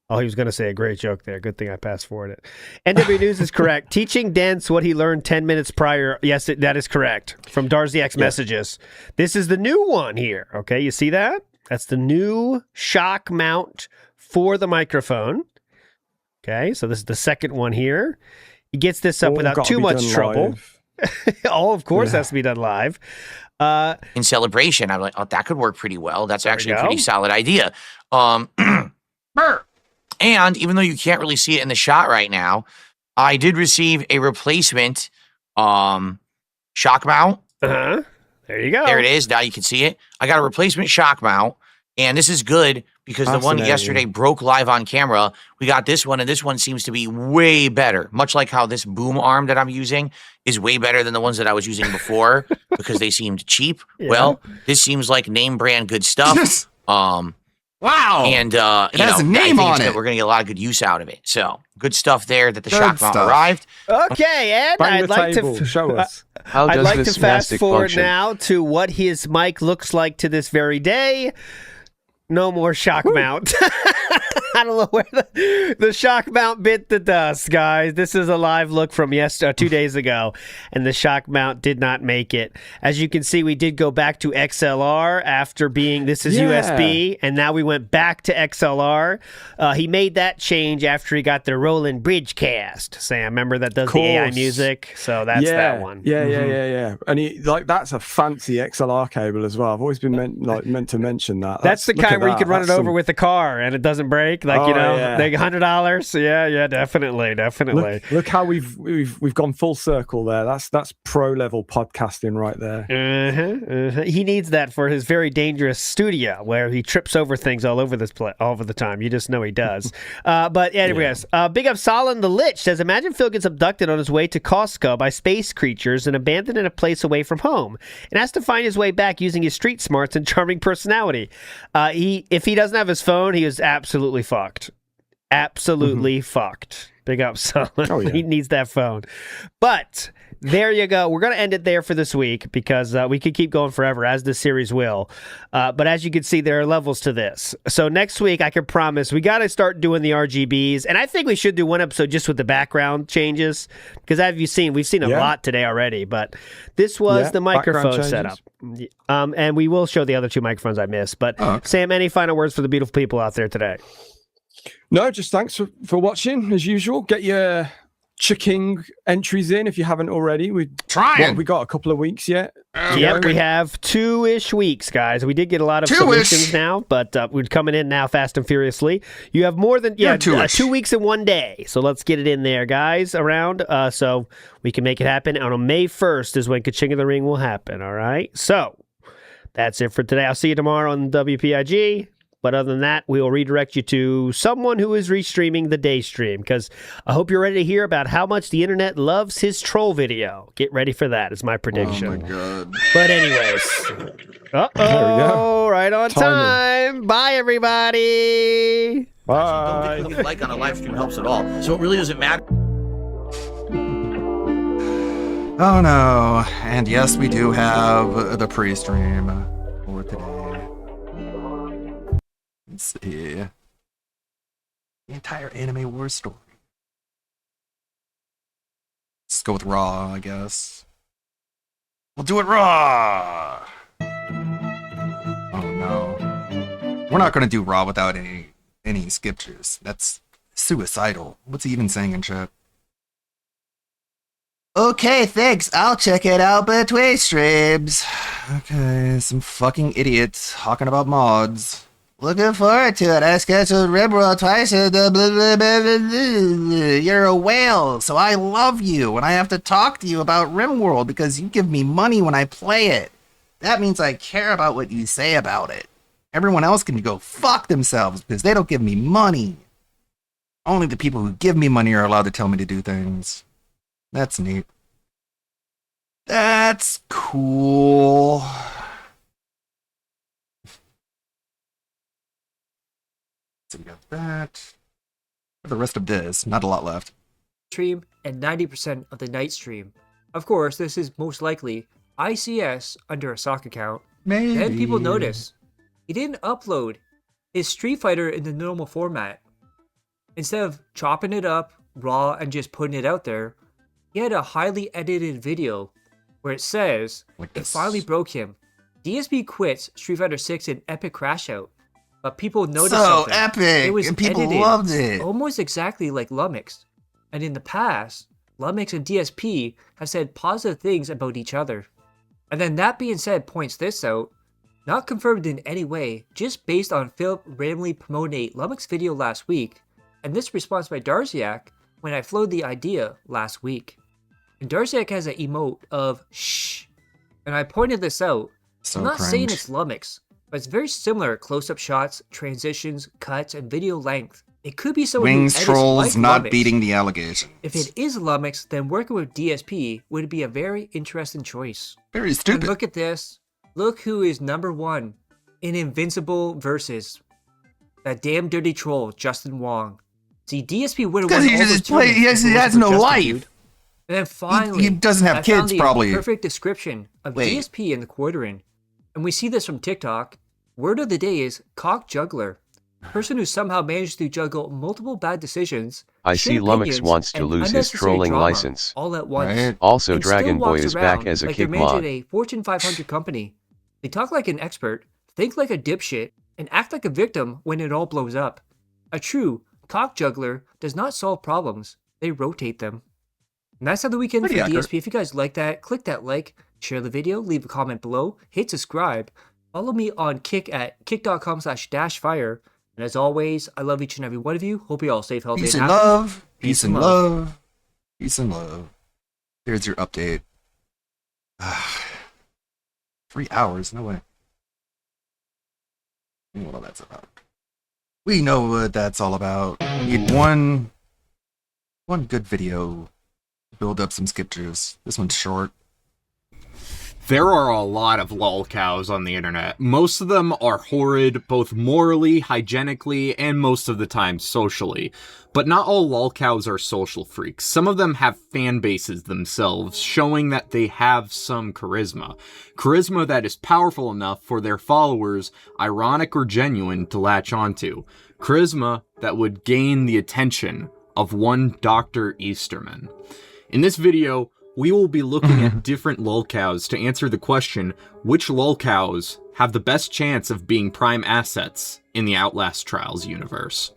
Oh, he was going to say a great joke there. Good thing I passed forward it. NW News is correct. Teaching Dents what he learned 10 minutes prior. Yes, that is correct. From Darziak's messages. This is the new one here. Okay, you see that? That's the new shock mount for the microphone. Okay, so this is the second one here. He gets this up All without gotta too be much done trouble. live. All, of course, Yeah. has to be done live. In celebration, I'm like, oh, that could work pretty well. That's actually a go. pretty solid idea. And even though you can't really see it in the shot right now, I did receive a replacement shock mount. Uh-huh. There you go. There it is. Now you can see it. I got a replacement shock mount, and this is good because the one Fascinating. yesterday broke live on camera. We got this one, and this one seems to be way better. Much like how this boom arm that I'm using is way better than the ones that I was using before because they seemed cheap. Yeah. Well, this seems like name brand good stuff. Wow. And It you has know, a I name think on it's it. good. We're gonna get a lot of good use out of it. So good stuff there that the Good shock mount stuff. arrived. Okay, and Bang I'd the like table. to Show us. How I'd does like this to fast mastic forward function? now to what his mic looks like to this very day. No more shock mount. I don't know where the shock mount bit the dust, guys. This is a live look from 2 days ago, and the shock mount did not make it. As you can see, we did go back to XLR after being, this is Yeah. USB, and now we went back to XLR. He made that change after he got the Roland Bridgecast. Sam, remember that does the AI Course. music? So that's that one. Yeah. And that's a fancy XLR cable as well. I've always been meant to mention that. That's the look at kind where you that. can run it That's over some- with the car and it doesn't break. Like, Oh, you know, yeah. like $100. Yeah, definitely. Look how we've gone full circle there. That's pro level podcasting right there. He needs that for his very dangerous studio where he trips over things all over the time. You just know he does. But anyways, big up Solon the Lich says, imagine Phil gets abducted on his way to Costco by space creatures and abandoned in a place away from home and has to find his way back using his street smarts and charming personality. If he doesn't have his phone, he is absolutely fucked. Absolutely fucked. Big up, Solon. Oh, yeah. He needs that phone. But there you go. We're going to end it there for this week because we could keep going forever, as this series will. But as you can see, there are levels to this. So next week, I can promise we got to start doing the RGBs. And I think we should do one episode just with the background changes because we've seen a lot today already. But this was the microphone setup. And we will show the other two microphones I missed. But Sam, any final words for the beautiful people out there today? No, just thanks for watching as usual. Get your checking entries in if you haven't already. We trying. We got a couple of weeks yet. Yep, we have 2-ish weeks, guys. We did get a lot of submissions now, but we're coming in now fast and furiously. You have more than 2 weeks and 1 day, so let's get it in there, guys, around so we can make it happen. And on May 1st is when Ka-Ching of the Ring will happen, all right? So that's it for today. I'll see you tomorrow on WPIG. But other than that, we will redirect you to someone who is restreaming the day stream, because I hope you're ready to hear about how much the internet loves his troll video. Get ready for that, is my prediction. Oh, my God. But anyways. Uh-oh, right on time. Bye, everybody. Bye. Don't like on a live stream helps at all. So it really doesn't matter. Oh, no. And yes, we do have the pre-stream for today. Let's see. The entire Anime War story. Let's go with Raw, I guess. We'll do it Raw! Oh no. We're not gonna do Raw without any skip juice. That's suicidal. What's he even saying in chat? Okay, thanks. I'll check it out between streams. Okay, some fucking idiots talking about mods. Looking forward to it. I scheduled RimWorld twice and you're a whale, so I love you and I have to talk to you about RimWorld because you give me money when I play it. That means I care about what you say about it. Everyone else can go fuck themselves because they don't give me money. Only the people who give me money are allowed to tell me to do things. That's neat. That's cool. So we got that. For the rest of this, not a lot left. Stream and 90% of the night stream. Of course, this is most likely ICS under a sock account. Maybe. Then people notice he didn't upload his Street Fighter in the normal format. Instead of chopping it up raw and just putting it out there, he had a highly edited video where it says it finally broke him. DSP quits Street Fighter 6 in epic crash out. But people noticed something. So epic, it was and people edited loved it. almost exactly like Lumix. And in the past, Lumix and DSP have said positive things about each other. And then that being said points this out, not confirmed in any way, just based on Philip randomly promoting a Lumix video last week, and this response by Darziak when I floated the idea last week. And Darziak has an emote of shh, and I pointed this out. So I'm not cringe. saying it's Lumix, but it's very similar close-up shots, transitions, cuts, and video length. It could be someone Wings who edits trolls like not Lumix. beating the allegations. If it is Lumix, then working with DSP would be a very interesting choice. Very And stupid. look at this. Look who is number one in Invincible versus that damn dirty troll, Justin Wong. See, DSP would have won Because he all those just play. tournaments He if it has wasn't no for Justin, life. dude. And then finally, He doesn't have I kids, found the probably. perfect description of Wait. DSP in the quartering. And we see this from TikTok. Word of the day is cock juggler. Person who somehow managed to juggle multiple bad decisions. I shit see Lumix opinions, wants to and lose his unnecessary trolling drama license. all at once. Right. Also, And still Dragon Boy walks is back around as a like kick they're managing mod. a Fortune 500 company. They talk like an expert, think like a dipshit, and act like a victim when it all blows up. A true cock juggler does not solve problems, they rotate them. And that's how the weekend Pretty for accurate. DSP. If you guys like that, click that like, share the video, leave a comment below, hit subscribe. Follow me on Kick at kick.com/dashfire. And as always, I love each and every one of you. Hope you all safe, healthy, Peace and and happy. love. Peace and love. Peace and love. There's your update. 3 hours? No way. We know what all that's about. We know what that's all about. We need one good video to build up some skip juice. This one's short. There are a lot of lolcows on the internet. Most of them are horrid, both morally, hygienically, and most of the time socially. But not all lolcows are social freaks. Some of them have fan bases themselves, showing that they have some charisma. Charisma that is powerful enough for their followers, ironic or genuine, to latch onto. Charisma that would gain the attention of one Dr. Easterman. In this video, we will be looking at different lolcows to answer the question, which lolcows have the best chance of being prime assets in the Outlast Trials universe.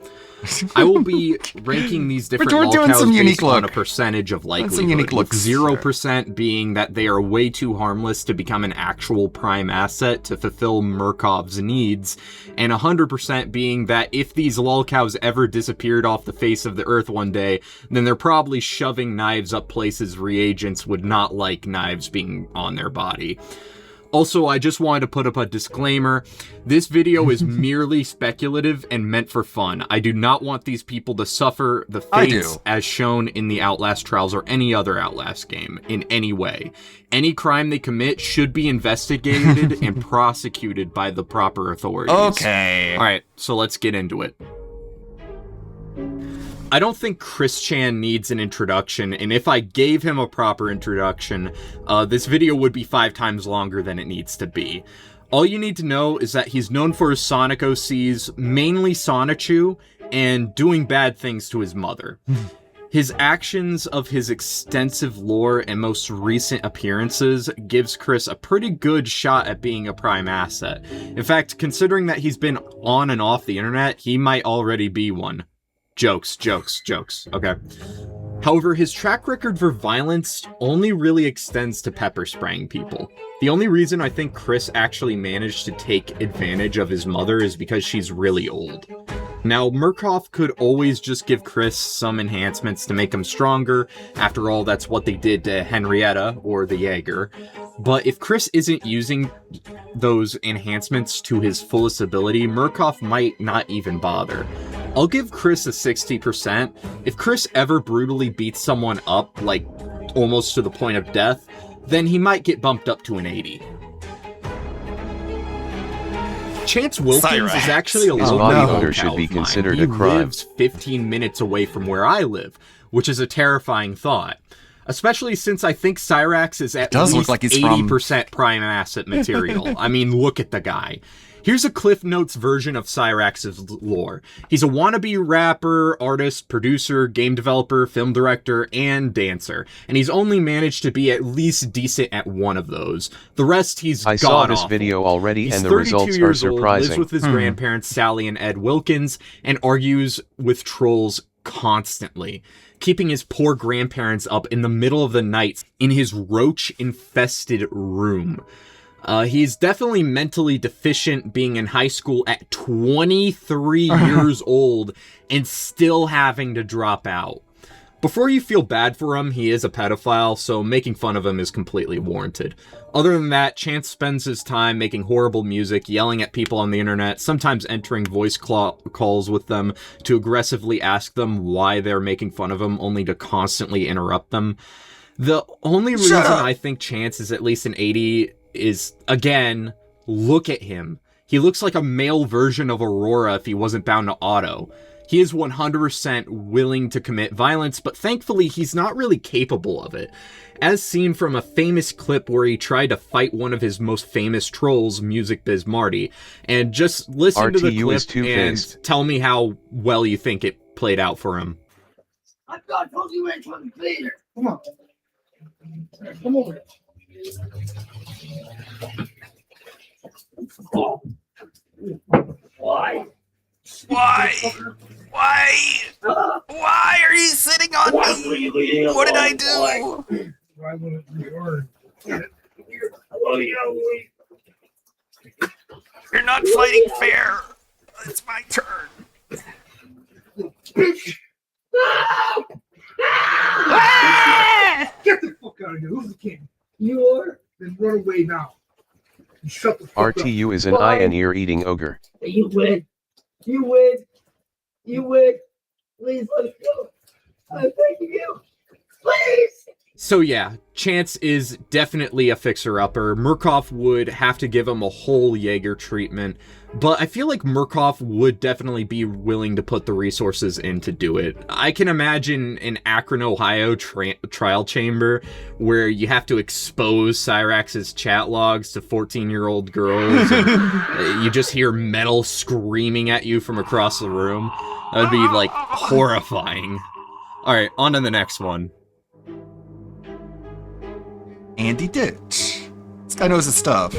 I will be ranking these different lolcows based on a percentage of likelihood, with 0% being that they are way too harmless to become an actual prime asset to fulfill Murkoff's needs, and 100% being that if these lolcows ever disappeared off the face of the earth one day, then they're probably shoving knives up places reagents would not like knives being on their body. Also, I just wanted to put up a disclaimer. This video is merely speculative and meant for fun. I do not want these people to suffer the fates as shown in the Outlast Trials or any other Outlast game in any way. Any crime they commit should be investigated and prosecuted by the proper authorities. Okay. Alright, so let's get into it. I don't think Chris Chan needs an introduction, and if I gave him a proper introduction, this video would be 5 times longer than it needs to be. All you need to know is that he's known for his Sonic OCs, mainly Sonichu, and doing bad things to his mother. His actions of his extensive lore and most recent appearances gives Chris a pretty good shot at being a prime asset. In fact, considering that he's been on and off the internet, he might already be one. Jokes, okay. However, his track record for violence only really extends to pepper spraying people. The only reason I think Chris actually managed to take advantage of his mother is because she's really old. Now, Murkoff could always just give Chris some enhancements to make him stronger. After all, that's what they did to Henrietta, or the Jaeger. But if Chris isn't using those enhancements to his fullest ability, Murkoff might not even bother. I'll give Chris a 60%. If Chris ever brutally beats someone up, like almost to the point of death, then he might get bumped up to an 80. Chance Wilkins is actually a His local body odor lolcow should be of mine. considered He a crime. lives 15 minutes away from where I live, which is a terrifying thought. Especially since I think Cyrax is at does least look like he's 80% prime asset material. I mean, look at the guy. Here's a Cliff Notes version of Cyrax's lore. He's a wannabe rapper, artist, producer, game developer, film director, and dancer. And he's only managed to be at least decent at one of those. The rest, he's I saw this god-awful. video already He's and the 32 results are years old, surprising. lives with his grandparents Sally and Ed Wilkins, and argues with trolls constantly, keeping his poor grandparents up in the middle of the night in his roach-infested room. He's definitely mentally deficient, being in high school at 23 years old and still having to drop out. Before you feel bad for him, he is a pedophile, so making fun of him is completely warranted. Other than that, Chance spends his time making horrible music, yelling at people on the internet, sometimes entering voice calls with them to aggressively ask them why they're making fun of him, only to constantly interrupt them. The only reason I think Chance is at least an 80 is, again, look at him. He looks like a male version of Aurora if he wasn't bound to auto. He is 100% willing to commit violence, but thankfully he's not really capable of it. As seen from a famous clip where he tried to fight one of his most famous trolls, Music Biz Marty. And just listen to the RTU is clip and two-faced. tell me how well you think it played out for him. I thought told you ain't trying to be here. Come on. Come over. Why? Why are you sitting on me? What did I do? Why wouldn't you earn? You're not fighting fair. It's my turn. Get the fuck out of here. Who's the king? You are? Then run away now. And shut the fuck up. RTU is an eye and ear eating ogre. You win. You win. You win. Please let us go. I'm thanking you. Please. So yeah, Chance is definitely a fixer-upper. Murkoff would have to give him a whole Jaeger treatment, but I feel like Murkoff would definitely be willing to put the resources in to do it. I can imagine an Akron, Ohio trial chamber where you have to expose Cyrax's chat logs to 14-year-old girls, and you just hear metal screaming at you from across the room. That would be, like, horrifying. Alright, on to the next one. Andy Ditch. This guy knows his stuff.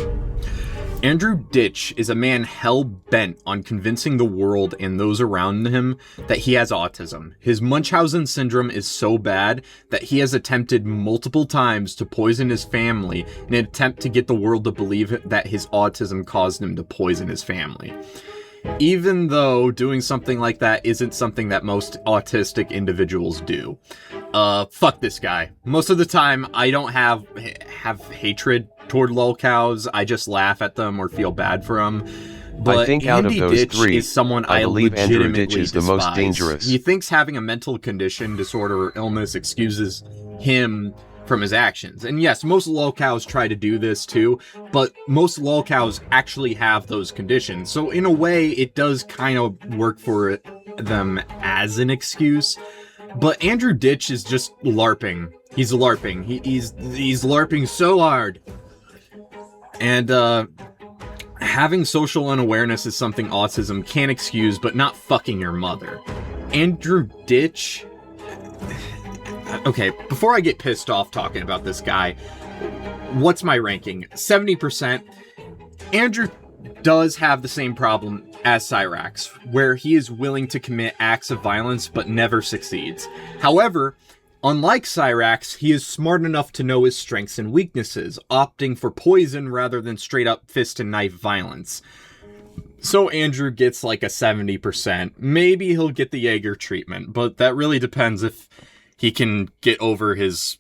Andrew Ditch is a man hell-bent on convincing the world and those around him that he has autism. His Munchausen syndrome is so bad that he has attempted multiple times to poison his family in an attempt to get the world to believe that his autism caused him to poison his family. Even though doing something like that isn't something that most autistic individuals do. Fuck this guy. Most of the time, I don't have hatred toward lolcows. I just laugh at them or feel bad for them. But I think out of Andy those Ditch three, is someone I believe Andrew legitimately Ditch is the most despise. dangerous. He thinks having a mental condition, disorder, or illness excuses him from his actions. And yes, most lolcows try to do this too, but most lolcows actually have those conditions. So in a way, it does kind of work for them as an excuse. But Andrew Ditch is just LARPing. He's LARPing. He's LARPing so hard. And having social unawareness is something autism can excuse, but not fucking your mother. Andrew Ditch... Okay, before I get pissed off talking about this guy, what's my ranking? 70%. Andrew does have the same problem as Cyrax, where he is willing to commit acts of violence but never succeeds. However, unlike Cyrax, he is smart enough to know his strengths and weaknesses, opting for poison rather than straight up fist and knife violence. So Andrew gets like a 70%. Maybe he'll get the Jaeger treatment, but that really depends if he can get over his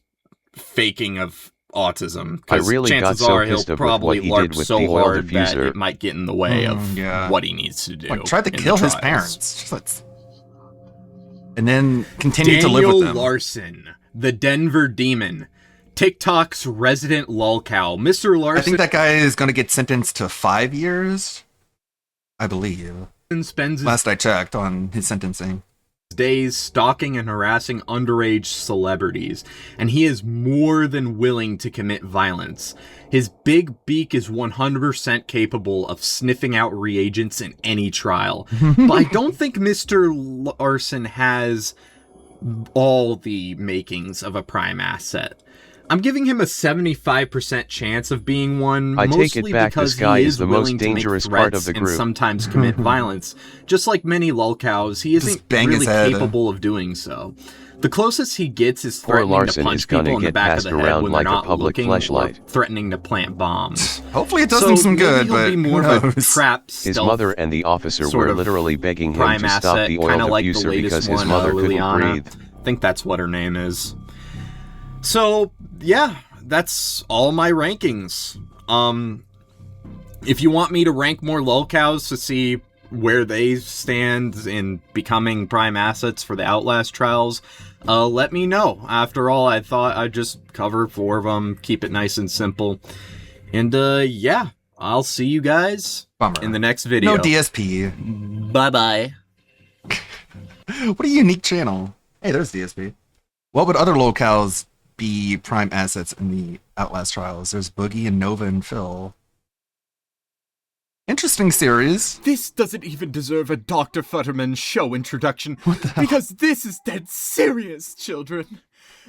faking of autism. I really chances got so are pissed he'll off with probably what he LARP did with so the oil hard that diffuser. it might get in the way of yeah. what he needs to do. Like, tried to in kill the his trials. parents. Just and then continued to live Daniel with them. Larson, the Denver Demon, TikTok's resident lolcow. Mr. Larson. I think that guy is going to get sentenced to 5 years. I believe. Spends his Last I checked on his sentencing. days stalking and harassing underage celebrities, and he is more than willing to commit violence. His big beak is 100% capable of sniffing out reagents in any trial. But I don't think Mr. Larson has all the makings of a prime asset. I'm giving him a 75% chance of being one, I take mostly it back, because this guy he is is the most willing to make dangerous part of threats the and group. sometimes commit violence. Just like many lolcows, he isn't bang his really head. capable of doing so. The closest he gets is Poor threatening to Larson punch is gonna people in the get back of passed the head around when like they're a not public looking, or fleshlight. threatening to plant bombs. Hopefully it does So him some maybe good, he'll but be more who of a knows? trap His stealth mother and the officer sort were of literally begging him prime to stop asset, the kind oil of like the diffuser latest because his one, mother couldn't Liliana. breathe. I think that's what her name is. So, yeah, that's all my rankings. If you want me to rank more lolcows to see where they stand in becoming prime assets for the Outlast trials, let me know. After all, I thought I'd just cover 4 of them, keep it nice and simple. And, yeah, I'll see you guys in the next video. No DSP. Bye-bye. What a unique channel. Hey, there's DSP. What would other locales be prime assets in the Outlast trials? There's Boogie and Nova and Phil. Interesting series. This doesn't even deserve a Dr. Futterman show introduction, because this is dead serious, children.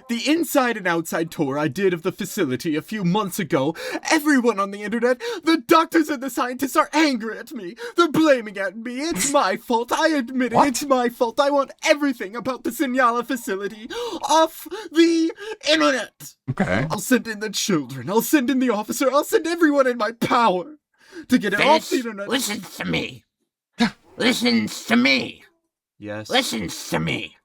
The inside and outside tour I did of the facility a few months ago, everyone on the internet, the doctors and the scientists are angry at me. They're blaming at me. It's my fault. I admit it. It's my fault. I want everything about the Signala facility off the internet. Okay. I'll send in the children. I'll send in the officer. I'll send everyone in my power to get it off the internet. Listen to me. Listen to me. Yes. Listen to me.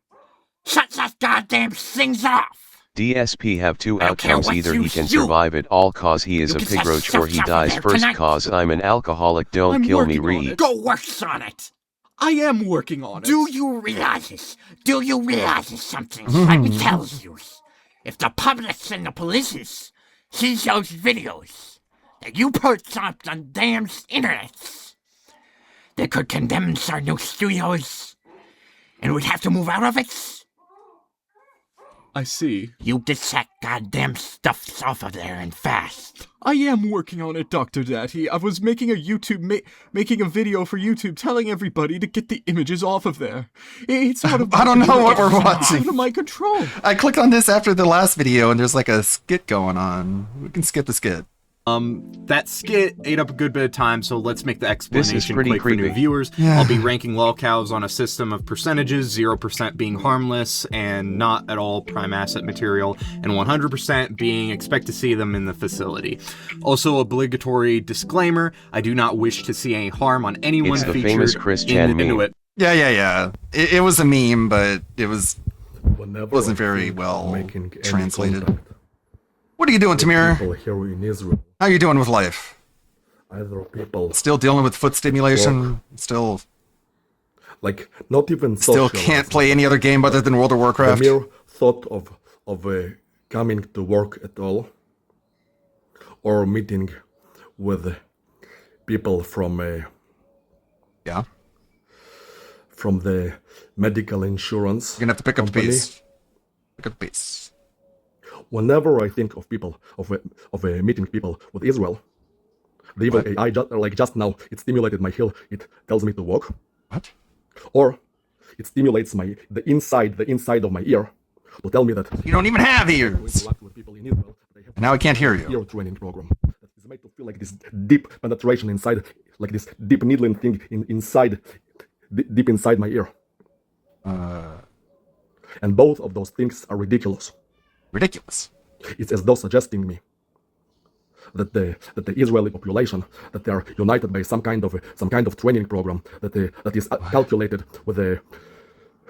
Shut that goddamn things off. DSP have 2 I don't care outcomes: what either you he can do. survive it all cause he is You a get pig that roach, or he stuff dies there first tonight. cause I'm an alcoholic. Don't I'm kill me, working on Reed. it. Go work on it. I am working on it. Do you realize this? Do you realize this something? Let me tell you. If the public and the police sees those videos that you put up on the damn internet, they could condemn our new studios and we'd have to move out of it. I see. You get that goddamn stuff off of there and fast. I am working on it, Dr. Daddy. I was making a making a video for YouTube telling everybody to get the images off of there. It's out of my I don't know control. what we're It's watching. out of my control. I clicked on this after the last video and there's like a skit going on. We can skip the skit. That skit ate up a good bit of time, so let's make the explanation pretty quick for new creepy. viewers. Yeah. I'll be ranking lolcows on a system of percentages, 0% being harmless and not at all prime asset material, and 100% being expect to see them in the facility. Also, obligatory disclaimer, I do not wish to see any harm on anyone It's the featured famous Chris in Chan the meme. Inuit. Yeah. It was a meme, but it wasn't very well translated. What are you doing, Tamir? Here in Israel, How you doing with life? either people Still dealing with foot stimulation? Still like not even Still social. can't play any other game other than World of Warcraft? The mere thought of coming to work at all, or meeting with people from from the medical insurance. You're gonna have to pick up the company. pace. Pick up the pace. Whenever I think of people of meeting people with Israel, the evil AI just now it stimulated my heel. It tells me to walk. What? Or it stimulates the inside of my ear to tell me that You don't even have ears. And now I can't hear you. Ear training program that is made to feel like this deep penetration inside, like this deep needling thing deep inside my ear. And both of those things are ridiculous. Ridiculous. It's as though suggesting me that the Israeli population, that they are united by some kind of training program that is calculated with a.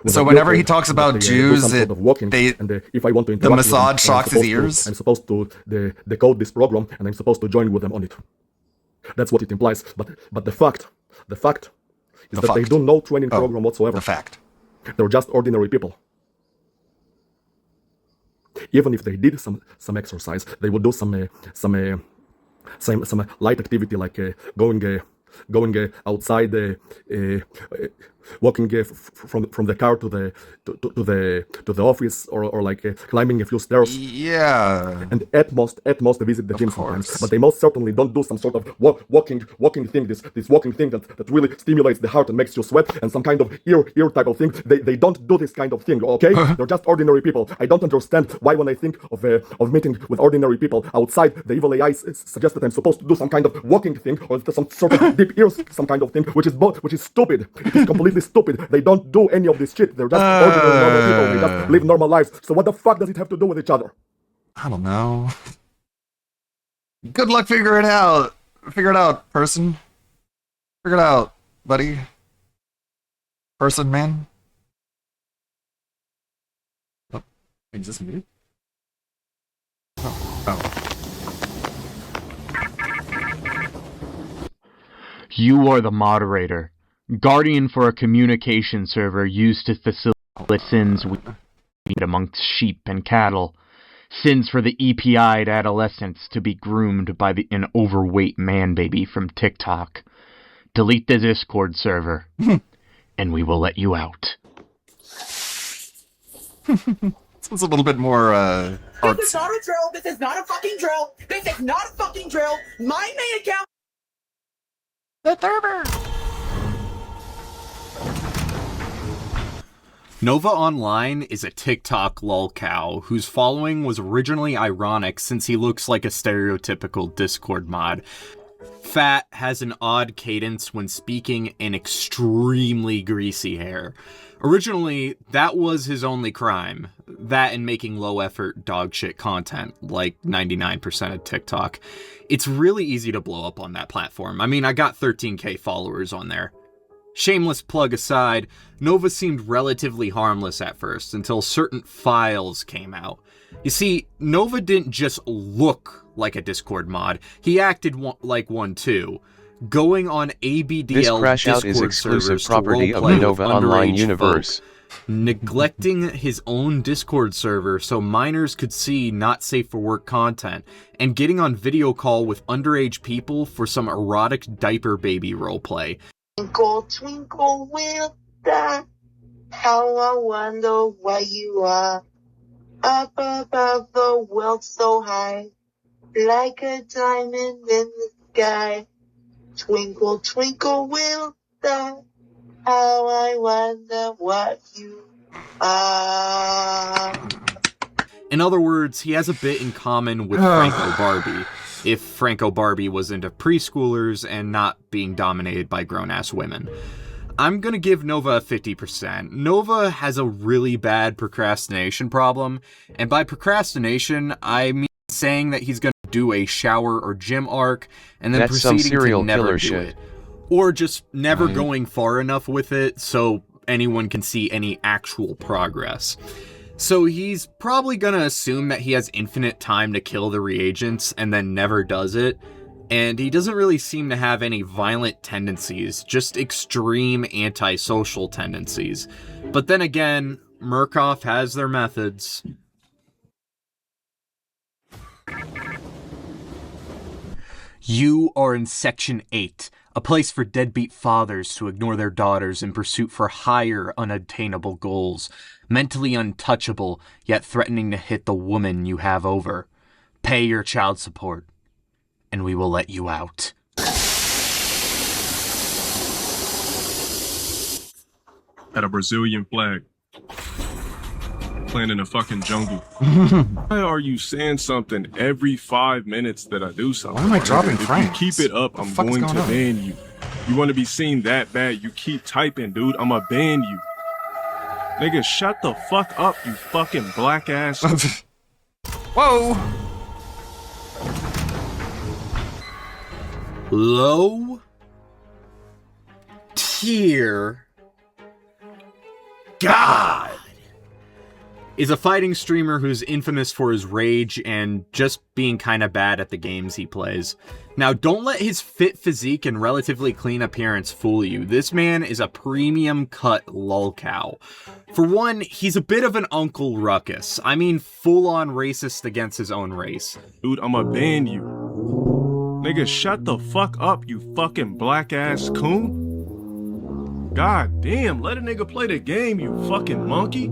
So whenever he talks about Jews, if I want to the Mossad shocks his ears? I'm supposed to decode this program, and I'm supposed to join with them on it. That's what it implies. But the fact is that they do no training program whatsoever. The fact. They're just ordinary people. Even if they did some exercise, they would do some light activity like going outside, walking from the car to the office, or like climbing a few stairs. Yeah. And at most they visit the gym sometimes. But they most certainly don't do some sort of walking thing. This walking thing that really stimulates the heart and makes you sweat, and some kind of ear type of thing. They don't do this kind of thing. Okay, they're just ordinary people. I don't understand why when I think of meeting with ordinary people outside, the evil AI suggests that I'm supposed to do some kind of walking thing or some sort of deep ears, some kind of thing, which is stupid. It is completely stupid. They don't do any of this shit. They're just ordinary normal people. They just live normal lives. So what the fuck does it have to do with each other? I don't know. Good luck figuring it out. Figure it out, person. Figure it out, buddy. Person, man. Oh, is this muted? Oh. You are the moderator, guardian for a communication server used to facilitate sins we meet amongst sheep and cattle, sins for the EPI'd adolescents to be groomed by an overweight man-baby from TikTok. Delete the Discord server, and we will let you out. This was a little bit more, This is not a drill. This is not a fucking drill. This is not a fucking drill. My main account. The server. Nova Online is a TikTok lolcow whose following was originally ironic since he looks like a stereotypical Discord mod. Fat, has an odd cadence when speaking, and extremely greasy hair. Originally, that was his only crime. That and making low-effort dogshit content, like 99% of TikTok. It's really easy to blow up on that platform. I mean, I got 13k followers on there. Shameless plug aside, Nova seemed relatively harmless at first, until certain files came out. You see, Nova didn't just look like a Discord mod, he acted like one too. Going on ABDL This crash out Discord is exclusive servers to property of roleplay the Nova with Online underage universe. folk, neglecting his own Discord server so minors could see not safe for work content, and getting on video call with underage people for some erotic diaper baby roleplay. Twinkle, twinkle, little star, how I wonder where you are. Up above the world so high, like a diamond in the sky. Twinkle, twinkle, little star, how I wonder what you are. In other words, he has a bit in common with Franco Barbie. if Franco Barbie was into preschoolers and not being dominated by grown-ass women. I'm gonna give Nova a 50%. Nova has a really bad procrastination problem, and by procrastination, I mean saying that he's gonna do a shower or gym arc, and then That's some proceeding serial to never killer do shit. it. Or just never Right. going far enough with it so anyone can see any actual progress. So he's probably gonna assume that he has infinite time to kill the reagents and then never does it. And he doesn't really seem to have any violent tendencies, just extreme antisocial tendencies. But then again, Murkoff has their methods. You are in Section 8, a place for deadbeat fathers to ignore their daughters in pursuit for higher, unattainable goals, mentally untouchable, yet threatening to hit the woman you have over. Pay your child support, and we will let you out. Had a Brazilian flag. Playing in the fucking jungle. Why are you saying something every 5 minutes that I do something? Why am I dropping If frames? you keep it up, I'm fuck is going to going on? ban you. You want to be seen that bad, you keep typing, dude. I'ma ban you. Nigga, shut the fuck up, you fucking black ass. Whoa! Low tier God is a fighting streamer who's infamous for his rage and just being kind of bad at the games he plays. Now, don't let his fit physique and relatively clean appearance fool you. This man is a premium cut lolcow. For one, he's a bit of an Uncle Ruckus. I mean, full-on racist against his own race. Dude, I'ma ban you. Nigga, shut the fuck up, you fucking black ass coon. God damn, let a nigga play the game, you fucking monkey.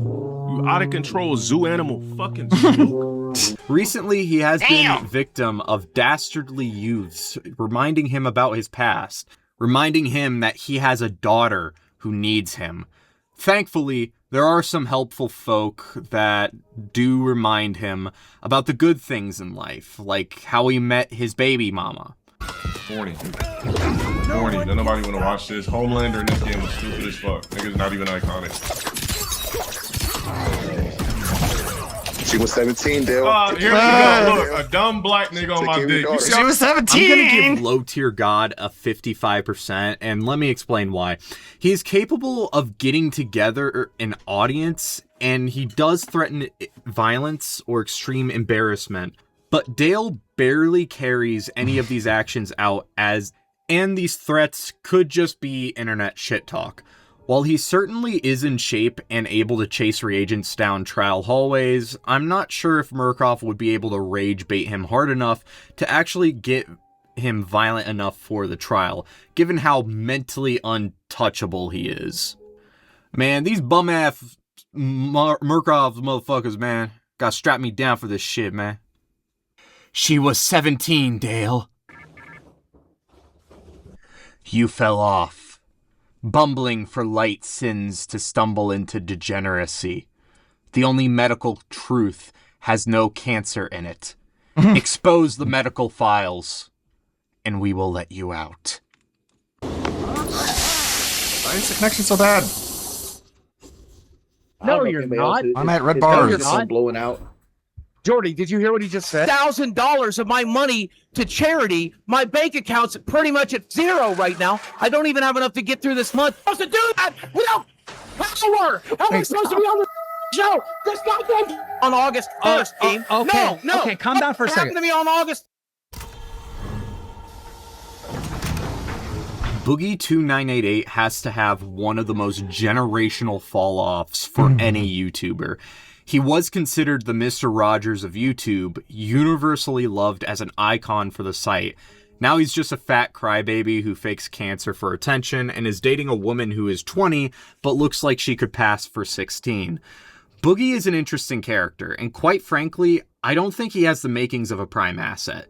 You out of control zoo animal fucking spook. Recently, he has been victim of dastardly youths reminding him about his past, reminding him that he has a daughter who needs him. Thankfully, there are some helpful folk that do remind him about the good things in life, like how he met his baby mama. Horny. Horny. Nobody wanna watch this. Homelander in this game was stupid as fuck. Nigga's not even iconic. She was 17, Dale. Here we go. Look, a dumb black nigga on my dick. You see how- I'm gonna give low tier God a 55%, and let me explain why. He is capable of getting together an audience, and he does threaten violence or extreme embarrassment. But Dale barely carries any of these actions out and these threats could just be internet shit talk. While he certainly is in shape and able to chase reagents down trial hallways, I'm not sure if Murkoff would be able to rage bait him hard enough to actually get him violent enough for the trial, given how mentally untouchable he is. Man, these bum-ass Murkoff motherfuckers, man, gotta strap me down for this shit, man. She was 17, Dale. You fell off, bumbling for light sins to stumble into degeneracy. The only medical truth has no cancer in it. Expose the medical files, and we will let you out. Why is the connection so bad? No, you're not. I'm at red No, bars. you're not. Blowing out. Jordy, did you hear what he just said? $1,000 of my money to charity. My bank account's pretty much at zero right now. I don't even have enough to get through this month. I'm supposed to do that without power. How am I supposed to be on the show? This goddamn on August 1st, team. okay, No. okay, calm down for a What second. happened to me on August? Boogie2988 has to have one of the most generational fall-offs for any YouTuber. He was considered the Mr. Rogers of YouTube, universally loved as an icon for the site. Now he's just a fat crybaby who fakes cancer for attention and is dating a woman who is 20 but looks like she could pass for 16. Boogie is an interesting character, and quite frankly, I don't think he has the makings of a prime asset.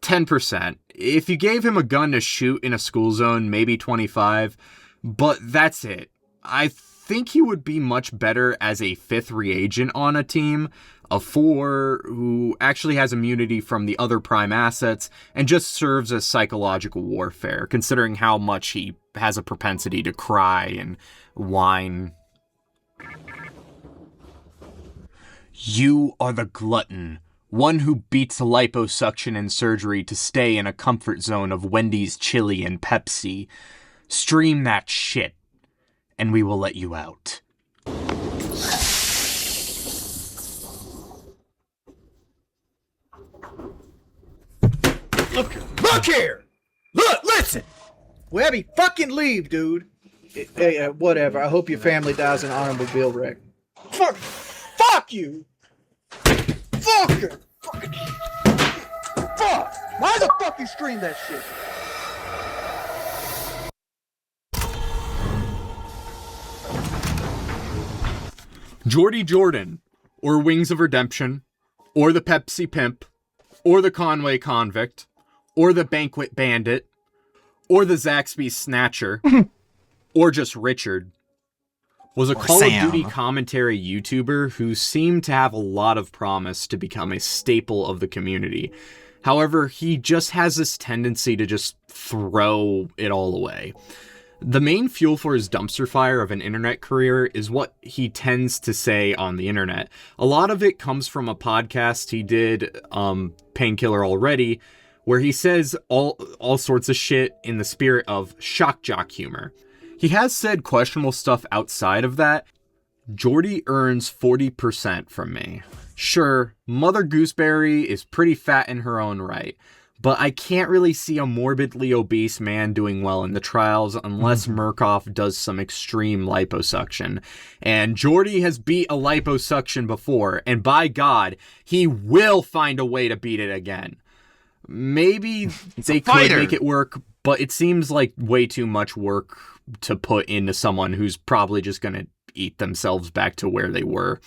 10%. If you gave him a gun to shoot in a school zone, maybe 25, but that's it. I think he would be much better as a 5th reagent on a team, a 4 who actually has immunity from the other prime assets and just serves as psychological warfare, considering how much he has a propensity to cry and whine. You are the glutton, one who beats liposuction and surgery to stay in a comfort zone of Wendy's chili and Pepsi. Stream that shit, and we will let you out. Look here! Look, listen! Webby, fucking leave, dude. Hey, whatever. I hope your family dies in an automobile wreck. Fuck you! Fucker! Fuck! Why the fuck you stream that shit? Jordy Jordan, or Wings of Redemption, or the Pepsi Pimp, or the Conway Convict, or the Banquet Bandit, or the Zaxby Snatcher, or just Richard, was a Call of Duty commentary YouTuber who seemed to have a lot of promise to become a staple of the community. However, he just has this tendency to just throw it all away. The main fuel for his dumpster fire of an internet career is what he tends to say on the internet. A lot of it comes from a podcast he did, Painkiller Already, where he says all sorts of shit in the spirit of shock jock humor. He has said questionable stuff outside of that. Jordy earns 40% from me. Sure, Mother Gooseberry is pretty fat in her own right, but I can't really see a morbidly obese man doing well in the trials unless Murkoff does some extreme liposuction. And Jordy has beat a liposuction before, and by God, he will find a way to beat it again. Maybe they could make it work, but it seems like way too much work to put into someone who's probably just going to eat themselves back to where they were.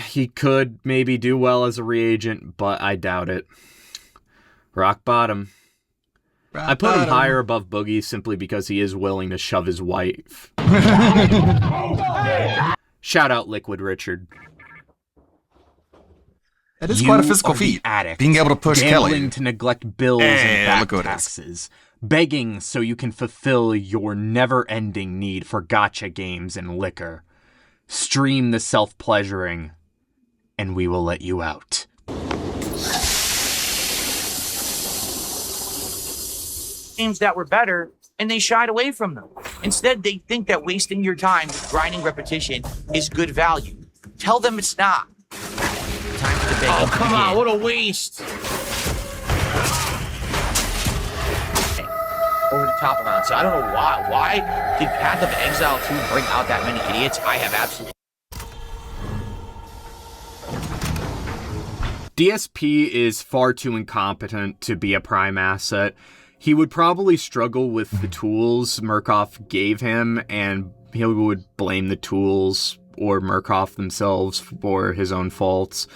He could maybe do well as a reagent, but I doubt it. Rock bottom. I put him higher above Boogie simply because he is willing to shove his wife. Shout out Liquid Richard. It is quite a physical feat, being able to push gambling Kelly. To neglect bills and back taxes. Begging so you can fulfill your never-ending need for gacha games and liquor. Stream the self-pleasuring, and we will let you out. Games that were better, and they shied away from them. Instead, they think that wasting your time with grinding repetition is good value. Tell them it's not. Time for the begging. Oh, come on, what a waste. Over the top amount. So I don't know why. Why did Path of Exile 2 bring out that many idiots? I have absolutely. DSP is far too incompetent to be a prime asset. He would probably struggle with the tools Murkoff gave him, and he would blame the tools or Murkoff themselves for his own faults.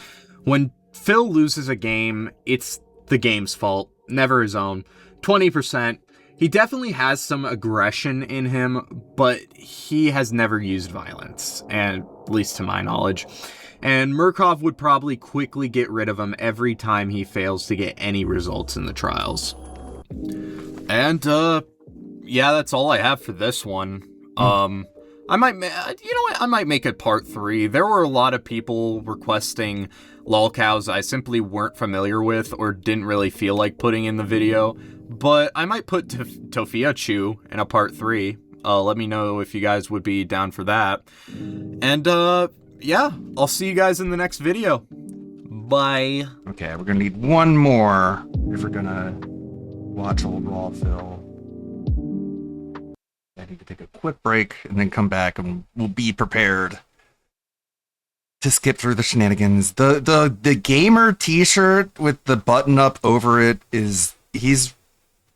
When Phil loses a game, it's the game's fault, never his own. 20%. He definitely has some aggression in him, but he has never used violence, and at least to my knowledge. And Murkoff would probably quickly get rid of him every time he fails to get any results in the trials. And, yeah, that's all I have for this one. I might make it part 3. There were a lot of people requesting lolcows I simply weren't familiar with or didn't really feel like putting in the video, but I might put Tofia Chu in a part 3. Let me know if you guys would be down for that. And, yeah, I'll see you guys in the next video. Bye. Okay, we're gonna need one more if we're gonna watch old Raw Phil. I need to take a quick break and then come back and we'll be prepared to skip through the shenanigans. The gamer t-shirt with the button up over it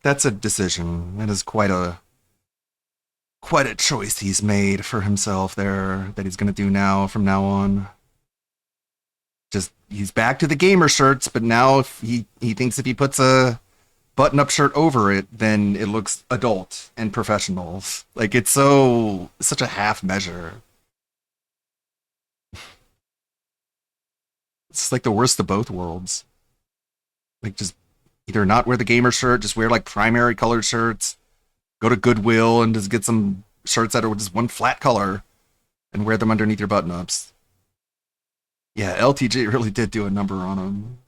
that's a decision. That is quite a choice he's made for himself there that he's gonna do now from now on. Just he's back to the gamer shirts, but now if he thinks if he puts a button-up shirt over it, then it looks adult and professional. Like, it's such a half measure. It's like the worst of both worlds. Like, just either not wear the gamer shirt, just wear like primary colored shirts, go to Goodwill and just get some shirts that are just one flat color and wear them underneath your button-ups. Yeah, LTG really did do a number on them.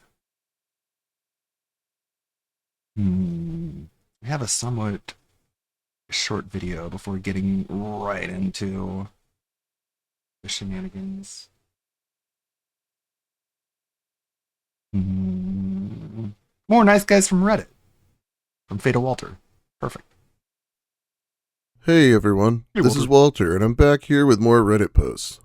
We have a somewhat short video before getting right into the shenanigans. More nice guys from Reddit. From Fatal Walter. Perfect. Hey everyone, Hey, this is Walter, and I'm back here with more Reddit posts.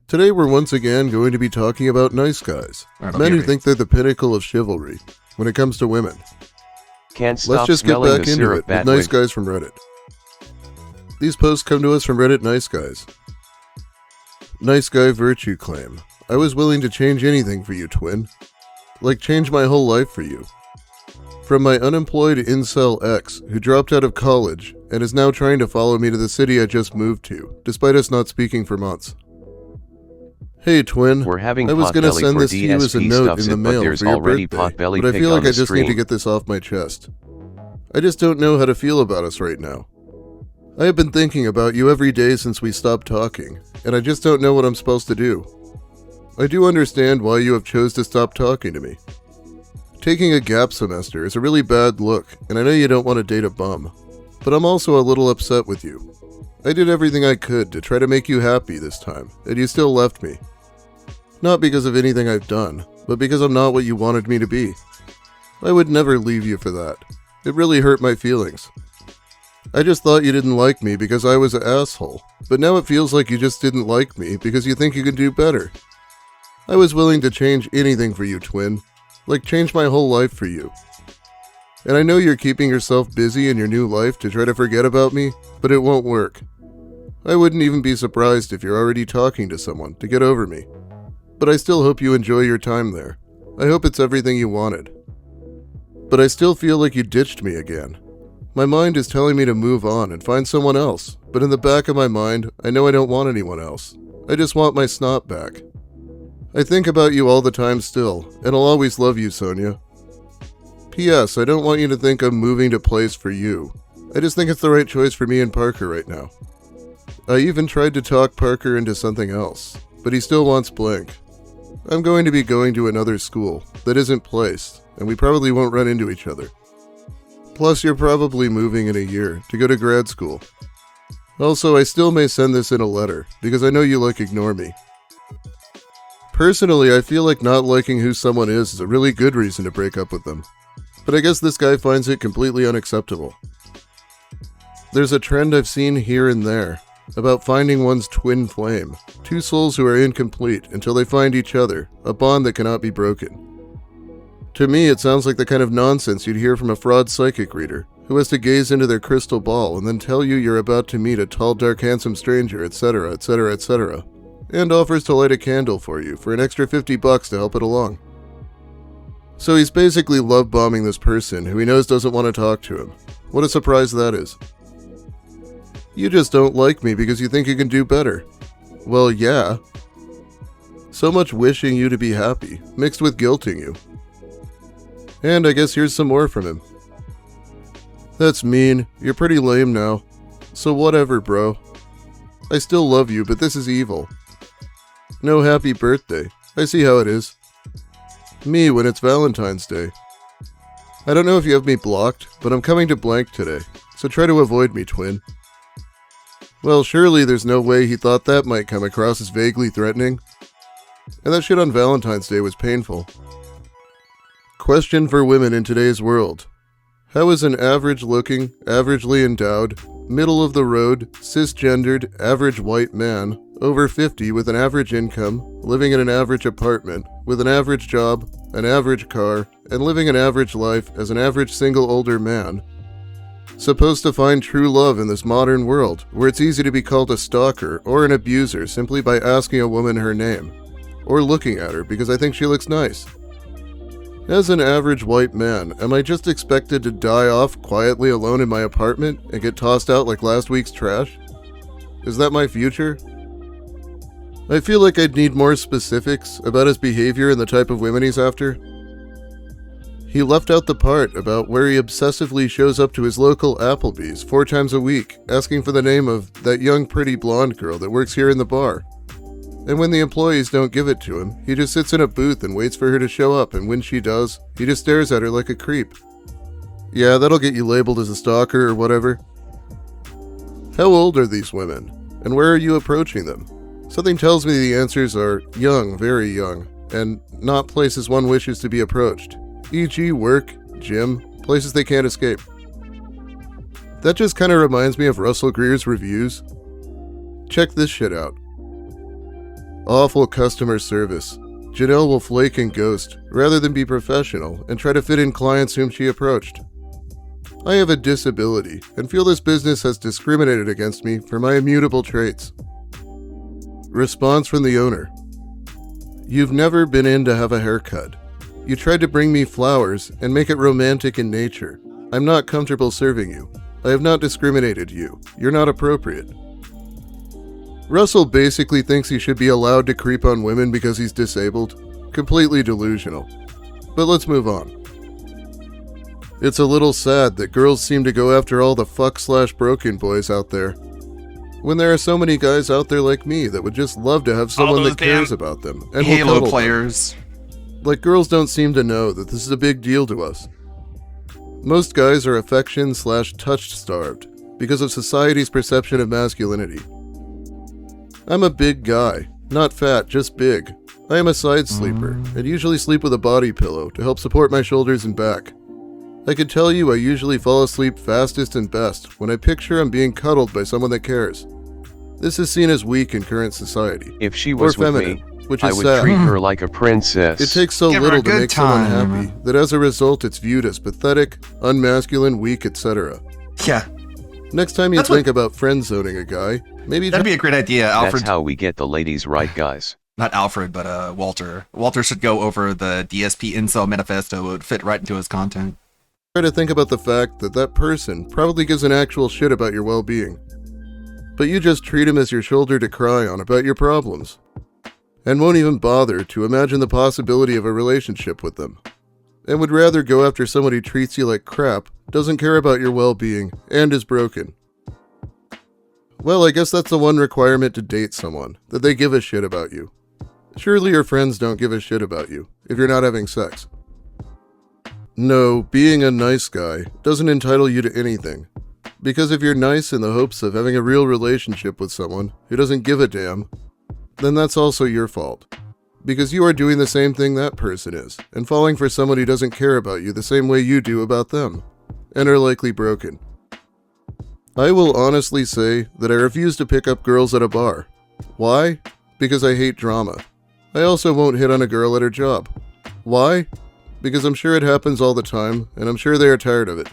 Today we're once again going to be talking about nice guys, men who think they're the pinnacle of chivalry when it comes to women. Can't Let's stop just get smelling back the into syrup, it with nice guys from Reddit. These posts come to us from Reddit Nice Guys. Nice Guy Virtue Claim. I was willing to change anything for you, twin. Like change my whole life for you. From my unemployed incel ex, who dropped out of college and is now trying to follow me to the city I just moved to, despite us not speaking for months. Hey twin, We're having I was gonna Potbelly send for this to you as a DSP note stuffs in the it, but mail there's for your already birthday, Potbelly but I picked feel like on I the just need to stream. get this off my chest. I just don't know how to feel about us right now. I have been thinking about you every day since we stopped talking, and I just don't know what I'm supposed to do. I do understand why you have chose to stop talking to me. Taking a gap semester is a really bad look, and I know you don't want to date a bum, but I'm also a little upset with you. I did everything I could to try to make you happy this time, and you still left me. Not because of anything I've done, but because I'm not what you wanted me to be. I would never leave you for that. It really hurt my feelings. I just thought you didn't like me because I was an asshole, but now it feels like you just didn't like me because you think you can do better. I was willing to change anything for you, twin. Like change my whole life for you. And I know you're keeping yourself busy in your new life to try to forget about me, but it won't work. I wouldn't even be surprised if you're already talking to someone to get over me. But I still hope you enjoy your time there. I hope it's everything you wanted. But I still feel like you ditched me again. My mind is telling me to move on and find someone else, but in the back of my mind, I know I don't want anyone else. I just want my snot back. I think about you all the time still, and I'll always love you, Sonia. P.S. I don't want you to think I'm moving to place for you. I just think it's the right choice for me and Parker right now. I even tried to talk Parker into something else, but he still wants blank. I'm going to be going to another school that isn't placed, and we probably won't run into each other. Plus, you're probably moving in a year to go to grad school. Also, I still may send this in a letter, because I know you ignore me. Personally, I feel like not liking who someone is a really good reason to break up with them. But I guess this guy finds it completely unacceptable. There's a trend I've seen here and there about finding one's twin flame, two souls who are incomplete until they find each other, a bond that cannot be broken. To me, it sounds like the kind of nonsense you'd hear from a fraud psychic reader, who has to gaze into their crystal ball and then tell you you're about to meet a tall, dark, handsome stranger, etc., etc., etc., and offers to light a candle for you for an extra $50 to help it along. So he's basically love bombing this person who he knows doesn't want to talk to him. What a surprise that is. You just don't like me because you think you can do better. Well, yeah. So much wishing you to be happy, mixed with guilting you. And I guess here's some more from him. That's mean. You're pretty lame now. So whatever, bro. I still love you, but this is evil. No happy birthday. I see how it is. Me when it's Valentine's Day. I don't know if you have me blocked, but I'm coming to blank today, so try to avoid me, twin. Well, surely there's no way he thought that might come across as vaguely threatening. And that shit on Valentine's Day was painful. Question for women in today's world. How is an average-looking, averagely endowed, middle-of-the-road, cisgendered, average white man, over 50 with an average income, living in an average apartment, with an average job, an average car, and living an average life as an average single older man, supposed to find true love in this modern world, where it's easy to be called a stalker or an abuser simply by asking a woman her name, or looking at her because I think she looks nice? As an average white man, am I just expected to die off quietly alone in my apartment and get tossed out like last week's trash? Is that my future? I feel like I'd need more specifics about his behavior and the type of women he's after. He left out the part about where he obsessively shows up to his local Applebee's 4 times a week, asking for the name of that young pretty blonde girl that works here in the bar. And when the employees don't give it to him, he just sits in a booth and waits for her to show up, and when she does, he just stares at her like a creep. Yeah, that'll get you labeled as a stalker or whatever. How old are these women? And where are you approaching them? Something tells me the answers are young, very young, and not places one wishes to be approached, e.g. work, gym, places they can't escape. That just kind of reminds me of Russell Greer's reviews. Check this shit out. Awful customer service. Janelle will flake and ghost, rather than be professional and try to fit in clients whom she approached. I have a disability, and feel this business has discriminated against me for my immutable traits. Response from the owner. You've never been in to have a haircut. You tried to bring me flowers and make it romantic in nature. I'm not comfortable serving you. I have not discriminated you. You're not appropriate. Russell basically thinks he should be allowed to creep on women because he's disabled. Completely delusional. But let's move on. It's a little sad that girls seem to go after all the fuck/broken boys out there, when there are so many guys out there like me that would just love to have someone that cares about them and will Halo cuddle players. them. Like, girls don't seem to know that this is a big deal to us. Most guys are affection/touch starved because of society's perception of masculinity. I'm a big guy, not fat, just big. I am a side sleeper, and usually sleep with a body pillow to help support my shoulders and back. I could tell you I usually fall asleep fastest and best when I picture I'm being cuddled by someone that cares. This is seen as weak in current society. If she was or with feminine, me, which I is would sad. treat her like a princess. It takes so Give her a little to good make someone time. happy that as a result it's viewed as pathetic, unmasculine, weak, etc. Yeah. Next time you That's what- think about friend zoning a guy, maybe That'd be a great idea, Alfred. That's how we get the ladies right, guys. Not Alfred, but Walter. Walter should go over the DSP Incel Manifesto. It would fit right into his content. try to think about the fact that that person probably gives an actual shit about your well-being. But you just treat him as your shoulder to cry on about your problems, and won't even bother to imagine the possibility of a relationship with them, and would rather go after someone who treats you like crap, doesn't care about your well-being, and is broken. Well, I guess that's the one requirement to date someone, that they give a shit about you. Surely your friends don't give a shit about you, if you're not having sex. No, being a nice guy doesn't entitle you to anything. Because if you're nice in the hopes of having a real relationship with someone who doesn't give a damn, then that's also your fault. Because you are doing the same thing that person is, and falling for someone who doesn't care about you the same way you do about them, and are likely broken. I will honestly say that I refuse to pick up girls at a bar. Why? Because I hate drama. I also won't hit on a girl at her job. Why? Because I'm sure it happens all the time, and I'm sure they are tired of it.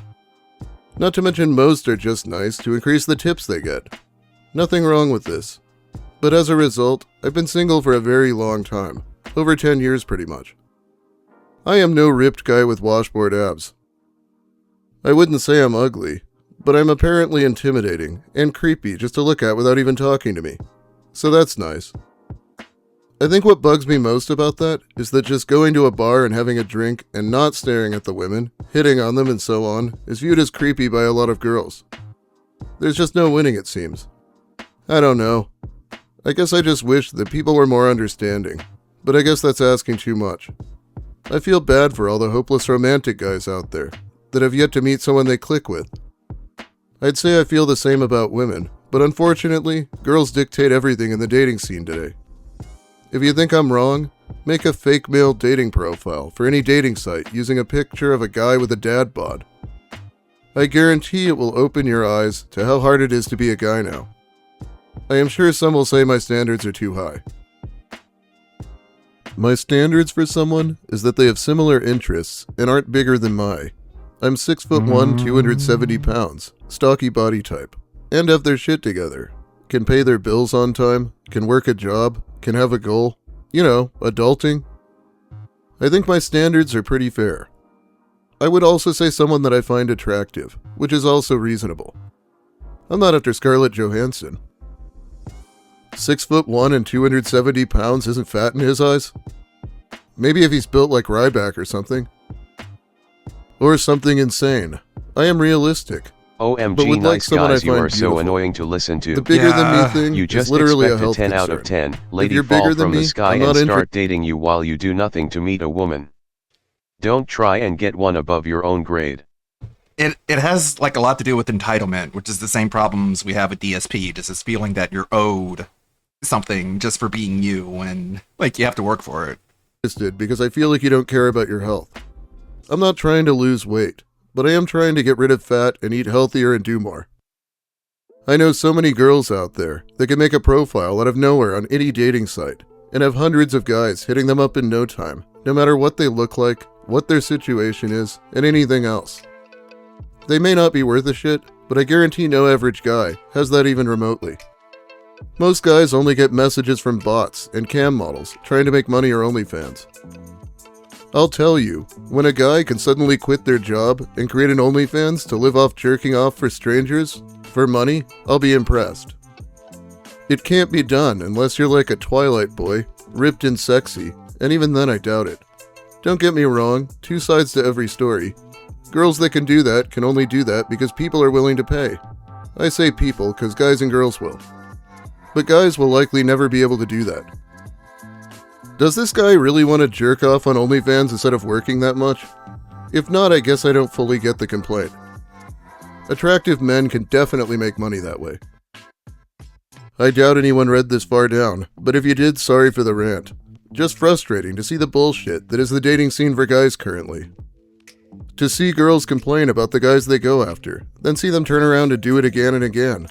Not to mention most are just nice to increase the tips they get. Nothing wrong with this. But as a result, I've been single for a very long time. Over 10 years pretty much. I am no ripped guy with washboard abs. I wouldn't say I'm ugly, but I'm apparently intimidating and creepy just to look at without even talking to me. So that's nice. I think what bugs me most about that is that just going to a bar and having a drink and not staring at the women, hitting on them and so on, is viewed as creepy by a lot of girls. There's just no winning, it seems. I don't know. I guess I just wish that people were more understanding, but I guess that's asking too much. I feel bad for all the hopeless romantic guys out there that have yet to meet someone they click with. I'd say I feel the same about women, but unfortunately, girls dictate everything in the dating scene today. If you think I'm wrong, make a fake male dating profile for any dating site using a picture of a guy with a dad bod. I guarantee it will open your eyes to how hard it is to be a guy now. I am sure some will say my standards are too high. My standards for someone is that they have similar interests and aren't bigger than my. I'm 6'1", 270 pounds, stocky body type, and have their shit together. Can pay their bills on time, can work a job, can have a goal. You know, adulting. I think my standards are pretty fair. I would also say someone that I find attractive, which is also reasonable. I'm not after Scarlett Johansson. 6'1" and 270 pounds isn't fat in his eyes? Maybe if he's built like Ryback or something. Or something insane. I am realistic. OMG, but would like nice someone guys, I you find are so beautiful. annoying to listen to. The bigger than me thing you is just literally a expect a health 10 out of concern. 10. Lady you're fall bigger than from the me, sky I'm and not start dating you while you do nothing to meet a woman. Don't try and get one above your own grade. It has like a lot to do with entitlement, which is the same problems we have with DSP. Just this feeling that you're owed something just for being you, and like you have to work for it. Because I feel like you don't care about your health. I'm not trying to lose weight, but I am trying to get rid of fat and eat healthier and do more. I know so many girls out there that can make a profile out of nowhere on any dating site and have hundreds of guys hitting them up in no time, no matter what they look like, what their situation is, and anything else. They may not be worth a shit, but I guarantee no average guy has that even remotely. Most guys only get messages from bots and cam models trying to make money or OnlyFans. I'll tell you, when a guy can suddenly quit their job and create an OnlyFans to live off jerking off for strangers, for money, I'll be impressed. It can't be done unless you're like a Twilight boy, ripped and sexy, and even then I doubt it. Don't get me wrong, two sides to every story. Girls that can do that can only do that because people are willing to pay. I say people because guys and girls will. But guys will likely never be able to do that. Does this guy really want to jerk off on OnlyFans instead of working that much? If not, I guess I don't fully get the complaint. Attractive men can definitely make money that way. I doubt anyone read this far down, but if you did, sorry for the rant. Just frustrating to see the bullshit that is the dating scene for guys currently. To see girls complain about the guys they go after, then see them turn around and do it again and again.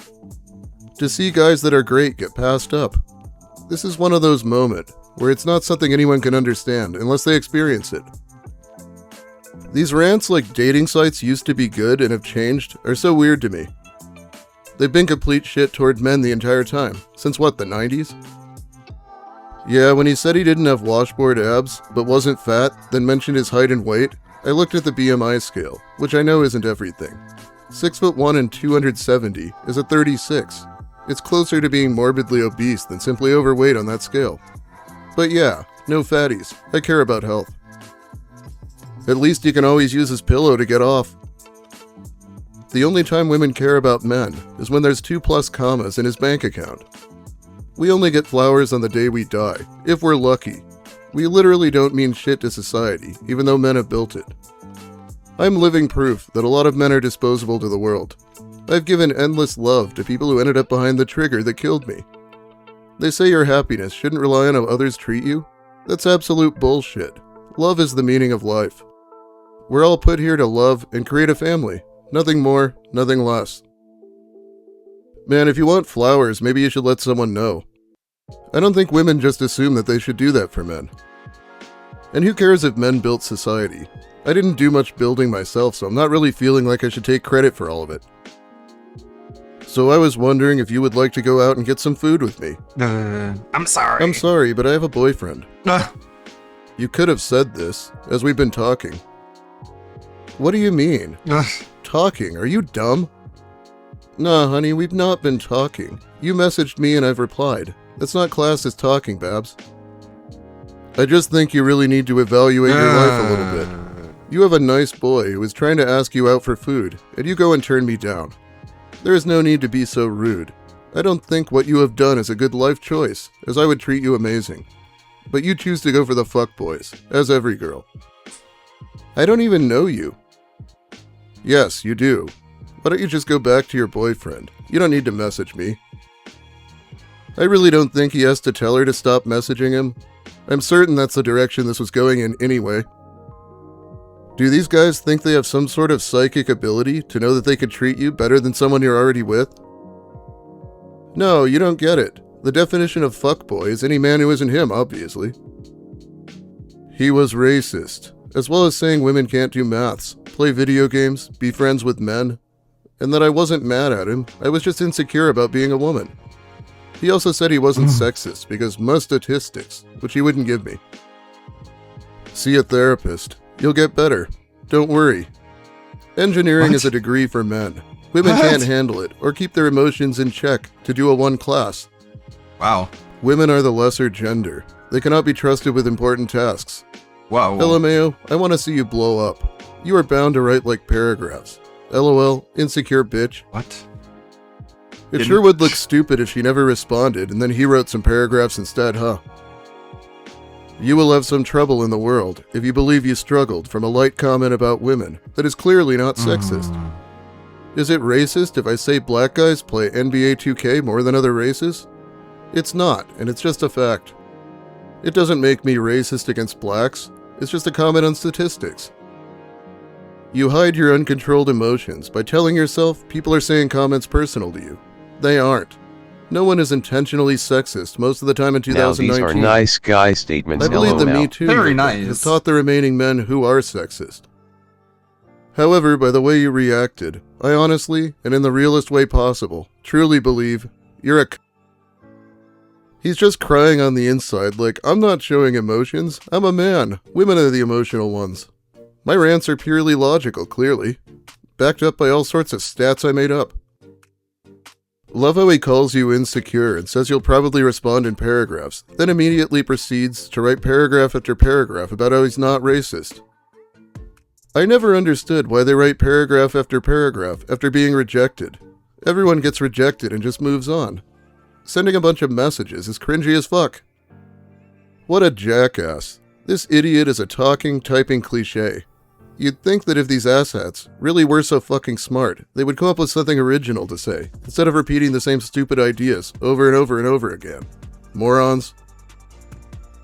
To see guys that are great get passed up. This is one of those moments where it's not something anyone can understand unless they experience it. These rants like dating sites used to be good and have changed are so weird to me. They've been complete shit toward men the entire time. Since what, the 90s? Yeah, when he said he didn't have washboard abs, but wasn't fat, then mentioned his height and weight, I looked at the BMI scale, which I know isn't everything. 6'1" and 270 is a 36. It's closer to being morbidly obese than simply overweight on that scale. But yeah, no fatties. I care about health. At least you can always use his pillow to get off. The only time women care about men is when there's 2+ commas in his bank account. We only get flowers on the day we die, if we're lucky. We literally don't mean shit to society, even though men have built it. I'm living proof that a lot of men are disposable to the world. I've given endless love to people who ended up behind the trigger that killed me. They say your happiness shouldn't rely on how others treat you. That's absolute bullshit. Love is the meaning of life. We're all put here to love and create a family. Nothing more, nothing less. Man, if you want flowers, maybe you should let someone know. I don't think women just assume that they should do that for men. And who cares if men built society? I didn't do much building myself, so I'm not really feeling like I should take credit for all of it. So I was wondering if you would like to go out and get some food with me. I'm sorry. I'm sorry, but I have a boyfriend. You could have said this, as we've been talking. What do you mean? Talking? Are you dumb? Nah, honey, we've not been talking. You messaged me and I've replied. That's not classed as talking, Babs. I just think you really need to evaluate your life a little bit. You have a nice boy who is trying to ask you out for food, and you go and turn me down. There is no need to be so rude. I don't think what you have done is a good life choice, as I would treat you amazing. But you choose to go for the fuckboys, as every girl. I don't even know you. Yes, you do. Why don't you just go back to your boyfriend? You don't need to message me. I really don't think he has to tell her to stop messaging him. I'm certain that's the direction this was going in anyway. Do these guys think they have some sort of psychic ability to know that they could treat you better than someone you're already with? No, you don't get it. The definition of fuckboy is any man who isn't him, obviously. He was racist, as well as saying women can't do maths, play video games, be friends with men, and that I wasn't mad at him, I was just insecure about being a woman. He also said he wasn't sexist because most statistics, which he wouldn't give me. See a therapist. You'll get better. Don't worry. Engineering is a degree for men. Women can't handle it or keep their emotions in check to do a one class. Wow. Women are the lesser gender. They cannot be trusted with important tasks. Wow. LMAO, I want to see you blow up. You are bound to write like paragraphs. LOL, insecure bitch. What? It sure would look stupid if she never responded and then he wrote some paragraphs instead, huh? You will have some trouble in the world if you believe you struggled from a light comment about women that is clearly not sexist. Is it racist if I say black guys play NBA 2K more than other races? It's not, and it's just a fact. It doesn't make me racist against blacks, it's just a comment on statistics. You hide your uncontrolled emotions by telling yourself people are saying comments personal to you. They aren't. No one is intentionally sexist most of the time in 2019. Now these are nice guy statements. I believe the Me Too Very movement nice. has taught the remaining men who are sexist. However, by the way you reacted, I honestly, and in the realest way possible, truly believe you're a He's just crying on the inside like, I'm not showing emotions, I'm a man. Women are the emotional ones. My rants are purely logical, clearly. Backed up by all sorts of stats I made up. Love how he calls you insecure and says you'll probably respond in paragraphs, then immediately proceeds to write paragraph after paragraph about how he's not racist. I never understood why they write paragraph after paragraph after being rejected. Everyone gets rejected and just moves on. Sending a bunch of messages is cringy as fuck. What a jackass. This idiot is a talking, typing cliche. You'd think that if these asshats really were so fucking smart, they would come up with something original to say, instead of repeating the same stupid ideas over and over and over again. Morons.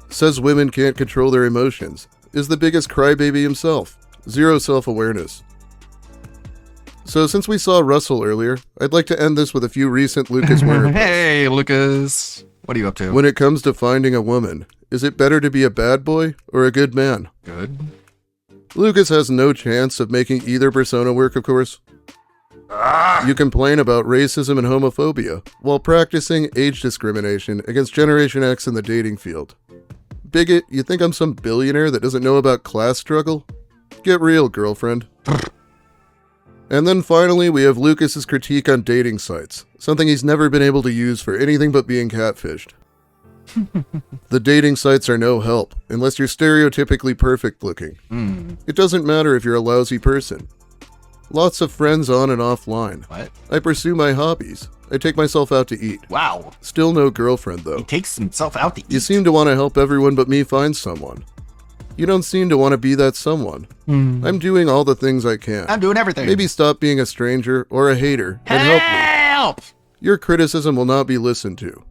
Says women can't control their emotions. Is the biggest crybaby himself. Zero self-awareness. So since we saw Russell earlier, I'd like to end this with a few recent Lucas Werner posts. Hey, Lucas. What are you up to? When it comes to finding a woman, is it better to be a bad boy or a good man? Good. Lucas has no chance of making either persona work, of course. You complain about racism and homophobia while practicing age discrimination against Generation X in the dating field. Bigot, you think I'm some billionaire that doesn't know about class struggle? Get real, girlfriend. And then finally, we have Lucas's critique on dating sites, something he's never been able to use for anything but being catfished. The dating sites are no help, unless you're stereotypically perfect looking. It doesn't matter if you're a lousy person. Lots of friends on and offline. What? I pursue my hobbies. I take myself out to eat. Wow. Still no girlfriend, though. He takes himself out to eat. You seem to want to help everyone but me find someone. You don't seem to want to be that someone. I'm doing all the things I can. I'm doing everything. Maybe stop being a stranger or a hater and help me. Help! Your criticism will not be listened to.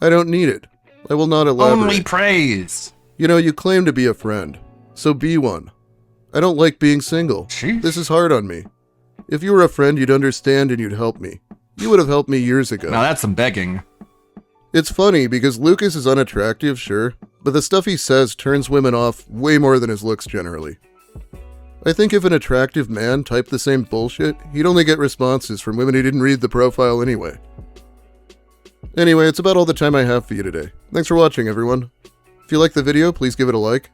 I don't need it. I will not elaborate. Only praise. You know, you claim to be a friend, so be one. I don't like being single. This is hard on me. If you were a friend, you'd understand and you'd help me. You would have helped me years ago. Now that's some begging. It's funny because Lucas is unattractive, sure, but the stuff he says turns women off way more than his looks generally. I think if an attractive man typed the same bullshit, he'd only get responses from women who didn't read the profile anyway. Anyway, it's about all the time I have for you today. Thanks for watching, everyone. If you like the video, please give it a like.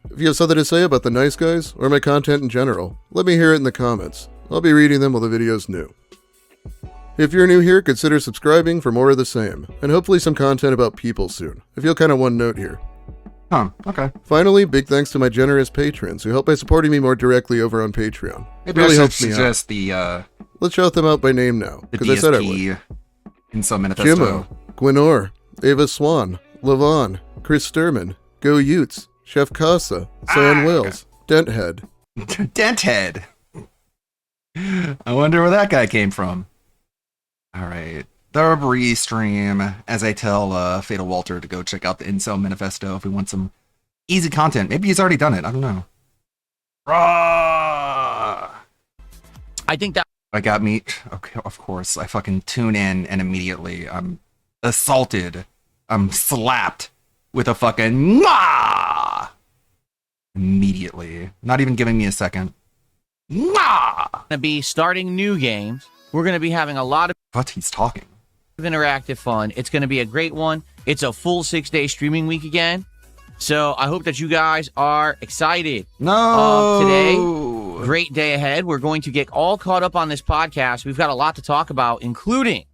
If you have something to say about the nice guys, or my content in general, let me hear it in the comments. I'll be reading them while the video's new. If you're new here, consider subscribing for more of the same, and hopefully some content about people soon. I feel kind of one note here. Huh, okay. Finally, big thanks to my generous patrons who help by supporting me more directly over on Patreon. Maybe It really I should helps me out. suggest the, Let's shout them out by name now, the because I said I would. DSP in some manifesto. Jimmo, Gwenor, Ava Swan, Levon, Chris Sturman, Go Utes, Chef Casa, Cyan Wales, Denthead. Denthead. I wonder where that guy came from. Alright. The restream, as I tell Fatal Walter to go check out the Incel Manifesto if we want some easy content. Maybe he's already done it. I don't know. I think that I got meat. Okay, of course. I fucking tune in and immediately I'm assaulted. I'm slapped with a fucking Mwah! Immediately. Not even giving me a second. Mwah! gonna be starting new games. We're gonna be having a lot of What? He's talking. interactive fun. It's gonna be a great one. It's a full 6-day streaming week again. So I hope that you guys are excited. No. Today, great day ahead. We're going to get all caught up on this podcast. We've got a lot to talk about, including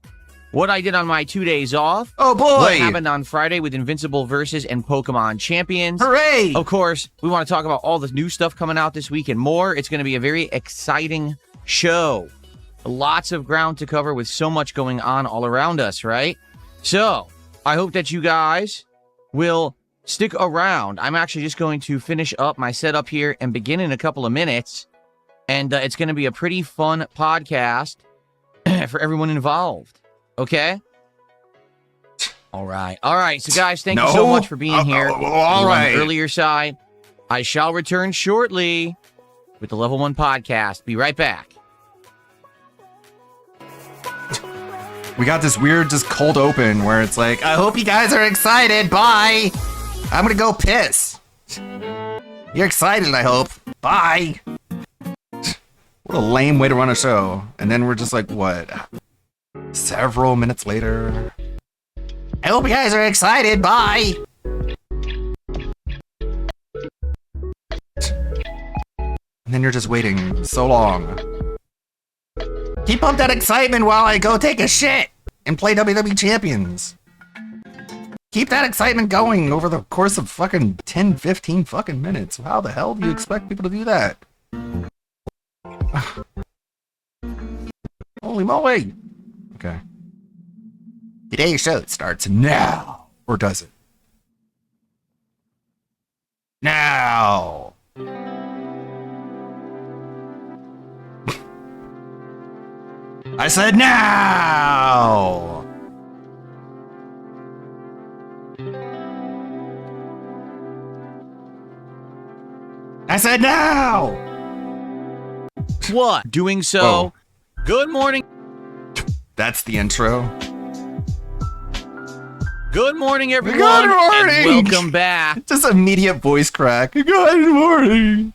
what I did on my 2 days off. Oh, boy. What happened on Friday with Invincible Versus and Pokemon Champions. Hooray. Of course, we want to talk about all the new stuff coming out this week and more. It's going to be a very exciting show. Lots of ground to cover with so much going on all around us, right? So, I hope that you guys will stick around. I'm actually just going to finish up my setup here and begin in a couple of minutes. And it's going to be a pretty fun podcast for everyone involved. Okay? All right. So, guys, thank you so much for being here. All right. On the earlier side, I shall return shortly with the Level 1 podcast. Be right back. We got this weird just cold open where it's like, I hope you guys are excited. Bye. I'm gonna go piss. You're excited, I hope. Bye. What a lame way to run a show. And then we're just like, what? Several minutes later. I hope you guys are excited. Bye. And then you're just waiting so long. Keep up that excitement while I go take a shit and play WWE Champions. Keep that excitement going over the course of fucking 10, 15 fucking minutes. How the hell do you expect people to do that? Holy moly. Okay. Today's show starts now. Or does it? Now. I said now! I said now! What? Doing so. Whoa. Good morning. That's the intro. Good morning, everyone. Good morning! And welcome back. Just immediate voice crack. Good morning!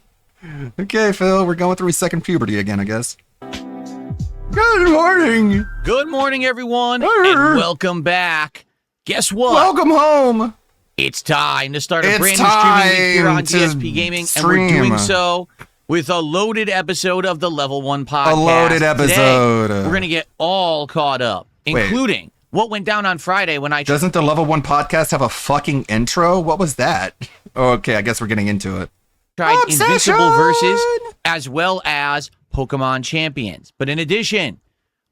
Okay, Phil, we're going through second puberty again, I guess. Good morning! Good morning, everyone, and welcome back. Guess what? Welcome home! It's time to start a It's brand new streaming week here on time to DSP Gaming, and we're stream. doing so with a loaded episode of the Level 1 podcast. A loaded episode. Today, we're going to get all caught up, including what went down on Friday when I... Doesn't the Level 1 podcast have a fucking intro? What was that? Oh, okay, I guess we're getting into it. tried Invincible Versus as well as Pokemon Champions. But in addition,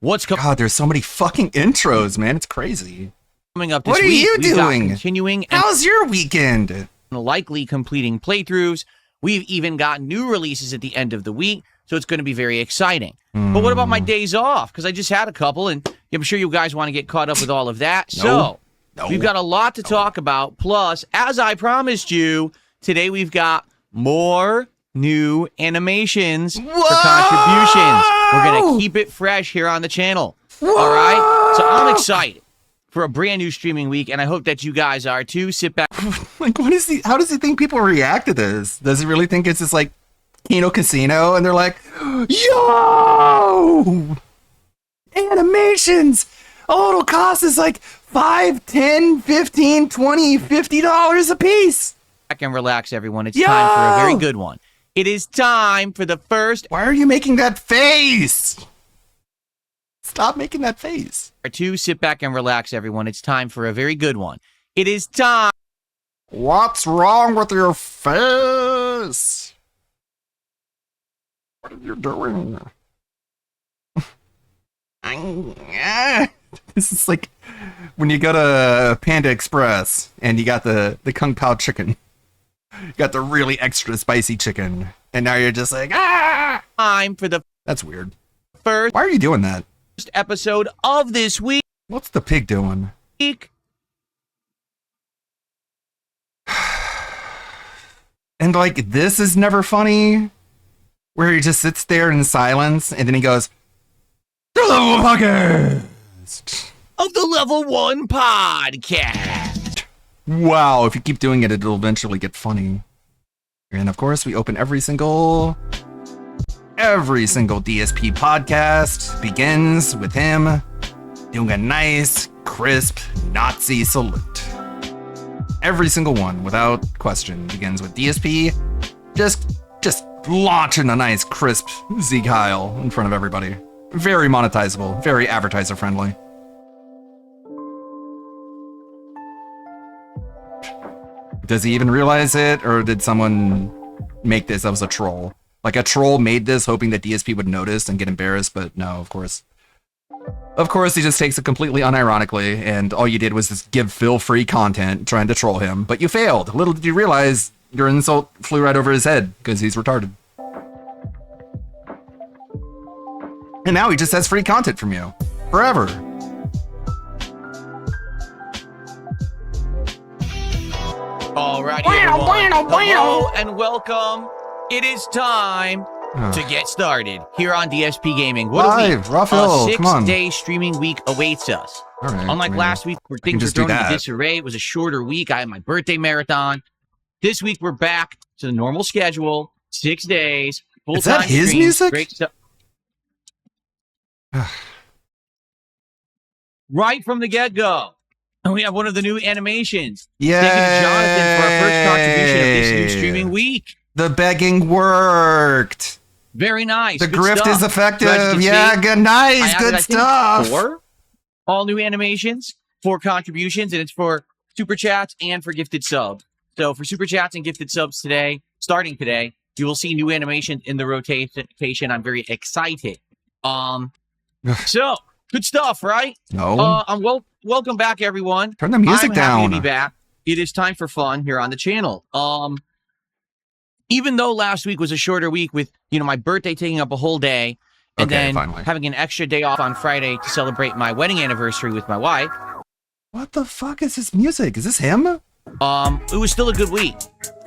what's God, there's so many fucking intros, man. It's crazy. coming up this What are week? you We've got doing? continuing and How's your weekend? likely completing playthroughs. We've even got new releases at the end of the week, so it's going to be very exciting. But what about my days off? Because I just had a couple, and I'm sure you guys want to get caught up with all of that. So we've got a lot to talk about. Plus, as I promised you, today we've got more new animations for contributions. We're going to keep it fresh here on the channel. All right? So I'm excited for a brand new streaming week, and I hope that you guys are too. Sit back. Like, what is he? How does he think people react to this? Does he really think it's just like Kino Casino and they're like, yo, animations. Oh, it'll cost us like $5, $10, $15, $20, $50 a piece. Back and relax, everyone. It's time for a very good one. It is time for the first. Why are you making that face? Stop making that face. Two, sit back and relax, everyone. It's time for a very good one. It is time. What's wrong with your face? What are you doing? This is like when you go to Panda Express and you got the Kung Pao chicken. You got the really extra spicy chicken. And now you're just like, ah! Time for the That's weird. first Why are you doing that? episode of this week. What's the pig doing? And like, this is never funny. Where he just sits there in silence and then he goes, "The Level 1 Podcast of the Level 1 Podcast." Wow, if you keep doing it, it'll eventually get funny. And of course, we open every single DSP podcast begins with him doing a nice, crisp Nazi salute. Every single one, without question, begins with DSP just launching a nice, crisp Zeke Heil in front of everybody. Very monetizable, very advertiser friendly. Does he even realize it, or did someone make this as a troll? Like a troll made this hoping that DSP would notice and get embarrassed, but no, of course. Of course, he just takes it completely unironically, and all you did was just give Phil free content trying to troll him, but you failed. Little did you realize your insult flew right over his head, because he's retarded. And now he just has free content from you. Forever. Alrighty, everyone. Hello and welcome. It is time to get started here on DSP Gaming. What Live, a week. Raphael, A come on. 6-day streaming week awaits us. All right, Unlike I mean, last week where I can things were just do thrown into that. disarray, it was a shorter week. I had my birthday marathon. This week we're back to the normal schedule. 6 days. Full-time Is that his streams, music? Great stuff. Right from the get-go. And we have one of the new animations. Yay! Thank you to Jonathan for our first contribution of this new streaming week. The begging worked. Very nice. The Good grift stuff. is effective. Glad you can Yeah, see. good, nice, I added, good I think, stuff. 4 all new animations, 4 contributions, and it's for super chats and for gifted subs. So for super chats and gifted subs today, starting today, you will see new animations in the rotation. I'm very excited. So good stuff, right? No. Welcome back, everyone. Turn the music I'm happy down. to be back. It is time for fun here on the channel. Even though last week was a shorter week with, my birthday taking up a whole day and Okay, then finally. having an extra day off on Friday to celebrate my wedding anniversary with my wife. What the fuck is this music? Is this him? It was still a good week.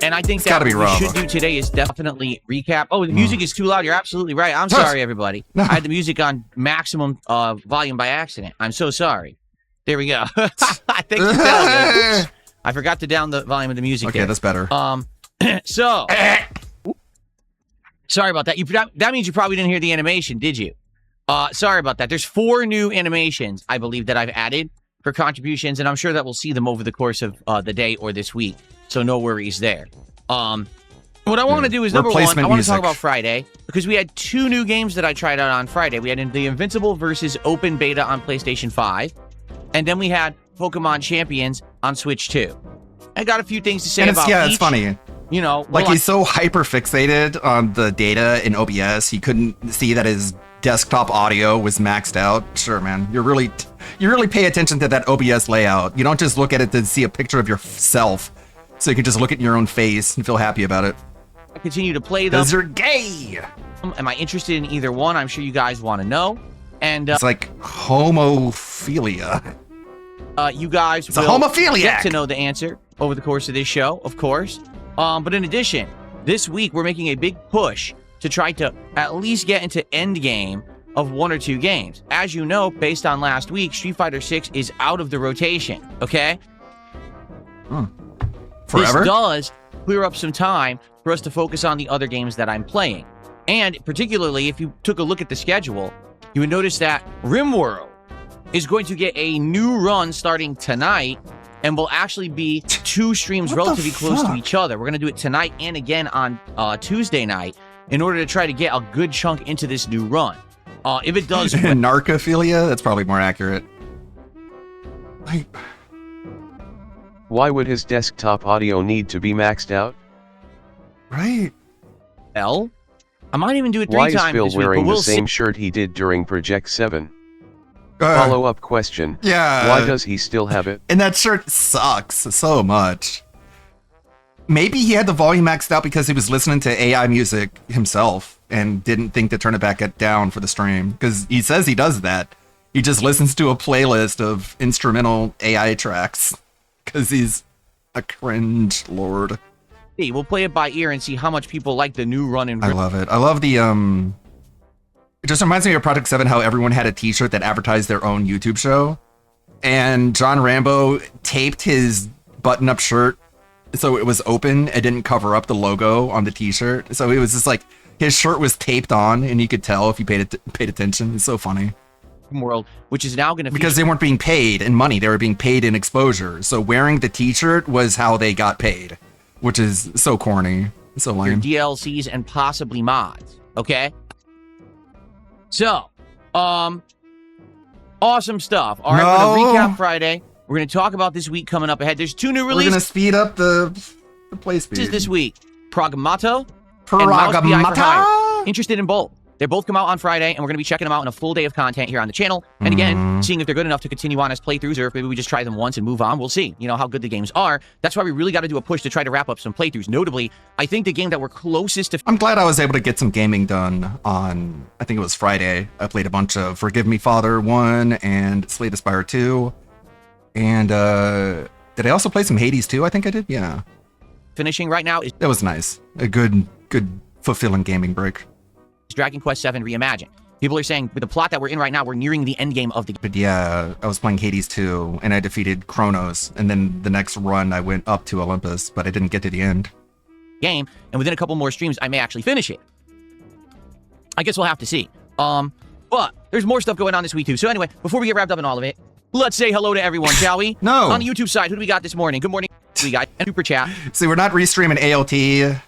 And I think It's that gotta what be we Rob. should do today is definitely recap. Oh, the music is too loud. You're absolutely right. I'm sorry, everybody. I had the music on maximum volume by accident. I'm so sorry. There we go. I think you felt it. I forgot to down the volume of the music. Okay, there. that's better. So sorry about that. That means you probably didn't hear the animation, did you? Sorry about that. There's 4 new animations, I believe, that I've added for contributions, and I'm sure that we'll see them over the course of the day or this week. So no worries there. What I want to do is, number one, Replacement I want to music. talk about Friday, because we had 2 new games that I tried out on Friday. We had the Invincible versus Open Beta on PlayStation 5, and then we had Pokemon Champions on Switch 2. I got a few things to say And about it's each. funny. Like he's so hyper fixated on the data in OBS, he couldn't see that his desktop audio was maxed out. Sure, man, you really pay attention to that OBS layout. You don't just look at it to see a picture of yourself, so you can just look at your own face and feel happy about it. I continue to play them. Because you're gay. Am I interested in either one? I'm sure you guys want to know. And It's like homophilia. you guys It's a will homophiliac. get to know the answer over the course of this show, of course. But in addition, this week we're making a big push to try to at least get into endgame of 1 or 2 games. As you know, based on last week, Street Fighter 6 is out of the rotation, okay? Forever? This does clear up some time for us to focus on the other games that I'm playing. And particularly, if you took a look at the schedule, you would notice that RimWorld is going to get a new run starting tonight and will actually be 2 streams relatively close to each other. We're going to do it tonight and again on Tuesday night in order to try to get a good chunk into this new run. If it does... Narcophilia? That's probably more accurate. Why would his desktop audio need to be maxed out? Right. Well, I might even do it 3 Why is times Phil this week, wearing but we'll the same see. shirt he did during Project 7? Follow-up question. Yeah. Why does he still have it? And that shirt sucks so much. Maybe he had the volume maxed out because he was listening to AI music himself and didn't think to turn it back down for the stream. Because he says he does that. He just listens to a playlist of instrumental AI tracks. Because he's a cringe lord. Hey, we'll play it by ear and see how much people like the new run in I love it. I love the it just reminds me of Project 7 how everyone had a t-shirt that advertised their own YouTube show. And John Rambo taped his button-up shirt so it was open. It didn't cover up the logo on the t-shirt. So it was just like his shirt was taped on and you could tell if you paid attention. It's so funny. world, which is now going to Because they weren't being paid in money, they were being paid in exposure. So wearing the t-shirt was how they got paid, which is so corny. So lame. DLCs and possibly mods. Okay. So, awesome stuff. All right, we're going to recap Friday. We're going to talk about this week coming up ahead. There's 2 new releases. We're going to speed up the play speed. This week, Pragmato and Mouse PI for Hire. Interested in both. They both come out on Friday, and we're going to be checking them out in a full day of content here on the channel. And again, seeing if they're good enough to continue on as playthroughs, or if maybe we just try them once and move on. We'll see, how good the games are. That's why we really got to do a push to try to wrap up some playthroughs. Notably, I think the game that we're closest to... I'm glad I was able to get some gaming done on, I think it was Friday. I played a bunch of Forgive Me Father 1 and Slay the Spire 2. And did I also play some Hades 2? I think I did, yeah. Finishing right now is... That was nice. A good, fulfilling gaming break. Dragon Quest VII Reimagined. People are saying, with the plot that we're in right now, we're nearing the end game of the game. But yeah, I was playing Hades 2, and I defeated Kronos, and then the next run I went up to Olympus, but I didn't get to the end. Game, and within a couple more streams, I may actually finish it. I guess we'll have to see. But there's more stuff going on this week too. So anyway, before we get wrapped up in all of it, let's say hello to everyone, shall we? No. On the YouTube side, who do we got this morning? Good morning. We got Super Chat. See, we're not restreaming ALT,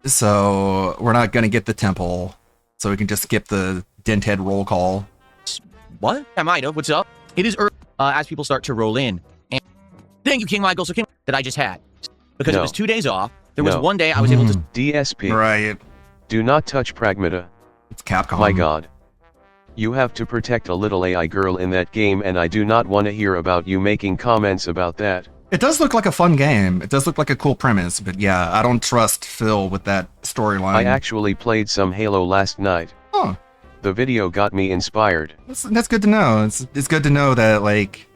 so we're not going to get the temple. So we can just skip the Denthead roll call. What? I might have. What's up? It is early as people start to roll in. And thank you, King Michael. So King that I just had. Because it was 2 days off. There was one day I was able to... DSP. Right. Do not touch Pragmata. It's Capcom. My god. You have to protect a little AI girl in that game, and I do not want to hear about you making comments about that. It does look like a fun game. It does look like a cool premise, but yeah, I don't trust Phil with that storyline. I actually played some Halo last night. Oh. The video got me inspired. That's good to know. It's good to know that, like,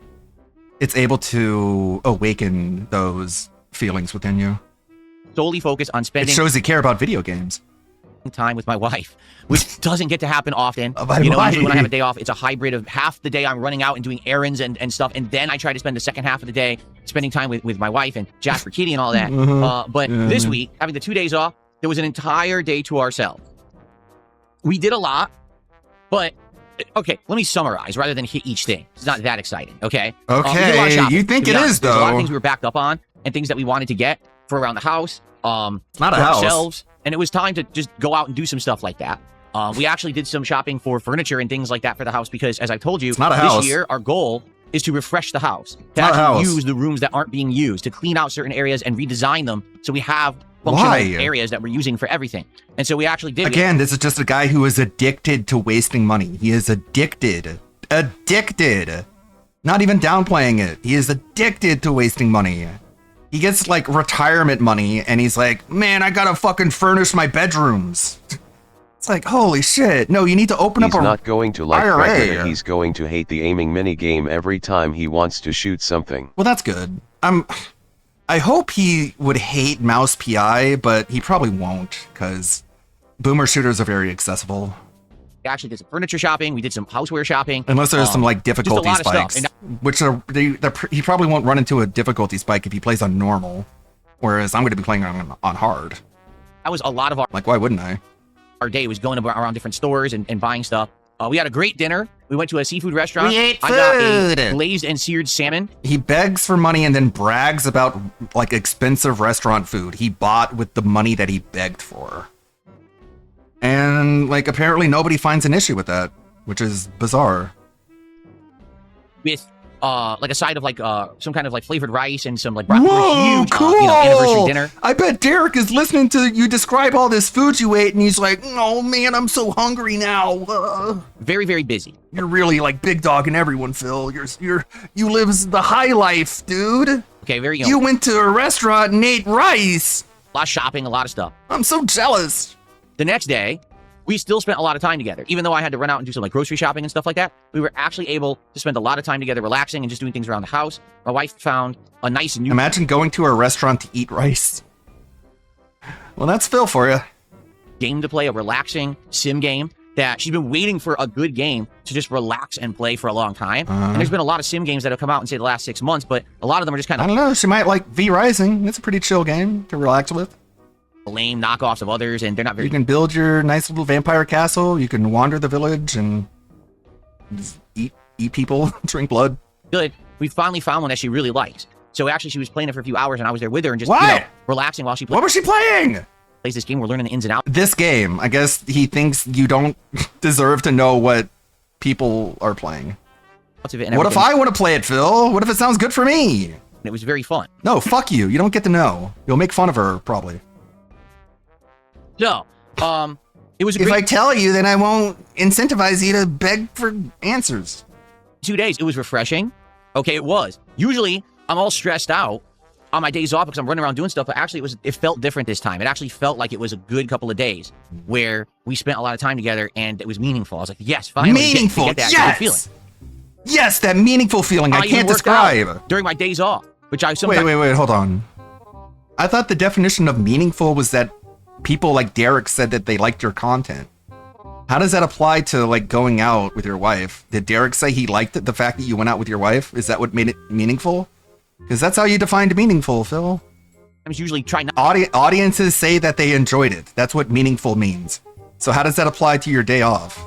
it's able to awaken those feelings within you. Solely focus on spending... It shows you care about video games. ...time with my wife, which doesn't get to happen often. Usually when I have a day off, it's a hybrid of half the day I'm running out and doing errands and stuff, and then I try to spend the second half of the day spending time with my wife and Jasper Kitty and all that. But this week, having the 2 days off, there was an entire day to ourselves. We did a lot, but okay, let me summarize rather than hit each thing. It's not that exciting, okay? Okay, we did a lot of shopping, you think to be it honest. is, There's a lot of though. things we were backed up on and things that we wanted to get for around the house. Not for a house. ourselves, and it was time to just go out and do some stuff like that. We actually did some shopping for furniture and things like that for the house because, as I've told you, not a house. this year our goal is to refresh the house, to Not a actually house. use the rooms that aren't being used, to clean out certain areas and redesign them so we have functional Why? areas that we're using for everything. And so we actually did Again, this is just a guy who is addicted to wasting money. He is addicted. Addicted. Not even downplaying it. He is addicted to wasting money. He gets, like, retirement money, and he's like, man, I gotta fucking furnish my bedrooms. It's like, holy shit. No, you need to open He's up a not going to like IRA. Pragmata, he's going to hate the aiming minigame every time he wants to shoot something. Well, that's good. I hope he would hate Mouse PI, but he probably won't, because boomer shooters are very accessible. We actually did some furniture shopping. We did some houseware shopping. Unless there's some, like, just a difficulty lot of stuff. spikes, which he probably won't run into a difficulty spike if he plays on normal, whereas I'm going to be playing on hard. That was a lot of our... Like, why wouldn't I? Our day was going around different stores and buying stuff. We had a great dinner. We went to a seafood restaurant. We ate I got food. a glazed and seared salmon. He begs for money and then brags about, like, expensive restaurant food he bought with the money that he begged for. And, like, apparently nobody finds an issue with that, which is bizarre. With like a side of like some kind of like flavored rice and some like broccoli. Whoa, Huge cool! anniversary dinner. I bet Derek is listening to you describe all this food you ate, and he's like, "Oh man, I'm so hungry now." Very, very busy. You're really like big dogging everyone, Phil. You live the high life, dude. Okay, very. You went to a restaurant and ate rice. A lot of shopping, a lot of stuff. I'm so jealous. The next day, we still spent a lot of time together. Even though I had to run out and do some like grocery shopping and stuff like that, we were actually able to spend a lot of time together relaxing and just doing things around the house. My wife found a nice new... Imagine going to a restaurant to eat rice. Well, that's Phil for you. Game to play, a relaxing sim game that she's been waiting for a good game to just relax and play for a long time. And there's been a lot of sim games that have come out in, say, the last 6 months, but a lot of them are just kind of... I don't know. She might like V Rising. It's a pretty chill game to relax with. Lame knockoffs of others, and they're not very... You can build your nice little vampire castle. You can wander the village and Just eat people, drink blood. Good. We finally found one that she really liked. So actually, she was playing it for a few hours, and I was there with her and just relaxing while she played. What was she playing? Plays this game. We're learning the ins and outs. This game. I guess he thinks you don't deserve to know what people are playing. Of it and What if I want to play it, Phil? What if it sounds good for me? It was very fun. No, fuck you. You don't get to know. You'll make fun of her, probably. So, it was. If I tell you, then I won't incentivize you to beg for answers. 2 days. It was refreshing. Okay, it was. Usually, I'm all stressed out on my days off because I'm running around doing stuff, but actually it felt different this time. It actually felt like it was a good couple of days where we spent a lot of time together and it was meaningful. I was like, yes, finally. Meaningful, get that yes! good feeling. Yes, that meaningful feeling I even can't worked out describe. during my days off, which I sometimes... Wait, hold on. I thought the definition of meaningful was that people like Derek said that they liked your content. How does that apply to like going out with your wife? Did Derek say he liked it, the fact that you went out with your wife? Is that what made it meaningful? Because that's how you defined meaningful, Phil. I was usually trying not... Audiences say that they enjoyed it. That's what meaningful means. So how does that apply to your day off?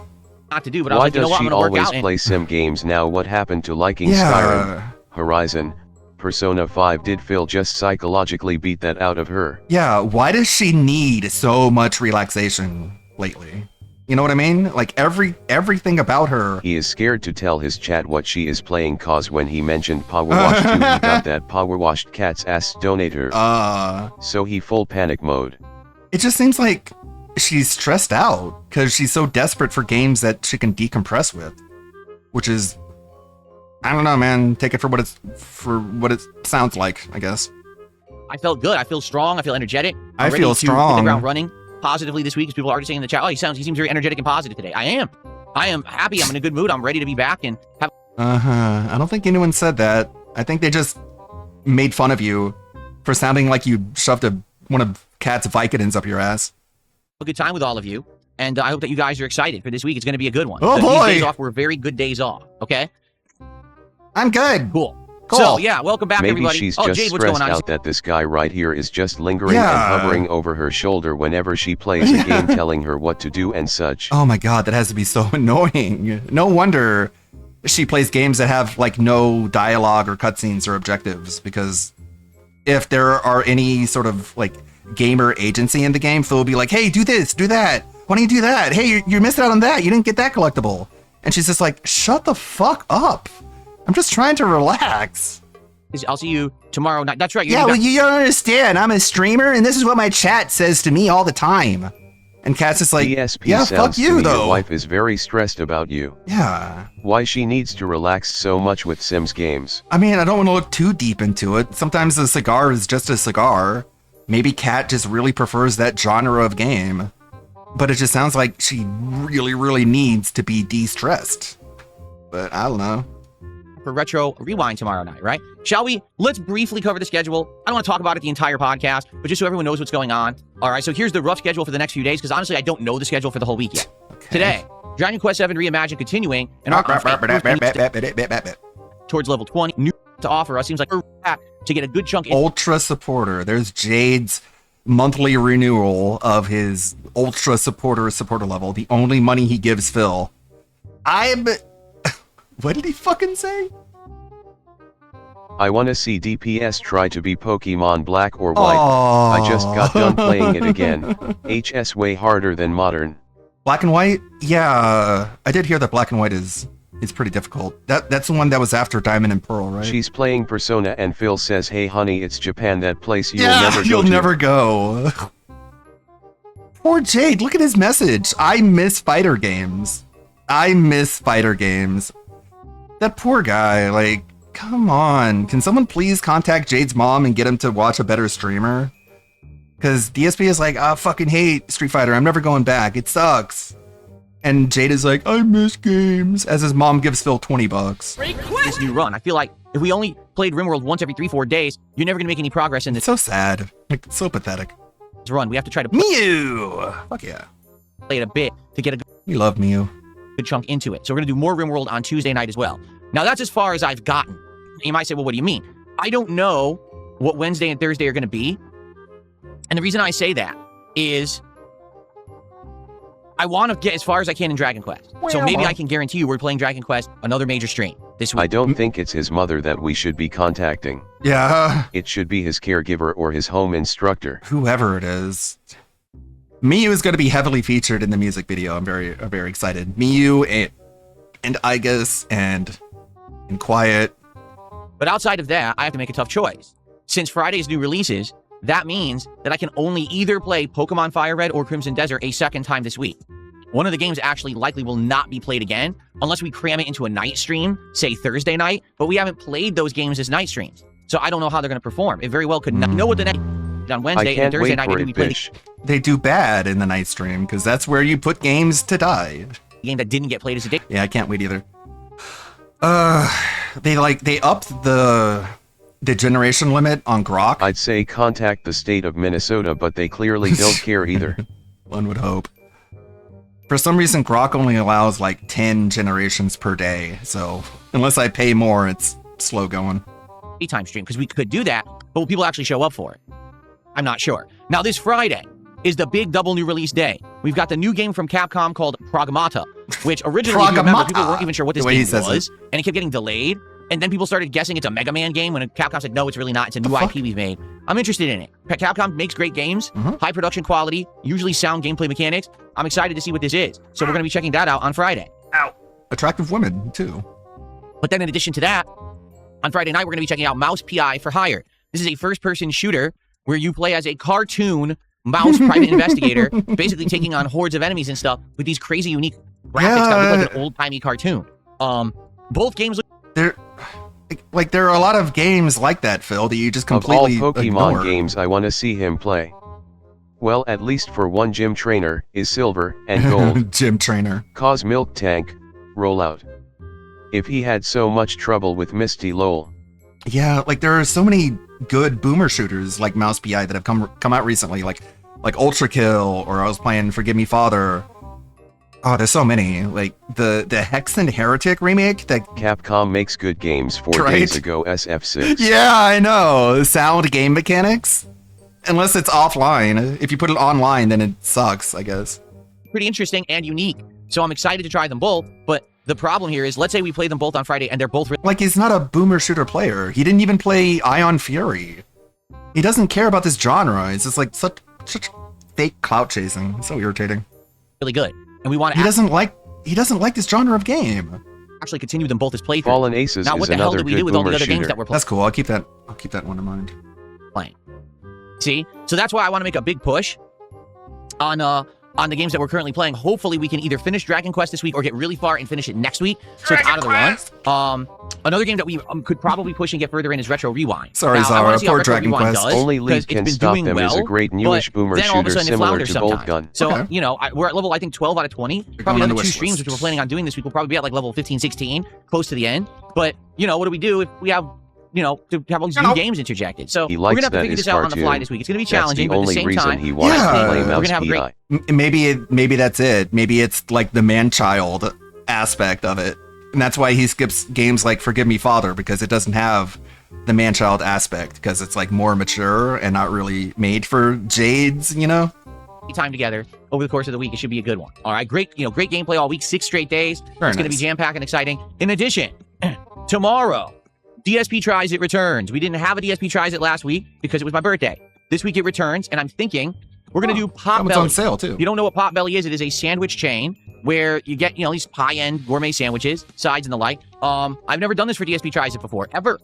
Not to do, but I was Why like, you know does what, I'm she gonna work always out. play sim games now? What happened to liking Yeah. Skyrim, Horizon, Persona 5? Did Phil just psychologically beat that out of her? Yeah, why does she need so much relaxation lately? You know what I mean? Like everything about her. He is scared to tell his chat what she is playing, cause when he mentioned Power Wash 2 he got that Power Washed Cat's ass donator. So he full panic mode. It just seems like she's stressed out because she's so desperate for games that she can decompress with. Which is, I don't know, man. Take it for what it sounds like, I guess. I felt good. I feel strong. I feel energetic. I I'm ready feel to hit the strong. ground running positively this week, as people are already saying in the chat, oh, he seems very energetic and positive today. I am happy. I'm in a good mood. I'm ready to be back and have... I don't think anyone said that. I think they just made fun of you for sounding like you shoved one of Cat's Vicodins up your ass. a good time with all of you. And I hope that you guys are excited for this week. It's going to be a good one. Oh, boy. These days off were very good days off. Okay? I'm good. Cool. So, yeah, welcome back, Maybe everybody. she's Oh, just Jade, what's going stressed on? out that this guy right here is just lingering Yeah. and hovering over her shoulder whenever she plays a game, telling her what to do and such. Oh my god, that has to be so annoying. No wonder she plays games that have like no dialogue or cutscenes or objectives, because if there are any sort of like gamer agency in the game, Phil will be like, hey, do this, do that. Why don't you do that? Hey, you missed out on that. You didn't get that collectible. And she's just like, shut the fuck up. I'm just trying to relax. I'll see you tomorrow night. That's right. Yeah, well, you don't understand. I'm a streamer, and this is what my chat says to me all the time. And Kat's just like, PSP yeah, sounds fuck to you, me though. Your wife is very stressed about you. Yeah. Why she needs to relax so much with Sims games. I mean, I don't want to look too deep into it. Sometimes a cigar is just a cigar. Maybe Kat just really prefers that genre of game. But it just sounds like she really, really needs to be de-stressed. But I don't know. For Retro Rewind tomorrow night, right? Shall we? Let's briefly cover the schedule. I don't want to talk about it the entire podcast, but just so everyone knows what's going on. All right, so here's the rough schedule for the next few days, because honestly, I don't know the schedule for the whole week yet. Okay. Today, Dragon Quest VII Reimagined continuing, and our towards level 20. New to offer us. Seems like we're back to get a good chunk. Ultra supporter. There's Jade's monthly renewal of his ultra supporter level. The only money he gives Phil. What did he fucking say? I wanna see DPS try to be Pokemon Black or White. I just got done playing it again. HS way harder than Modern. Black and White? Yeah, I did hear that Black and White is pretty difficult. That's the one that was after Diamond and Pearl, right? She's playing Persona and Phil says, hey honey, it's Japan, that place you'll never go you'll to. never go. Poor Jade, look at his message. I miss fighter games. That poor guy, like, come on. Can someone please contact Jade's mom and get him to watch a better streamer? Because DSP is like, I fucking hate Street Fighter. I'm never going back. It sucks. And Jade is like, I miss games, as his mom gives Phil $20. This new run. I feel like if we only played RimWorld once every 3-4 days, you're never going to make any progress in this. So sad. Like, so pathetic. Run. We have to try to Mew! Fuck yeah. Play it a bit to get a We love Mew. good chunk into it. So we're going to do more RimWorld on Tuesday night as well. Now, that's as far as I've gotten. You might say, well, what do you mean? I don't know what Wednesday and Thursday are going to be. And the reason I say that is I want to get as far as I can in Dragon Quest. So maybe I can guarantee you we're playing Dragon Quest, another major stream this week. I don't think it's his mother that we should be contacting. Yeah. It should be his caregiver or his home instructor. Whoever it is. Miyu is going to be heavily featured in the music video. I'm very excited. Miyu and Igus and Quiet. But outside of that, I have to make a tough choice. Since Friday's new releases, that means that I can only either play Pokemon Fire Red or Crimson Desert a second time this week. One of the games actually likely will not be played again unless we cram it into a night stream, say Thursday night, but we haven't played those games as night streams. So I don't know how they're going to perform. It very well could not know what the next on Wednesday and Thursday night maybe we play They do bad in the night stream because that's where you put games to die. the game that didn't get played as a day. Yeah, I can't wait either. They upped the generation limit on Grok. I'd say contact the state of Minnesota, but they clearly don't care either. One would hope. For some reason, Grok only allows like 10 generations per day, so unless I pay more, it's slow going. Daytime stream, because we could do that, but will people actually show up for it? I'm not sure. Now, this Friday is the big double new release day. We've got the new game from Capcom called Pragmata, which originally, if you remember, people weren't even sure what this game was, and it kept getting delayed, and then people started guessing it's a Mega Man game when Capcom said, no, it's really not. It's a new IP we've made. I'm interested in it. Capcom makes great games, high production quality, usually sound gameplay mechanics. I'm excited to see what this is. So we're going to be checking that out on Friday. Attractive women, too. But then in addition to that, on Friday night, we're going to be checking out Mouse PI for Hire. This is a first-person shooter where you play as a cartoon mouse private investigator, basically taking on hordes of enemies and stuff with these crazy, unique graphics that look like an old-timey cartoon. Both games look... There are a lot of games like that, Phil, that you just completely Of all Pokemon ignore. games I want to see him play. Well, at least for one gym trainer, is Silver and Gold. Gym trainer. Cause Milk Tank, Rollout. If he had so much trouble with Misty Lowell. Yeah, like there are so many good boomer shooters like Mouse PI that have come out recently, like Ultra Kill, or I was playing Forgive Me Father. Oh, there's so many. Like the Hexen Heretic remake that Capcom makes good games 4 Right? days ago SF6. Yeah, I know. Sound game mechanics. Unless it's offline. If you put it online, then it sucks, I guess. Pretty interesting and unique. So I'm excited to try them both, but the problem here is, let's say we play them both on Friday and they're both... Like, he's not a boomer shooter player. He didn't even play Ion Fury. He doesn't care about this genre. It's just like such fake clout chasing. It's so irritating. Really good. And we want to... He doesn't like this genre of game. Actually continue them both as playthroughs. Fallen Aces now, is what the hell another do we good do with all the boomer other games shooter. that we're playing? That's cool. I'll keep that one in mind. Playing. See? So that's why I want to make a big push on the games that we're currently playing. Hopefully we can either finish Dragon Quest this week or get really far and finish it next week, so it's out of the run. Another game that we could probably push and get further in is Retro Rewind. Sorry, now, I wanna Zara, see how poor Retro Dragon Rewind Quest. does, Only 'cause League it's can been stop doing them is a well, great newish but boomer then all of a shooter sudden it similar flounders to sometimes. Boltgun. So, Okay. you know, we're at level, I think, 12 out of 20. Probably going on another the 2 wish streams, list. which we're planning on doing this week, we'll probably be at like level 15, 16, close to the end. But, you know, what do we do if we have, you know, to have all these new games interjected? So He we're likes going to have to that figure his this out on the fly cartoon. this week. It's going to be That's challenging, the but at the only same reason time, he wants to play we're Mouse going to have a great... PI. Maybe that's it. Maybe it's like the man-child aspect of it. And that's why he skips games like Forgive Me Father, because it doesn't have the man-child aspect, because it's like more mature and not really made for jades, you know? time together over the course of the week. It should be a good one. All right, great gameplay all week, 6 straight days. Very It's going to be nice. jam-packed and exciting. In addition, tomorrow, DSP Tries It returns. We didn't have a DSP Tries It last week because it was my birthday. This week it returns, and I'm thinking we're going to do Potbelly. It's on sale, too. If you don't know what Potbelly is, it is a sandwich chain where you get, these high-end gourmet sandwiches, sides and the like. I've never done this for DSP Tries It before, ever.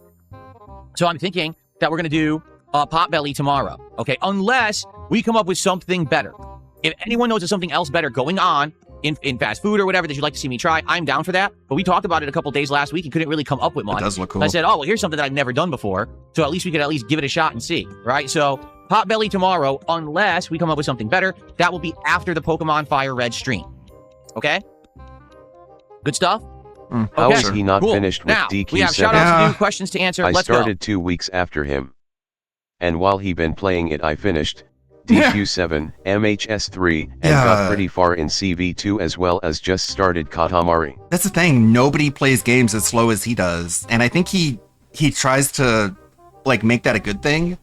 So I'm thinking that we're going to do Potbelly tomorrow, okay? Unless we come up with something better. If anyone knows of something else better going on in fast food or whatever that you'd like to see me try, I'm down for that. But we talked about it a couple days last week and couldn't really come up with one. It does look cool. I said, oh, well, here's something that I've never done before. So at least we could at least give it a shot and see, right? So Potbelly tomorrow, unless we come up with something better. That will be after the Pokemon Fire Red stream. Okay? Good stuff? How Okay, is he not cool. finished with Now, DQ7? we have shout-outs to do, questions to answer. I Let's started go. 2 weeks after him. And while he been playing it, I finished DQ7, MHS3, and got Yeah. pretty far in CV2 as well as just started Katamari. That's the thing. Nobody plays games as slow as he does. And I think he tries to make that a good thing.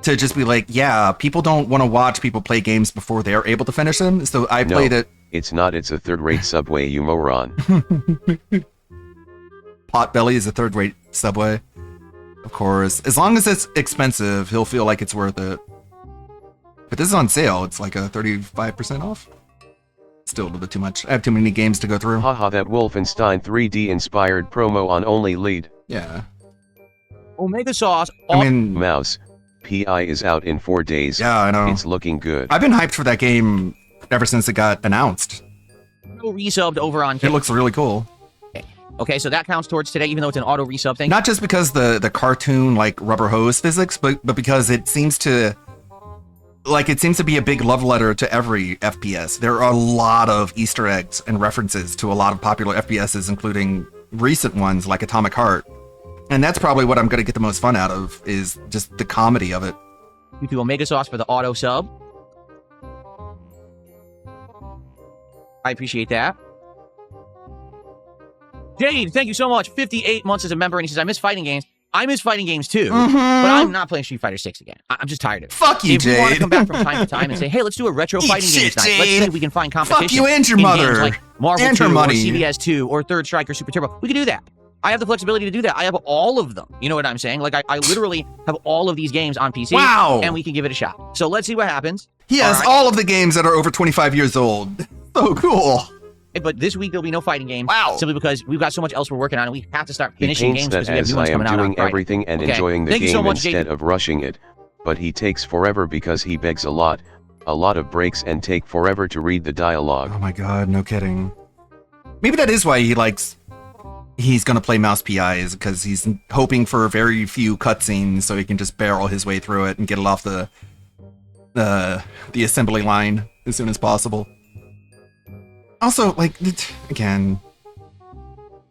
To just be like, yeah, people don't want to watch people play games before they're able to finish them. So I No, played it. It's not, it's a third-rate Subway, you moron. Potbelly is a third-rate Subway. Of course. As long as it's expensive, he'll feel like it's worth it. But this is on sale. It's like a 35% off. Still a little bit too much. I have too many games to go through. Haha, that Wolfenstein 3D inspired promo on Only Lead. Yeah. Omega Sauce. I mean, Mouse, PI is out in 4 days. Yeah, I know. It's looking good. I've been hyped for that game ever since it got announced. Auto resubbed over on. It looks really cool. Okay, so that counts towards today, even though it's an auto resub thing. Not just because the cartoon like rubber hose physics, but because it seems to be a big love letter to every FPS. There are a lot of Easter eggs and references to a lot of popular FPSs, including recent ones like Atomic Heart. And that's probably what I'm going to get the most fun out of, is just the comedy of it. You do Omega Sauce for the auto sub. I appreciate that. Jade, thank you so much. 58 months as a member, and he says, I miss fighting games. I miss fighting games too, but I'm not playing Street Fighter 6 again. I'm just tired of it. Fuck you, if we want to Jade. come back from time to time and say, hey, let's do a retro fighting games night. Let's see if we can find competition. Fuck you and your in mother. Games like Marvel And 2 her or money. CBS 2 or Third Strike or Super Turbo. We can do that. I have the flexibility to do that. I have all of them. You know what I'm saying? Like, I literally have all of these games on PC. Wow. And we can give it a shot. So let's see what happens. He has all of the games that are over 25 years old. So cool. But this week there'll be no fighting games. Wow. Simply because we've got so much else we're working on, and we have to start He finishing paints games that because we have as new ones I am coming out on doing Friday. everything and Okay. enjoying the Thank you so game much, instead Jade. of rushing it, but he takes forever because he begs a lot of breaks and take forever to read the dialogue. Oh my god, no kidding. Maybe that is why he's gonna play Mouse PI, is because he's hoping for very few cutscenes so he can just barrel his way through it and get it off the assembly line as soon as possible. Also, like, again,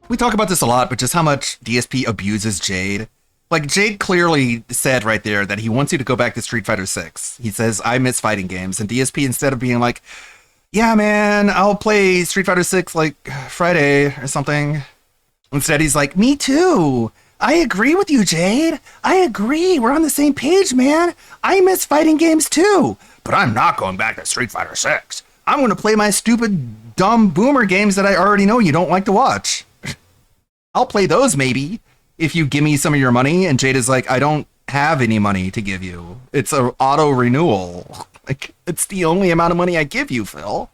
we talk about this a lot, but just how much DSP abuses Jade. Like, Jade clearly said right there that he wants you to go back to Street Fighter 6. He says, I miss fighting games. And DSP, instead of being like, yeah, man, I'll play Street Fighter 6 like Friday or something. Instead, he's like, me too. I agree with you, Jade. I agree. We're on the same page, man. I miss fighting games too. But I'm not going back to Street Fighter 6. I'm going to play my stupid, dumb boomer games that I already know you don't like to watch. I'll play those maybe, if you give me some of your money. And Jade is like, I don't have any money to give you. It's an auto renewal. Like, it's the only amount of money I give you, Phil.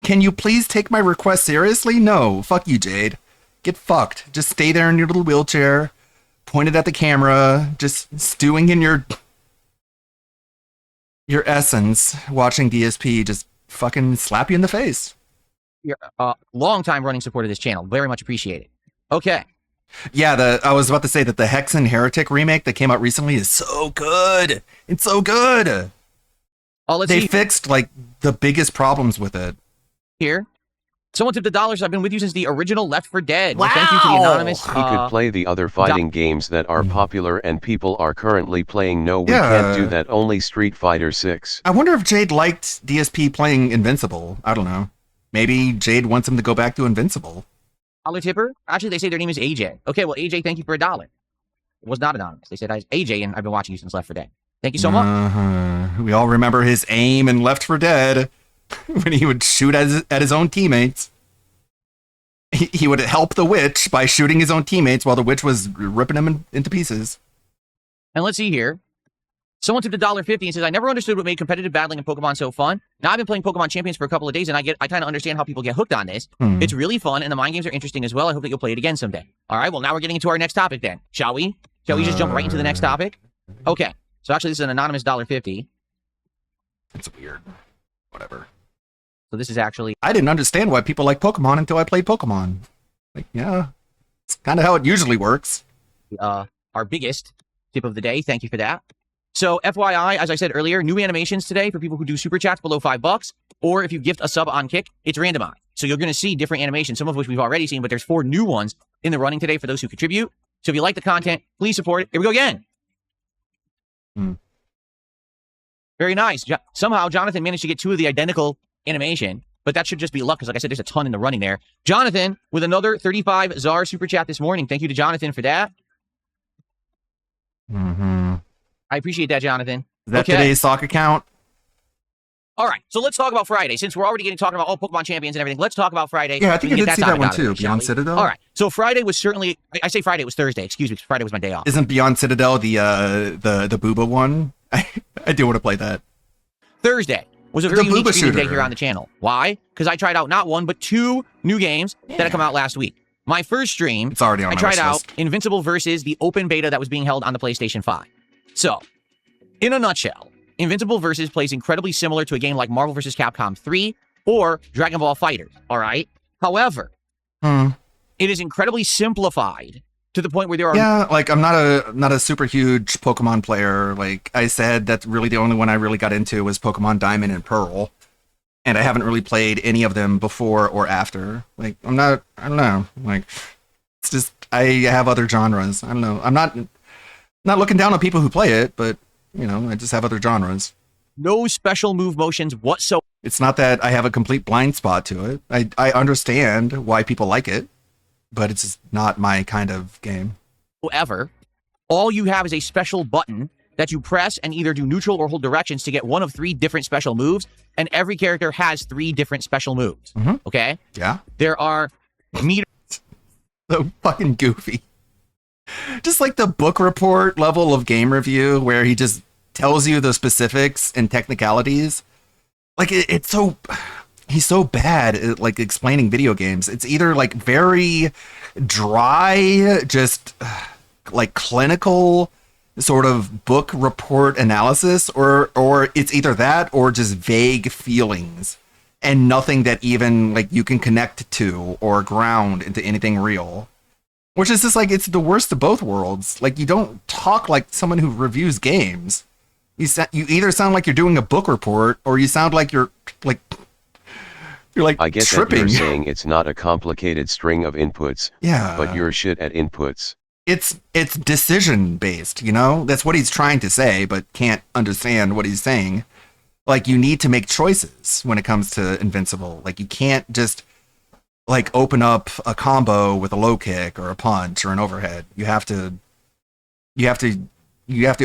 Can you please take my request seriously? No. Fuck you, Jade. Get fucked. Just stay there in your little wheelchair, pointed at the camera, just stewing in your essence, watching DSP just fucking slap you in the face. You're a long-time running supporter of this channel. Very much appreciated. Okay. Yeah, I was about to say that the Hexen Heretic remake that came out recently is so good. It's so good. They fixed, like, the biggest problems with it. Here. Someone tipped $1. I've been with you since the original Left 4 Dead. Well, thank you to the anonymous. He could play the other fighting games that are popular and people are currently playing. No, we Yeah. can't do that, only Street Fighter 6. I wonder if Jade liked DSP playing Invincible. I don't know. Maybe Jade wants him to go back to Invincible. $1 tipper? Actually, they say their name is AJ. Okay, well, AJ, thank you for $1. It was not anonymous. They said, AJ, and I've been watching you since Left 4 Dead. Thank you so much. We all remember his aim in Left 4 Dead when he would shoot at his own teammates. He would help the witch by shooting his own teammates while the witch was ripping him into pieces. And let's see here. Someone tipped $1.50 and says, I never understood what made competitive battling in Pokemon so fun. Now I've been playing Pokemon Champions for a couple of days, and I kind of understand how people get hooked on this. It's really fun, and the mind games are interesting as well. I hope that you'll play it again someday. All right, well, now we're getting into our next topic then. Shall we? Shall we just jump right into the next topic? Okay. So actually, this is an anonymous $1.50. It's weird. Whatever. So this is actually... I didn't understand why people like Pokemon until I played Pokemon. Like, yeah, it's kind of how it usually works. Our biggest tip of the day. Thank you for that. So FYI, as I said earlier, new animations today for people who do super chats below $5, or if you gift a sub on Kick, it's randomized. So you're going to see different animations, some of which we've already seen, but there's 4 new ones in the running today for those who contribute. So if you like the content, please support it. Here we go again. Very nice. Somehow Jonathan managed to get 2 of the identical animation, but that should just be luck because, like I said, there's a ton in the running there. Jonathan with another 35 Czar super chat this morning. Thank you to Jonathan for that. I appreciate that, Jonathan. Is that today's sock account? All right, so let's talk about Friday. Since we're already talking about Pokemon Champions and everything, let's talk about Friday. Yeah, I think We I can did get see that that topic one out of the too. way, shall Beyond we? Citadel. All right, so Friday was certainly. I say Friday, it was Thursday. Excuse me, 'cause Friday was my day off. Isn't Beyond Citadel the Booba one? I do want to play that. Thursday was a The very unique Booba streaming day shooter. here on the channel. Why? Because I tried out not one, but 2 new games that had come out last week. My first stream, It's already on I my tried wish out list. Invincible versus the open beta that was being held on the PlayStation 5. So, in a nutshell, Invincible versus plays incredibly similar to a game like Marvel vs. Capcom 3 or Dragon Ball FighterZ, all right? However, it is incredibly simplified to the point where there are Yeah, like I'm not a super huge Pokemon player. Like I said, that's really the only one I really got into was Pokemon Diamond and Pearl. And I haven't really played any of them before or after. Like I don't know. Like it's just I have other genres. I don't know. I'm not looking down on people who play it, but you know, I just have other genres. no special move motions whatsoever. It's not that I have a complete blind spot to it. I understand why people like it, but it's just not my kind of game. All you have is a special button that you press and either do neutral or hold directions to get one of 3 different special moves, and every character has 3 different special moves. Okay? Yeah. There are meters. So fucking goofy. Just like the book report level of game review where he just tells you the specifics and technicalities. Like it's so he's so bad at like explaining video games. It's either like very dry, just like clinical sort of book report analysis, or it's either that or just vague feelings and nothing that even like you can connect to or ground into anything real. Which is just like, it's the worst of both worlds. Like, you don't talk like someone who reviews games. You either sound like you're doing a book report, or you sound like you're like I get tripping. that you're saying it's not a complicated string of inputs. Yeah. But you're shit at inputs. It's decision based, you know? That's what he's trying to say, but can't understand what he's saying. Like, you need to make choices when it comes to Invincible. Like, you can't just like open up a combo with a low kick or a punch or an overhead. You have to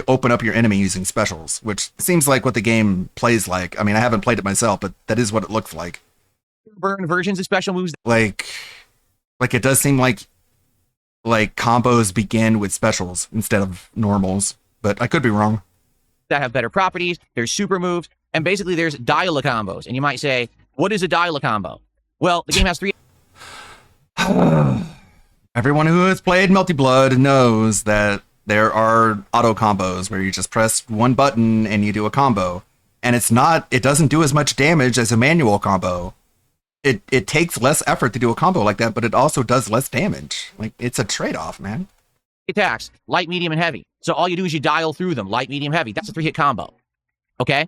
open up your enemy using specials, which seems like what the game plays like. I mean, I haven't played it myself, but that is what it looks like. Burn versions of special moves. Like it does seem like combos begin with specials instead of normals, but I could be wrong. That have better properties. There's super moves, and basically there's dial-a-combos. And you might say, what is a dial-a-combo? Well, the game has 3. Everyone who has played Melty Blood knows that there are auto combos where you just press one button and you do a combo. And it doesn't do as much damage as a manual combo. It takes less effort to do a combo like that, but it also does less damage. Like, it's a trade-off, man. Attacks, light, medium, and heavy. So all you do is you dial through them, light, medium, heavy. That's a 3-hit combo. Okay?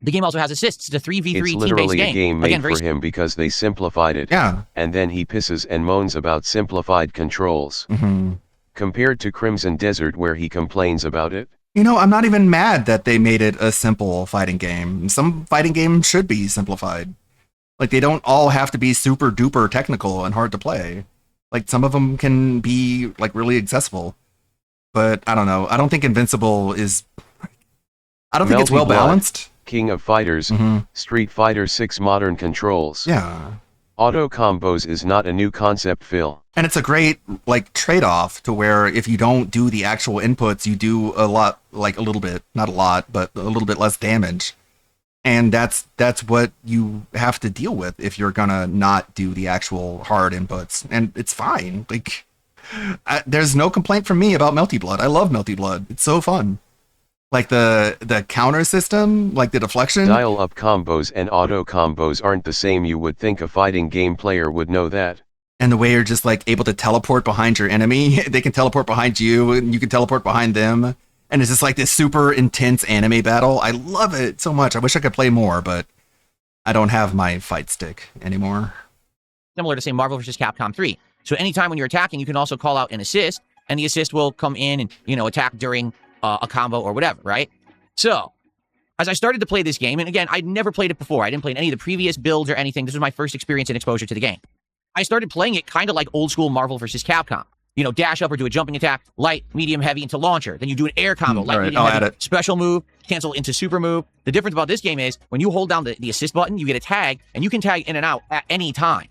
The game also has assists. It's a 3v3 It's team-based literally game. a game made Again, very for him because they simplified it. Yeah. And then he pisses and moans about simplified controls. Mm-hmm. Compared to Crimson Desert where he complains about it. You know, I'm not even mad that they made it a simple fighting game. Some fighting games should be simplified. Like, they don't all have to be super duper technical and hard to play. Like, some of them can be like really accessible. But I don't know. I don't think Invincible is. I don't think it's Melty well Blood, balanced. King of Fighters, Street Fighter 6 modern controls. Yeah. Auto combos is not a new concept, Phil. And it's a great like trade-off to where if you don't do the actual inputs, you do a lot, like a little bit, not a lot, but a little bit less damage. And that's what you have to deal with if you're gonna not do the actual hard inputs. And it's fine. Like, there's no complaint from me about Melty Blood. I love Melty Blood. It's so fun. Like the counter system, like the deflection. Dial-up combos and auto combos aren't the same. You would think a fighting game player would know that. And the way you're just like able to teleport behind your enemy. They can teleport behind you and you can teleport behind them. And it's just like this super intense anime battle. I love it so much. I wish I could play more, but I don't have my fight stick anymore. Similar to, say, Marvel vs. Capcom 3. So anytime when you're attacking, you can also call out an assist, and the assist will come in and, you know, attack during a combo or whatever, right? So, as I started to play this game, and again, I'd never played it before. I didn't play any of the previous builds or anything. This was my first experience and exposure to the game. I started playing it kind of like old school Marvel vs. Capcom. you know, dash up or do a jumping attack, light, medium, heavy into launcher. Then you do an air combo, light, Alright, medium, I'll heavy, add it. special move, cancel into super move. The difference about this game is when you hold down the assist button, you get a tag, and you can tag in and out at any time.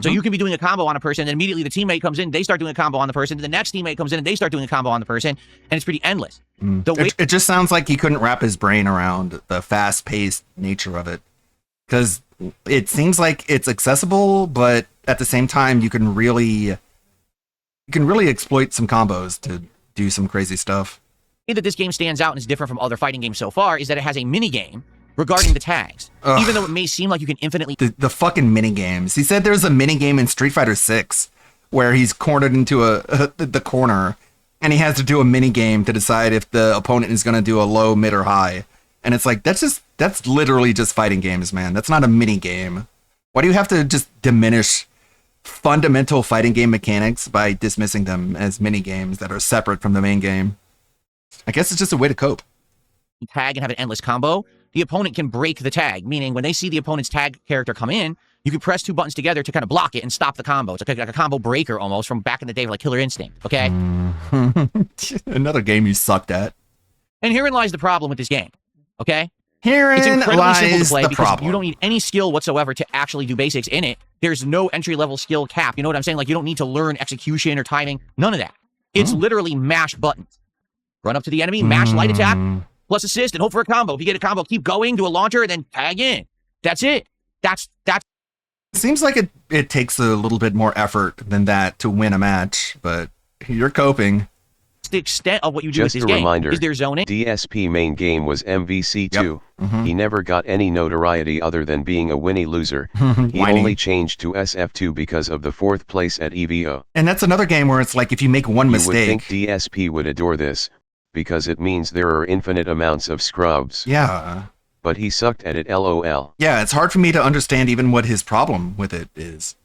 So you can be doing a combo on a person, and immediately the teammate comes in, they start doing a combo on the person, the next teammate comes in, and they start doing a combo on the person, and it's pretty endless. The way It just sounds like he couldn't wrap his brain around the fast-paced nature of it. Because it seems like it's accessible, but at the same time, you can really exploit some combos to do some crazy stuff. way that this game stands out and is different from other fighting games so far is that it has a mini game regarding the tags. Ugh. Even though it may seem like you can infinitely The fucking mini games. He said there's a mini game in Street Fighter 6 where he's cornered into the corner, and he has to do a mini game to decide if the opponent is going to do a low, mid, or high. And it's like, that's literally just fighting games, man. That's not a mini game. Why do you have to just diminish fundamental fighting game mechanics by dismissing them as mini games that are separate from the main game? I guess it's just a way to cope. tag and have an endless combo, the opponent can break the tag, meaning when they see the opponent's tag character come in, you can press two buttons together to kind of block it and stop the combo. It's like a combo breaker almost from back in the day, like Killer Instinct, okay? Another game you sucked at. And herein lies the problem with this game, okay? Herein it's incredibly simple to lies play the because problem. you don't need any skill whatsoever to actually do basics in it. There's no entry-level skill cap. You know what I'm saying? Like, you don't need to learn execution or timing. None of that. It's literally mash buttons. Run up to the enemy, mash light attack, plus assist, and hope for a combo. If you get a combo, keep going, do a launcher, and then tag in. That's it. That's It seems like it takes a little bit more effort than that to win a match, but you're coping. the extent of what you do Just with a this game. reminder, Is there zoning? DSP main game was MVC2. He never got any notoriety other than being a Winnie loser. He Whiny. only changed to SF2 because of the 4th place at EVO. And that's another game where it's like if you make one You would mistake. think DSP would adore this, because it means there are infinite amounts of scrubs. Yeah. But he sucked at it, lol. Yeah, it's hard for me to understand even what his problem with it is.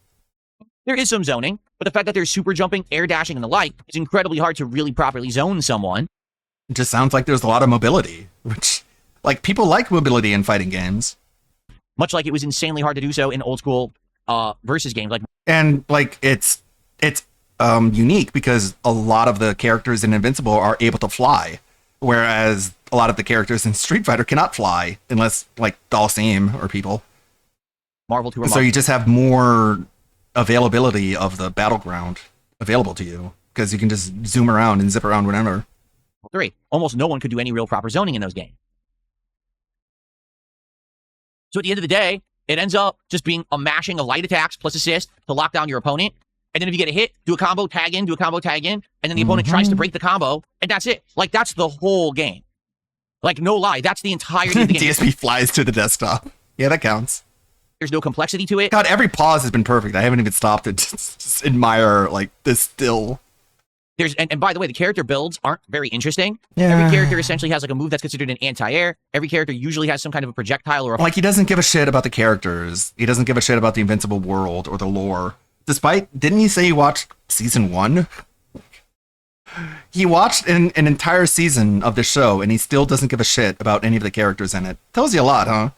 There is some zoning, but the fact that there's super jumping, air dashing, and the like, it's incredibly hard to really properly zone someone. It just sounds like there's a lot of mobility, which, like, people like mobility in fighting games. Much like it was insanely hard to do so in old school versus games. Like, And, like, it's unique because a lot of the characters in Invincible are able to fly, whereas a lot of the characters in Street Fighter cannot fly unless, like, Dalsim or people. Marvel 2 or So Marvel. you just have more availability of the battleground available to you because you can just zoom around and zip around whenever. 3. Almost no one could do any real proper zoning in those games. So at the end of the day, it ends up just being a mashing of light attacks plus assist to lock down your opponent. And then if you get a hit, do a combo, tag in, do a combo, tag in. And then the opponent tries to break the combo, and that's it. Like, that's the whole game. Like, no lie, that's the entirety of the game. DSP flies to the desktop. Yeah, that counts. There's no complexity to it. God, every pause has been perfect. I haven't even stopped to just admire, like, this still. And by the way, the character builds aren't very interesting. Yeah. Every character essentially has like a move that's considered an anti-air. Every character usually has some kind of a projectile or a Like, he doesn't give a shit about the characters. He doesn't give a shit about the Invincible world or the lore. Didn't he say he watched season 1? He watched an entire season of the show, and he still doesn't give a shit about any of the characters in it. Tells you a lot, huh?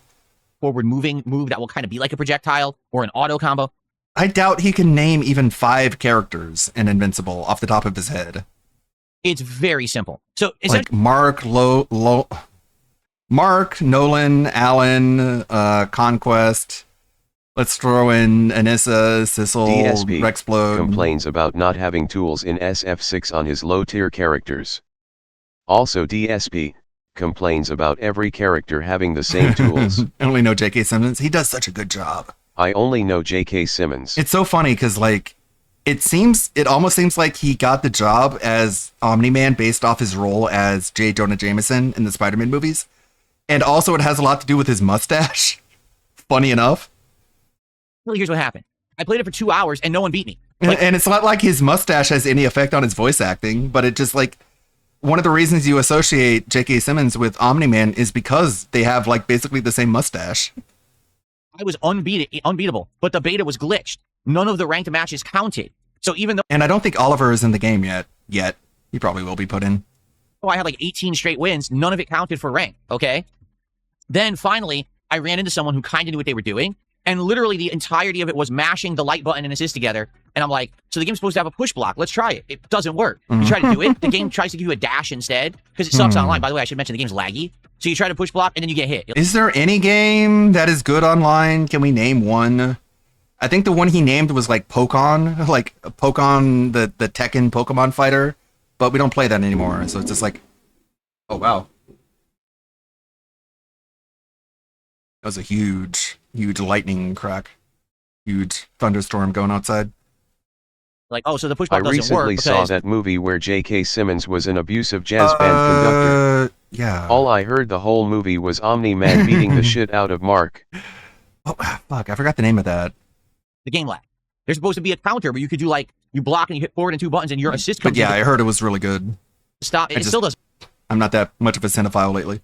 forward moving move that will kind of be like a projectile or an auto combo. I doubt he can name even 5 characters in Invincible off the top of his head. It's very simple. So Like Mark, Mark, Nolan, Allen, Conquest. Let's throw in Anissa, Sissel, DSP Rexplode. complains about not having tools in SF6 on his low-tier characters. Also DSP complains about every character having the same tools. I only know J.K. Simmons. He does such a good job. I only know J.K. Simmons. It's so funny because, like, it almost seems like he got the job as Omni-Man based off his role as J. Jonah Jameson in the Spider-Man movies. And also it has a lot to do with his mustache. Funny enough. Well, here's what happened. I played it for 2 hours and no one beat me. And it's not like his mustache has any effect on his voice acting, but it just, like, one of the reasons you associate J.K. Simmons with Omni-Man is because they have, like, basically the same mustache. I was unbeatable, but the beta was glitched. None of the ranked matches counted. So even though And I don't think Oliver is in the game yet. He probably will be put in. I had like 18 straight wins, none of it counted for rank, okay? Then finally, I ran into someone who kind of knew what they were doing, and literally the entirety of it was mashing the light button and assist together And I'm like, so the game's supposed to have a push block. Let's try it. It doesn't work. You try to do it. The game tries to give you a dash instead because it sucks online. By the way, I should mention the game's laggy. So you try to push block and then you get hit. Is there any game that is good online? Can we name one? I think the one he named was like Pokemon, like Pokemon, the Tekken Pokemon fighter, but we don't play that anymore. So it's just like, oh wow. That was a huge lightning crack. Huge thunderstorm going outside. Like, oh, so the push I block doesn't work recently saw because that movie where J.K. Simmons was an abusive jazz band conductor. Yeah. All I heard the whole movie was Omni-Man beating the shit out of Mark. Oh, fuck, I forgot the name of that. the game lag. There's supposed to be a counter where you could do like, you block and you hit forward and 2 buttons and your assist comes But yeah, in I heard it was really good. Stop. It still does. I'm not that much of a cinephile lately.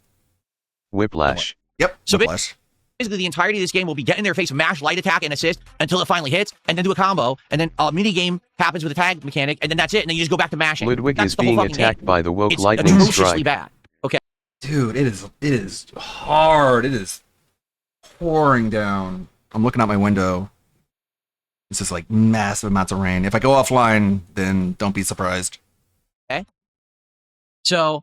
Whiplash. Yep. So Whiplash. basically, the entirety of this game will be get in their face, mash light attack and assist until it finally hits, and then do a combo, and then a mini game happens with a tag mechanic, and then that's it, and then you just go back to mashing. Ludwig That's is the whole being fucking attacked game. by the woke It's lightning atrociously strike. bad. Okay. Dude, it is hard. It is pouring down. I'm looking out my window. It's just like massive amounts of rain. If I go offline, then don't be surprised. Okay. So,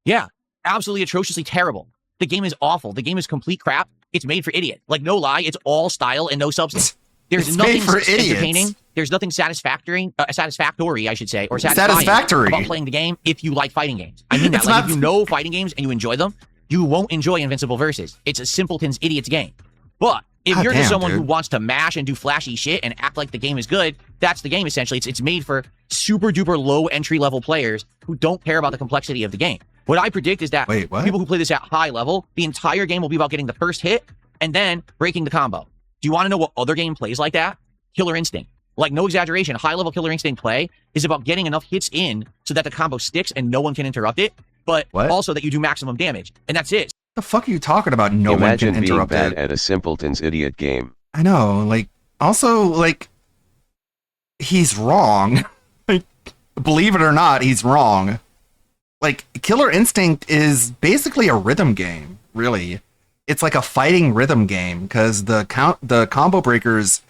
yeah, absolutely atrociously terrible. The game is awful. The game is complete crap. It's made for idiots. Like, no lie, it's all style and no substance. There's It's nothing made for idiots. entertaining. There's nothing satisfactory, I should say, or Satisfactory about playing the game if you like fighting games. I mean that. It's Like, not- if you know fighting games and you enjoy them, you won't enjoy Invincible Versus. It's a simpleton's idiot's game. But if God you're just damn, someone who dude. wants to mash and do flashy shit and act like the game is good, that's the game essentially. It's made for super duper low entry level players who don't care about the complexity of the game. What I predict is that Wait, what? people who play this at high level, the entire game will be about getting the first hit and then breaking the combo. Do you want to know what other game plays like that? Killer Instinct. Like, no exaggeration, high level Killer Instinct play is about getting enough hits in so that the combo sticks and no one can interrupt it, but What? also that you do maximum damage. And that's it. The fuck are you talking about? No Imagine one can being interrupt bad it. at a simpleton's idiot game. I know. Like, also, like, he's wrong. Like, believe it or not, he's wrong. Like, Killer Instinct is basically a rhythm game, really. It's like a fighting rhythm game because the combo breakers,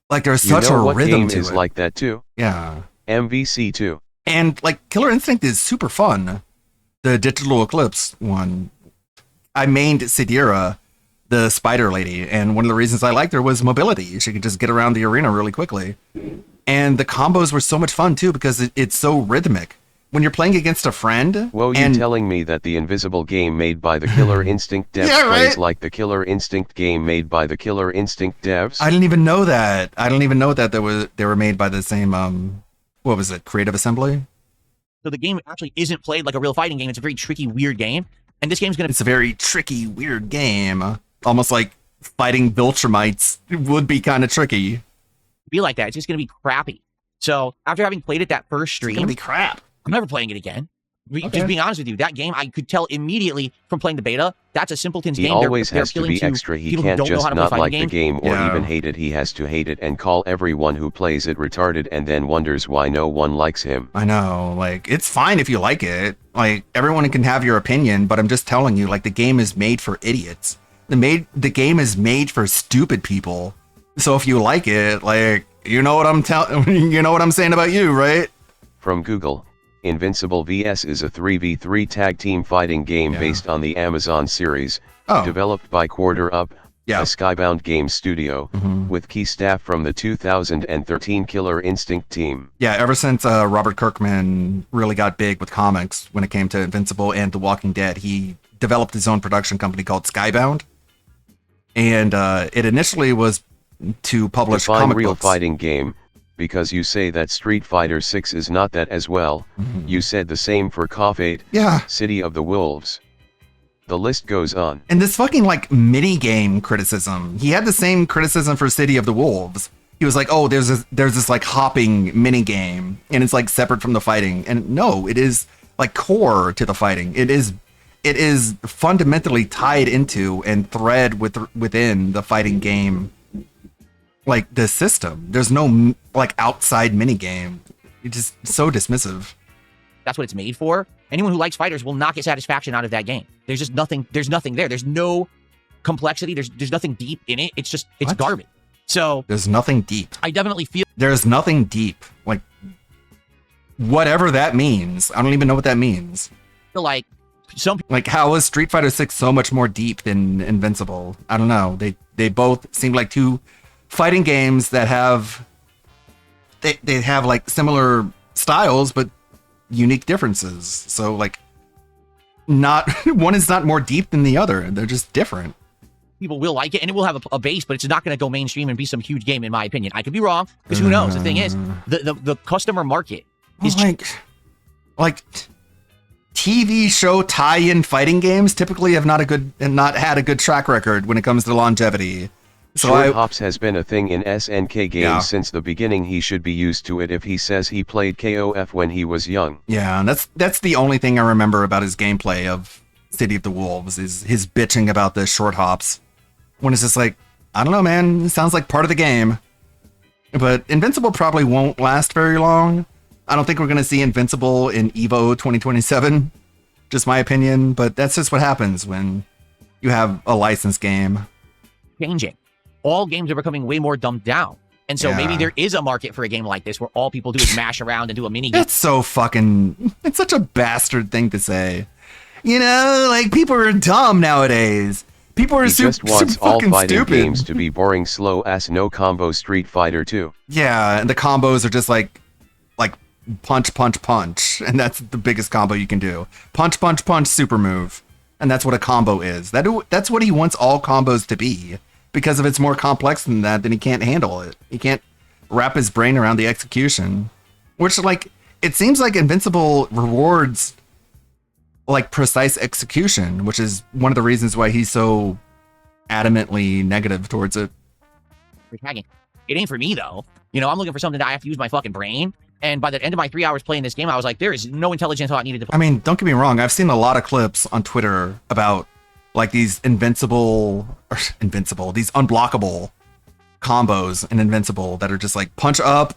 like, there's You such know a what rhythm game to is it. like that too? Yeah. MVC2. And like Killer Instinct is super fun. The Digital Eclipse one. I mained Sidira, the spider lady, and one of the reasons I liked her was mobility. She could just get around the arena really quickly. And the combos were so much fun too because it's so rhythmic. When you're playing against a friend, Whoa, you and telling me that the invisible game made by the Killer Instinct devs Yeah, plays right? like the Killer Instinct game made by the Killer Instinct devs? I didn't even know that. I didn't even know that they were made by the same what was it? Creative Assembly? So the game actually isn't played like a real fighting game. It's a very tricky, weird game. And this game's going to It's a very tricky, weird game. Almost like fighting Viltrumites would be kind of tricky. be like that. It's just going to be crappy. So after having played it that first stream, It's gonna be crap. I'm never playing it again. Just being honest with you, that game, I could tell immediately from playing the beta, that's a simpleton's He game. always they're has to appealing be extra. He people who can't don't know just how to play not fighting like the games. game or Yeah. even hate it. He has to hate it and call everyone who plays it retarded and then wonders why no one likes him. I know, like, it's fine if you like it. Like, everyone can have your opinion, but I'm just telling you, like, the game is made for idiots. The game is made for stupid people. So if you like it, like, you know what I'm saying about you, right? From Google, Invincible VS is a 3v3 tag team fighting game based on the Amazon series, Oh. developed by Quarter Up, Yeah. a Skybound game studio, with key staff from the 2013 Killer Instinct team. Yeah, ever since Robert Kirkman really got big with comics when it came to Invincible and The Walking Dead, he developed his own production company called Skybound. And it initially was to publish Define comic real books. fighting game, because you say that Street Fighter 6 is not that as well. You said the same for KOF 8, Yeah. City of the Wolves. The list goes on. And this fucking like mini game criticism. He had the same criticism for City of the Wolves. He was like, "Oh, there's this like hopping mini game, and it's like separate from the fighting." And no, it is like core to the fighting. It is fundamentally tied into and thread within the fighting game. Like the system. There's no like outside mini game. It's just so dismissive. That's what it's made for. Anyone who likes fighters will not get satisfaction out of that game. There's just nothing. There's nothing there. There's no complexity. There's nothing deep in it. It's What? garbage. So There's nothing deep. I definitely feel There's nothing deep. Like, whatever that means. I don't even know what that means. like some Like, how is Street Fighter 6 so much more deep than Invincible? I don't know. They both seem like two fighting games that have they have like similar styles but unique differences. So like, not one is not more deep than the other. They're just different. people will like it, and it will have a base, but it's not going to go mainstream and be some huge game, in my opinion. I could be wrong, because who knows? The thing is, the customer market is like TV show tie-in fighting games typically have not had a good track record when it comes to longevity. So Short hops has been a thing in SNK games Yeah. since the beginning. He should be used to it if he says he played KOF when he was young. Yeah, and that's the only thing I remember about his gameplay of City of the Wolves is his bitching about the short hops. When it's just like, I don't know, man, it sounds like part of the game. But Invincible probably won't last very long. I don't think we're going to see Invincible in EVO 2027. Just my opinion, but that's just what happens when you have a licensed game. changing. All games are becoming way more dumbed down. And so maybe Yeah. there is a market for a game like this where all people do is mash around and do a mini game. That's so fucking... It's such a bastard thing to say. You know, like, people are dumb nowadays. People are He super, just wants super all fucking fighting stupid. games to be boring, slow-ass, no-combo Street Fighter 2. Yeah, and the combos are just like punch, punch, punch. And that's the biggest combo you can do. Punch, punch, punch, super move. And that's what a combo is. That's what he wants all combos to be. Because if it's more complex than that, then he can't handle it. He can't wrap his brain around the execution. Which, like, it seems like Invincible rewards, like, precise execution, which is one of the reasons why he's so adamantly negative towards it. For tagging. It ain't for me, though. You know, I'm looking for something that I have to use my fucking brain. And by the end of my 3 hours playing this game, I was like, there is no intelligent thought needed to play. I mean, don't get me wrong. I've seen a lot of clips on Twitter about like these these unblockable combos in Invincible that are just like punch up,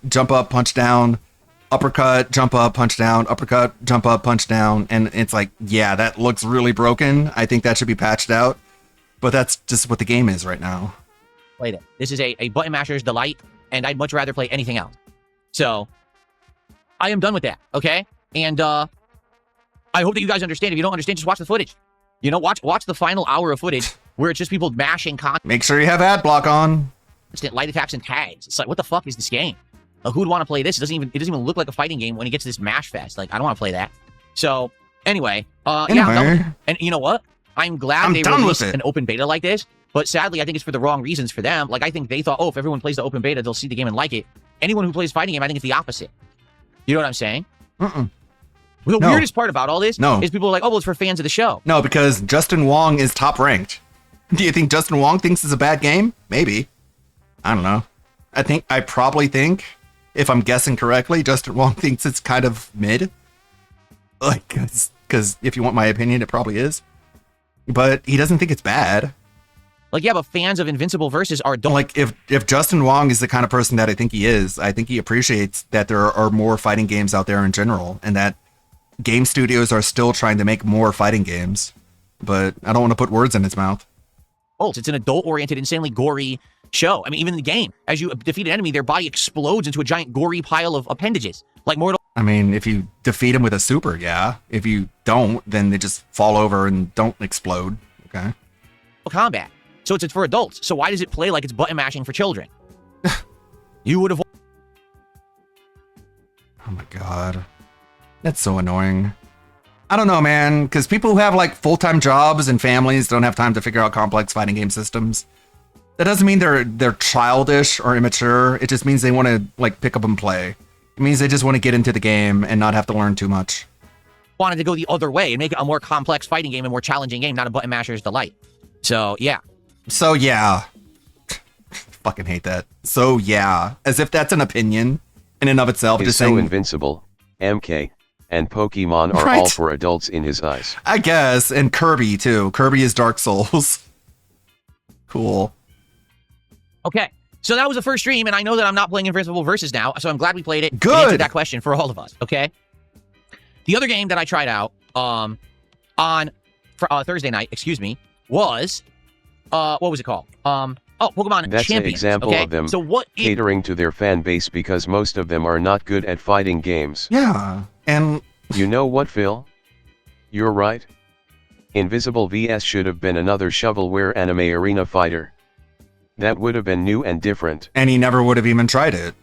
punch down, uppercut, jump up, punch down, uppercut, jump up, punch down. And it's like, yeah, that looks really broken. I think that should be patched out. But that's just what the game is right now. Played it. This is a button masher's delight, and I'd much rather play anything else. So, I am done with that, okay? And I hope that you guys understand. If you don't understand, just watch the footage. You know, watch the final hour of footage where it's just people mashing constant Make sure you have ad block on. light attacks and tags. It's like, what the fuck is this game? Who would want to play this? It doesn't even look like a fighting game when it gets to this mash fest. Like, I don't want to play that. So, anyway, yeah, I'm done with it. And you know what? I'm glad they released an open beta like this. But sadly, I think it's for the wrong reasons for them. Like, I think they thought, oh, if everyone plays the open beta, they'll see the game and like it. Anyone who plays fighting game, I think it's the opposite. You know what I'm saying? The No. weirdest part about all this No. is people are like, oh, well, it's for fans of the show. No, because Justin Wong is top ranked. Do you think Justin Wong thinks it's a bad game? Maybe. I don't know. I probably think, if I'm guessing correctly, Justin Wong thinks it's kind of mid. Like, because if you want my opinion, it probably is. But he doesn't think it's bad. Like, yeah, but fans of Invincible Versus are don't Like, if Justin Wong is the kind of person that I think he is, I think he appreciates that there are more fighting games out there in general, and that game studios are still trying to make more fighting games. But I don't want to put words in his mouth. It's an adult-oriented, insanely gory show. I mean, even in the game, as you defeat an enemy, their body explodes into a giant gory pile of appendages, like Mortal I mean, if you defeat him with a super, yeah. If you don't, then they just fall over and don't explode. Okay. Kombat. So it's for adults. So why does it play like it's button mashing for children? You would have. Oh my god. That's so annoying. I don't know, man, because people who have like full-time jobs and families don't have time to figure out complex fighting game systems. That doesn't mean they're childish or immature. It just means they want to like pick up and play. It means they just want to get into the game and not have to learn too much. Wanted to go the other way and make it a more complex fighting game, a more challenging game, not a button masher's delight. So yeah. So yeah. Fucking hate that. So yeah. As if that's an opinion in and of itself. He's Just so saying, Invincible, MK, and Pokemon are all Right. for adults in his eyes. I guess, and Kirby too. Kirby is Dark Souls. Cool. Okay. So that was the first stream, and I know that I'm not playing Invincible Versus now, so I'm glad we played it. Good. And answered that question for all of us, okay? The other game that I tried out on Thursday night, was what was it called? Pokemon That's an Champions. example Okay, of them so what? catering to their fan base because most of them are not good at fighting games. Yeah, and you know what, Phil? You're right. Invisible VS should have been another shovelware anime arena fighter. That would have been new and different. And he never would have even tried it.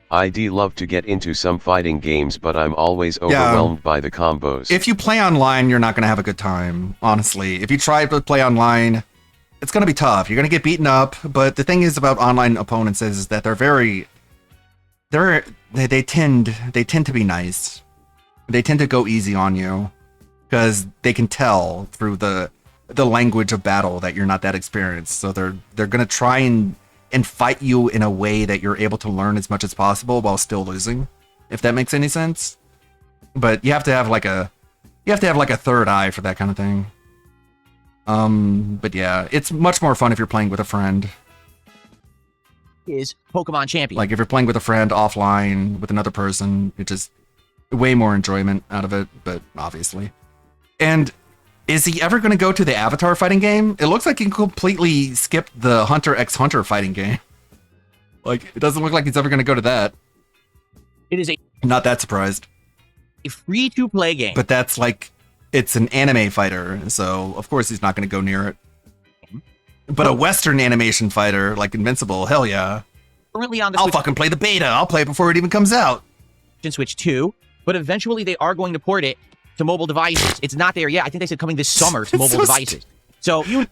I'd love to get into some fighting games, but I'm always overwhelmed by the combos. If you play online, you're not going to have a good time, honestly. If you try to play online, it's going to be tough. You're going to get beaten up, but the thing is about online opponents is that they tend to be nice. They tend to go easy on you because they can tell through the language of battle that you're not that experienced. So they're going to try and fight you in a way that you're able to learn as much as possible while still losing, if that makes any sense. But you have to have like a third eye for that kind of thing. But yeah, it's much more fun if you're playing with a friend. Is Pokemon Champion. Like if you're playing with a friend offline with another person, it just way more enjoyment out of it, but obviously. And is he ever going to go to the Avatar fighting game? It looks like he completely skipped the Hunter x Hunter fighting game. Like, it doesn't look like he's ever going to go to that. It is Not that surprised. a free-to-play game. But that's like, it's an anime fighter, so of course he's not going to go near it. But a Western animation fighter, like Invincible, hell yeah. Currently on the I'll fucking play the beta. I'll play it before it even comes out. Switch 2, but eventually they are going to port it to mobile devices. It's not there yet. I think they said coming this summer to mobile devices. So you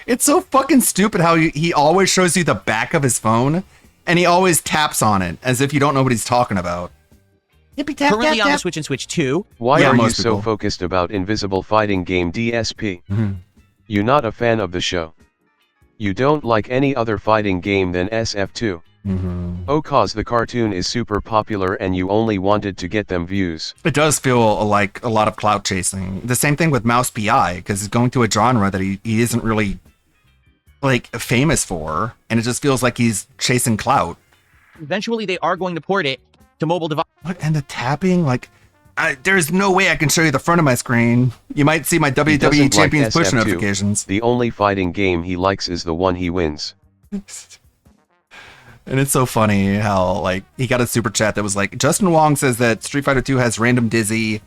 it's so fucking stupid how he always shows you the back of his phone and he always taps on it as if you don't know what he's talking about. currently on the Switch and Switch 2. Why are you most so people. focused about Invisible Fighting Game DSP? You're not a fan of the show. You don't like any other fighting game than SF2. Oh, cause the cartoon is super popular and you only wanted to get them views. It does feel like a lot of clout chasing. The same thing with Mouse PI, because he's going to a genre that he isn't really like famous for, and it just feels like he's chasing clout. Eventually they are going to port it to mobile devices. What? And the tapping? Like, there's no way I can show you the front of my screen. You might see my He doesn't WWE Champions like push SF2. notifications. The only fighting game he likes is the one he wins. And it's so funny how, like, he got a super chat that was like, Justin Wong says that Street Fighter 2 has random dizzy,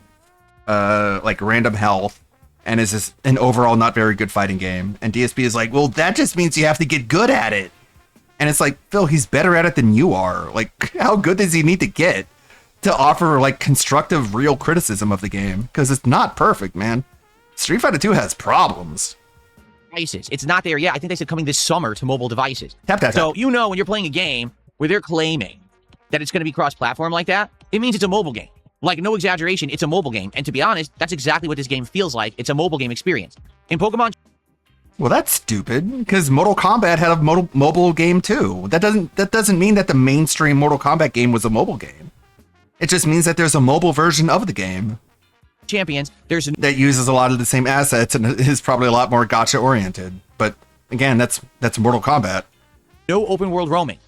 like random health, and is just an overall not very good fighting game. And DSP is like, well, that just means you have to get good at it. And it's like, Phil, he's better at it than you are. Like, how good does he need to get to offer, like, constructive, real criticism of the game? Because it's not perfect, man. Street Fighter 2 has problems. Devices. It's not there yet. I think they said coming this summer to mobile devices. Tap. So you know when you're playing a game where they're claiming that it's going to be cross-platform like that, it means it's a mobile game. Like, no exaggeration, it's a mobile game. And to be honest, that's exactly what this game feels like. It's a mobile game experience. In Pokemon... Well, that's stupid, because Mortal Kombat had a mobile game too. That doesn't mean that the mainstream Mortal Kombat game was a mobile game. It just means that there's a mobile version of the game. Champions, that uses a lot of the same assets and is probably a lot more gacha oriented. But again, that's Mortal Kombat. No open world roaming.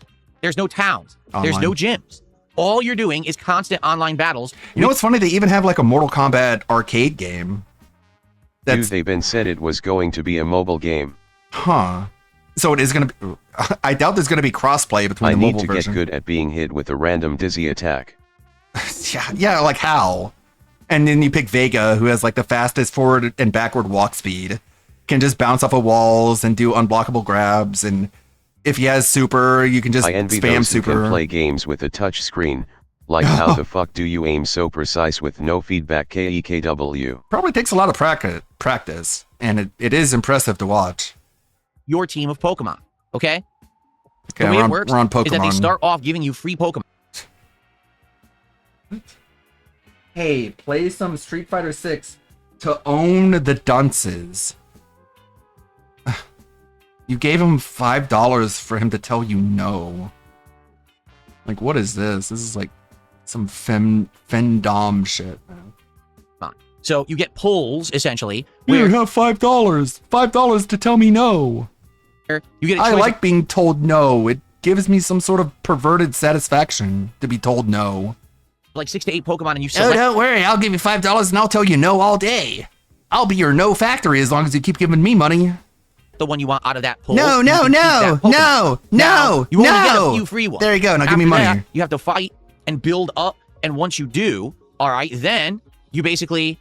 There's no towns. There's no gyms. All you're doing is constant online battles. You know what's funny? They even have like a Mortal Kombat arcade game. Dude, they been said it was going to be a mobile game. Huh. So it is going to be... I doubt there's going to be crossplay between the mobile I need to version. get good at being hit with a random dizzy attack. Yeah, like how? And then you pick Vega, who has like the fastest forward and backward walk speed, can just bounce off of walls and do unblockable grabs. And if he has super, you can just I envy spam those super. who can play games with a touch screen. Like, how the fuck do you aim so precise with no feedback? KEKW. Probably takes a lot of practice, and it is impressive to watch. Your team of Pokemon, okay? Okay, the way we're it on works Pokemon. is that they start off giving you free Pokemon. Hey, play some Street Fighter 6 to own the dunces. You gave him $5 for him to tell you no. Like, what is this? This is like some femdom shit, man. So you get polls, essentially. You have $5. $5 to tell me no. You get a I choice like being told no. It gives me some sort of perverted satisfaction to be told no. like 6 to 8 Pokemon and you Oh, select... don't worry. I'll give you $5 and I'll tell you no all day. I'll be your no factory as long as you keep giving me money. the one you want out of that pool. No, you no, can keep that no, Pokemon. no, Now, no, you only get a no. few free ones. There you go. Now give me After money. that, you have to fight and build up, and once you do, all right, then you basically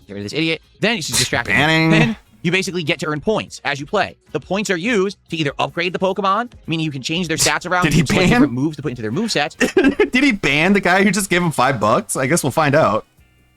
get rid of this idiot. Then it's distracting. Banning. Then you basically get to earn points as you play. The points are used to either upgrade the Pokemon, meaning you can change their stats around. Did you he can select ban? different moves to put into their movesets. Did he ban the guy who just gave him $5? I guess we'll find out.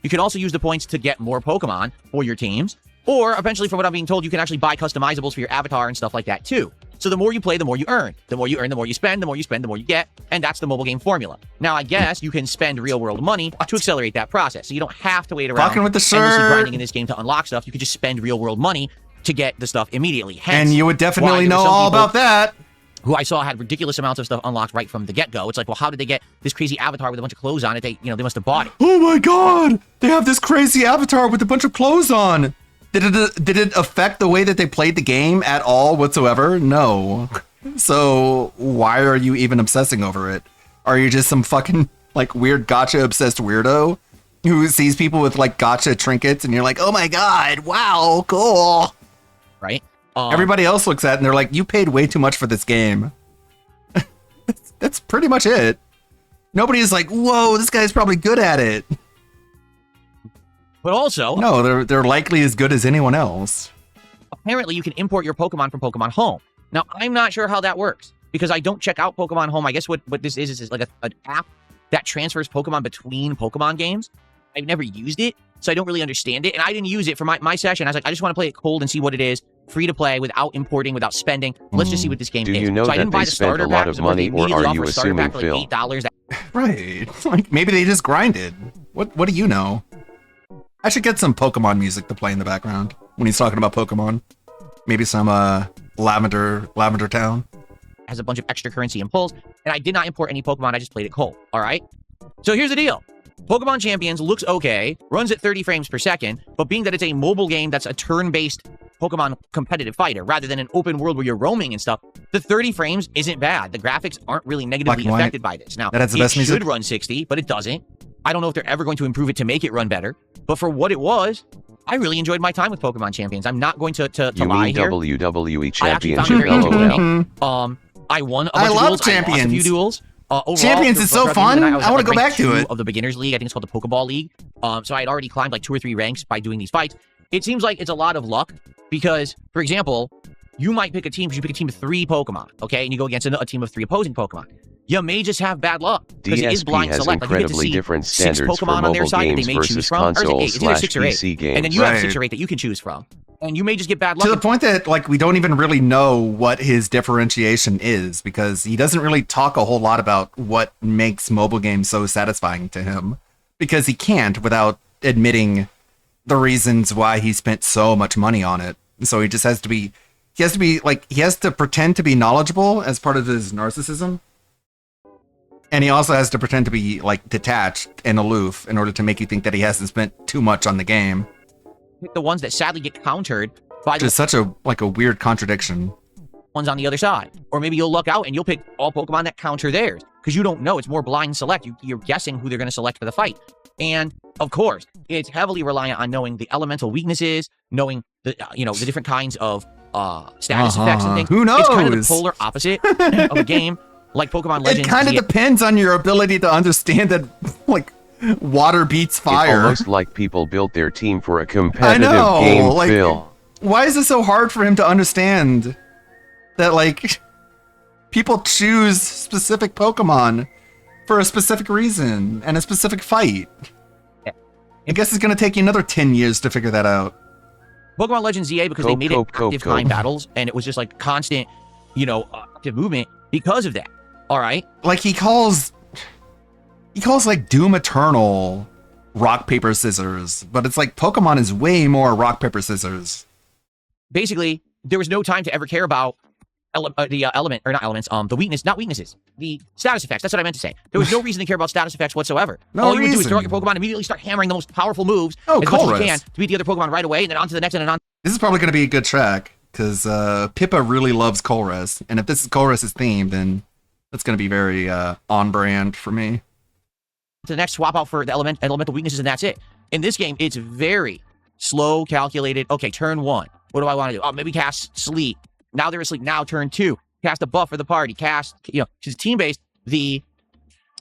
You can also use the points to get more Pokemon for your teams. Or eventually, from what I'm being told, you can actually buy customizables for your avatar and stuff like that too. So the more you play, the more you earn. The more you earn, the more you spend. The more you spend, the more you get. And that's the mobile game formula. Now, I guess you can spend real world money to accelerate that process. So you don't have to wait around Fucking with the endlessly shirt. grinding in this game to unlock stuff. You could just spend real world money to get the stuff immediately. Hence, And you would why definitely there know were some all people about that. who I saw had ridiculous amounts of stuff unlocked right from the get-go. It's like, well, how did they get this crazy avatar with a bunch of clothes on it? They must have bought it. Oh my god! They have this crazy avatar with a bunch of clothes on. Did it affect the way that they played the game at all whatsoever? No. So why are you even obsessing over it? Are you just some fucking like weird gacha obsessed weirdo who sees people with like gacha trinkets and you're like, oh my god, wow, cool. Right? Everybody else looks at it and they're like, you paid way too much for this game. That's pretty much it. Nobody's like, whoa, this guy's probably good at it. But also, no, they're likely as good as anyone else. Apparently, you can import your Pokemon from Pokemon Home. Now, I'm not sure how that works because I don't check out Pokemon Home. I guess what this is like an app that transfers Pokemon between Pokemon games. I've never used it, so I don't really understand it. And I didn't use it for my session. I was like, I just want to play it cold and see what it is. Free to play without importing, without spending. Let's just see what this game Do is. you know so I that didn't buy they the spent starter a pack lot of because they money, or immediately are offer you a starter pack assuming, for like $8. Right. Like maybe they just grinded. What do you know? I should get some Pokemon music to play in the background when he's talking about Pokemon. Maybe some Lavender Town. Has a bunch of extra currency and pulls, and I did not import any Pokemon. I just played it cold. All right. So here's the deal. Pokemon Champions looks okay, runs at 30 frames per second, but being that it's a mobile game that's a turn-based Pokemon competitive fighter rather than an open world where you're roaming and stuff, the 30 frames isn't bad. The graphics aren't really negatively affected by this. Now, that has the it best should music. run 60, but it doesn't. I don't know if they're ever going to improve it to make it run better, but for what it was, I really enjoyed my time with Pokemon Champions. I'm not going to You lie mean here. WWE I actually found Championship, it very entertaining. LOL. I won a I bunch love of duels. I lost a Champions. few duels. Overall, Champions is so throughout the end of the fun. night, was I wanna like go ranked back to 2 it. Of the beginners league, I think it's called the Pokeball League. So I had already climbed like 2 or 3 ranks by doing these fights. It seems like it's a lot of luck because, for example, you might pick a team because you pick a team of 3 Pokemon, okay, and you go against a team of 3 opposing Pokemon. You may just have bad luck because it is DSP blind has select. Like you get to incredibly see different 6 standards for Pokemon on their mobile side that they games may choose versus from. Or is it 8? It's either 6 or 8. console/PC games. And then you have Right. 6 or 8 that you can choose from. And you may just get bad luck. To the point that like we don't even really know what his differentiation is because he doesn't really talk a whole lot about what makes mobile games so satisfying to him because he can't without admitting the reasons why he spent so much money on it. So he just has to be he has to pretend to be knowledgeable as part of his narcissism. And he also has to pretend to be like detached and aloof in order to make you think that he hasn't spent too much on the game. The ones that sadly get countered by the Just such a weird contradiction. ones on the other side. Or maybe you'll luck out and you'll pick all Pokemon that counter theirs because you don't know. It's more blind select. You're guessing who they're going to select for the fight. And of course, it's heavily reliant on knowing the elemental weaknesses, knowing the the different kinds of status effects and things. Who It's kind of knows? the polar opposite of a game like Pokemon Legends. It kind of ZA. depends on your ability to understand that, like, water beats It's fire. almost like people built their team for a I competitive know. game, Like, Phil. why is it so hard for him to understand that, like, people choose specific Pokemon for a specific reason and a specific fight? I guess it's going to take you another 10 years to figure that out. Pokemon Legends ZA because they made it active time battles and it was just like constant, active movement because of that. All right. Like he calls like Doom Eternal rock paper scissors, but it's like Pokemon is way more rock paper scissors. Basically, there was no time to ever care about the weakness, not weaknesses, the status effects. That's what I meant to say. There was no reason to care about status effects whatsoever. No All you would do is reason. throw out your Pokemon and immediately start hammering the most powerful moves Oh, as much as you Colress. can to beat the other Pokemon right away, and then on to the next and on This is probably going to be a good track because Pippa really loves Colress, and if this is Colress's theme, then that's going to be very on brand for me. to the next, swap out for the elemental weaknesses, and that's it. In this game, it's very slow, calculated. Okay, turn 1. What do I want to do? Oh, maybe cast Sleep. Now they're asleep. Now turn 2. Cast a buff for the party. Cast, because team-based, the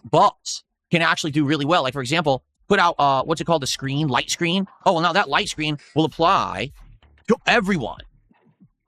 buffs can actually do really well. Like, for example, put out, what's it called? The screen, light screen. Oh, well, now that light screen will apply to everyone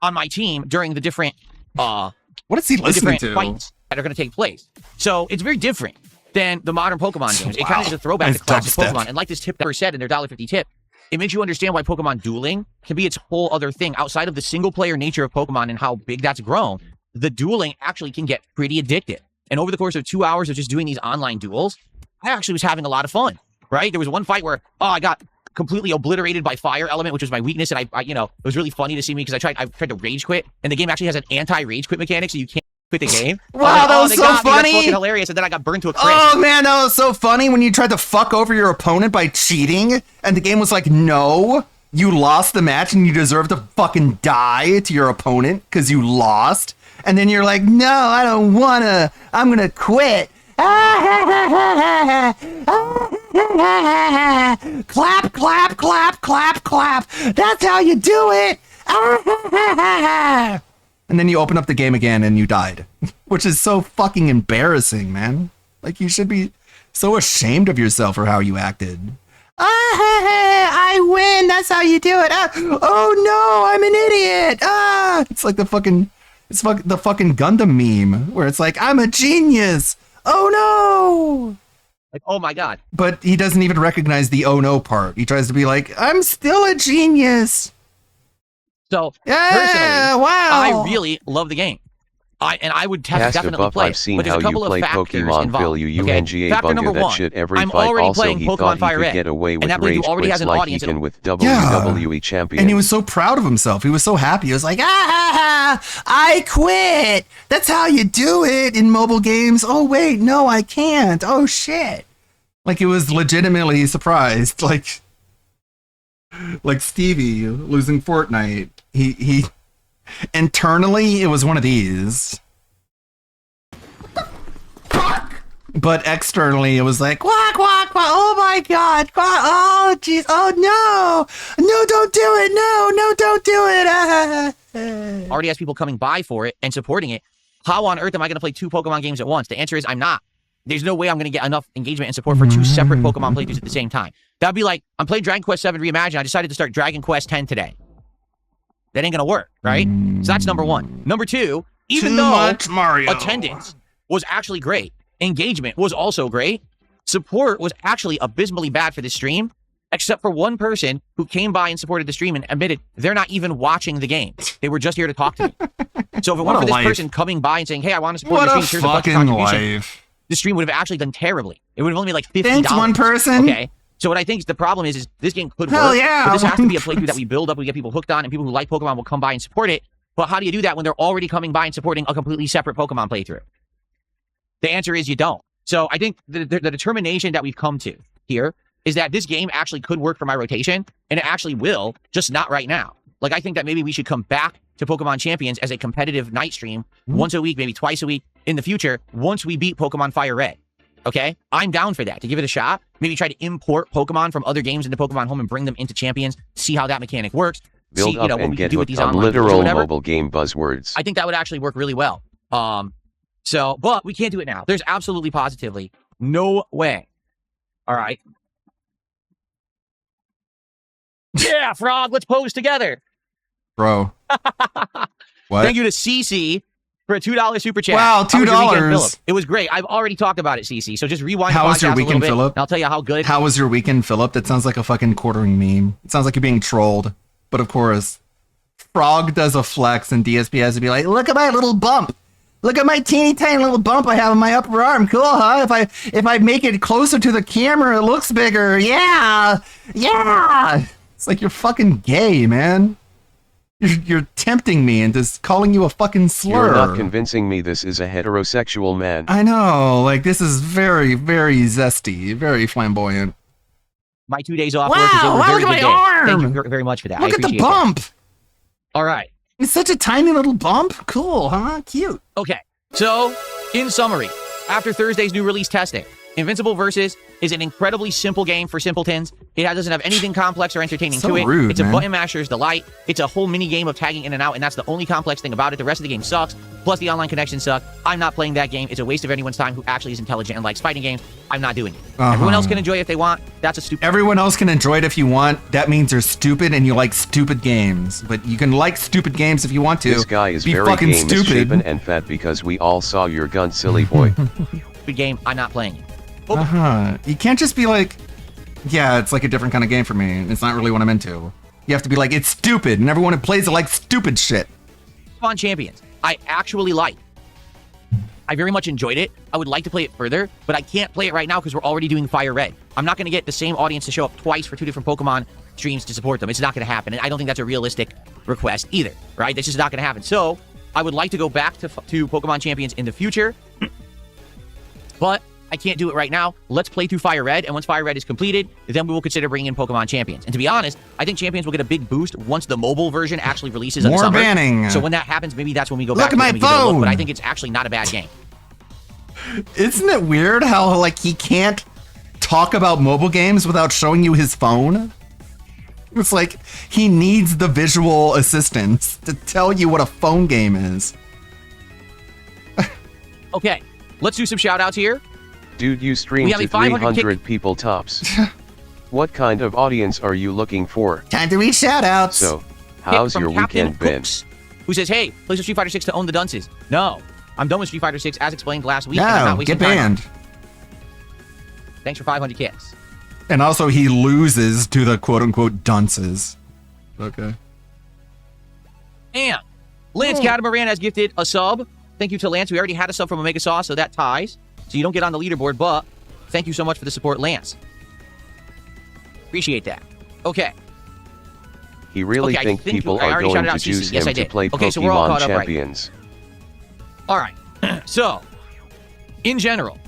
on my team during the different, what is he listening to? Fights that are going to take place. So it's very different than the modern Pokemon games. It kind of is a throwback to classic Pokemon. And like this tip that said in their $1.50 tip, it makes you understand why Pokemon dueling can be its whole other thing. Outside of the single-player nature of Pokemon and how big that's grown, the dueling actually can get pretty addictive. And over the course of 2 hours of just doing these online duels, I actually was having a lot of fun, right? There was one fight where, I got completely obliterated by Fire Element, which was my weakness, and I it was really funny to see me because I tried to rage quit, and the game actually has an anti-rage quit mechanic, so you can't quit the game. Wow, that was so funny. That's fucking hilarious, and then I got burned to a crisp. Oh man, that was so funny when you tried to fuck over your opponent by cheating, and the game was like, no, you lost the match and you deserve to fucking die to your opponent because you lost. And then you're like, no, I don't wanna, I'm gonna quit. Clap, clap, clap, clap, clap. That's how you do it. And then you open up the game again and you died, which is so fucking embarrassing, man. Like, you should be so ashamed of yourself for how you acted. I win. That's how you do it. Oh no, I'm an idiot. It's like the fucking Gundam meme where it's like, I'm a genius. Oh no. Like, oh my god. But he doesn't even recognize the oh no part. He tries to be like, I'm still a genius. So, personally, wow. I really love the game. I would definitely play. I've seen but there's how a couple you play of factors Pokemon involved. Phil UNGA Factor bunga number that 1, shit every I'm fight. already Also, playing he Pokemon thought he Fire could Red, get away with and that means you rage already quits has an like he audience. can with WWE champion. And he was so proud of himself. He was so happy. He was like, I quit. That's how you do it in mobile games. Oh, wait, no, I can't. Oh, shit. Like, he was legitimately surprised. Like Stevie losing Fortnite. He internally, it was one of these. But externally, it was like, quack, quack, quack, oh my god, quack, oh jeez, oh no, no, don't do it, no, don't do it. Already has people coming by for it and supporting it. How on earth am I going to play 2 Pokemon games at once? The answer is I'm not. There's no way I'm going to get enough engagement and support for 2 separate Pokemon playthroughs at the same time. That'd be like, I'm playing Dragon Quest VII Reimagined. I decided to start Dragon Quest X today. That ain't going to work, right? So that's number 1. Number 2, even though attendance was actually great, engagement was also great, support was actually abysmally bad for this stream, except for one person who came by and supported the stream and admitted they're not even watching the game. They were just here to talk to me. So if it weren't for this person coming by and saying, hey, I want to support your stream, here's a bunch of contribution, the stream would have actually done terribly. It would have only made like $50. Thanks, one person. Okay. So what I think the problem is this game could Hell work, yeah, but this has to be a one playthrough that we build up, we get people hooked on, and people who like Pokemon will come by and support it. But how do you do that when they're already coming by and supporting a completely separate Pokemon playthrough? The answer is you don't. So I think the determination that we've come to here is that this game actually could work for my rotation, and it actually will, just not right now. Like, I think that maybe we should come back to Pokemon Champions as a competitive night stream once a week, maybe twice a week in the future, once we beat Pokemon Fire Red. Okay? I'm down for that, to give it a shot. Maybe try to import Pokemon from other games into Pokemon Home and bring them into Champions, see how that mechanic works. Build see, up what and we get can do with hooked these on online games or literal whatever. mobile game buzzwords. I think that would actually work really well. But we can't do it now. There's absolutely positively no way. All right. Yeah, Frog, let's pose together. Bro. What? Thank you to CC for a $2 super chat. Wow, How was your weekend, $2. Philip? It was great. I've already talked about it, CC. So just rewind How the was your podcast a weekend, little bit, Philip? and I'll tell you how good. How was your weekend, Philip? That sounds like a fucking quartering meme. It sounds like you're being trolled. But of course, Frog does a flex and DSP has to be like, look at my little bump. Look at my teeny tiny little bump I have on my upper arm. Cool, huh? If I make it closer to the camera, it looks bigger. Yeah. Yeah. It's like you're fucking gay, man. You're tempting me into calling you a fucking slur. You're not convincing me this is a heterosexual man. I know. Like, this is very, very zesty, very flamboyant. My 2 days off Wow, work is a wow, very look good at my day. arm. Thank you very much for that. Look I at the appreciate that. bump. All right. It's such a tiny little bump. Cool, huh? Cute. Okay. So, in summary, after Thursday's new release testing, Invincible versus is an incredibly simple game for simpletons. It doesn't have anything complex or entertaining So to it. rude, It's man. a button masher's delight. It's a whole mini game of tagging in and out, and that's the only complex thing about it. The rest of the game sucks. Plus, the online connections suck. I'm not playing that game. It's a waste of anyone's time who actually is intelligent and likes fighting games. I'm not doing it. Everyone else can enjoy it if they want. That's a stupid. Everyone else can enjoy it if you want. That means you're stupid and you like stupid games. But you can like stupid games if you want to. This guy is Be very fucking game misshapen stupid. and fat because we all saw your gun, silly boy. Stupid game. I'm not playing it. You can't just be like, yeah, it's like a different kind of game for me. It's not really what I'm into. You have to be like, it's stupid, and everyone who plays it likes stupid shit. Pokemon Champions, I actually like. I very much enjoyed it. I would like to play it further, but I can't play it right now because we're already doing Fire Red. I'm not going to get the same audience to show up twice for 2 different Pokemon streams to support them. It's not going to happen, and I don't think that's a realistic request either, right? That's just not going to happen. So I would like to go back to Pokemon Champions in the future, but I can't do it right now. Let's play through Fire Red, and once Fire Red is completed, then we will consider bringing in Pokemon Champions. And to be honest, I think Champions will get a big boost once the mobile version actually releases in More summer. banning. So when that happens, maybe that's when we go Look back at to it my and we give it a look, phone. but I think it's actually not a bad game. Isn't it weird how, like, he can't talk about mobile games without showing you his phone? It's like he needs the visual assistance to tell you what a phone game is. Okay, let's do some shout-outs here. Dude, you We streamed have a to 500 300 people tops. What kind of audience are you looking for? Time to read shout-outs. So, how's From your Captain weekend been? Cooks, who says, hey, play some Street Fighter 6 to own the dunces. No, I'm done with Street Fighter 6 as explained last week. and I'm No, not wasting get time on it. banned. Thanks for 500 kicks. And also, he loses to the quote-unquote dunces. Okay. And Lance Catamaran has gifted a sub. Thank you to Lance. We already had a sub from Omega Sauce, so that ties. So you don't get on the leaderboard, but thank you so much for the support, Lance. Appreciate that. Okay. He really Okay, I think think people I are already going shouted to out CC. juice Yes, him I to did. play Okay, so we're all Pokemon caught up right. Champions. All right. So, in general,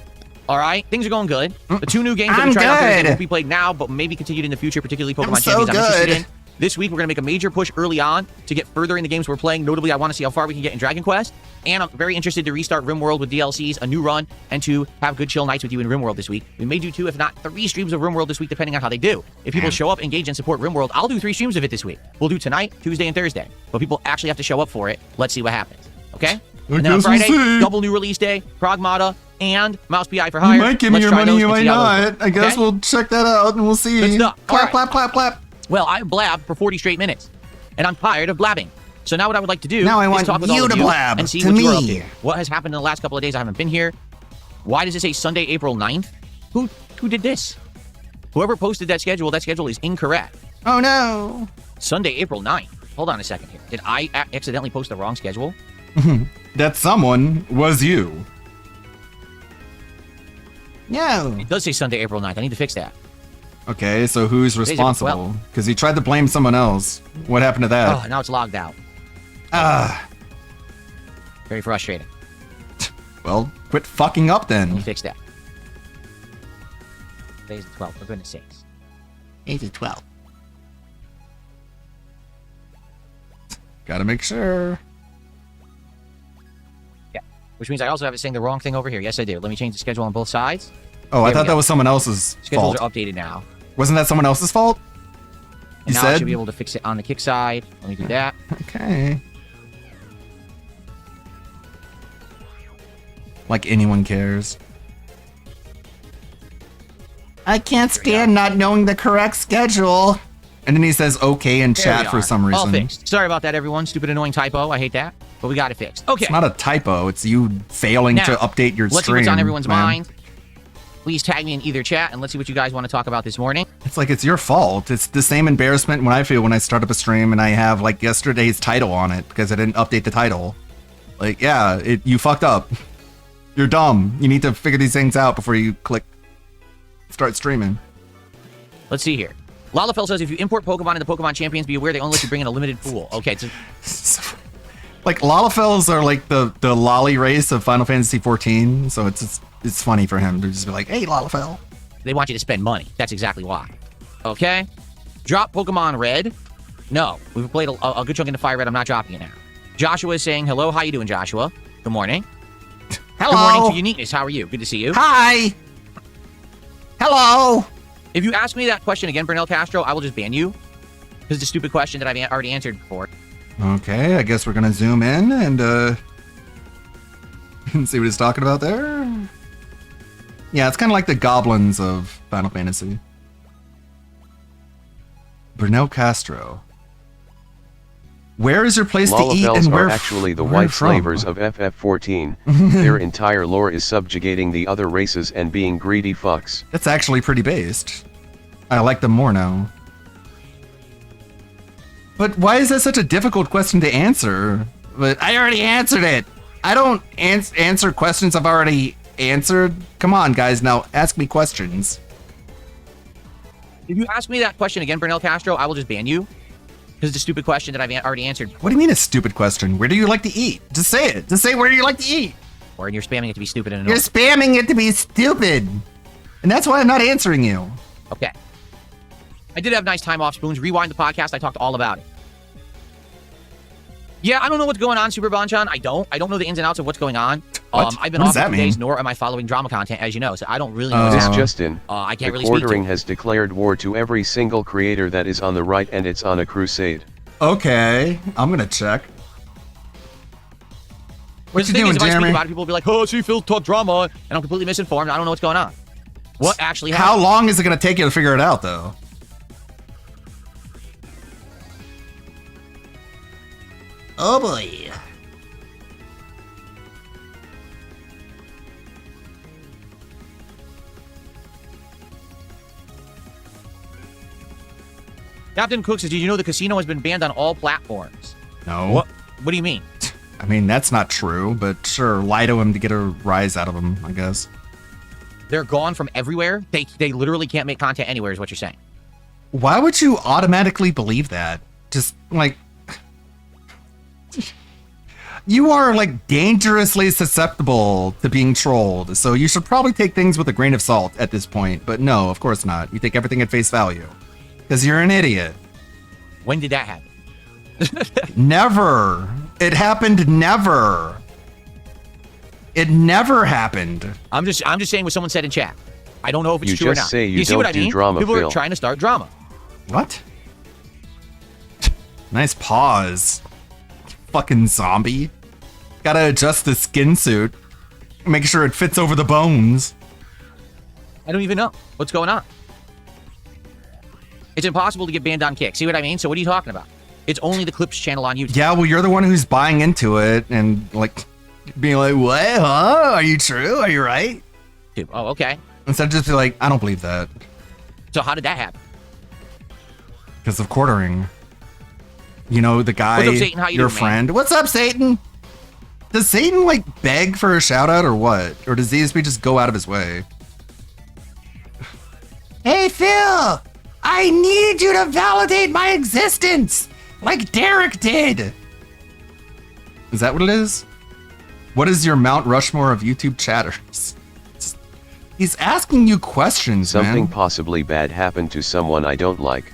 all right, things are going good. The 2 new games that I'm we tried out Thursday good. won't be played now, but maybe continued in the future, particularly Pokemon I'm so Champions. I'm interested good. in. This week, we're going to make a major push early on to get further in the games we're playing. Notably, I want to see how far we can get in Dragon Quest. And I'm very interested to restart RimWorld with DLCs, a new run, and to have good chill nights with you in RimWorld this week. We may do 2, if not 3 streams of RimWorld this week, depending on how they do. If people show up, engage, and support RimWorld, I'll do 3 streams of it this week. We'll do tonight, Tuesday, and Thursday. But people actually have to show up for it. Let's see what happens. Okay? And then on guess we'll Friday, see. double new release day, Pragmata, and Mouse PI for Hire. You might give me Let's your try money, those you and might see how those not. go. I guess Okay? we'll check that out and we'll see. Good stuff. All Clap, right. clap, clap, clap. Well, I blabbed for 40 straight minutes, and I'm tired of blabbing. So now what I would like to do Now I is want talk with you all of to you blab and see to what you're up me. to. What has happened in the last couple of days? I haven't been here. Why does it say Sunday, April 9th? Who did this? Whoever posted that schedule is incorrect. Oh no. Sunday, April 9th. Hold on a second here. Did I accidentally post the wrong schedule? That someone was you. No. It does say Sunday, April 9th. I need to fix that. Okay, so who's Today's responsible? Because he tried to blame someone else. What happened to that? Oh, now it's logged out. Very frustrating. Well, quit fucking up Let me then. fix that. Today's the 12th, for goodness sakes. Today's the 12th. Gotta make sure. Yeah. Which means I also have it saying the wrong thing over here. Yes, I do. Let me change the schedule on both sides. Oh, I There we thought go. that was someone else's Schedules fault. are updated now. Wasn't that someone else's fault? And You now I said? should be able to fix it on the kick side. Let me do that. Okay. Like anyone cares. I can't stand not knowing the correct schedule. And then he says okay in There chat we for are. some reason. All fixed. Sorry about that, everyone. Stupid, annoying typo. I hate that. But we got it fixed. Okay. It's not a typo. It's you failing Now, to update your let's see stream. what's on everyone's man. mind. Please tag me in either chat and let's see what you guys want to talk about this morning. It's like it's your fault. It's the same embarrassment when I feel when I start up a stream and I have like yesterday's title on it because I didn't update the title. Like, yeah, you fucked up. You're dumb. You need to figure these things out before you click start streaming. Let's see here. Lalafell says if you import Pokemon into Pokemon Champions, be aware they only let you bring in a limited pool. Okay, so Like Lalafells are like the lolly race of Final Fantasy 14, so it's funny for him to just be like, "Hey, Lalafell." they want you to spend money. That's exactly why. Okay? Drop Pokemon Red. No, we've played a good chunk into Fire Red. I'm not dropping it now. Joshua is saying hello. How you doing, Joshua? Good morning. Hello. Good morning to Uniqueness. How are you? Good to see you. Hi. Hello. If you ask me that question again, Bernal Castro, I will just ban you. Because it's a stupid question that I've already answered before. Okay, I guess we're gonna zoom in and see what he's talking about there. Yeah, it's kind of like the goblins of Final Fantasy. Bernal Castro. Where is your place to eat Lalafels and where are actually the where white from? slavers of FF14. Their entire lore is subjugating the other races and being greedy fucks. That's actually pretty based. I like them more now. But why is that such a difficult question to answer? But I already answered it. I don't answer questions I've already answered. Come on, guys, now ask me questions. If you ask me that question again, Bernal Castro, I will just ban you. Because it's a stupid question that I've already answered. What do you mean a stupid question? Where do you like to eat? Just say it. Just say where do you like to eat? Or you're spamming it to be stupid and You're annoying. spamming it to be stupid. And that's why I'm not answering you. Okay. I did have nice time off, Spoons. Rewind the podcast. I talked all about it. Yeah, I don't know what's going on, Super Bonchan. I don't know the ins and outs of what's going on. What? I've been What off does that for 2 mean? days, nor am I following drama content, as you know. So I don't really know what's This happening. Justin, I can't the really speak to quartering it. has declared war to every single creator that is on the right, and it's on a crusade. Okay, I'm gonna check. What The you thing doing, is, if I speak Jeremy? about it, people will be like, "Oh, she feels talk drama," and I'm completely misinformed. I don't know what's going on. What actually happened? How long is it gonna take you to figure it out, though? Oh boy. Captain Cook says, "Did you know the casino has been banned on all platforms?" No. What do you mean? I mean, that's not true, but sure, lie to him to get a rise out of him, I guess. They're gone from everywhere. They literally can't make content anywhere, is what you're saying. Why would you automatically believe that? Just, like... You are, like, dangerously susceptible to being trolled, so you should probably take things with a grain of salt at this point. But no, of course not. You take everything at face value. Because you're an idiot. When did that happen? Never. It happened never. It never happened. I'm just saying what someone said in chat. I don't know if it's You true or just not. say you see what don't I do mean? drama, People Phil. are trying to start drama. What? Nice pause. Fucking zombie. Gotta adjust the skin suit. Make sure it fits over the bones. I don't even know what's going on. It's impossible to get banned on Kick. See what I mean? So what are you talking about? It's only the Clips channel on YouTube. Yeah, well, you're the one who's buying into it and, like, being like, what? Huh? Are you true? Are you right? Oh, okay. Instead of just be like, I don't believe that. So how did that happen? Because of quartering. You know, the guy, What's up, Satan? How you your doing, man? friend. What's up, Satan? Does Satan, like, beg for a shout out or what? Or does DSP just go out of his way? Hey, Phil! I need you to validate my existence! Like Derek did! Is that what it is? What is your Mount Rushmore of YouTube chatters? He's asking you questions, Something man. possibly bad happened to someone I don't like.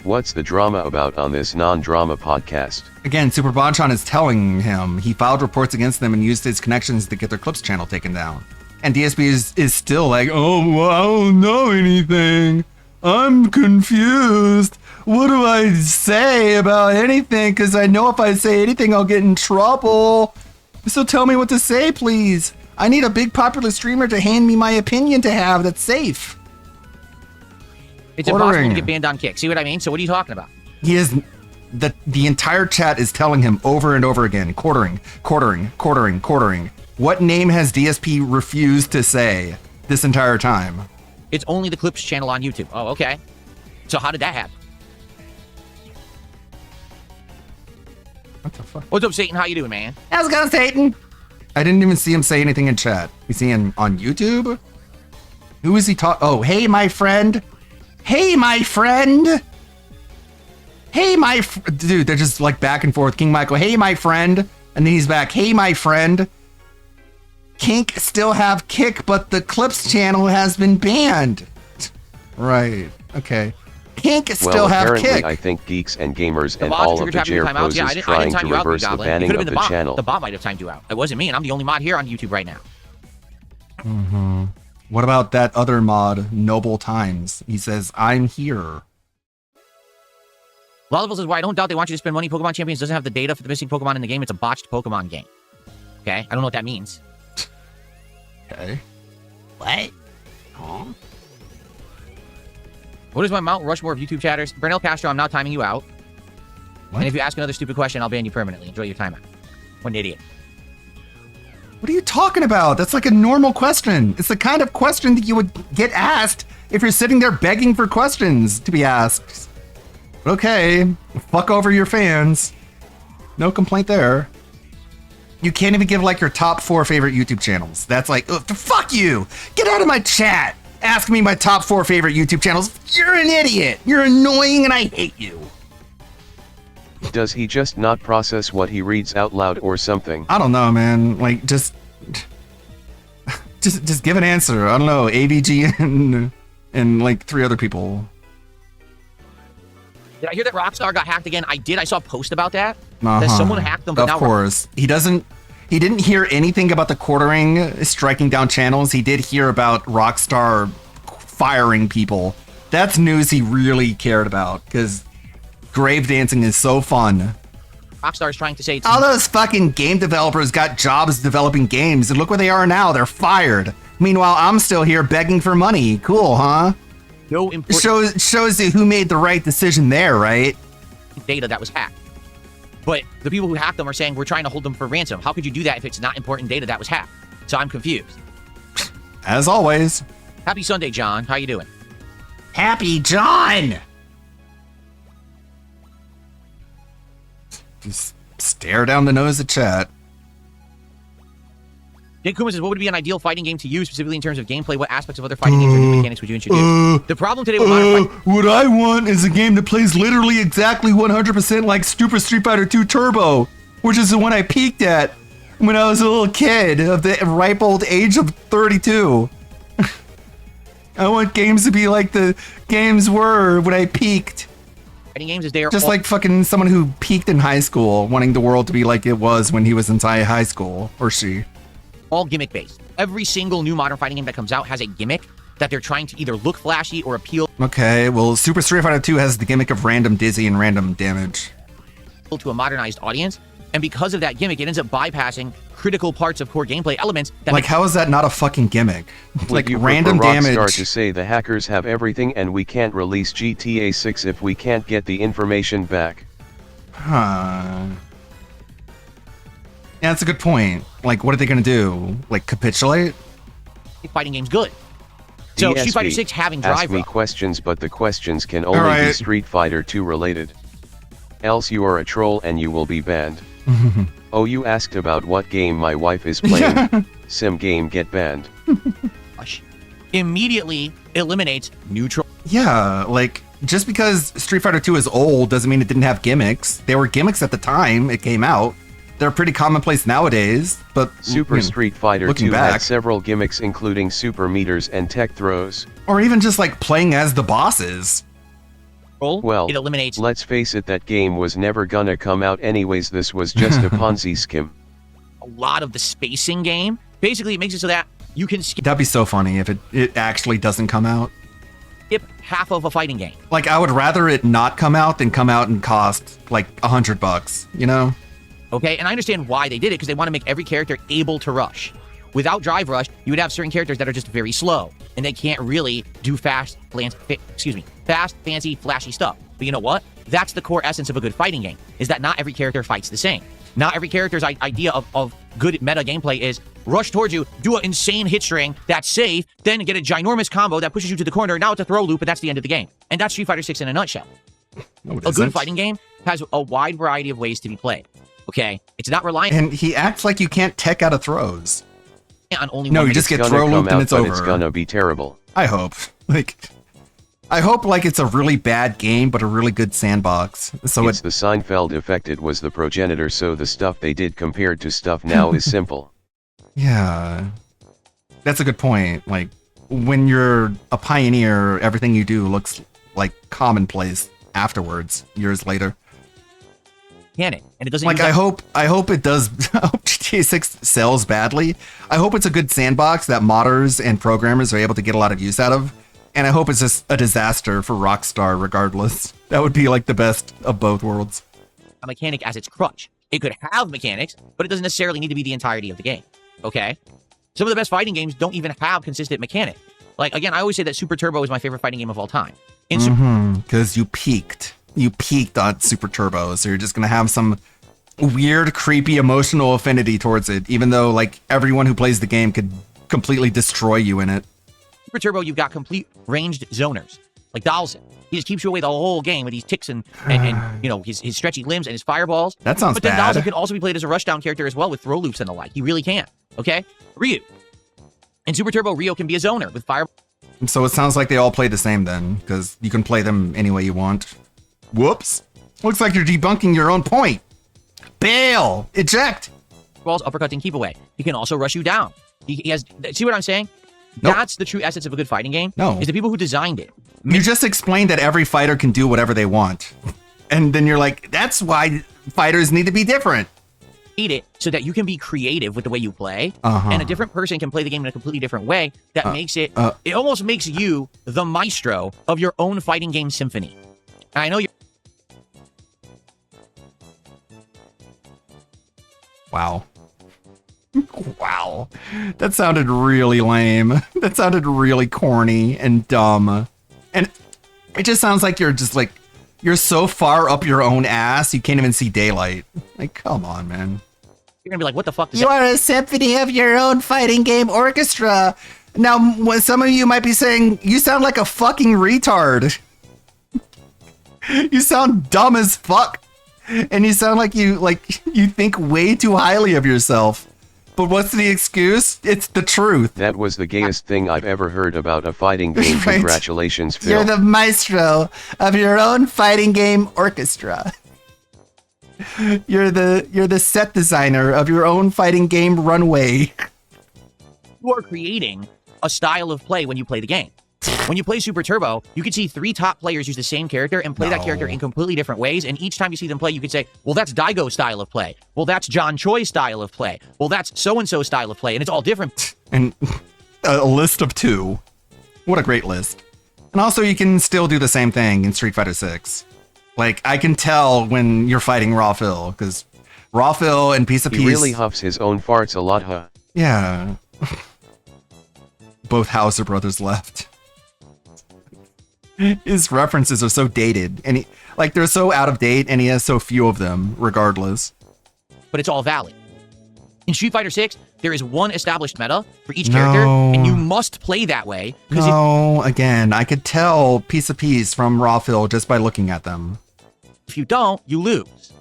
What's the drama about on this non-drama podcast? Again, Super Bonchan is telling him he filed reports against them and used his connections to get their Clips channel taken down. And DSP is still like, oh, well, I don't know anything. I'm confused. What do I say about anything? Because I know if I say anything, I'll get in trouble. So tell me what to say, please. I need a big popular streamer to hand me my opinion to have that's safe. It's impossible Ordering. to get banned on Kick. See what I mean? So what are you talking about? He is the entire chat is telling him over and over again, quartering. What name has DSP refused to say this entire time? It's only the Clips channel on YouTube. Oh, okay. So how did that happen? What the fuck? What's up, Satan? How you doing, man? How's it going, Satan? I didn't even see him say anything in chat. Is he on YouTube? Who is he talking? Oh, hey, my friend. Hey, my friend. Hey, dude, they're just like back and forth. King Michael, hey, my friend. And then he's back. Hey, my friend. Kink still have Kick, but the Clips channel has been banned. Right. Okay. Kink still Well, have apparently Kick. I think geeks and gamers and bot all of triggered the tapping your Jer timeouts. pros Yeah, is I didn't trying time to you out, reverse the Goblin. It banning could have of been the bot. channel. The bot might have timed you out. It wasn't me, and I'm the only mod here on YouTube right now. What about that other mod, Noble Times? He says, I'm here. Lollival says, "Why I don't doubt they want you to spend money. Pokemon Champions doesn't have the data for the missing Pokemon in the game. It's a botched Pokemon game." Okay, I don't know what that means. Okay. What? Huh? What is my Mount Rushmore of YouTube chatters? Bernal Castro, I'm now timing you out. What? And if you ask another stupid question, I'll ban you permanently. Enjoy your time out. What an idiot. What are you talking about? That's like a normal question. It's the kind of question that you would get asked if you're sitting there begging for questions to be asked. Okay, fuck over your fans. No complaint there. You can't even give like your top 4 favorite YouTube channels. That's like, ugh, fuck you! Get out of my chat! Ask me my top 4 favorite YouTube channels. You're an idiot! You're annoying and I hate you. Does he just not process what he reads out loud or something? I don't know, man. Like, just give an answer. I don't know, AVG and like 3 other people. Did I hear that Rockstar got hacked again? I did. I saw a post about that. Uh-huh. That someone hacked them. But of now course. He didn't hear anything about the quartering striking down channels. He did hear about Rockstar firing people. That's news he really cared about, because grave dancing is so fun. Rockstar is trying to say... All those fucking game developers got jobs developing games, and look where they are now. They're fired. Meanwhile, I'm still here begging for money. Cool, huh? No important Shows you who made the right decision there, right? data that was hacked. But the people who hacked them are saying we're trying to hold them for ransom. How could you do that if it's not important data that was hacked? So I'm confused. As always. Happy Sunday, John. How you doing? Happy John! Just stare down the nose of chat. Jake Kuma says, what would be an ideal fighting game to use, specifically in terms of gameplay? What aspects of other fighting games or new mechanics would you introduce? The problem today with modern fighting... What I want is a game that plays literally exactly 100% like Super Street Fighter 2 Turbo, which is the one I peaked at when I was a little kid of the ripe old age of 32. I want games to be like the games were when I peaked. Fighting games is there. Just like fucking someone who peaked in high school, wanting the world to be like it was when he was in high school, or she. All gimmick based. Every single new modern fighting game that comes out has a gimmick that they're trying to either look flashy or appeal Okay, well, Super Street Fighter 2 has the gimmick of random dizzy and random damage to a modernized audience, and because of that gimmick, it ends up bypassing critical parts of core gameplay elements. That like, how is that not a fucking gimmick? Like, you random prefer Rockstar damage. to say the hackers have everything and we can't release GTA 6 if we can't get the information back. Huh. Yeah, that's a good point. Like, what are they gonna do? Like, capitulate? Fighting game's good. So Street Fighter 6 having ask drive me rush. questions, but the questions can only be Street Fighter 2 related. Else you are a troll and you will be banned. Oh, you asked about what game my wife is playing. Sim game, get banned. Immediately eliminates neutral. Yeah, like, just because Street Fighter 2 is old doesn't mean it didn't have gimmicks. They were gimmicks at the time it came out. They're pretty commonplace nowadays, but Super Street Fighter 2 looking back, had several gimmicks including super meters and tech throws. or even just like playing as the bosses. Well, it eliminates. Let's face it, that game was never gonna come out anyways. This was just a Ponzi scheme. A lot of the spacing game. Basically, it makes it so that you can skip That'd be so funny if it actually doesn't come out. half of a fighting game. Like, I would rather it not come out than come out and cost like $100, you know? Okay, and I understand why they did it, because they want to make every character able to rush. Without Drive Rush, you would have certain characters that are just very slow, and they can't really do fast, fancy, flashy stuff. But you know what? That's the core essence of a good fighting game, is that not every character fights the same. Not every character's idea of good meta gameplay is rush towards you, do an insane hit string that's safe, then get a ginormous combo that pushes you to the corner, now it's a throw loop, and that's the end of the game. And that's Street Fighter 6 in a nutshell. No, it A good isn't. fighting game has a wide variety of ways to be played. Okay, it's not reliant And he acts like you can't tech out of throws. on only No, one. you just get It's throw gonna come looped and out, it's but over. it's gonna be terrible. I hope. I hope like it's a really bad game, but a really good sandbox. So It's the Seinfeld effect. It was the progenitor, so the stuff they did compared to stuff now is simple. Yeah. That's a good point. Like, when you're a pioneer, everything you do looks like commonplace afterwards, years later. mechanic, and it doesn't. Like use I that- hope it does. I hope GTA 6 sells badly. I hope it's a good sandbox that modders and programmers are able to get a lot of use out of. And I hope it's just a disaster for Rockstar regardless. That would be like the best of both worlds. a mechanic as its crutch. It could have mechanics, but it doesn't necessarily need to be the entirety of the game. Okay? Some of the best fighting games don't even have consistent mechanic. Like, again, I always say that Super Turbo is my favorite fighting game of all time. Because you peaked. You peaked on Super Turbo, so you're just going to have some weird, creepy, emotional affinity towards it, even though, like, everyone who plays the game could completely destroy you in it. Super Turbo, you've got complete ranged zoners, like Dalsin. He just keeps you away the whole game with these ticks and you know, his stretchy limbs and his fireballs. That sounds But then bad. Dalsin can also be played as a rushdown character as well with throw loops and the like. He really can. Okay? Ryu. In Super Turbo, Ryo can be a zoner with fire. So it sounds like they all play the same then, because you can play them any way you want. Whoops. Looks like you're debunking your own point. Bail! Eject! Balls, uppercut, and keep away. He can also rush you down. He has. See what I'm saying? Nope. That's the true essence of a good fighting game. No. Is the people who designed it. You just explained that every fighter can do whatever they want. And then you're like, that's why fighters need to be different. Eat it so that you can be creative with the way you play, Uh-huh. and a different person can play the game in a completely different way. That makes it. It almost makes you the maestro of your own fighting game symphony. And I know you're. Wow. Wow. That sounded really lame. That sounded really corny and dumb. And it just sounds like you're just like, you're so far up your own ass, you can't even see daylight. Like, come on, man. You're gonna be like, what the fuck? You are a symphony of your own fighting game orchestra. Now, some of you might be saying, you sound like a fucking retard. You sound dumb as fuck. And you sound like you think way too highly of yourself. But what's the excuse? It's the truth. That was the gayest thing I've ever heard about a fighting game. Right. Congratulations, Phil. You're the maestro of your own fighting game orchestra. You're the set designer of your own fighting game runway. You are creating a style of play when you play the game. When you play Super Turbo, you can see 3 top players use the same character and play that character in completely different ways. And each time you see them play, you could say, well, that's Daigo's style of play. Well, that's John Choi's style of play. Well, that's so-and-so style of play. And it's all different. And a list of 2. What a great list. And also, you can still do the same thing in Street Fighter 6. Like, I can tell when you're fighting Raw Phil, because Raw Phil and Piece of Peace... He really huffs his own farts a lot, huh? Yeah. Both Hauser brothers left. His references are so dated, and they're so out of date, and he has so few of them, regardless. But it's all valid. In Street Fighter 6, there is one established meta for each character, and you must play that way. No, again, I could tell Piece of Peace from Raw Phil just by looking at them. If you don't, you lose.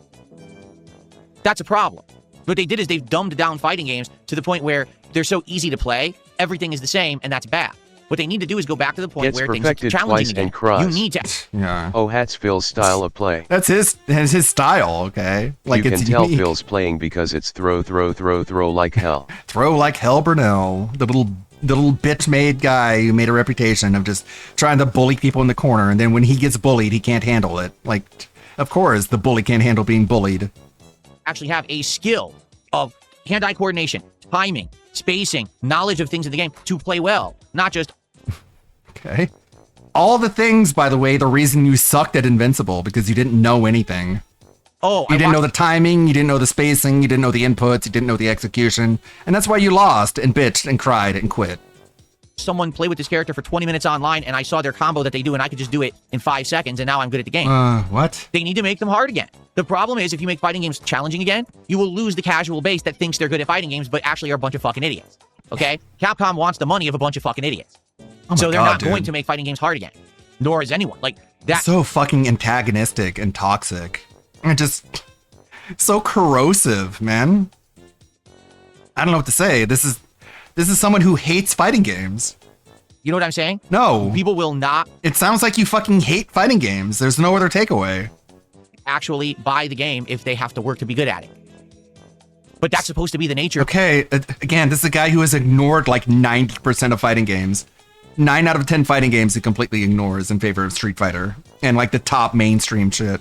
That's a problem. What they did is they've dumbed down fighting games to the point where they're so easy to play, everything is the same, and that's bad. What they need to do is go back to the point Gets where things are perfected challenging twice again. and cries. You need to. Yeah. Oh, that's Phil's style of play. That's his style, okay? Like, you it's can tell unique. Phil's playing because it's throw like hell. Throw like hell, Brunel. The little bitch-made guy who made a reputation of just trying to bully people in the corner, and then when he gets bullied, he can't handle it. Like, of course, the bully can't handle being bullied. Actually have a skill of hand-eye coordination, timing, spacing, knowledge of things in the game to play well, not just... Okay. All the things, by the way, the reason you sucked at Invincible, because you didn't know anything. Oh, you didn't know the timing, you didn't know the spacing, you didn't know the inputs, you didn't know the execution, and that's why you lost and bitched and cried and quit. Someone play with this character for 20 minutes online, and I saw their combo that they do, and I could just do it in 5 seconds, and now I'm good at the game. What? They need to make them hard again. The problem is, if you make fighting games challenging again, you will lose the casual base that thinks they're good at fighting games, but actually are a bunch of fucking idiots. Okay? Capcom wants the money of a bunch of fucking idiots. Oh my So they're God, not dude. going to make fighting games hard again. Nor is anyone. Like, that. So fucking antagonistic and toxic. And just so corrosive, man. I don't know what to say. This is someone who hates fighting games. You know what I'm saying? No. People will not It sounds like you fucking hate fighting games. There's no other takeaway. actually buy the game if they have to work to be good at it. But that's supposed to be the nature. Okay, again, this is a guy who has ignored like 90% of fighting games. 9 out of 10 fighting games he completely ignores in favor of Street Fighter and like the top mainstream shit.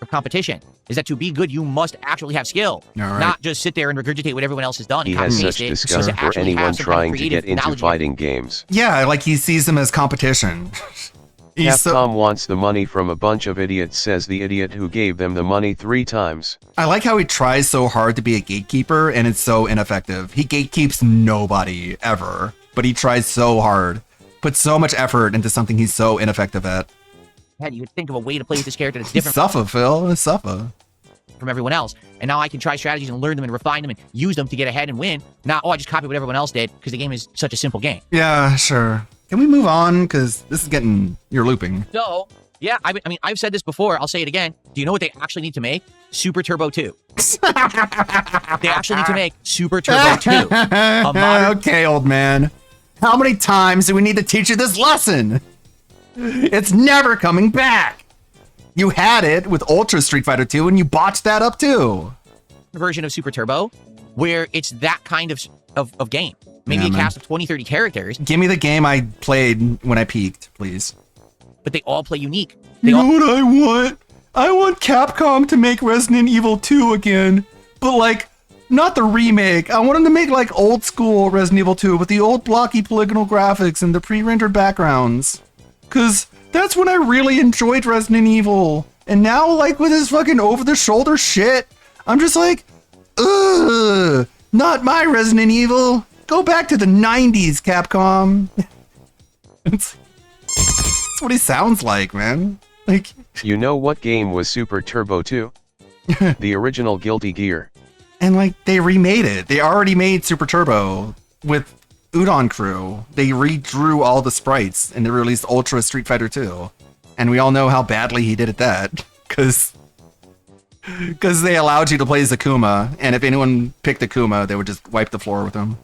Of competition. is that to be good, you must actually have skill, right. not just sit there and regurgitate what everyone else has done. He and has copy such paste it, disgust but to for actually have anyone some kind of trying to creative get into knowledge. fighting games. Yeah, like he sees them as competition. Capcom wants the money from a bunch of idiots, says the idiot who gave them the money 3 times. I like how he tries so hard to be a gatekeeper and it's so ineffective. He gatekeeps nobody ever, but he tries so hard, puts so much effort into something he's so ineffective at. You would think of a way to play with this character that's different Suffer, Phil. Suffer. from everyone else. And now I can try strategies and learn them and refine them and use them to get ahead and win. Not, I just copy what everyone else did because the game is such a simple game. Yeah, sure. Can we move on? Because this is getting... You're looping. So, yeah, I mean, I've said this before. I'll say it again. Do you know what they actually need to make? Super Turbo 2. They actually need to make Super Turbo 2. Okay, old man. How many times do we need to teach you this lesson? It's never coming back. You had it with Ultra Street Fighter 2 and you botched that up too. Version of Super Turbo where it's that kind of game. Maybe Yeah, a man. cast of 20, 30 characters, Give me the game I played when I peaked, please. but they all play unique. You know what I want? I want Capcom to make Resident Evil 2 again, but like, not the remake. I want them to make like old school Resident Evil 2 with the old blocky polygonal graphics and the pre-rendered backgrounds. Cause that's when I really enjoyed Resident Evil. And now like with this fucking over-the-shoulder shit, I'm just like, ugh, not my Resident Evil. Go back to the 90s, Capcom. It's what he sounds like, man. Like, You know what game was Super Turbo 2? The original Guilty Gear. and like they remade it. They already made Super Turbo with Udon Crew. They redrew all the sprites and they released Ultra Street Fighter 2. And we all know how badly he did at that because they allowed you to play Zakuma, and if anyone picked Akuma, they would just wipe the floor with him.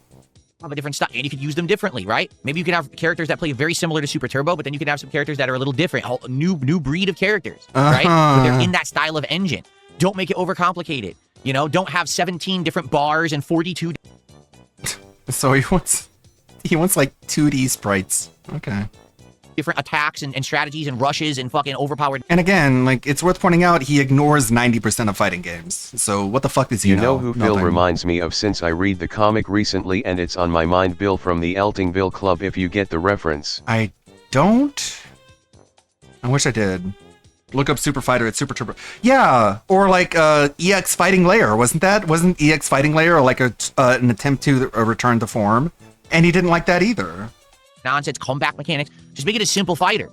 Have a different style, and you could use them differently, right? Maybe you can have characters that play very similar to Super Turbo, but then you can have some characters that are a little different, a new breed of characters, right? But they're in that style of engine. Don't make it overcomplicated. You know, don't have 17 different bars and 42 So he wants like 2D sprites. Okay. different attacks and strategies and rushes and fucking overpowered. And again, like it's worth pointing out, he ignores 90% of fighting games. So what the fuck does he You know? know who Bill Nothing. reminds me of since I read the comic recently and it's on my mind? Bill from the Eltingville Club, if you get the reference. I don't. I wish I did. Look up Super Fighter at Super Turbo. Yeah, or like EX Fighting Layer, wasn't that? Wasn't EX Fighting Layer like an attempt to return to form? And he didn't like that either. Nonsense comeback mechanics. Just make it a simple fighter.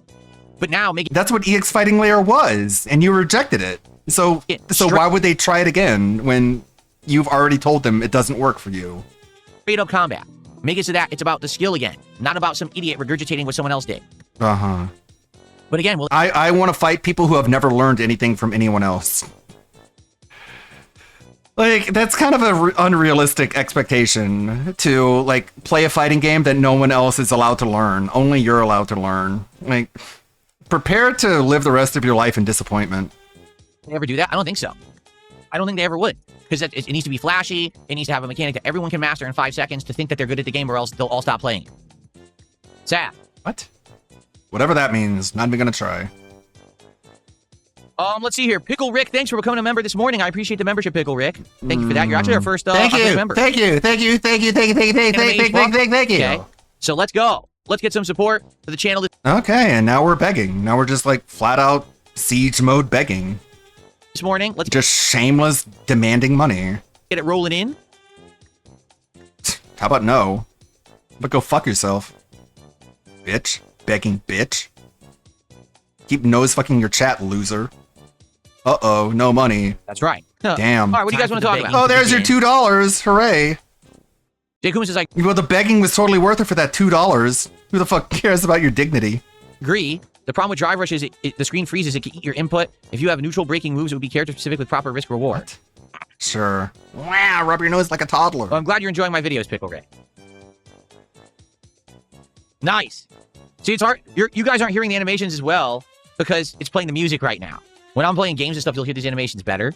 But now make it. That's what EX Fighting Layer was, and you rejected it. So why would they try it again when you've already told them it doesn't work for you? Straight up combat. Make it so that it's about the skill again, not about some idiot regurgitating what someone else did. Uh-huh. But again, well, I want to fight people who have never learned anything from anyone else. Like, that's kind of an unrealistic expectation to, like, play a fighting game that no one else is allowed to learn. Only you're allowed to learn. Like, prepare to live the rest of your life in disappointment. they ever do that? I don't think so. I don't think they ever would. Because it needs to be flashy. It needs to have a mechanic that everyone can master in 5 seconds to think that they're good at the game, or else they'll all stop playing. Sad. What? Whatever that means, not even gonna try. Let's see here. Pickle Rick, thanks for becoming a member this morning. I appreciate the membership, Pickle Rick. Thank you for that. You're actually our first Thank you. member. Thank you. Okay. So let's go. Let's get some support for the channel. Okay, and now we're begging. Now we're just like flat out siege mode begging. This morning, let's just shameless demanding money. get it rolling in. How about no? But go fuck yourself. Bitch. Begging bitch. Keep nose fucking your chat, loser. Uh-oh, no money. That's right. Damn. All right, what do you guys want to talk about? Oh, there's your $2. Hooray. Jakuma says, well, the begging was totally worth it for that $2. Who the fuck cares about your dignity? Agree. The problem with Drive Rush is the screen freezes. It can eat your input. If you have neutral breaking moves, it would be character specific with proper risk reward. Sure. Wow, rub your nose like a toddler. Well, I'm glad you're enjoying my videos, Pickle Rick. Nice. See, it's hard. You guys aren't hearing the animations as well because it's playing the music right now. When I'm playing games and stuff, you'll hear these animations better.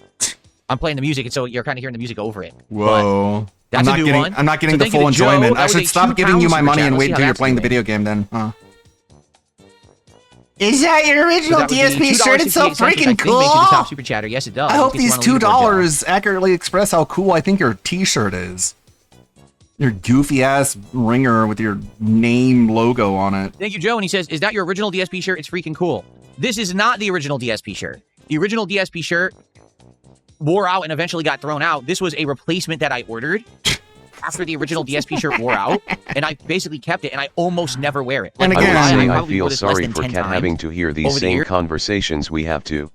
I'm playing the music, and so you're kind of hearing the music over it. Whoa. That's I'm a not new getting, one. I'm not getting So the thank you full to Joe. enjoyment. That I was a should stop £2 giving you my super money chat. and Let's wait see how until you're that's playing the doing. video game then. Huh. Is that your original So that would be DSP shirt? It's so $2.68, which I freaking think cool. makes you the top super chatter. Yes, it does. I hope In case you these wanna leave a good $2 accurately express how cool I think your T-shirt is. Your goofy ass ringer with your name logo on it. Thank you, Joe. And he says, is that your original DSP shirt? It's freaking cool. This is not the original DSP shirt. The original DSP shirt wore out and eventually got thrown out. This was a replacement that I ordered after the original DSP shirt wore out, and I basically kept it, and I almost never wear it. And I again, will say I probably feel wore this less sorry than for 10 Kat times having to hear these over the same year. conversations we have to.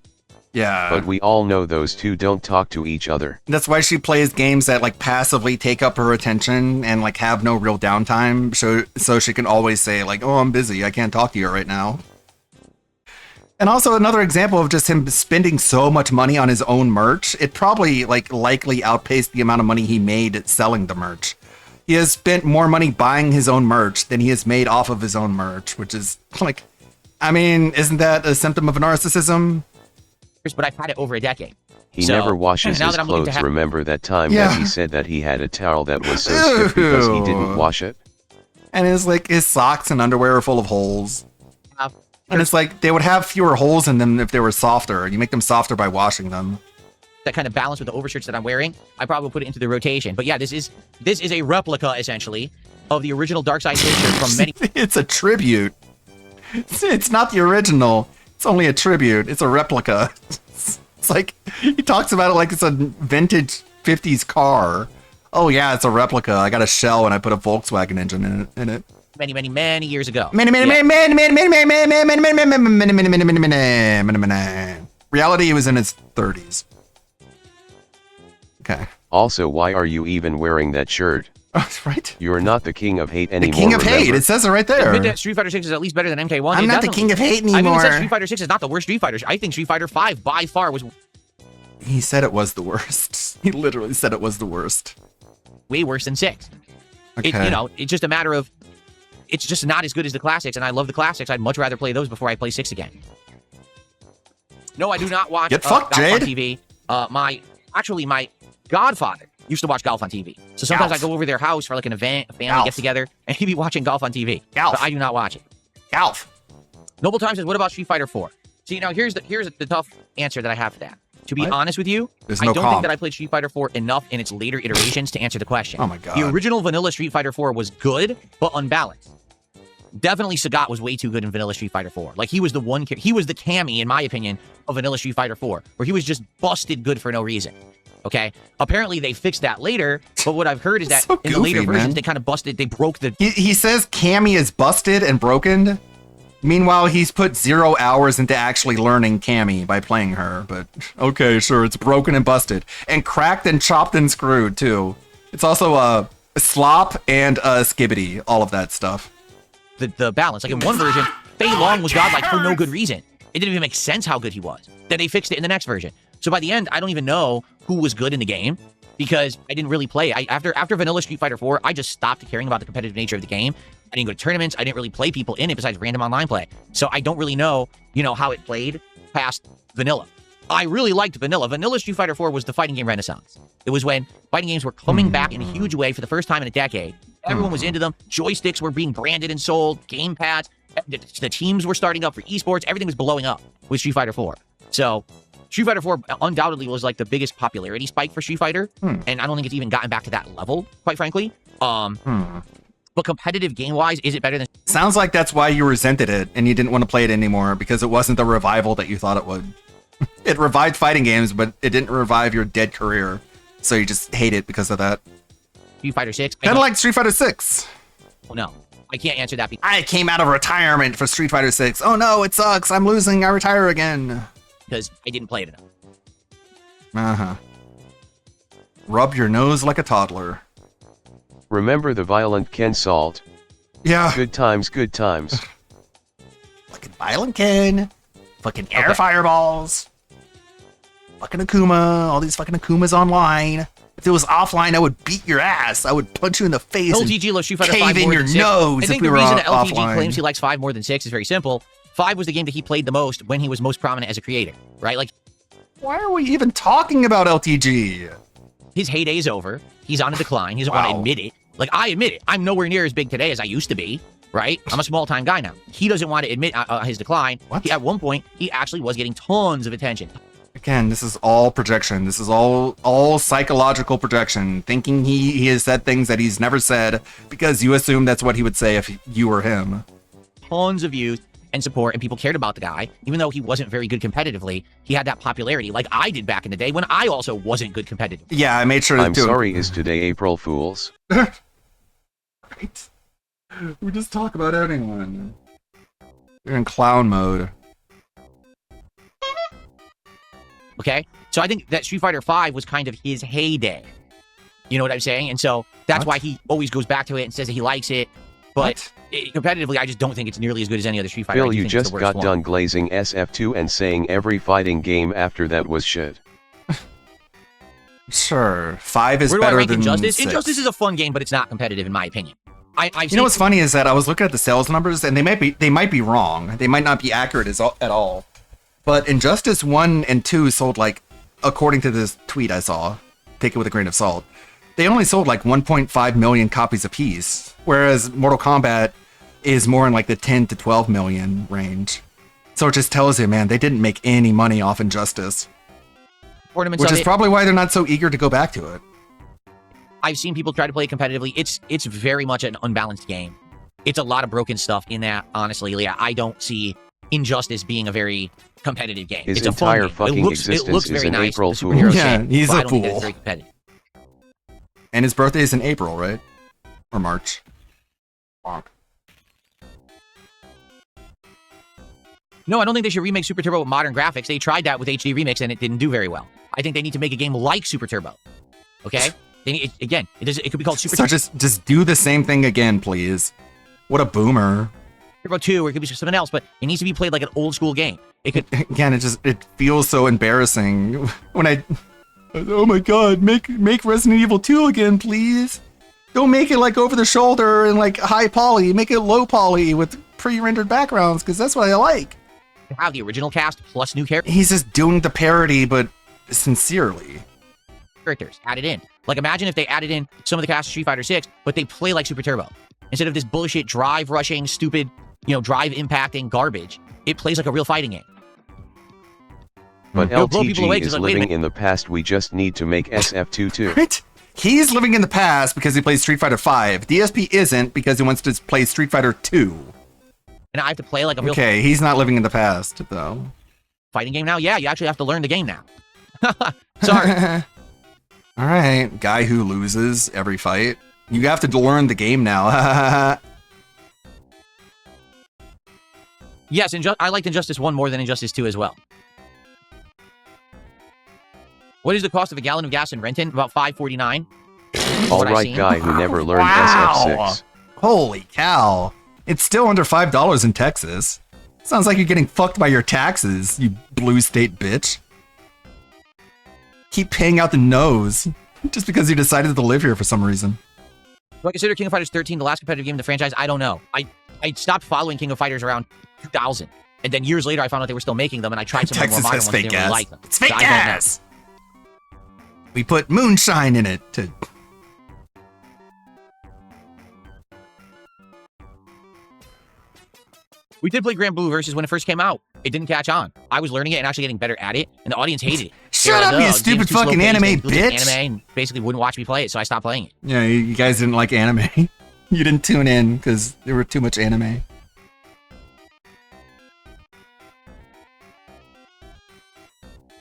Yeah. But we all know those two don't talk to each other. That's why she plays games that like passively take up her attention and like have no real downtime, so she can always say like, "Oh, I'm busy. I can't talk to you right now." And also another example of just him spending so much money on his own merch. It probably like likely outpaced the amount of money he made selling the merch. He has spent more money buying his own merch than he has made off of his own merch, which is like, I mean, isn't that a symptom of narcissism? But I've had it over a decade. He So, never washes now his that I'm looking to clothes. have- Remember that time Yeah. that he said that he had a towel that was so stiff because he didn't wash it? And his socks and underwear are full of holes. And it's like they would have fewer holes in them if they were softer. You make them softer by washing them. That kind of balance with the overshirts that I'm wearing, I probably put it into the rotation. But yeah, this is a replica essentially of the original Darkseid shirt from many. It's a tribute. It's not the original. It's only a tribute. It's a replica. It's like he talks about it like it's a vintage 50s car. Oh yeah, it's a replica. I got a shell and I put a Volkswagen engine in it. Many years ago. Reality, he was in his 30s. Okay. Also, why are you even wearing that shirt? Right. You're not the king of hate The anymore. king of hate. remember? It says it right there. Admit that Street Fighter 6 is at least better than MK1. I'm It not the definitely- king of hate I mean, it anymore. says Street Fighter 6 is not the worst Street Fighter. I think Street Fighter 5 by far was He said it was the worst. He literally said it was the worst. way worse than 6. Okay. It's just a matter of, it's just not as good as the classics, and I love the classics. I'd much rather play those before I play 6 again. No, I do not watch Get fucked, Golf on Jade. TV. My godfather used to watch golf on TV. So sometimes Golf. I go over their house for like an event, a family Golf. get together, and he'd be watching golf on TV. Golf. But I do not watch it. Golf. Noble Time says, what about Street Fighter 4? See, now here's the tough answer that I have for that. To be What? honest with you, There's I no don't comp. think that I played Street Fighter 4 enough in its later iterations to answer the question. Oh my God. The original vanilla Street Fighter 4 was good, but unbalanced. Definitely Sagat was way too good in vanilla Street Fighter 4. Like, he was the Cammy, in my opinion, of vanilla Street Fighter 4, where he was just busted good for no reason. Okay? Apparently, they fixed that later, but what I've heard is that So in the later goofy, versions, man. they kind of busted, they broke the... He says Cammy is busted and broken. Meanwhile, he's put 0 hours into actually learning Cammy by playing her. But okay, sure, it's broken and busted. And cracked and chopped and screwed, too. It's also a slop and a skibbity, all of that stuff. The balance. Like in one version, Fei Long was godlike for no good reason. It didn't even make sense how good he was. Then they fixed it in the next version. So by the end, I don't even know who was good in the game because I didn't really play. After vanilla Street Fighter 4, I just stopped caring about the competitive nature of the game. I didn't go to tournaments. I didn't really play people in it besides random online play. So I don't really know, how it played past vanilla. I really liked vanilla. Vanilla Street Fighter 4 was the fighting game renaissance. It was when fighting games were coming back in a huge way for the first time in a decade. Everyone was into them. Joysticks were being branded and sold. Game pads. The teams were starting up for esports. Everything was blowing up with Street Fighter 4. So Street Fighter 4 undoubtedly was like the biggest popularity spike for Street Fighter. And I don't think it's even gotten back to that level, quite frankly. But competitive game-wise, is it better than... Sounds like that's why you resented it and you didn't want to play it anymore because it wasn't the revival that you thought it would. It revived fighting games, but it didn't revive your dead career. So you just hate it because of that. Street Fighter 6? Kind of like Street Fighter 6. No, I can't answer that I came out of retirement for Street Fighter 6. Oh no, it sucks. I'm losing. I retire again. because I didn't play it enough. Uh-huh. Rub your nose like a toddler. Remember the violent Ken Salt? Yeah. Good times, good times. Fucking Violent Ken. Fucking air fireballs. Fucking Akuma. All these fucking Akumas online. If it was offline, I would beat your ass. I would punch you in the face. LTG loves Street Fighter 5 cave in more your than 6. nose I think if we the were reason that LTG offline. claims he likes 5 more than 6 is very simple. 5 was the game that he played the most when he was most prominent as a creator, right? Like, why are we even talking about LTG? His heyday is over. He's on a decline. He doesn't want to admit it. Like, I admit it. I'm nowhere near as big today as I used to be, right? I'm a small time guy now. He doesn't want to admit his decline. At one point, he actually was getting tons of attention. Again, this is all projection. This is all psychological projection. Thinking he has said things that he's never said because you assume that's what he would say if you were him. Tons of youth and support, and people cared about the guy, even though he wasn't very good competitively. He had that popularity, like I did back in the day when I also wasn't good competitively. Yeah, I made sure. I'm sorry. Is today April Fools? Right. We just talk about anyone. You're in clown mode. Okay, so I think that Street Fighter V was kind of his heyday. You know what I'm saying? And so that's why he always goes back to it and says that he likes it. But competitively, I just don't think it's nearly as good as any other Street Fighter. Phil, you just got done glazing SF2 and saying every fighting game after that was shit. Sure, 5 is Where do I better rank than Injustice? 6. Injustice is a fun game, but it's not competitive in my opinion. You know what's funny is that I was looking at the sales numbers, and they might be wrong. They might not be accurate at all. But Injustice 1 and 2 sold, like, according to this tweet I saw, take it with a grain of salt, they only sold like 1.5 million copies apiece, whereas Mortal Kombat is more in like the 10 to 12 million range. So it just tells you, man, they didn't make any money off Injustice. Which is probably why they're not so eager to go back to it. I've seen people try to play it competitively. It's very much an unbalanced game. It's a lot of broken stuff in that, honestly, Leah. I don't see Injustice being a very competitive game. His it's a fun entire game. fucking It existence looks is very an nice. April the fool. superhero Yeah, shit, he's but a I don't think that fool. it's very competitive. And his birthday is in April, right? Or March. No, I don't think they should remake Super Turbo with modern graphics. They tried that with HD Remix and it didn't do very well. I think they need to make a game like Super Turbo. Okay? It could be called Super So Turbo just do the same thing again, please. What a boomer. Turbo 2, or it could be something else, but it needs to be played like an old school game. It could Again, it feels so embarrassing when oh my god, make Resident Evil 2 again, please. Don't make it like over the shoulder and like high poly. Make it low poly with pre-rendered backgrounds, because that's what I like. have the original cast plus new characters. He's just doing the parody, but sincerely. Characters added in. Like, imagine if they added in some of the cast of Street Fighter 6, but they play like Super Turbo. Instead of this bullshit drive rushing, stupid, drive impacting garbage, it plays like a real fighting game. But It'll blow people LTG away 'cause is like, wait a living minute. in the past. We just need to make SF2 too. Right? He's living in the past because he plays Street Fighter 5. DSP isn't because he wants to play Street Fighter 2. And I have to play like a real Okay, he's not living in the past, though. fighting game now? Yeah, you actually have to learn the game now. Sorry. All right, guy who loses every fight. You have to learn the game now. Yes, I liked Injustice 1 more than Injustice 2 as well. What is the cost of a gallon of gas in Renton? About $5.49. All right, guy who never learned SF6. Holy cow. It's still under $5 in Texas. Sounds like you're getting fucked by your taxes, you blue state bitch. Keep paying out the nose just because you decided to live here for some reason. Do I consider King of Fighters 13 the last competitive game in the franchise? I don't know. I stopped following King of Fighters around 2000. And then years later, I found out they were still making them, and I tried some of the more Texas modern has ones fake and didn't really gas. like them. It's fake So I don't know. gas. We put moonshine in it to... We did play Grand Blue Versus when it first came out. It didn't catch on. I was learning it and actually getting better at it, and the audience hated it. Shut They were up, like, you "Oh, stupid game's too fucking slow-paced, anime and people did bitch." Anime and basically wouldn't watch me play it, so I stopped playing it. Yeah, you guys didn't like anime. You didn't tune in because there were too much anime.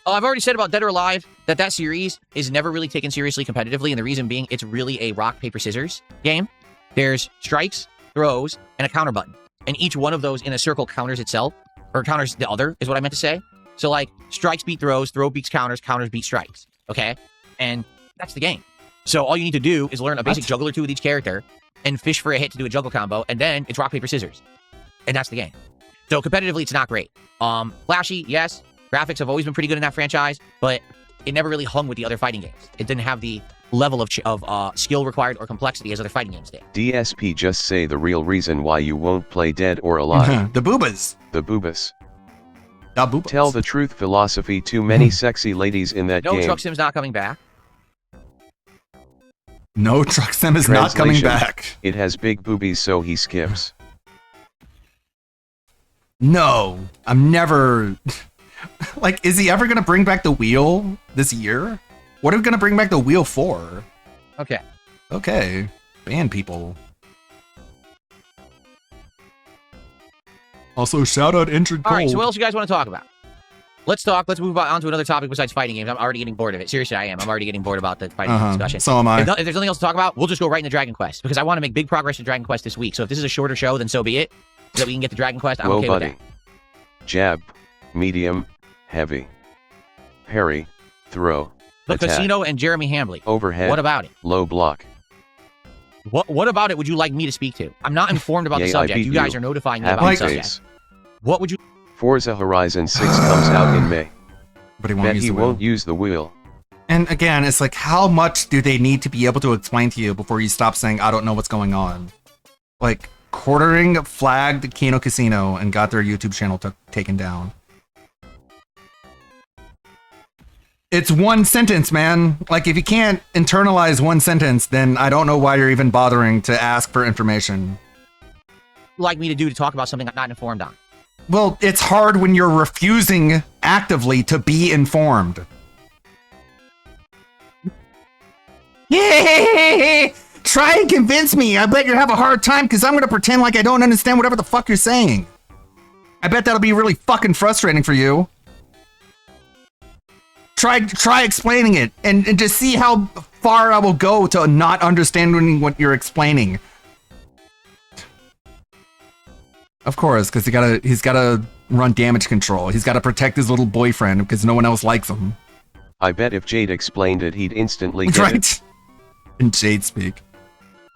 Oh, I've already said about Dead or Alive that series is never really taken seriously competitively, and the reason being it's really a rock, paper, scissors game. There's strikes, throws, and a counter button. And each one of those in a circle counters itself, or counters the other, is what I meant to say. So, like, strikes beat throws, throw beats counters, counters beat strikes. Okay? And that's the game. So all you need to do is learn a basic juggle or two with each character, and fish for a hit to do a juggle combo, and then it's rock, paper, scissors. And that's the game. So competitively, it's not great. Flashy, yes. Graphics have always been pretty good in that franchise, but it never really hung with the other fighting games. It didn't have the level of skill required or complexity as other fighting games did. DSP, just say the real reason why you won't play Dead or Alive. The boobas. The boobas. The boobas. Tell the truth philosophy. Too many sexy ladies in that No, game. Truck Sim's not coming back. No, Truck Sim is not coming Translation, back. It has big boobies, so he skips. No, I'm never. Like, is he ever gonna bring back the wheel this year? What are we gonna bring back the wheel for? Okay. Okay. Ban people. Also, shout out Injured All Gold. right, so what else you guys want to talk about? Let's move on to another topic besides fighting games. I'm already getting bored of it. Seriously, I am. I'm already getting bored about the fighting game discussion. So am I. If there's nothing else to talk about, we'll just go right into Dragon Quest because I want to make big progress in Dragon Quest this week. So if this is a shorter show, then so be it. So that we can get to Dragon Quest, I'm Whoa, okay buddy. with that. Jab, medium, heavy. Parry, throw, But attack, Casino and Jeremy Hambley. overhead. What about it? Low block. What about it would you like me to speak to? I'm not informed about the Yay, I subject. beat You guys you. are notifying me Happy about the face. subject. What would you... Forza Horizon 6 comes out in May. But he won't Bet use he the wheel. won't use the wheel. And again, it's like, how much do they need to be able to explain to you before you stop saying, I don't know what's going on? Like, Quartering flagged Kino Casino and got their YouTube channel taken down. It's one sentence, man. Like, if you can't internalize one sentence, then I don't know why you're even bothering to ask for information. like me to do to talk about something I'm not informed on? Well, it's hard when you're refusing actively to be informed. Yeah, try and convince me. I bet you have a hard time because I'm going to pretend like I don't understand whatever the fuck you're saying. I bet that'll be really fucking frustrating for you. Try explaining it and just see how far I will go to not understanding what you're explaining. Of course, because he's gotta run damage control. He's gotta protect his little boyfriend because no one else likes him. I bet if Jade explained it, he'd instantly get it. Right? In Jade speak.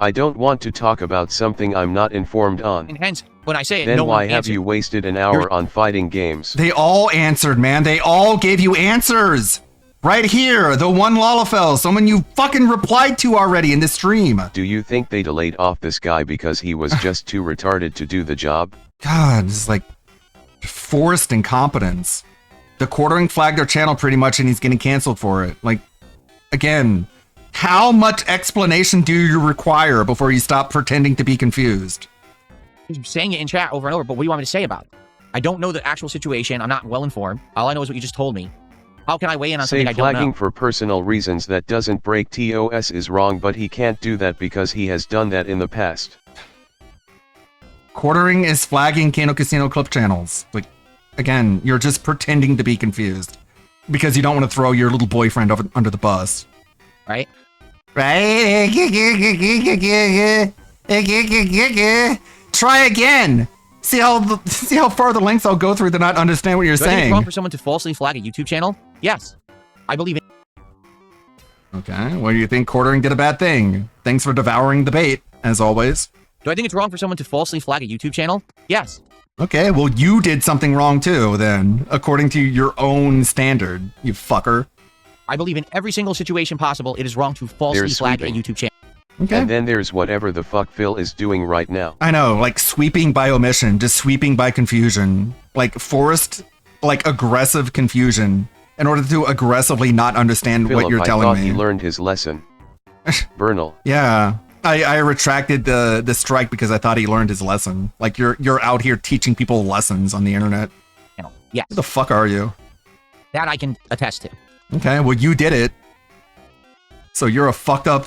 I don't want to talk about something I'm not informed on. And hence, when I say it, Then no why one have answered. you wasted an hour on fighting games? They all answered, man. They all gave you answers. Right here, the one Lalafell, someone you fucking replied to already in this stream. Do you think they delayed off this guy because he was just too retarded to do the job? God, this is like forced incompetence. The Quartering flagged their channel pretty much and he's getting canceled for it. Like, again, how much explanation do you require before you stop pretending to be confused? I'm saying it in chat over and over, but what do you want me to say about it? I don't know the actual situation. I'm not well informed. All I know is what you just told me. How can I weigh in on Say something I don't flagging know? for personal reasons that doesn't break TOS is wrong, but he can't do that because he has done that in the past. Quartering is flagging Kano Casino clip channels. Like, again, you're just pretending to be confused because you don't want to throw your little boyfriend under the bus. Right? Right? Try again. See how far the lengths I'll go through to not understand what you're Do I think it's saying. wrong for someone to falsely flag a YouTube channel? Yes. I believe it. Okay, well, you think Quartering did a bad thing? Thanks for devouring the bait, as always. Do I think it's wrong for someone to falsely flag a YouTube channel? Yes. Okay, well, you did something wrong too, then, according to your own standard, you fucker. I believe in every single situation possible, it is wrong to falsely There's flag sweeping. a YouTube channel. Okay. And then there's whatever the fuck Phil is doing right now. I know, like sweeping by omission, just sweeping by confusion. Like forced, like aggressive confusion in order to aggressively not understand Philip, what you're I telling thought me. he learned his lesson. Bernal. Yeah. I retracted the strike because I thought he learned his lesson. Like you're out here teaching people lessons on the internet. Yes. Who the fuck are you? That I can attest to. Okay, well you did it. So you're a fucked up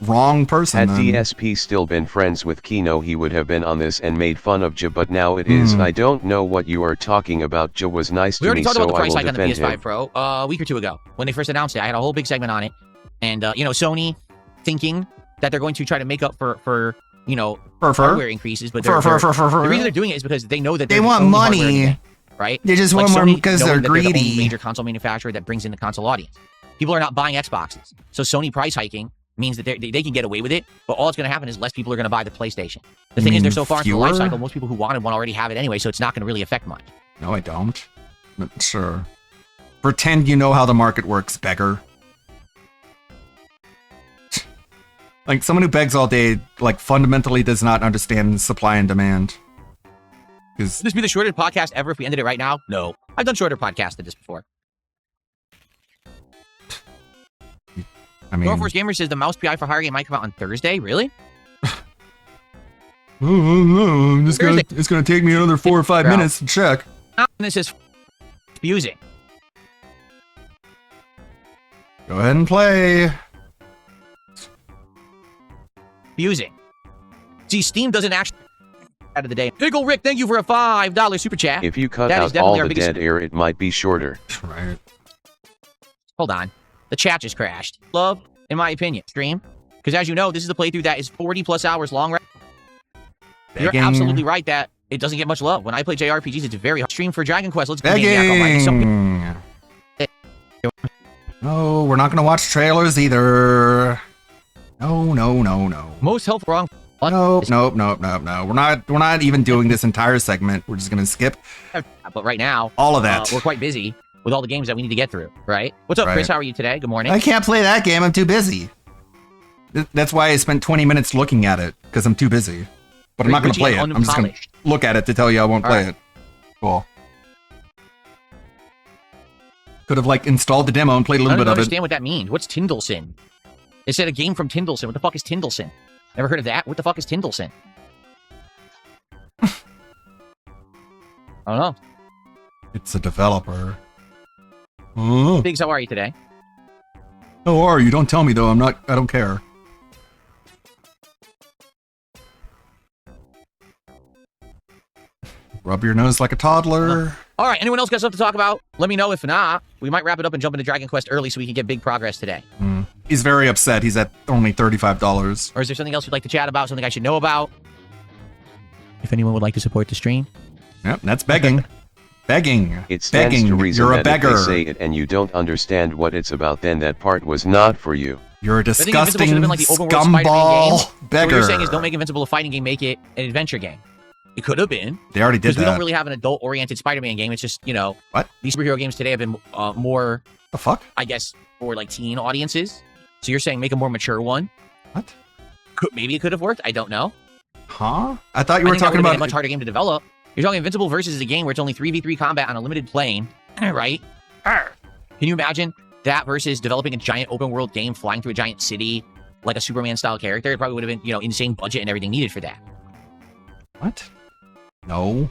wrong person. Had then. DSP still been friends with Kino, he would have been on this and made fun of Ja, but now it is. Hmm. I don't know what you are talking about. Ja was nice We to already me, talked so about the I price will hike on the defend PS5 him. Pro a week or two ago when they first announced it. I had a whole big segment on it, and Sony thinking that they're going to try to make up for hardware increases, but the reason they're doing it is because they know that They they're the want only hardware money. to get, right? They just Like want more Sony because knowing they're that the only greedy. major console manufacturer that brings in the console audience. People are not buying Xboxes, so Sony price hiking means that they can get away with it, but all that's going to happen is less people are going to buy the PlayStation. The You thing is, mean they're so far into the life fewer? cycle, most people who wanted one already have it anyway, so it's not going to really affect much. No, I don't. But sure. Pretend you know how the market works, beggar. Like, someone who begs all day, like, fundamentally does not understand supply and demand. Would this be the shortest podcast ever if we ended it right now? No. I've done shorter podcasts than this before. I mean, Norforce Gamer says the mouse PI for Higher Game might come out on Thursday. Really? It's gonna take me another 4 or 5 minutes to check. And this is fusing. Go ahead and play. Fusing. See, Steam doesn't actually out of the day. Pickle Rick, thank you for a $5 super chat. If you cut That is out all definitely our the biggest- dead air, it might be shorter. Right. Hold on. The chat just crashed. Love, in my opinion, stream. Because as you know, this is a playthrough that is 40 plus hours long. Right? You're Begging. absolutely right that it doesn't get much love. When I play JRPGs, it's very hard. Stream for Dragon Quest. Let's go. Maniac Online. Some- Begging. No, we're not gonna watch trailers either. No. Most helpful wrong. No. We're not even doing this entire segment. We're just gonna skip But right now, all of that. we're quite busy with all the games that we need to get through, right? What's up, Right. Chris? How are you today? Good morning. I can't play that game. I'm too busy. That's why I spent 20 minutes looking at it, because I'm too busy. But I'm not going to play it. I'm just going to look at it to tell you I won't play it. Cool. Could have, like, installed the demo and played a I little don't bit of it. understand what that means. What's Tyndallson? It said a game from Tyndallson. What the fuck is Tyndallson? Never heard of that? What the fuck is Tyndallson? I don't know. It's a developer. Oh. Biggs, how are you today? How are you? Don't tell me, though. I don't care. Rub your nose like a toddler. All right, anyone else got stuff to talk about? Let me know. If not, we might wrap it up and jump into Dragon Quest early so we can get big progress today. He's very upset. He's at only $35. Or is there something else you'd like to chat about, something I should know about? If anyone would like to support the stream. Yep, that's begging. Begging. It stands begging. to reason You're a that beggar. if they say it and you don't understand what it's about, then that part was not for you. You're a I think Invincible should disgusting have been like the open world Spider-Man game. scumball So what beggar. you're saying is don't make Invincible a fighting game, make it an adventure game. It could have been. They already did Because we that. don't really have an adult-oriented Spider-Man game. It's just, what? These superhero games today have been more, the fuck? I guess, for like teen audiences. So you're saying make a more mature one? What? Maybe it could have worked. I don't know. Huh? I thought you were think that talking would've been about a much harder game to develop. You're talking Invincible Versus is a game where it's only 3v3 combat on a limited plane, right? Can you imagine that versus developing a giant open world game flying through a giant city like a Superman style character? It probably would have been, insane budget and everything needed for that. What? No.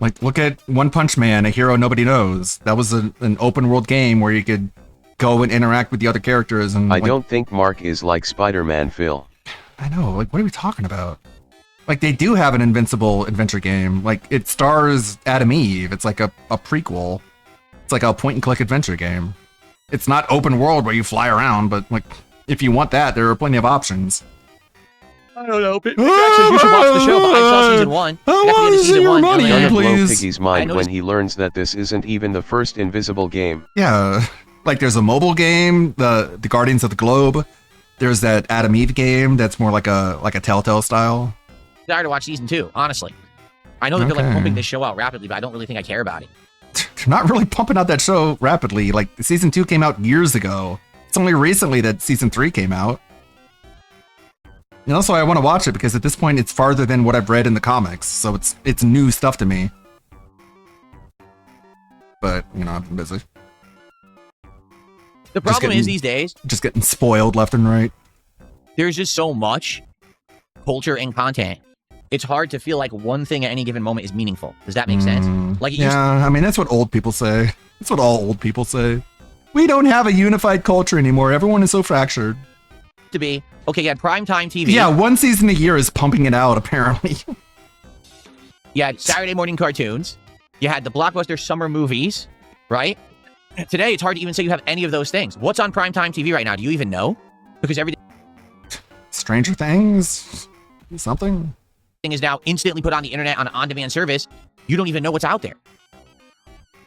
Like, look at One Punch Man, a hero nobody knows. That was an open world game where you could go and interact with the other characters. And I don't think Mark is like Spider-Man, Phil. I know. Like, what are we talking about? Like, they do have an Invincible adventure game. Like, it stars Adam Eve. It's like a prequel. It's like a point-and-click adventure game. It's not open world where you fly around, but, like, if you want that, there are plenty of options. I don't know. Actually, you should watch the show, but I saw season 1. I want to see your money, Gonna blow please. Piggy's mind when he learns that this isn't even the first Invisible game. Yeah, like there's a mobile game, the Guardians of the Globe. There's that Adam Eve game that's more like a Telltale style. Desire to watch season 2, honestly. I know that they're like Okay. pumping this show out rapidly, but I don't really think I care about it. They're not really pumping out that show rapidly. Like, season 2 came out years ago. It's only recently that season 3 came out. And also, I want to watch it because at this point, it's farther than what I've read in the comics, so it's new stuff to me. But I've been busy. The problem is these days, just getting spoiled left and right. there's just so much culture and content. It's hard to feel like one thing at any given moment is meaningful. Does that make sense? Like it used Yeah, I mean, that's what old people say. That's what all old people say. We don't have a unified culture anymore. Everyone is so fractured. to be, okay, you had primetime TV. Yeah, one season a year is pumping it out, apparently. You had Saturday morning cartoons. You had the blockbuster summer movies, right? Today, it's hard to even say you have any of those things. What's on primetime TV right now? Do you even know? Because everything Stranger Things? Something? is now instantly put on the internet on an on-demand service. You don't even know what's out there.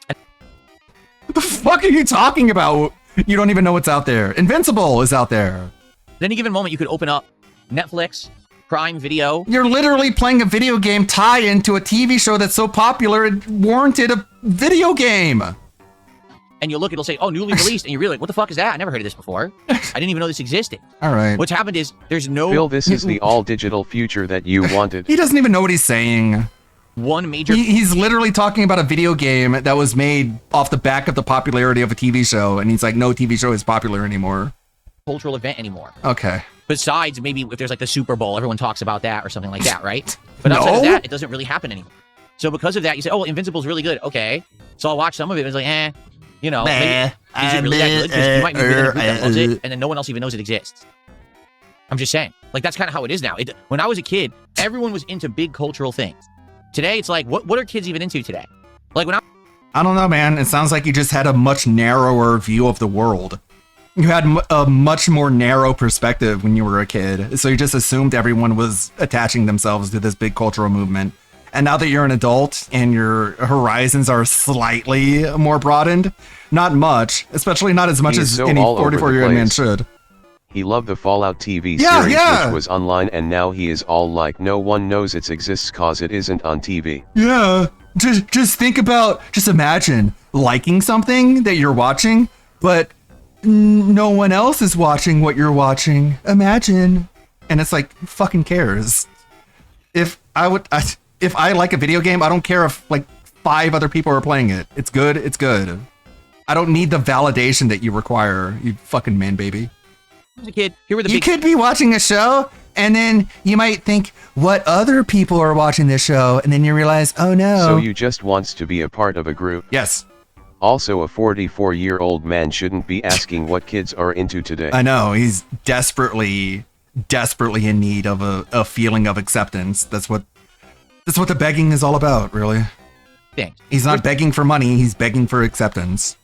What the fuck are you talking about? You don't even know what's out there. Invincible is out there. At any given moment, you could open up Netflix, Prime Video. You're literally playing a video game tie-in to a TV show that's so popular it warranted a video game. And you look, it'll say, oh, newly released. And you're really like, what the fuck is that? I never heard of this before. I didn't even know this existed. All right. What's happened is there's no... Phil, this is the all-digital future that you wanted. He doesn't even know what he's saying. One major... He's literally talking about a video game that was made off the back of the popularity of a TV show. And he's like, no TV show is popular anymore. cultural event anymore. Okay. Besides, maybe if there's like the Super Bowl, everyone talks about that or something like that, right? But outside of No. that, it doesn't really happen anymore. So because of that, you say, "Oh, Invincible's really good." Okay, so I'll watch some of it. It's like, you know, maybe, is it really that good? 'Cause you might be in a group that loves it, and then no one else even knows it exists. I'm just saying, like that's kind of how it is now. When I was a kid, everyone was into big cultural things. Today, it's like, what are kids even into today? Like when I don't know, man. It sounds like you just had a much narrower view of the world. You had a much more narrow perspective when you were a kid, so you just assumed everyone was attaching themselves to this big cultural movement. And now that you're an adult and your horizons are slightly more broadened, not much, especially not as much He is as so any all over the 44-year-old man place. should. He loved the Fallout TV Yeah, series yeah. which was online, and now he is all like no one knows it exists cause it isn't on TV. Yeah, just think about, just imagine liking something that you're watching, but no one else is watching what you're watching. Imagine. And it's like, who fucking cares? If I like a video game, I don't care if like 5 other people are playing it. It's good, it's good. I don't need the validation that you require, you fucking man baby. I was a kid, here were the You big could be watching a show, and then you might think, what other people are watching this show? And then you realize, oh no. So you just wants to be a part of a group? Yes. Also, a 44-year-old man shouldn't be asking what kids are into today. I know, he's desperately in need of a feeling of acceptance. That's what the begging is all about, really. thing. He's not begging for money, he's begging for acceptance.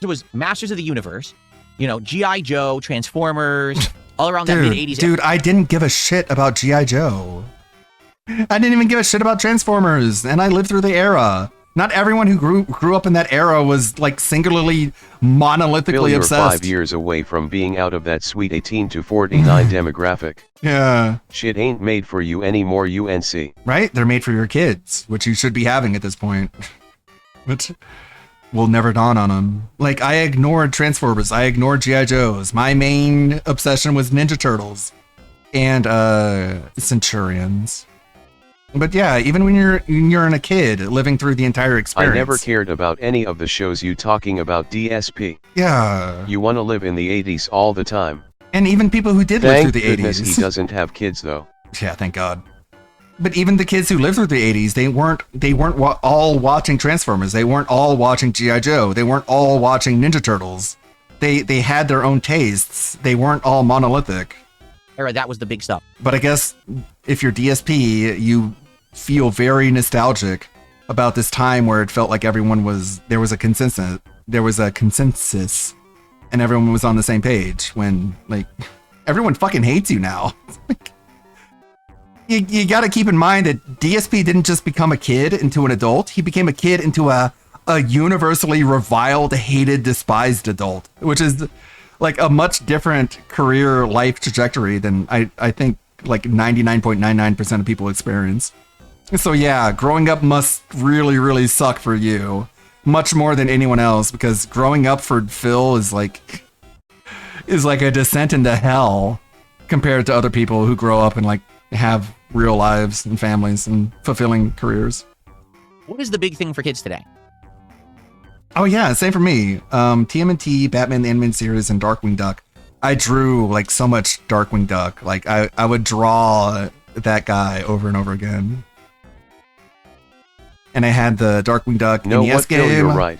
It was Masters of the Universe, you know, G.I. Joe, Transformers, all around that mid-80s. Dude, I didn't give a shit about G.I. Joe. I didn't even give a shit about Transformers, and I lived through the era. Not everyone who grew up in that era was like singularly monolithically Phil, you're obsessed. 5 years away from being out of that sweet 18 to 49 demographic. Yeah. Shit ain't made for you anymore, UNC. Right? They're made for your kids, which you should be having at this point. Which will never dawn on them. Like, I ignored Transformers, I ignored G.I. Joes. My main obsession was Ninja Turtles and Centurions. But yeah, even when you're a kid living through the entire experience. I never cared about any of the shows you talking about, DSP. Yeah. You wanna live in the 80s all the time. And even people who did live Thank through the goodness 80s. he doesn't have kids though. Yeah, thank God. But even the kids who lived through the 80s, they weren't all watching Transformers. They weren't all watching G.I. Joe. They weren't all watching Ninja Turtles. They had their own tastes. They weren't all monolithic. Era, that was the big stuff. But I guess if you're DSP, you feel very nostalgic about this time where it felt like there was a consensus, and everyone was on the same page. When like everyone fucking hates you now. You got to keep in mind that DSP didn't just become a kid into an adult. He became a kid into a universally reviled, hated, despised adult, which is like a much different career life trajectory than I think like 99.99% of people experience. So yeah, growing up must really, really suck for you. Much more than anyone else, because growing up for Phil is like a descent into hell compared to other people who grow up and like have real lives and families and fulfilling careers. What is the big thing for kids today? Oh yeah, same for me. TMNT, Batman the Animated Series, and Darkwing Duck. I drew like so much Darkwing Duck. Like I would draw that guy over and over again. And I had the Darkwing Duck No, NES what Phil, game. you're right.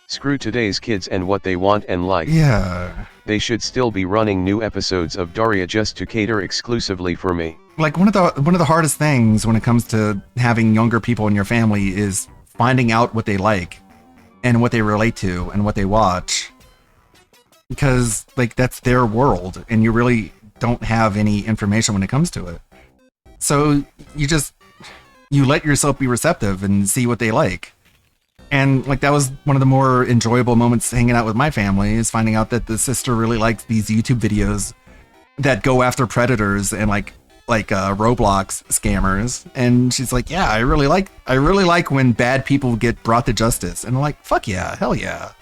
Screw today's kids and what they want and like. Yeah. They should still be running new episodes of Daria just to cater exclusively for me. Like one of the hardest things when it comes to having younger people in your family is finding out what they like and what they relate to and what they watch. Because like that's their world and you really don't have any information when it comes to it. So you let yourself be receptive and see what they like. And like that was one of the more enjoyable moments hanging out with my family, is finding out that the sister really likes these YouTube videos that go after predators and like Roblox scammers. And she's like, yeah, I really like when bad people get brought to justice. And I'm like, fuck yeah, hell yeah.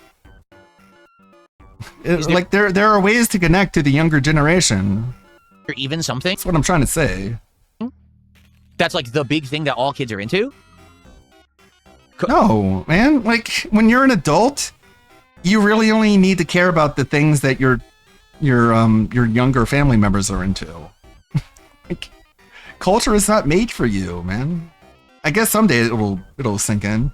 Like there are ways to connect to the younger generation. Or even something. That's what I'm trying to say. That's like the big thing that all kids are into? No, man. Like when you're an adult, you really only need to care about the things that you're your younger family members are into. Like, culture is not made for you, man. I guess someday it'll sink in.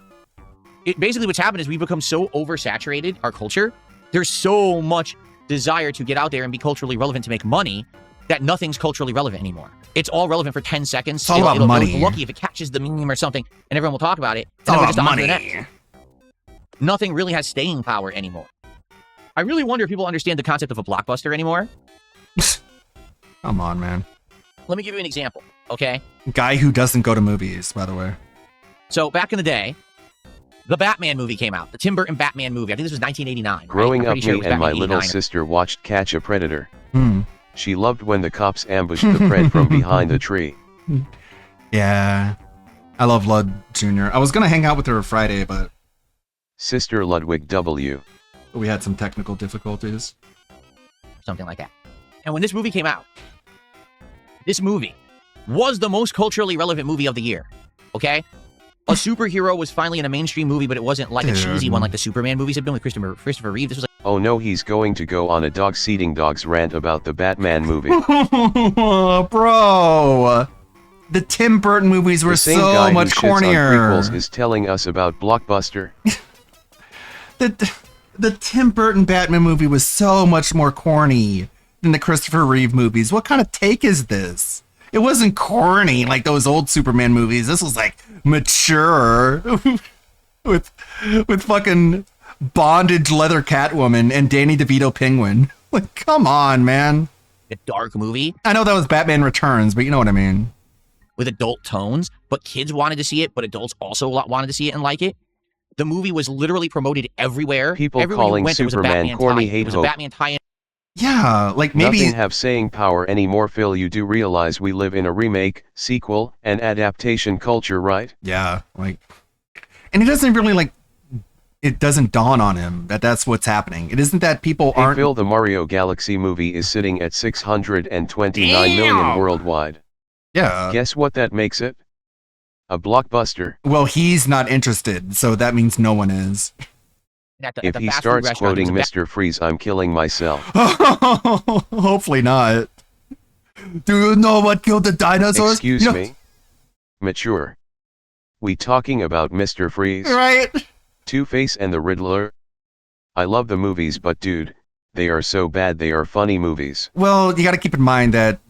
Basically what's happened is we've become so oversaturated, our culture. There's so much desire to get out there and be culturally relevant to make money that nothing's culturally relevant anymore. It's all relevant for 10 seconds. It's all about money. It'll lucky if it catches the meme or something and everyone will talk about it. It's all then we're about just on to the money. next. Nothing really has staying power anymore. I really wonder if people understand the concept of a blockbuster anymore. Come on, man. Let me give you an example, okay? Guy who doesn't go to movies, by the way. So back in the day, the Batman movie came out. The Tim Burton Batman movie. I think this was 1989. Growing right? up, I'm pretty sure it me was and back my in little 89. sister watched Catch a Predator. Hmm. She loved when the cops ambushed the pred from behind the tree. Yeah. I love Lud Jr. I was gonna hang out with her Friday, but Sister Ludwig W. we had some technical difficulties. Something like that. And when this movie came out, this movie was the most culturally relevant movie of the year. Okay? A superhero was finally in a mainstream movie, but it wasn't like a cheesy one like the Superman movies have been with Christopher Reeve. This was like, Oh no, he's going to go on a dog-seating dogs rant about the Batman movie. Bro, the Tim Burton movies were The same so guy much who shits on prequels cornier. is telling us about Blockbuster. The Tim Burton Batman movie was so much more corny than the Christopher Reeve movies. What kind of take is this? It wasn't corny like those old Superman movies. This was like mature with fucking bondage leather Catwoman and Danny DeVito Penguin. Like, come on, man. a dark movie. I know that was Batman Returns, but you know what I mean. With adult tones, but kids wanted to see it, but adults also wanted to see it and like it. The movie was literally promoted everywhere. People Everywhere you calling went, there was a Superman Batman corny tie-in. hate There was a hope. Batman tie-in. Yeah, like maybe Nothing have saying power anymore, Phil. You do realize we live in a remake, sequel, and adaptation culture, right? Yeah, like, and it doesn't really like. It doesn't dawn on him that that's what's happening. It isn't that people Hey aren't. Phil, the Mario Galaxy movie is sitting at 629 million worldwide. Yeah. Guess what that makes it? A blockbuster. Well, he's not interested, so that means no one is. If he starts quoting Mr. Freeze, I'm killing myself. Hopefully not. Do you know what killed the dinosaurs? Excuse You know- me? Mature. We talking about Mr. Freeze? Right. Two-Face and the Riddler? I love the movies, but dude, they are so bad they are funny movies. Well, you got to keep in mind that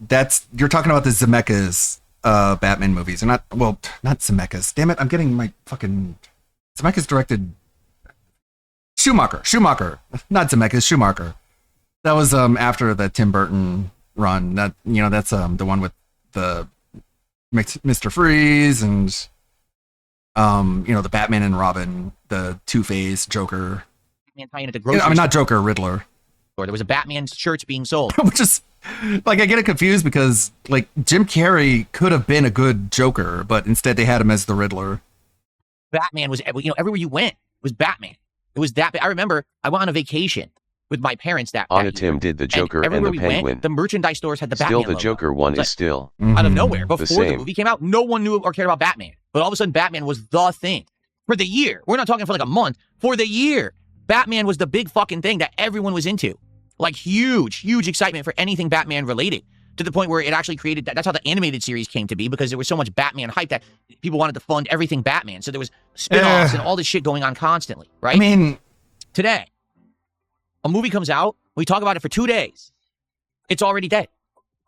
you're talking about the Zemeckis Batman movies. They're not not Zemeckis. Damn it, I'm getting my fucking Zemeckis directed Schumacher, not Zemeckis, Schumacher. That was after the Tim Burton run. That that's the one with the Mr. Freeze and the Batman and Robin, the Two-Face, Joker. Batman tie-in at the grocery I mean, not store. Joker, Riddler. There was a Batman shirts being sold. Which is like, I get it confused because like Jim Carrey could have been a good Joker, but instead they had him as the Riddler. Batman was, everywhere you went was Batman. It was that. I remember I went on a vacation with my parents that Anna year, Tim did the Joker and everywhere the we Penguin. went, the merchandise stores had the Still, Batman the logo. Joker one It's is still out of nowhere. Before the same. movie came out, no one knew or cared about Batman. But all of a sudden, Batman was the thing for the year. We're not talking for like a month. For the year, Batman was the big fucking thing that everyone was into. Like huge excitement for anything Batman related. To the point where it actually created that's how the animated series came to be, because there was so much Batman hype that people wanted to fund everything Batman. So there was spin-offs and all this shit going on constantly, right? I mean, today, a movie comes out, we talk about it for 2 days. It's already dead,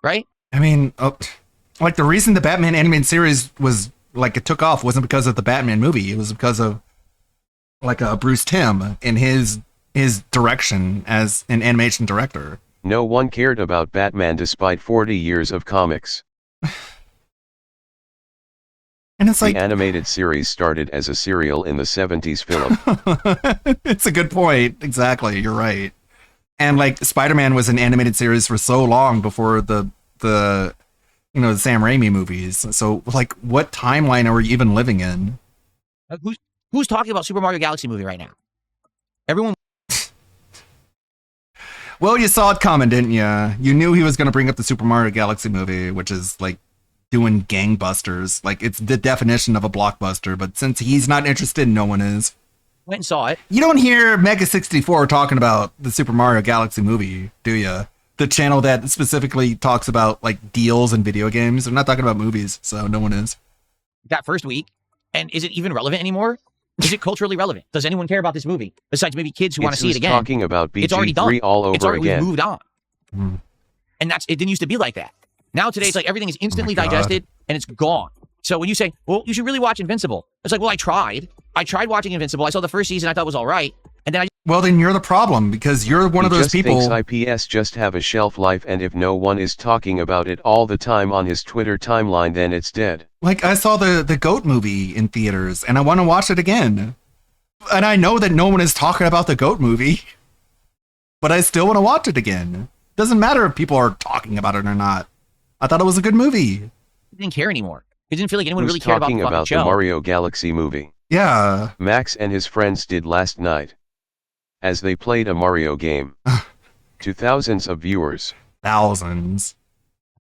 right? I mean, like the reason the Batman animated series was like it took off wasn't because of the Batman movie. It was because of like Bruce Timm and his direction as an animation director. No one cared about Batman despite 40 years of comics. And it's like the animated series started as a serial in the 70s, Philip. It's a good point. Exactly. You're right. And like Spider-Man was an animated series for so long before the Sam Raimi movies. So like what timeline are we even living in? Who's talking about Super Mario Galaxy movie right now? Everyone. Well, you saw it coming, didn't you? You knew he was going to bring up the Super Mario Galaxy movie, which is like doing gangbusters. Like it's the definition of a blockbuster, but since he's not interested, no one is. Went and saw it. You don't hear Mega 64 talking about the Super Mario Galaxy movie, do you? the channel that specifically talks about like deals and video games. I'm not talking about movies, so no one is. That first week, and is it even relevant anymore? Is it culturally relevant? Does anyone care about this movie besides maybe kids who want to see it again? Talking about It's already done. BG3 all over it's already, again. We've moved on, and it didn't used to be like that. Now today, it's like everything is instantly digested and it's gone. So when you say, "Well, you should really watch Invincible," it's like, "Well, I tried. I tried watching Invincible. I saw the first season. I thought it was all right, and then I." Well, then you're the problem because you're one of those people. Thinks IPS just have a shelf life, and if no one is talking about it all the time on his Twitter timeline, then it's dead. Like I saw the GOAT movie in theaters, and I want to watch it again. And I know that no one is talking about the GOAT movie, but I still want to watch it again. Doesn't matter if people are talking about it or not. I thought it was a good movie. I didn't care anymore. It didn't feel like anyone Who's really cared about the talking fucking about show. the Mario Galaxy movie? Yeah. Max and his friends did last night. As they played a Mario game. To thousands of viewers. Thousands.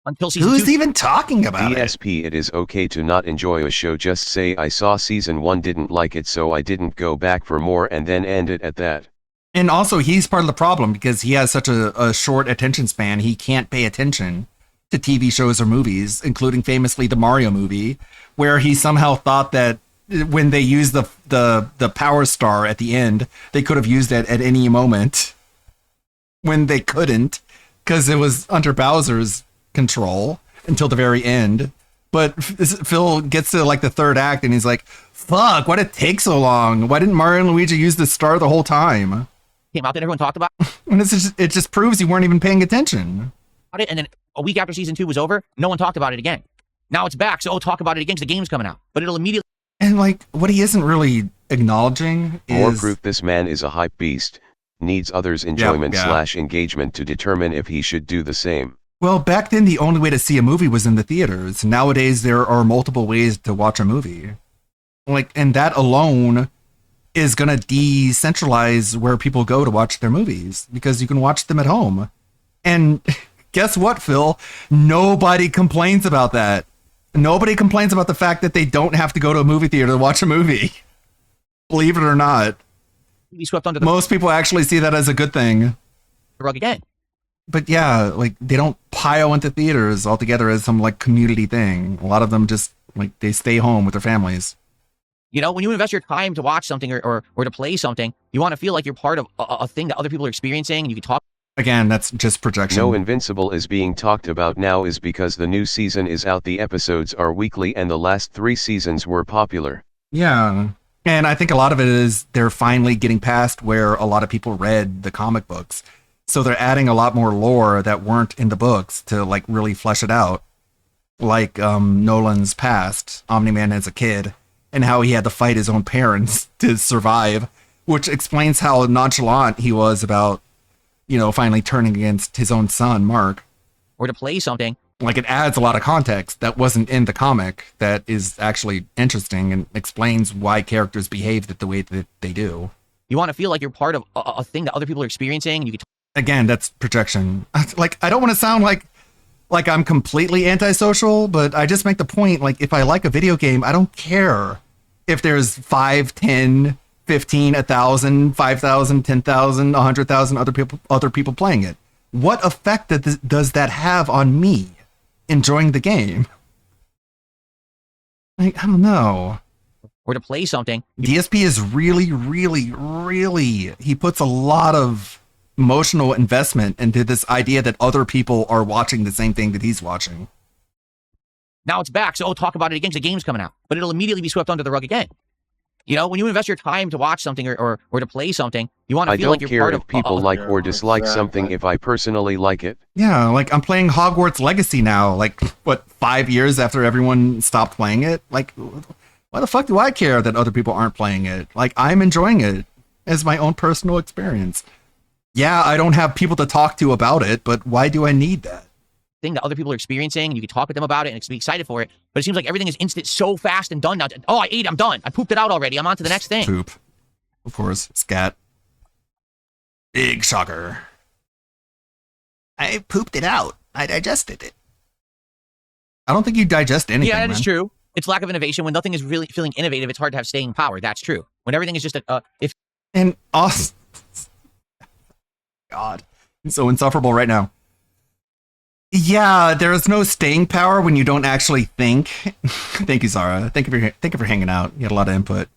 Until season Who's 2. even talking about it? DSP, it is okay to not enjoy a show. Just say I saw season 1, didn't like it, so I didn't go back for more, and then end it at that. And also, he's part of the problem because he has such a short attention span. He can't pay attention to TV shows or movies, including famously the Mario movie, where he somehow thought that when they used the Power Star at the end, they could have used it at any moment when they couldn't because it was under Bowser's control until the very end. But Phil gets to like the third act and he's like, fuck, why did it take so long? Why didn't Mario and Luigi use the star the whole time? Came out that everyone talked about And it just proves you weren't even paying attention. it, and then a week after season 2 was over, no one talked about it again. Now it's back, so talk about it again because the game's coming out. But it'll immediately. And like, what he isn't really acknowledging More is proof this man is a hype beast. Needs others' enjoyment / engagement to determine if he should do the same. well, back then the only way to see a movie was in the theaters. Nowadays there are multiple ways to watch a movie. Like, and that alone is gonna decentralize where people go to watch their movies because you can watch them at home. And guess what, Phil? Nobody complains about that. Nobody complains about the fact that they don't have to go to a movie theater to watch a movie. Believe it or not. Be swept under the Most people actually see that as a good thing. rug again. But yeah, like they don't pile into theaters altogether as some like community thing. A lot of them just like they stay home with their families. You know, when you invest your time to watch something or to play something, you want to feel like you're part of a thing that other people are experiencing and you can talk. Again, that's just projection. No Invincible is being talked about now is because the new season is out. The episodes are weekly and the last 3 seasons were popular. Yeah. And I think a lot of it is they're finally getting past where a lot of people read the comic books. So they're adding a lot more lore that weren't in the books to like really flesh it out. Like Nolan's past, Omni-Man as a kid, and how he had to fight his own parents to survive, which explains how nonchalant he was about, you know, finally turning against his own son, Mark. Or to play something. Like it adds a lot of context that wasn't in the comic that is actually interesting and explains why characters behave the way that they do. You want to feel like you're part of a thing that other people are experiencing and you can Again, that's projection. Like, I don't want to sound like I'm completely antisocial, but I just make the point, like, if I like a video game, I don't care if there's 5, 10, 15, 1,000, 5,000, 10,000, 100,000 other people playing it. What effect does that have on me enjoying the game? Like, I don't know. Or to play something. DSP is really, really, really, he puts a lot of emotional investment into this idea that other people are watching the same thing that he's watching. Now it's back, so talk about it again because the game's coming out. But it'll immediately be swept under the rug again. You know, when you invest your time to watch something or to play something, you want to feel like you're part of. I don't care if people like or dislike something if I personally like it. Yeah, like I'm playing Hogwarts Legacy now, like, what, 5 years after everyone stopped playing it? Like, why the fuck do I care that other people aren't playing it? Like, I'm enjoying it as my own personal experience. Yeah, I don't have people to talk to about it, but why do I need that? Thing that other people are experiencing and you can talk with them about it and be excited for it. But it seems like everything is instant, so fast and done now. Oh, I ate, I'm done. I pooped it out already. I'm on to the next thing. Poop. Of course. Scat. Big shocker. I pooped it out. I digested it. I don't think you digest anything. Yeah, that man. is true. It's lack of innovation. When nothing is really feeling innovative, it's hard to have staying power. That's true. When everything is just And also, God, I'm so insufferable right now. Yeah, there is no staying power when you don't actually think. Thank you, Zara. Thank you for hanging out. You had a lot of input.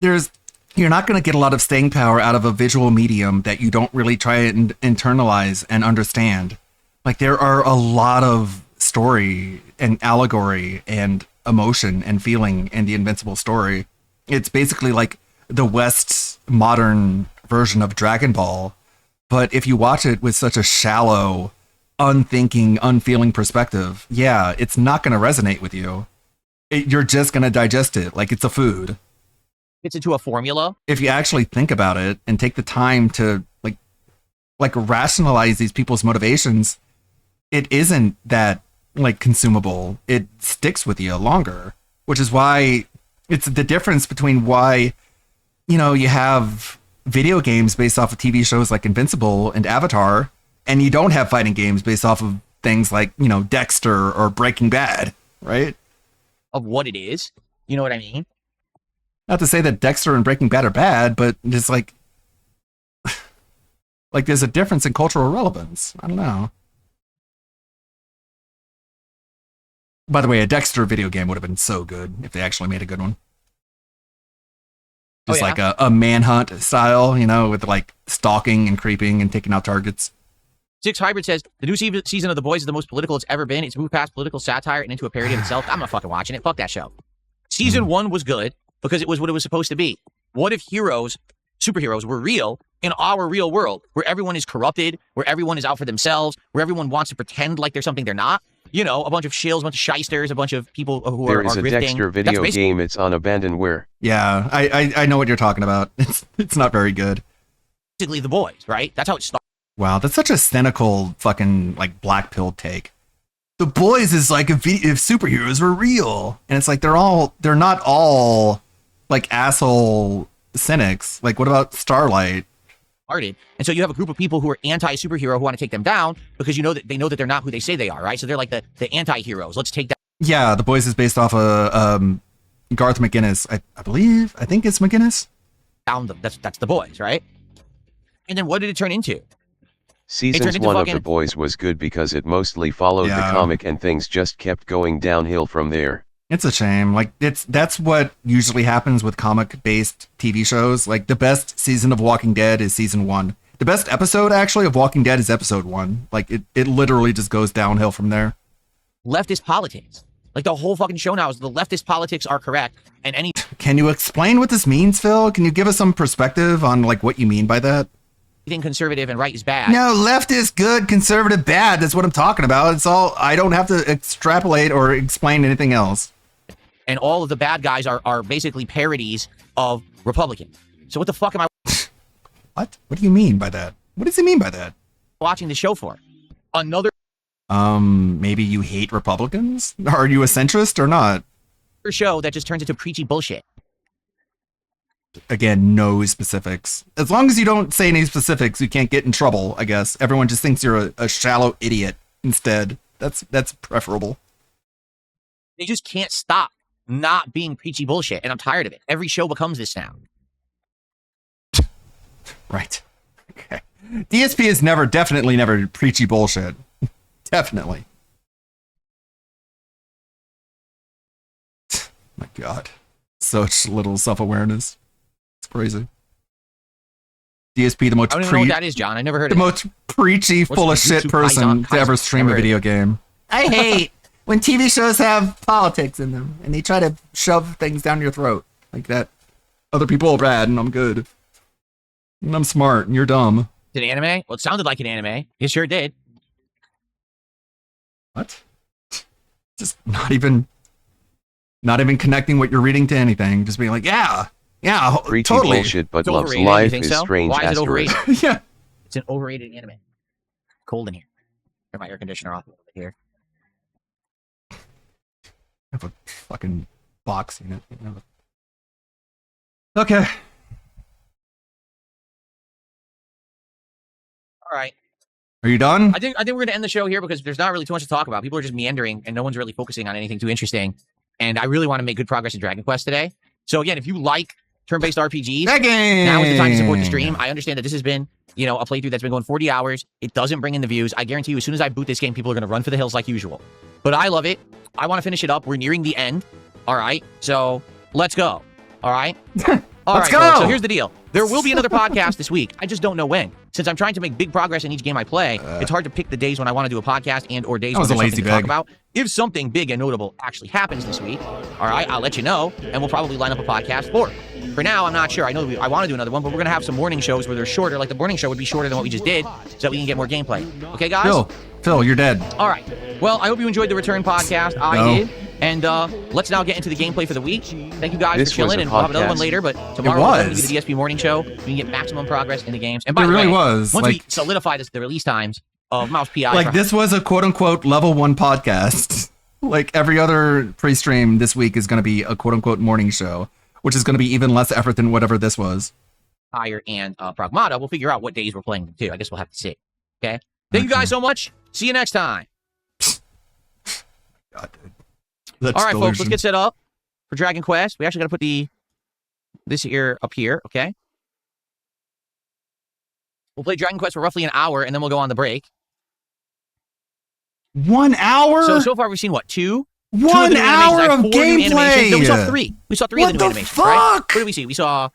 You're not going to get a lot of staying power out of a visual medium that you don't really try and internalize and understand. Like, there are a lot of story and allegory and emotion and feeling in the Invincible story. It's basically like the West's modern version of Dragon Ball. But if you watch it with such a shallow, unthinking, unfeeling perspective, yeah, it's not going to resonate with you. You're just going to digest it like it's a food. It's into a formula. If you actually think about it and take the time to like rationalize these people's motivations, it isn't that like consumable. It sticks with you longer, which is why it's the difference between why, you know, you have video games based off of TV shows like Invincible and Avatar, and you don't have fighting games based off of things like, you know, Dexter or Breaking Bad, right? Of what it is. You know what I mean? Not to say that Dexter and Breaking Bad are bad, but it's like there's a difference in cultural relevance. I don't know. By the way, a Dexter video game would have been so good if they actually made a good one. Just like a manhunt style, you know, with like stalking and creeping and taking out targets. Six Hybrid says, the new season of The Boys is the most political it's ever been. It's moved past political satire and into a parody of itself. I'm not fucking watching it. Fuck that show. Season 1 was good because it was what it was supposed to be. What if superheroes were real in our real world, where everyone is corrupted, where everyone is out for themselves, where everyone wants to pretend like they're something they're not? You know, a bunch of shills, a bunch of shysters, a bunch of people who There are is a grifting. Dexter video game. It's on Abandonware. Yeah, I know what you're talking about. It's not very good. Basically The Boys, right? That's how it started. Wow, that's such a cynical fucking like black pill take. The Boys is like if superheroes were real, and it's like they're not all like asshole cynics. Like, what about Starlight? And so you have a group of people who are anti-superhero who want to take them down because they know that they're not who they say they are, right? So they're like the anti-heroes. Let's take that. Yeah, The Boys is based off of Garth McGinnis, I think it's McGinnis. Down them. That's The Boys, right? And then what did it turn into? Seasons 1 of The Boys was good because it mostly followed the comic and things just kept going downhill from there. It's a shame. Like, that's what usually happens with comic-based TV shows. Like, the best season of Walking Dead is season 1. The best episode, actually, of Walking Dead is episode 1. Like, it literally just goes downhill from there. Leftist politics. Like, the whole fucking show now is the leftist politics are correct, and any... Can you explain what this means, Phil? Can you give us some perspective on, like, what you mean by that? Anything conservative and right is bad. No, left is good, conservative bad. That's what I'm talking about. It's all... I don't have to extrapolate or explain anything else. And all of the bad guys are basically parodies of Republicans. So what the fuck am I... What? What do you mean by that? What does he mean by that? Watching the show for? Another... Maybe you hate Republicans? Are you a centrist or not? Show that just turns into preachy bullshit. Again, no specifics. As long as you don't say any specifics, you can't get in trouble, I guess. Everyone just thinks you're a shallow idiot instead. That's preferable. They just can't stop not being preachy bullshit, and I'm tired of it. Every show becomes this now. Right. Okay. DSP is definitely never preachy bullshit. Definitely. My God. Such little self-awareness. It's crazy. DSP, the most I don't even know what that is, John. I never heard the of it. most preachy, full of shit person to ever stream a video game. I hate when TV shows have politics in them and they try to shove things down your throat like that. Other people are bad and I'm good. And I'm smart and you're dumb. An anime? Well, it sounded like an anime. It sure did. What? Just not even connecting what you're reading to anything. Just being like, yeah, Preachy totally. bullshit, but It's loves overrated. life You think is so? strange. Why is it asterisk. overrated? Yeah. It's an overrated anime. Cold in here. Turn my air conditioner off over here. I have a fucking box unit. Okay. All right. Are you done? I think we're going to end the show here because there's not really too much to talk about. People are just meandering and no one's really focusing on anything too interesting. And I really want to make good progress in Dragon Quest today. So again, if you like turn-based RPGs. Begging! Now is the time to support the stream. I understand that this has been, you know, a playthrough that's been going 40 hours. It doesn't bring in the views. I guarantee you, as soon as I boot this game, people are going to run for the hills like usual. But I love it. I want to finish it up. We're nearing the end. All right. So let's go. All right. All Let's right, go! folks, so here's the deal. There will be another podcast this week. I just don't know when. Since I'm trying to make big progress in each game I play, it's hard to pick the days when I want to do a podcast and or days That when was there's a lazy something to talk beg. about. If something big and notable actually happens this week, all right, I'll let you know, and we'll probably line up a podcast for it. For now, I'm not sure. I know I want to do another one, but we're going to have some morning shows where they're shorter. Like the morning show would be shorter than what we just did, so that we can get more gameplay. Okay, guys? Phil, you're dead. All right. Well, I hope you enjoyed the Return podcast. I No. did. And let's now get into the gameplay for the week. Thank you guys This for chilling, was a and we'll have another one podcast. later. But tomorrow It we're going to was. do the DSP morning show. We can get maximum progress in the games. And by It the really way, was, once we like- solidify the release times of Mouse PI, Like, this was a quote-unquote level 1 podcast. Like, every other pre-stream this week is going to be a quote-unquote morning show, which is going to be even less effort than whatever this was. Higher and Pragmata, we'll figure out what days we're playing them too. I guess we'll have to see. Okay. Thank you guys so much. See you next time. That's All right, folks, let's delusion. get set up for Dragon Quest. We actually got to put this here up here, okay? We'll play Dragon Quest for roughly an hour, and then we'll go on the break. 1 hour? So far we've seen what, two? 1 hour of four new animations. gameplay! No, we saw three. We saw three of the new animations, right? What did we see? We saw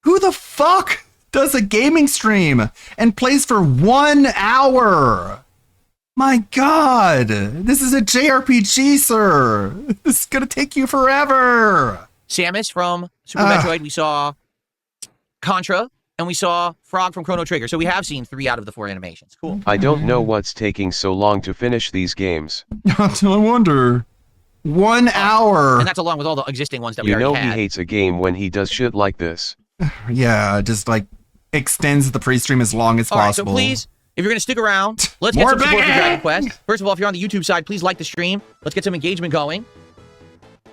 Who the fuck does a gaming stream and plays for 1 hour? My god, this is a JRPG, sir. This is gonna take you forever. Samus from Super Metroid. We saw Contra, and we saw Frog from Chrono Trigger. So we have seen 3 out of the 4 animations. Cool. I don't know what's taking so long to finish these games. I wonder. 1 hour. And that's along with all the existing ones that we You know already he had. hates a game when he does shit like this. Yeah, just like extends the pre-stream as long as All right, so possible. please, if you're going to stick around, let's get More some support for begging! Dragon Quest. First of all, if you're on the YouTube side, please like the stream. Let's get some engagement going.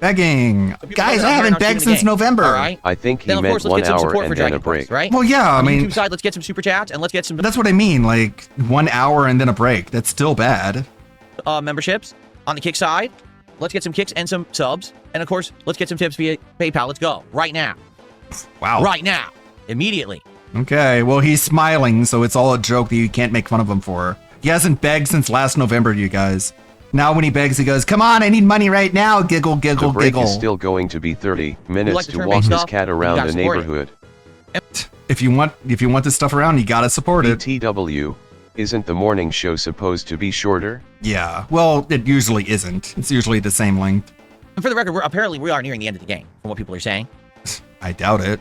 Begging. Guys, I haven't begged since November. All right. I think he Then, of meant course, let's 1 get some hour support and for then a Dragon break. Quest, right? Well, yeah, I On the mean- YouTube side, let's get some super chats, and let's get some But that's what I mean. Like 1 hour and then a break. That's still bad. memberships. On the kick side, let's get some kicks and some subs. And, of course, let's get some tips via PayPal. Let's go. Right now. Wow. Right now. Immediately. Okay, well, he's smiling, so it's all a joke that you can't make fun of him for. He hasn't begged since last November, you guys. Now when he begs, he goes, "Come on, I need money right now." Giggle, giggle, The break giggle. is still going to be 30 minutes like the to turn-based walk his stuff, cat you around gotta the support it. neighborhood. If you want this stuff around, you gotta support it. BTW, isn't the morning show supposed to be shorter? Yeah, well, it usually isn't. It's usually the same length. And for the record, apparently we are nearing the end of the game, from what people are saying. I doubt it.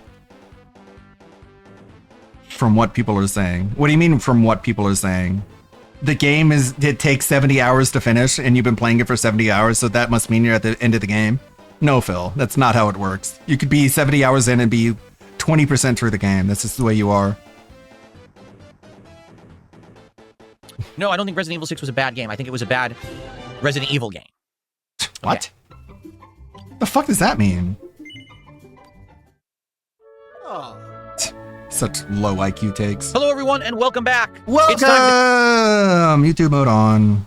From what people are saying. What do you mean from what people are saying? The game it takes 70 hours to finish, and you've been playing it for 70 hours, so that must mean you're at the end of the game? No, Phil, that's not how it works. You could be 70 hours in and be 20% through the game. That's just the way you are. No, I don't think Resident Evil 6 was a bad game. I think it was a bad Resident Evil game. What? The fuck does that mean? Such low IQ takes. Hello, everyone, and welcome back. Welcome! It's time YouTube mode on. to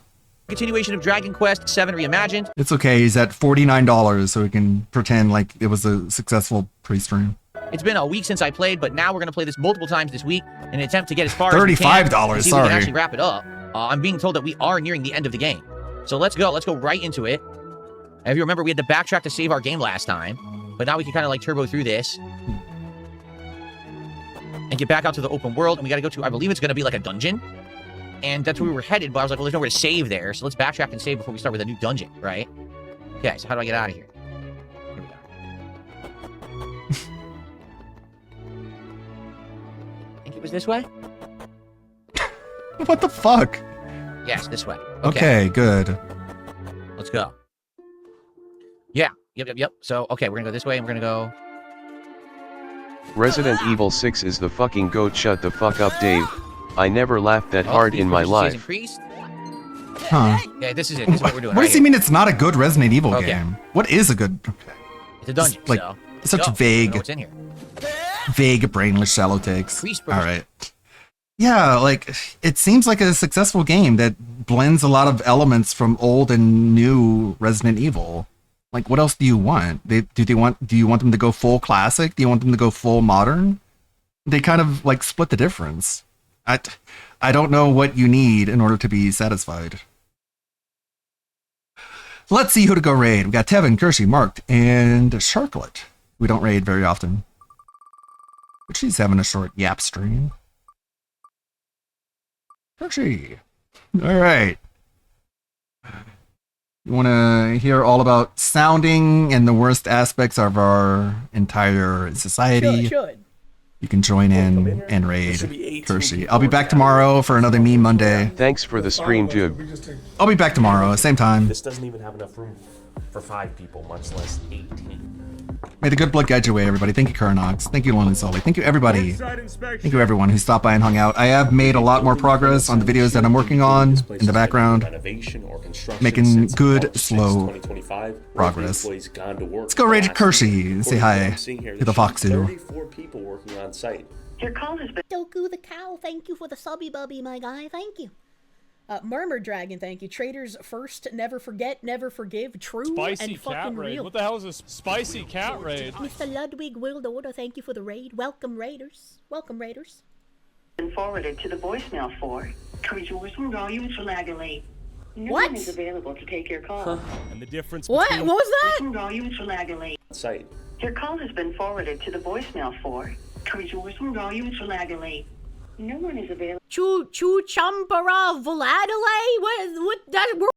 continuation of Dragon Quest 7 Reimagined. It's okay, he's at $49, so we can pretend like it was a successful pre-stream. It's been a week since I played, but now we're going to play this multiple times this week in an attempt to get as far as we can. $35, and see if we sorry. can actually wrap it up. I'm being told that we are nearing the end of the game. So let's go. Let's go right into it. And if you remember, we had to backtrack to save our game last time, but now we can kind of like turbo through this and get back out to the open world. And we got to go to, I believe it's going to be like a dungeon. And that's where we were headed, but I was like, well, there's nowhere to save there. So let's backtrack and save before we start with a new dungeon, right? Okay, so how do I get out of here? Here we go. I think it was this way? What the fuck? Yes, this way. Okay, good. Let's go. Yeah. Yep. So, okay, we're going to go this way, and we're going to go... Resident Evil 6 is the fucking goat. Shut the fuck up, Dave. I never laughed that hard in my life. Increased. Huh. Yeah, this is it. This is what we're doing. What right does he mean it's not a good Resident Evil Okay. game? What is a good... It's a dungeon, like, so... such go. vague... I know what's in here. Vague, brainless, shallow takes. Priest All version. right. Yeah, like, it seems like a successful game that blends a lot of elements from old and new Resident Evil. Like, what else do you want? Do you want them to go full classic? Do you want them to go full modern? They kind of like split the difference. I don't know what you need in order to be satisfied. Let's see who to go raid. We got Tevin, Kershey, Marked, and Sharklet. We don't raid very often. But she's having a short yap stream. Kershey. All right. You want to hear all about sounding and the worst aspects of our entire society? Should. You can join in and raid Kershey. I'll be back tomorrow for another Meme Monday. Thanks for the stream, Jug. I'll be back tomorrow, same time. This doesn't even have enough room for 5 people, much less 18. May the good blood guide your way, everybody. Thank you, Kuranox. Thank you, Lonely Sully. Thank you, everybody. Thank you, everyone who stopped by and hung out. I have made a lot more progress on the videos that I'm working on in the background. Making good, slow progress. Let's go raid Kershey and say hi to the Foxu. 34 people working on site. Your call has been. Doku the cow, thank you for the subby bubby, my guy. Thank you. Murmur Dragon, thank you. Traders first, never forget, never forgive, true Spicy and fucking cat raid. real. What the hell is this spicy cat raid? Mr. Ludwig World Order, thank you for the raid. Welcome, Raiders. Welcome, Raiders. Been forwarded to the voicemail for Resource from volume Flagellate. No What? one is available to take your call. And the difference What? between... What was that? From volume Flagellate. Site. Your call has been forwarded to the voicemail for Resource from volume Flagellate. No one is available. Chu Champara Voladale? What that